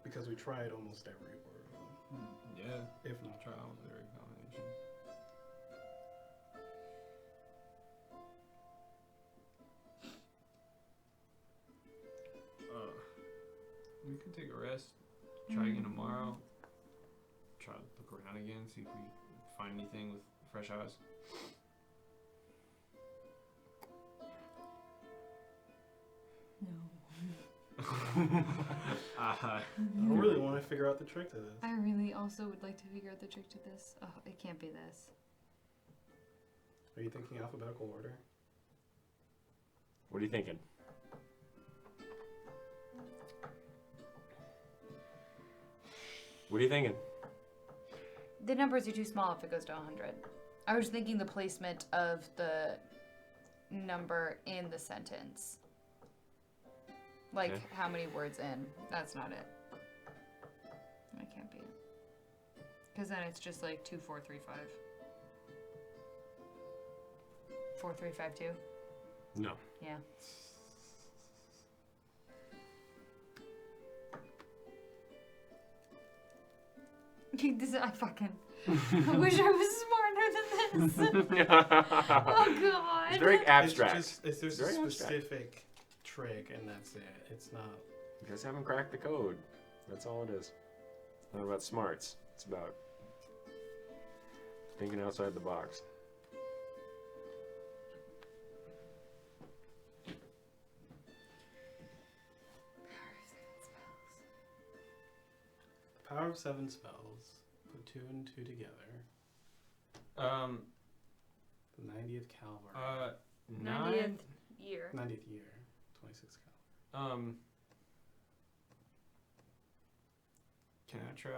Because we tried almost every word of them. Yeah, If not try almost every combination. We could take a rest. Try again tomorrow. Try to look around again, see if we find anything with fresh eyes. I don't really want to figure out the trick to this. I really also would like to figure out the trick to this. Oh, it can't be this. Are you thinking alphabetical order? What are you thinking? What are you thinking? The numbers are too small if it goes to 100. I was thinking the placement of the number in the sentence. Like, Okay. how many words in. That's not it. That can't be it. Because then it's just like 2, 4, 3, 5. 4, 3, 5, 2? No. Yeah. I fucking. I wish I was smarter than this. Oh god. It's very abstract. It's just very a abstract. specific trick, and that's it. It's not. You guys haven't cracked the code. That's all it is. It's not about smarts. It's about thinking outside the box. Power of 7 spells. Put 2 and 2 together. The 90th Cavalry. 90th year. 90th year. 26th Cavalry. Can I try?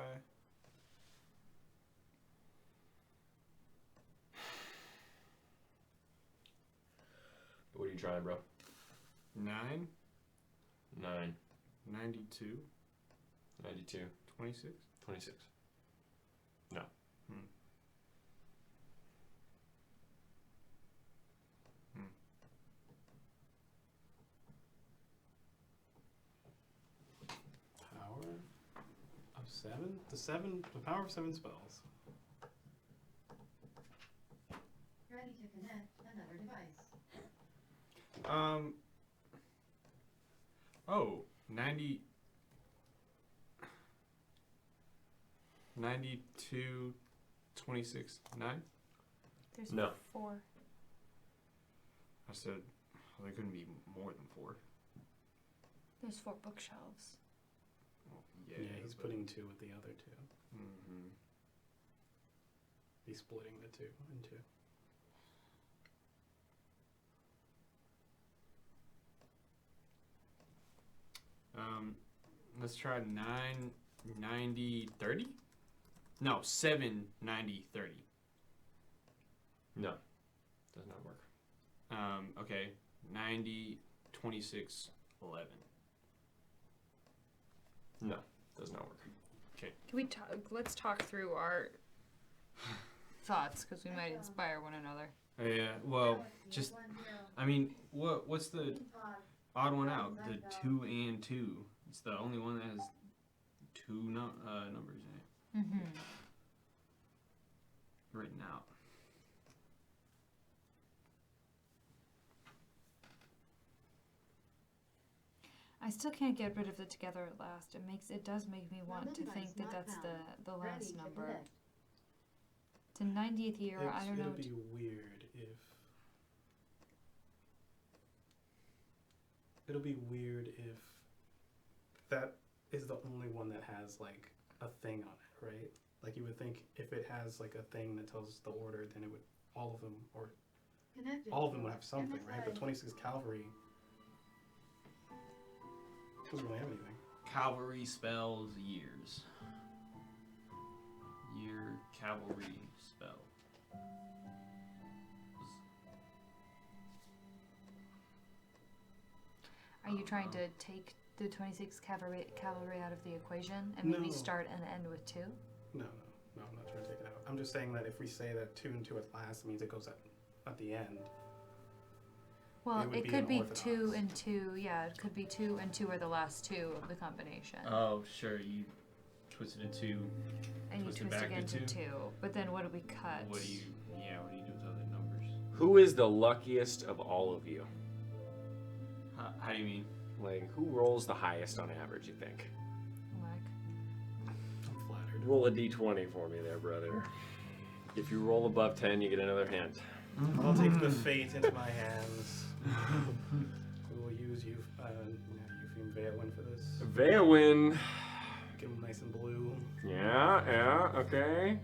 What are you trying, bro? 9, 9, 92, 92, 26. 26. No. Power of 7? The power of 7 spells. Ready to connect another device. 90, 92, 26, 9? There's No. 4. I said, well, there couldn't be more than 4. There's 4 bookshelves. Well, Yeah, he's putting 2 with the other 2. Mm-hmm. He's splitting the 2 in 2. Let's try 9, 90, 30? No, 7, 90, 30. No. Does not work. Okay. 90, 26, 11. No. Does not work. Okay. Can we talk? Let's talk through our thoughts because we might inspire one another. Yeah, well, just, I mean, what's the odd one out? The 2 and 2. It's the only one that has 2 numbers in it. Mm-hmm. Written out. I still can't get rid of the together at last. It does make me want to think that that's the last number. It's a 90th year. I don't know. It'd be weird if. It'll be weird if that is the only one that has like a thing on it, right? Like you would think if it has like a thing that tells the order, then it would all of them would have something, right? But 26 Cavalry doesn't really have anything. Cavalry spells years. Year cavalry spell. Are you trying to take the 26 cavalry out of the equation and maybe No. start and end with 2? No, I'm not trying to take it out. I'm just saying that if we say that 2 and 2 at last, it means it goes at the end. Well, It would it be could be unorthodox. 2 and 2. Yeah, it could be 2 and 2 are the last 2 of the combination. Oh, sure. You twisted it 2. And you twist it twist back again to to 2. But then what do we cut? What do you do with other numbers? Who is the luckiest of all of you? How do you mean? Like, who rolls the highest on average, you think? Like, I'm flattered. Roll a d20 for me there, brother. If you roll above 10, you get another hint. I'll take the fate into my hands. We will use Eupheem Veilwind for this. Veilwind. Get him nice and blue. Yeah, okay.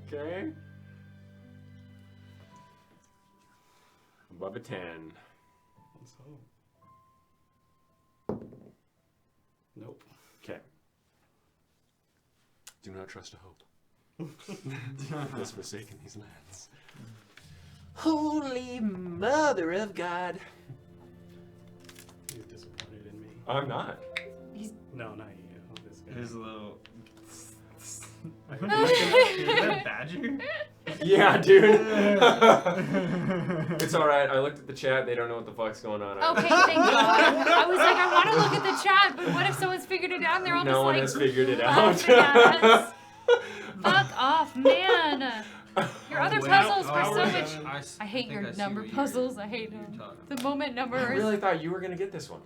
Above a 10. Let's hope. Nope. Okay. Do not trust a hope. Has forsaken these lands. Holy Mother of God. You're disappointed in me. I'm not. No, not you. This guy. There's a little. Is that Badger? Yeah, dude. It's alright. I looked at the chat. They don't know what the fuck's going on. Okay, thank God. I was like, I want to look at the chat, but what if someone's figured it out and they're all No just one like, has figured it laughing out. at us? Fuck off, man. Your other puzzles were so much. I hate your number puzzles. I hate them. The moment I numbers. really thought you were gonna get this one.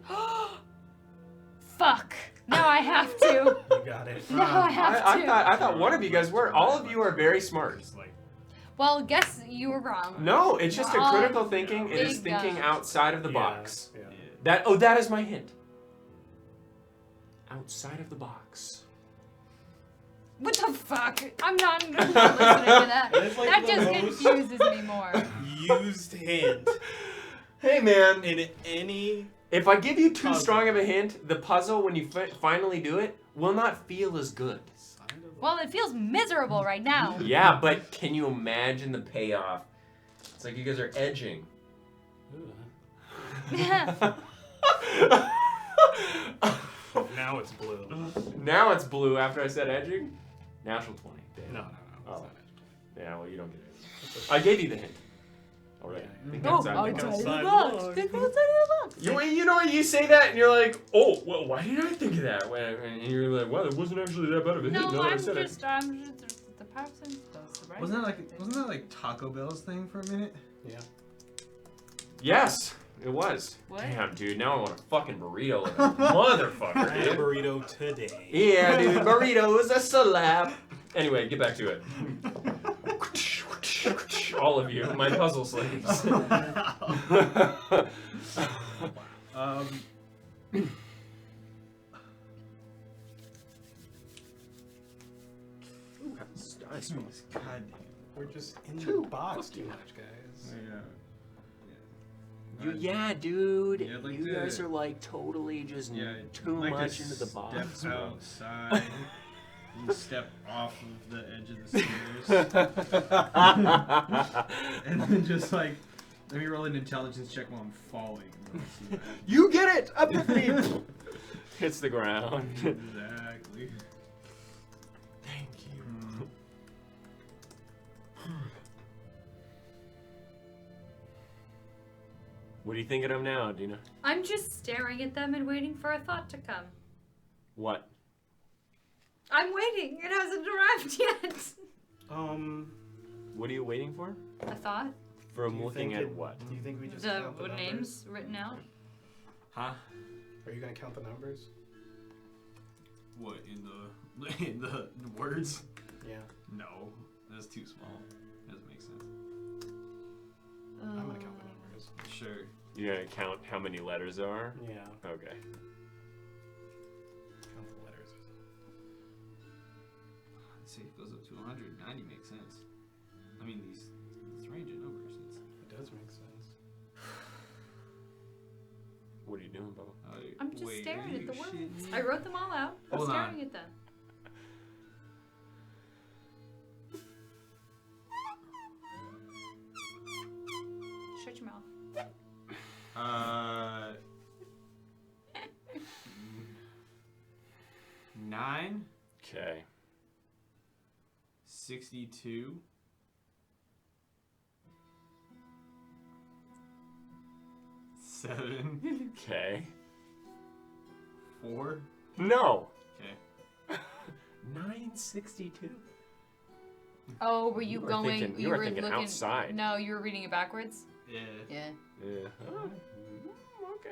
Fuck. Now I have to. You got it. Now I have to. I thought one of you guys were. All of you are very smart. Well, guess you were wrong. No, it's just a All critical thinking. It is big thinking guns. outside of the Yeah, box. yeah. That is my hint. Outside of the box. What the fuck? I'm not listening to that. That is like That the just most confuses me more. used hint Hey, man. in any. If I give you too Puzzle. strong of a hint, the puzzle, when you finally do it, will not feel as good. Well, it feels miserable right now. Yeah, but can you imagine the payoff? It's like you guys are edging. Now it's blue. Now it's blue after I said edging? Natural 20. Damn. No. Oh. Yeah, well, you don't get it. I gave you the hint. Already. Think outside the box. outside the box. Think outside the box. You know what, you say that and you're like, oh, well, why didn't I think of that? And you're like, well, it wasn't actually that bad of a hint. No, now that I I'm said it. just the person supposed to, right? Wasn't that like Taco Bell's thing for a minute? Yeah. Yes, it was. What? Damn, dude, now I want a fucking burrito like a motherfucker, I had a dude. burrito today. Yeah, dude, burritos, a slap. Anyway, get back to it. All of you, my puzzle slaves. Nice. God damn. We're just in the box too much, guys. Yeah, dude. Yeah, like you guys are like totally just too like much to into the box. Step bro. outside. You step off of the edge of the stairs. And then just like, let me roll an intelligence check while I'm falling. And we'll see what happens. You get it! Epiphany! Hits the ground. Exactly. Thank you. What are you thinking of now, Dina? I'm just staring at them and waiting for a thought to come. What? I'm waiting. It hasn't arrived yet. What are you waiting for? A thought? From looking at what? Do you think we just The count the numbers? names written out? Huh? Are you gonna count the numbers? What, in the words? Yeah. No, that's too small. Doesn't make sense. I'm gonna count the numbers. Sure. You're gonna count how many letters there are? Yeah. Okay. Count the letters. Let's see, it goes up to 190 makes sense. I mean, this range of numbers. It does make sense. What are you doing, Bubba? I'm just wait, staring are at the you words. shitting me? I wrote them all out. I'm Hold staring on. at them. Shut your mouth. 9, Okay. 62, 7, Okay. 4. No. Okay. 962. Oh, were you were going? thinking- you were were thinking looking. outside. No, you were reading it backwards. Yeah. Yeah. Yeah. Oh, okay.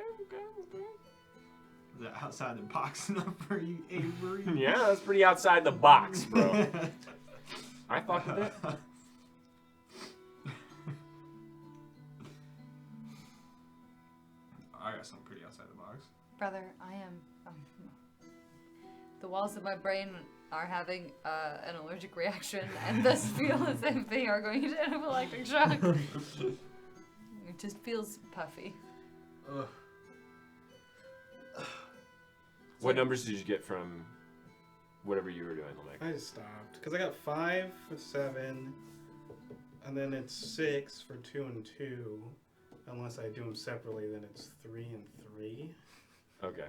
Is that outside the box enough for you, Avery? Yeah, that's pretty outside the box, bro. I thought of that. I got something pretty outside the box. Brother, I am. The walls of my brain are having an allergic reaction, and thus feel as if they are going into anaphylactic shock. It just feels puffy. Ugh. What numbers did you get from whatever you were doing, Lamech? I just stopped because I got 5 for 7, and then it's 6 for 2 and 2. Unless I do them separately, then it's 3 and 3. Okay.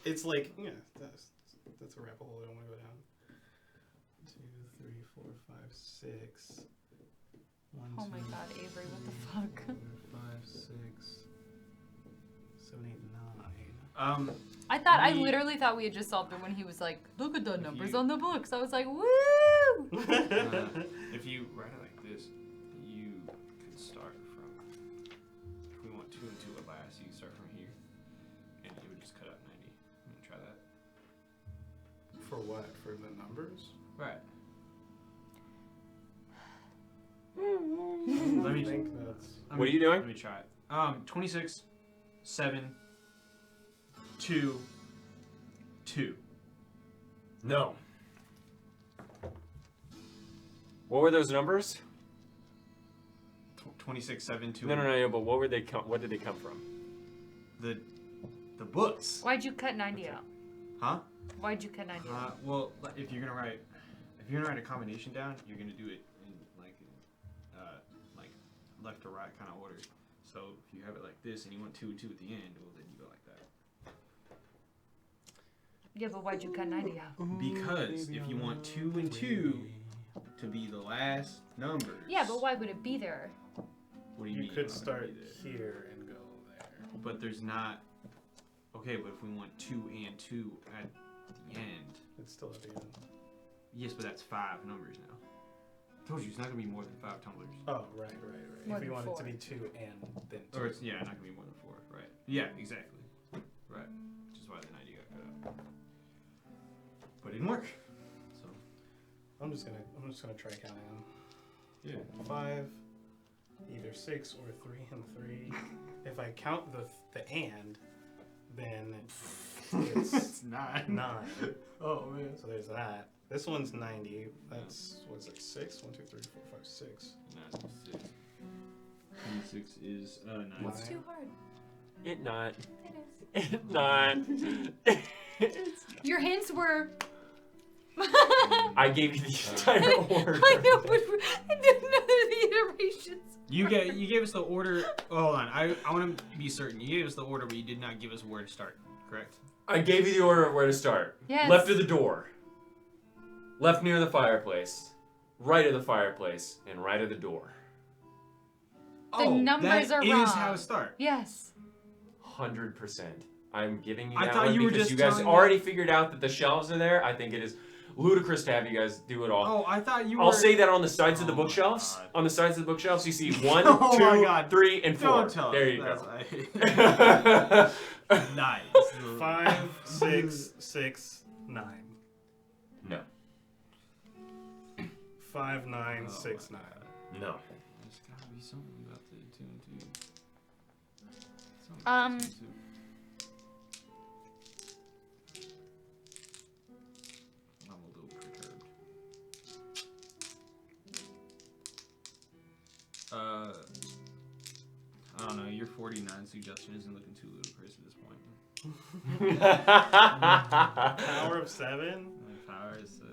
It's like, yeah, that's a rabbit hole I don't want to go down. 2, 3, 4, 5, 6. 1, Oh my 2, god, Avery, what the 4, fuck? 5, 6, 7, 8, 9. I literally thought we had just solved it when he was like, look at the numbers on the books. I was like, woo! If you write it like this, you could start from. If we want 2 and 2 at last, you can start from here, and it would just cut out 90. You wanna try that? For what? For the numbers? Right. Let me think that's. What are you doing? Let me try it. 26, 7, 2, 2. No. What were those numbers? 26, 7, 2. No. But what were they? What did they come from? The books. Why'd you cut 90 out? Huh? Why'd you cut 90 out? Well, if you're gonna write a combination down, you're gonna do it in like left to right kind of order. So if you have it like this and you want 2 and 2 at the end, well then you go like that. Yeah, but why'd you cut 90 out? Because if you want 2 and 2 to be the last numbers. Yeah, but why would it be there? What do you mean? You could start here and go there. But there's not. Okay, but if we want 2 and 2 at the end. It's still at the end. Yes, but that's 5 numbers now. I told you it's not gonna be more than 5 tumblers. Oh, right. More If we than want 4. it to be 2 and then 2. Or it's not gonna be more than 4, right? Yeah, exactly. Right. Which is why the 90 got cut out. But it didn't work. So I'm just gonna try counting them. yeah. 5, either 6 or 3 and 3. If I count the and, then it's 9. 9. Oh man. So there's that. This one's 90. That's, what is it, 6? 1, 2, 3, 4, 5, 6. 9, 6. 26 is 9. It's too hard. It not. It is. It not. Your hints were. I gave you the entire order. I know, but I didn't know the iterations. You gave us the order. Oh, hold on. I want to be certain. You gave us the order, but you did not give us where to start. Correct? I gave you the order of where to start. Yes. Left of the door. Left near the fireplace. Right of the fireplace. And right of the door. The numbers are wrong. That is how it starts. Yes. 100%. I'm giving you I that thought one you were because just you guys telling me- already figured out that the shelves are there. I think it is ludicrous to have you guys do it all. Oh, I thought you were. I'll say that on the sides of the Oh my bookshelves. God. On the sides of the bookshelves, you see 1, Oh my 2, God. 3, and 4. Don't tell There us. you That's go. Nice. 5, 6, 6, 9. No. 5, 9, Oh 6, my 9. No. There's gotta be something about the 2 and 2. Something Um, about 2 and 2. I'm a little perturbed. I don't know. Your 49 suggestion isn't looking too ludicrous at this point. Power of 7? Power is 7.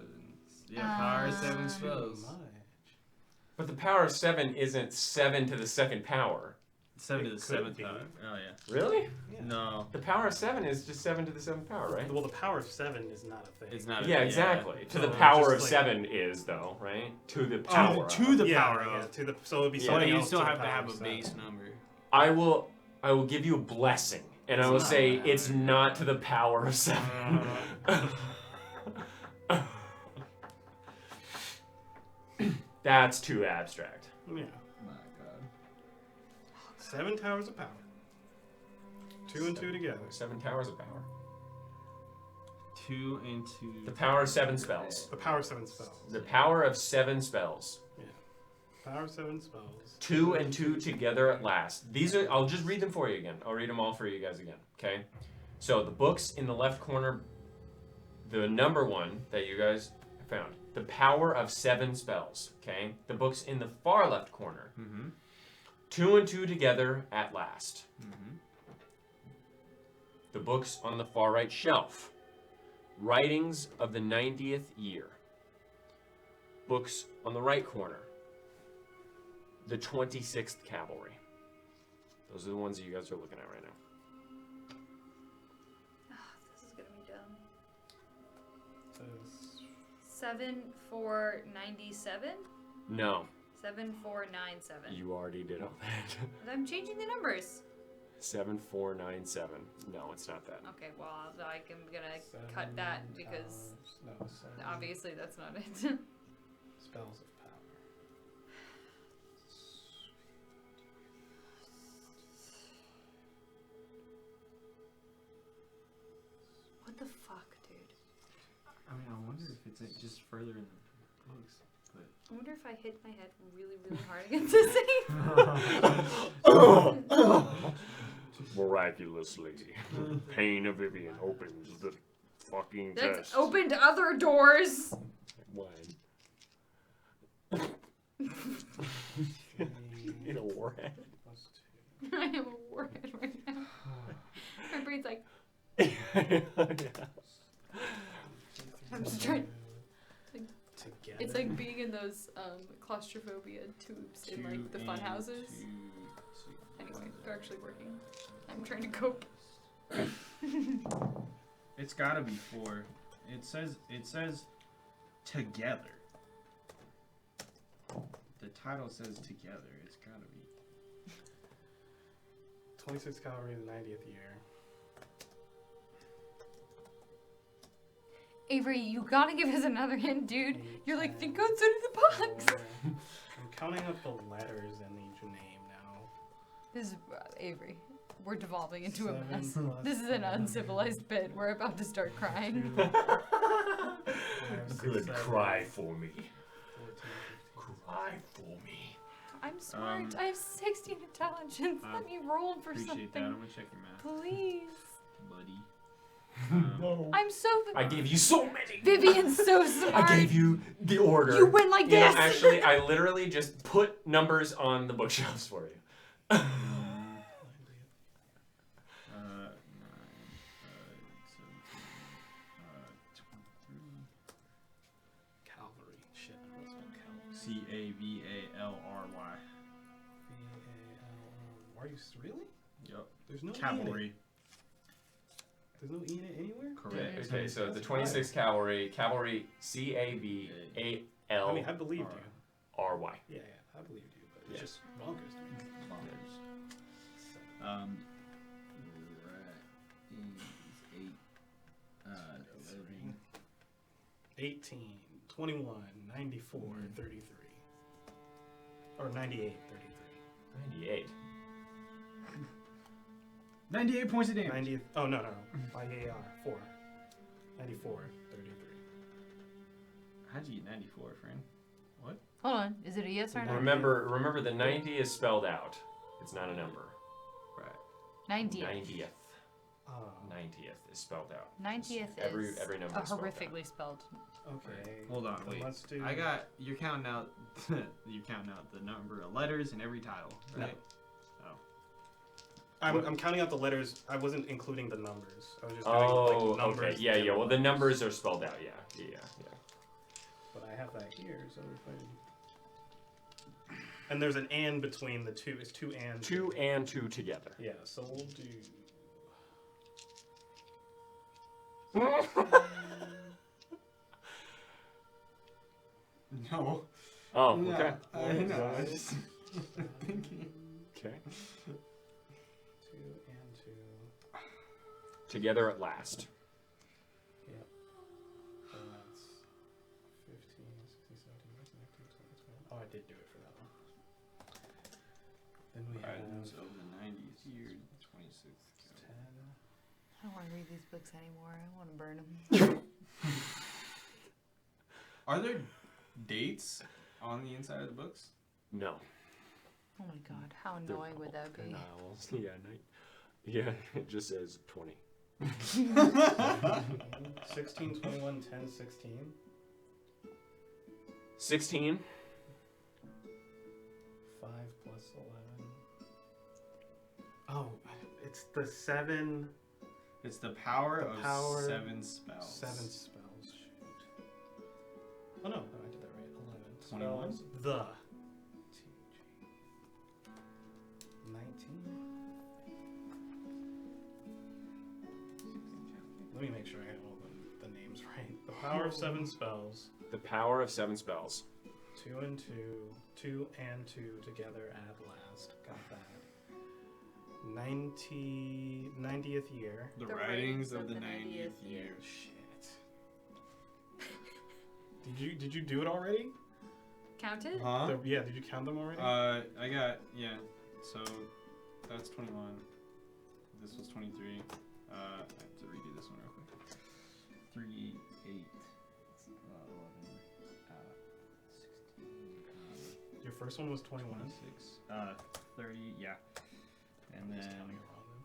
Yeah, power is 7 spells. But the power of 7 isn't 7 to the second power. 7 to the It could 7th be. power. Oh yeah. Really? No. The power of 7 is just 7 to the 7th power, right? Well, the power of 7 is not a thing. It's not. Yeah, exactly. To the So power just of like- 7 is, though, right? To the power To the Yeah, power yeah, of. to the, so it'd be Yeah. something But you else still to the have to power have of a 7. base number. I will give you a blessing, and I will It's say not. it's not to the power of 7. That's too abstract. Yeah. My God. 7 towers of power. 2 and 2 together. 7 towers of power. 2 and 2. The power of 7 spells. The power of 7 spells. The power of 7 spells. Yeah. Power of 7 spells. 2 and 2 together at last. These are. I'll just read them for you again. I'll read them all for you guys again. Okay. So the books in the left corner. The number 1 that you guys found. The power of 7 spells. Okay. The books in the far left corner. Mm-hmm. 2 and 2 together at last. Mm-hmm. The books on the far right shelf. Writings of the 90th year. Books on the right corner. The 26th Cavalry. Those are the ones that you guys are looking at right now. This is gonna be dumb. 7497. No, 7497. you already did all that. I'm changing the numbers. 7497. No, it's not that. Okay, well, I'm gonna cut that because No, 7 obviously that's not it. spells of power. What the fuck, dude? I mean, I wonder if it's just further in the books. But I wonder if I hit my head really, really hard against the safe. Miraculously, Pain of Vivian opens the fucking That's chest. opened other doors. When? In a warhead. I am a warhead right now. My brain's like, I'm just trying. Together. It's like being in those claustrophobia tubes in like the fun houses. Anyway, they're actually working. I'm trying to cope. It's gotta be 4. It says together. The title says together. It's gotta be. 26 Cavalry, the 90th year. Avery, you gotta give us another hint, dude. You're like, think outside of the box. I'm counting up the letters in each name now. This is Avery. We're devolving into a 7 mess. plus This is an 11. uncivilized bit. We're about to start crying. 5, 6, Good, 7, cry for me. 14, 15, Cry for me. I'm smart. I have 16 intelligence. Let me roll for Appreciate something. that. I'm gonna check your math, Please. buddy. No. I'm so. I gave you so many. Vivian's so smart. I gave you the order. You went like You know, this. actually, I literally just put numbers on the bookshelves for you. 9, 17, Cavalry. Shit, what's on Cavalry? Cavally. Are you really? Yep. There's no E in Cavalry. it. There's no E in it anywhere? Correct. Okay, so the 26th Cavalry, Cavalry, I mean, I believed you. C-A-V-A-L-R-Y. Yeah, I believed you, but it's Yeah. just bonkers to me. Bonkers. Right is 8. 18, 21, 94, 33. Or 98, 33. 98. 98 points of damage. 90, oh, no. By AR, 4. 94, 33. How'd you get 94, friend? What? Hold on. Is it a yes or no? Remember, the 90 is spelled out. It's not a number. Right. 90th. 90th. Oh, 90th is spelled out. 90th Every is number is spelled out. horrifically spelled. okay. Hold on, Then wait. let's do... You're counting out the number of letters in every title, right? I'm counting out the letters. I wasn't including the numbers. I was just doing Oh, like numbers. okay. Yeah. Well, the numbers are spelled out. Yeah. But I have that here, so if I... And there's an and between the two. It's 2 and 2 and 2 together. Yeah, so we'll do... No. Oh, No, okay. I know. I was just thinking. Okay. 2 and 2. Together at last. Yep. So that's 15, 16, 17, 18, 19, 20, 21. Oh, I did do it for that one. Then we Ridings have of the 90th year, 26th. 10. I don't want to read these books anymore. I want to burn them. Are there dates on the inside of the books? No. Oh my god, how annoying would that be? Denials. Yeah. Yeah. It just says 20. 16, 21, 10, 16. 16. 5 plus 11. Oh, it's the 7. It's the power The of power- 7 spells. 7 spells. Shoot. Oh no, I did that right. 11. 21? Spells. The. TG. 19. Let me make sure I have all the names right. The power of 7 spells. The power of 7 spells. 2 and 2. 2 and 2 together at last. Got that. 90th year. The writings of the 90th year. Shit. Did you do it already? Counted? Huh? Yeah, did you count them already? I got, yeah. So, that's 21. This was 23. I have to redo this one real quick. 3, 8, 11, 16, Your first one was 21. 26, 30, yeah. And I'm just then, counting it wrong then.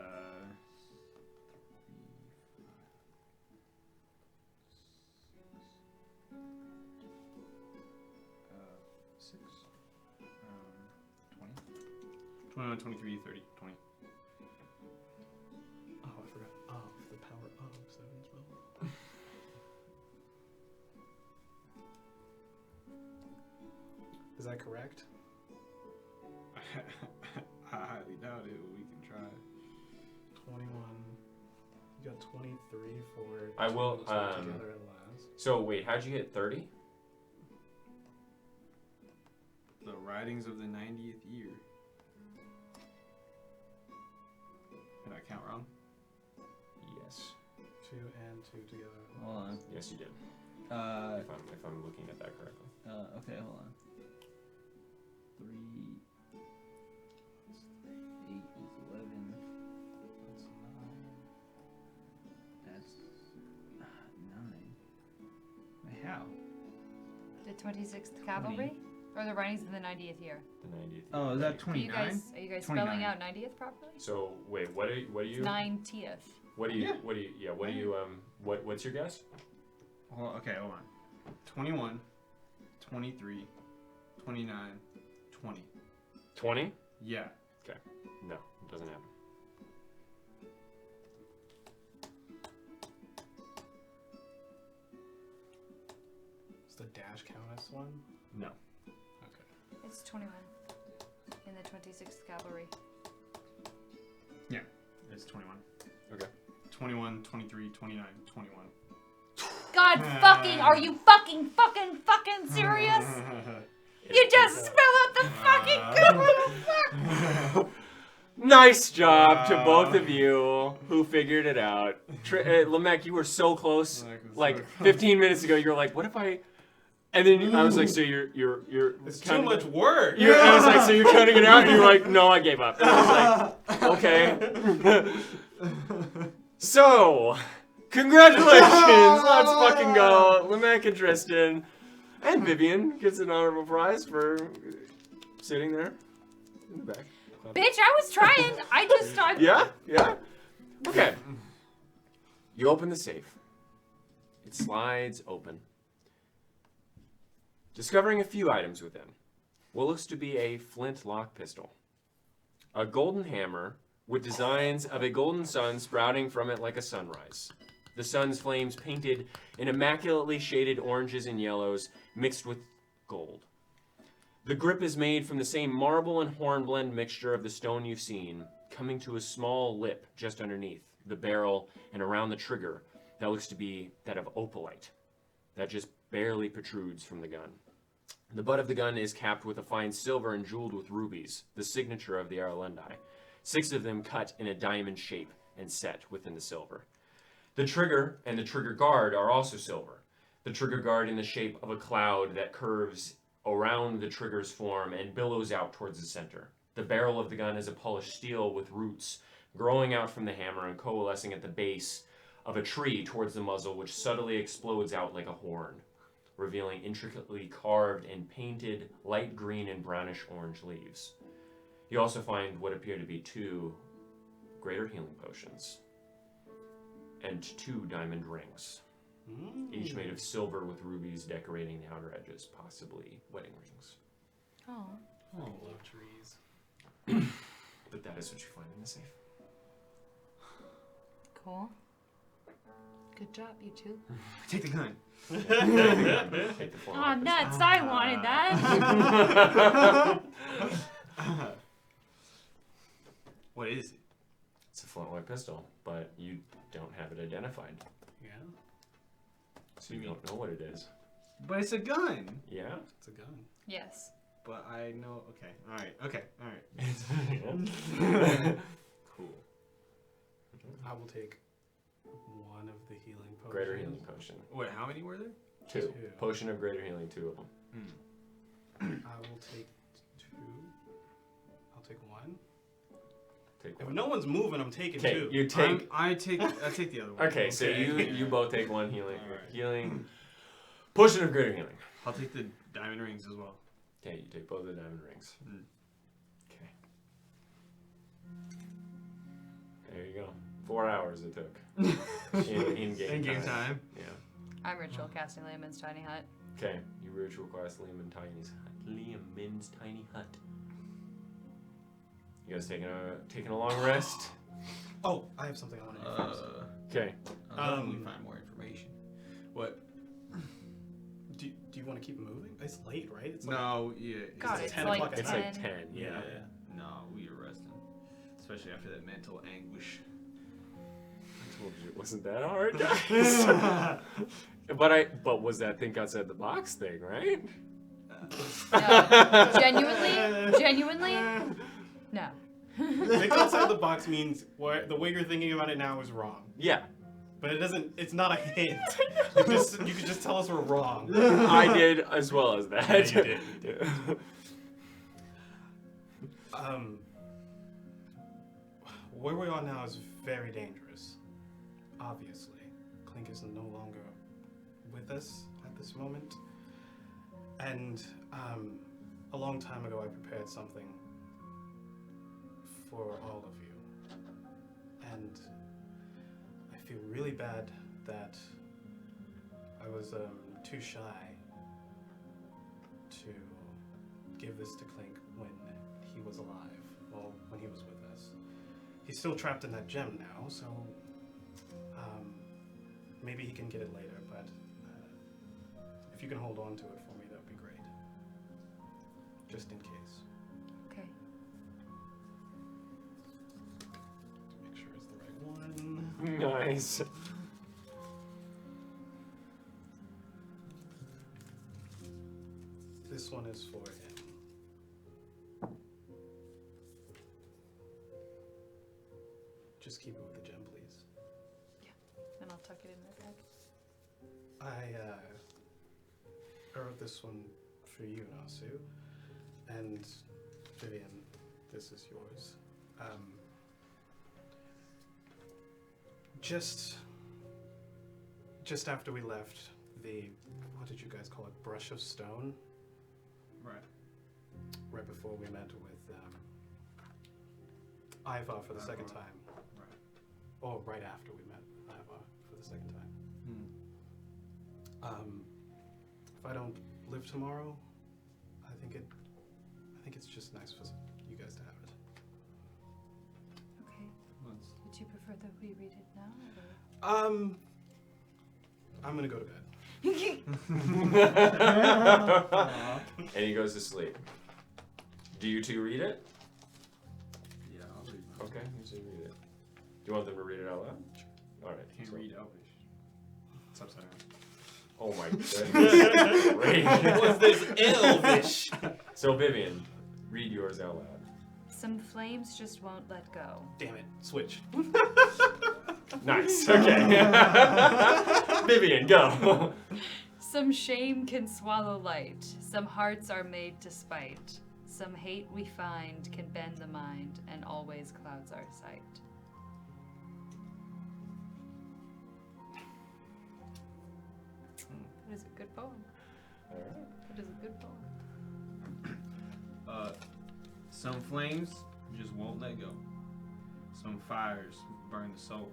3, 5, 6, 21, 23, 30, 20. Oh, I forgot. The power of 7 spell. Is that correct? I highly doubt it, but we can try. 21. You got 23 for. I will. Together at last. So wait, how'd you get 30? The writings of the 90th year. Did I count wrong? Yes. 2 and 2 together. Hold on. Yes, you did. If I'm looking at that correctly. Okay, hold on. 3 plus 8 is 11. That's 9. Wait, how? The 26th Cavalry? Or the writings of the 90th year? The 90th year. Oh, is that 29? Are you guys spelling out 90th properly? So wait, what are you? It's 90th. What's your guess? Well, okay, hold on. 21, 23, 29, 20. 20? Yeah. Okay. No, it doesn't happen. Does the dash count as one? No. Okay. It's 21 in the 26th Cavalry. Yeah, it's 21. Okay. 21, 23, 29, 21. God fucking, are you fucking serious? You just spell out the fucking code. Nice job to both of you who figured it out. Lamech, you were so close. Like 15 minutes ago, you were like, "What if I?" And then I was like, "So you're It's too much work." I was like, "So you're cutting it out?" And you're like, "No, I gave up." And I was like, "Okay." So, congratulations! Let's fucking go. Lamech and Tristan and Vivian gets an honorable prize for sitting there in the back. Bitch, I was trying. I just started. Yeah? Okay. You open the safe. It slides open, discovering a few items within. What looks to be a flintlock pistol, a golden hammer with designs of a golden sun sprouting from it like a sunrise. The sun's flames painted in immaculately shaded oranges and yellows mixed with gold. The grip is made from the same marble and hornblende mixture of the stone you've seen, coming to a small lip just underneath the barrel and around the trigger that looks to be that of opalite that just barely protrudes from the gun. The butt of the gun is capped with a fine silver and jeweled with rubies, the signature of the Aralendi, 6 of them cut in a diamond shape and set within the silver. The trigger and the trigger guard are also silver, the trigger guard in the shape of a cloud that curves around the trigger's form and billows out towards the center. The barrel of the gun is a polished steel with roots growing out from the hammer and coalescing at the base of a tree towards the muzzle, which subtly explodes out like a horn, revealing intricately carved and painted light green and brownish orange leaves. You also find what appear to be 2 greater healing potions and 2 diamond rings. Each made of silver with rubies decorating the outer edges, possibly wedding rings. Oh. I love trees. But that is what you find in the safe. Cool. Good job, you two. Take the gun. Take the Oh, nuts! I wanted that. What is it? It's a flintlock pistol, but you don't have it identified. Yeah. So you don't know what it is. But it's a gun. Yeah? It's a gun. Yes. But I know. Okay. All right. Okay. All right. Cool. I will take one of the healing potions. Greater healing potion. Wait, how many were there? 2. Potion of greater healing, 2 of them. I will take 2. I'll take 1. Take If one. no one's moving, I'm taking 2. Okay, you take. I take the other one. Okay, so you both take 1 healing. Right. Healing. Potion of greater healing. I'll take the diamond rings as well. Okay, you take both the diamond rings. Okay. There you go. 4 hours it took. in game time. Yeah. I'm ritual casting Layman's tiny hut. Okay, you ritual cast Liamin's tiny hut. You guys taking a long rest? Oh, I have something I want to do first. Okay. We find more information. What? Do you want to keep moving? It's late, right? It's No, yeah. God, it's it's 10 like o'clock at It's night. like 10. Yeah. No, we are resting. Especially after that mental anguish. I told you it wasn't that hard, guys. But was that think outside the box thing, right? No. Genuinely? No. Think outside the box means the way you're thinking about it now is wrong. Yeah. But it doesn't. It's not a hint. You could just tell us we're wrong. I did as well as that. Yeah, you did. Where we are now is very dangerous. Obviously, Clink is no longer with us at this moment. And a long time ago, I prepared something for all of you. And I feel really bad that I was too shy to give this to Clink when he was alive. Well, when he was with us. He's still trapped in that gem now, so maybe he can get it later, but if you can hold on to it for me, that would be great. Just in case. Okay. Make sure it's the right one. Nice. This one is for him. Just keep it with the gem, please. And I'll tuck it in my bag. I wrote this one for you, Nasu. And Vivian, this is yours. Just after we left, what did you guys call it? Brush of stone? Right. Right before we met with Ivar for the second time. Right. Or right after we met Ivar for the second time. If I don't live tomorrow, I think it's just nice for you guys to have it. Okay. Would you prefer that we read it now? Or? I'm gonna go to bed. And he goes to sleep. Do you two read it? Yeah, I'll read it. Okay, you two read it. Do you want them to read it out loud? All right. Can't so- read Elvish. It's upside down. Oh my goodness. Great. What's this Elvish? So Vivian, read yours out loud. Some flames just won't let go. Damn it! Switch. Nice. Okay. Vivian, go. Some shame can swallow light. Some hearts are made to spite. Some hate we find can bend the mind and always clouds our sight. That is a good poem. All right. That is a good poem. Some flames just won't let go. Some fires burn the soul.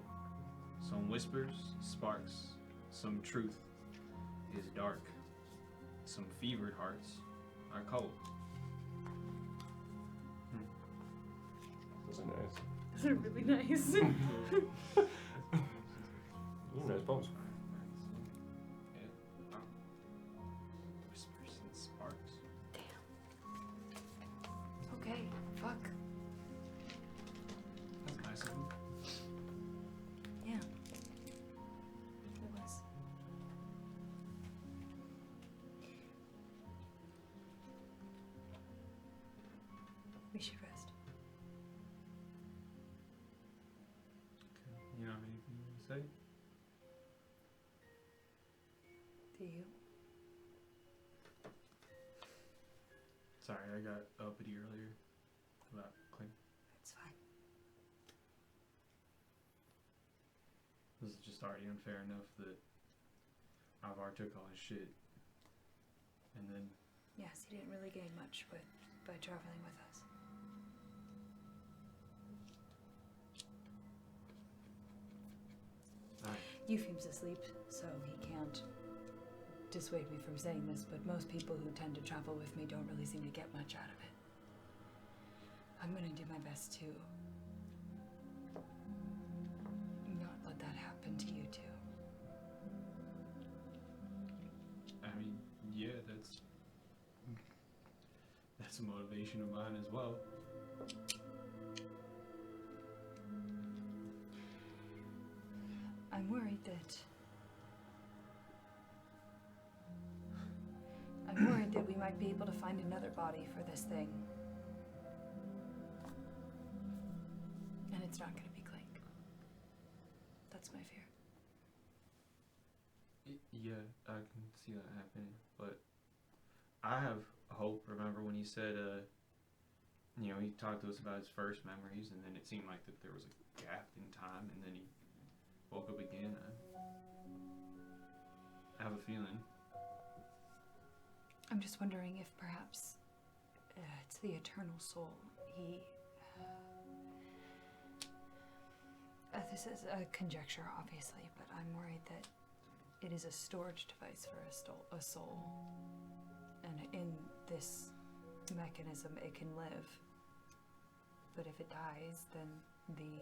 Some whispers, sparks. Some truth is dark. Some fevered hearts are cold. Those are nice. Those are really nice. Ooh, nice poems. Whispers and sparks. Okay, fuck. That's nice of them. Yeah. It was. We should rest. You don't have anything to say? Do you? Sorry, I got uppity earlier about Clink. It's fine. This is just already unfair enough that Ivar took all his shit. And then Yes, he didn't really gain much by traveling with us. Euphem's asleep, so he can't dissuade me from saying this, but most people who tend to travel with me don't really seem to get much out of it. I'm gonna do my best to not let that happen to you too. I mean, yeah, that's a motivation of mine as well. I'm worried that we might be able to find another body for this thing. And it's not going to be Clink. That's my fear. Yeah, I can see that happening, but I have hope. Remember when he said, he talked to us about his first memories, and then it seemed like that there was a gap in time, and then he woke up again. I have a feeling. I'm just wondering if perhaps it's the eternal soul. This is a conjecture, obviously, but I'm worried that it is a storage device for a soul. And in this mechanism, it can live. But if it dies, then the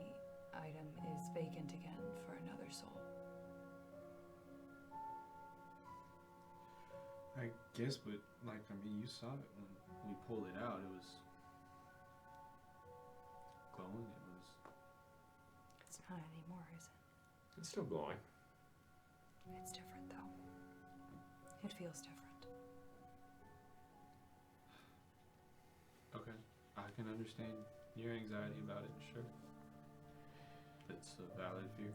item is vacant again for another soul. I guess, but you saw it when we pulled it out. It was glowing. It's not anymore, is it? It's still glowing. It's different, though. It feels different. Okay, I can understand your anxiety about it. Sure, it's a valid fear.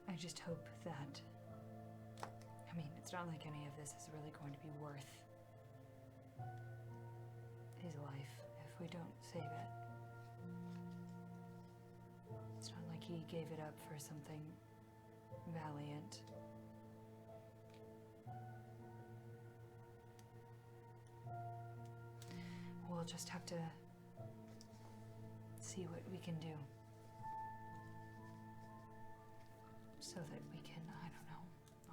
I just hope that, it's not like any of this is really going to be worth his life if we don't save it. It's not like he gave it up for something valiant. We'll just have to see what we can do. So that we can,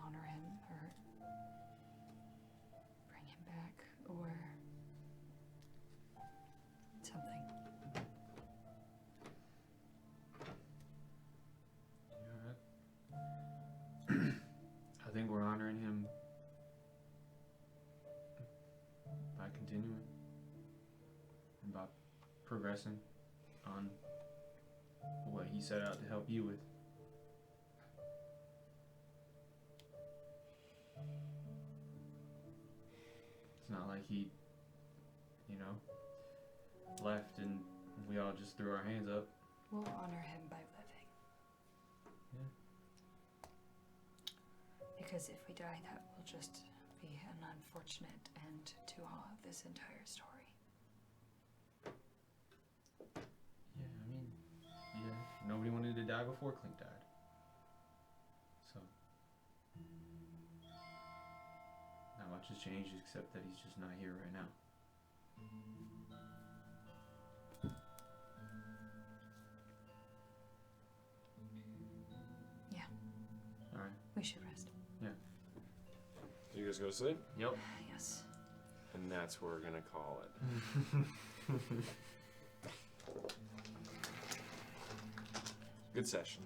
honor him or bring him back or something. I think we're honoring him by continuing and by progressing on what he set out to help you with. It's not like he, left and we all just threw our hands up. We'll honor him by living. Yeah. Because if we die, that will just be an unfortunate end to all of this entire story. Yeah, nobody wanted to die before Clink died. So, not much has changed except that he's just not here right now. Yeah. Alright. We should rest. Yeah. You guys go to sleep? Yep. Yes. And that's what we're gonna call it. Good session.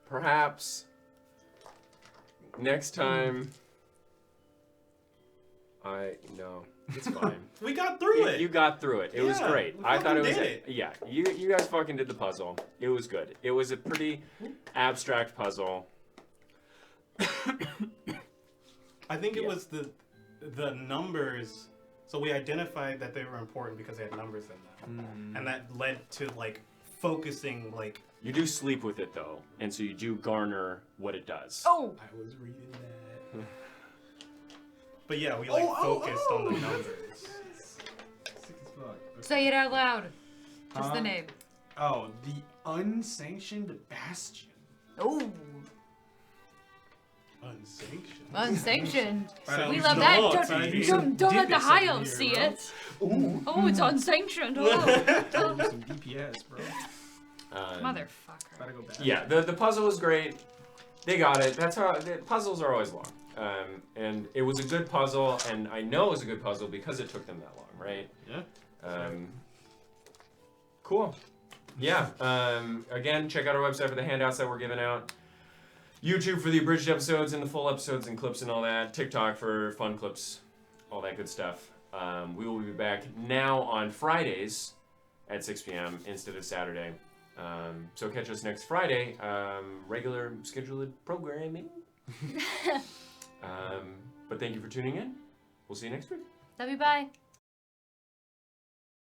Perhaps next time. No, it's fine. We got through it. You got through it. It was Yeah, great. we I thought it was. fucking did it. Yeah, you guys fucking did the puzzle. It was good. It was a pretty abstract puzzle. I think it was the numbers. So we identified that they were important because they had numbers in them, and that led to focusing You do sleep with it though, and so you do garner what it does. Oh. I was reading that. But yeah, we focused on the numbers. Say it out loud. Just the name. Oh, the unsanctioned bastion. Oh. Unsanctioned. Unsanctioned. Sounds We love that. dope. Don't let the Dip high is elves in see here, it. Oh, it's unsanctioned. Oh. Some DPS, bro. Motherfucker. Gotta go back. Yeah, the puzzle was great. They got it. That's how the puzzles are always long. And it was a good puzzle, and I know it was a good puzzle because it took them that long, right? Yeah. Cool. Yeah. Again, check out our website for the handouts that we're giving out. YouTube for the abridged episodes and the full episodes and clips and all that. TikTok for fun clips, all that good stuff. We will be back now on Fridays at 6 p.m. instead of Saturday. So catch us next Friday. Regular scheduled programming. But thank you for tuning in. We'll see you next week. Love you, bye.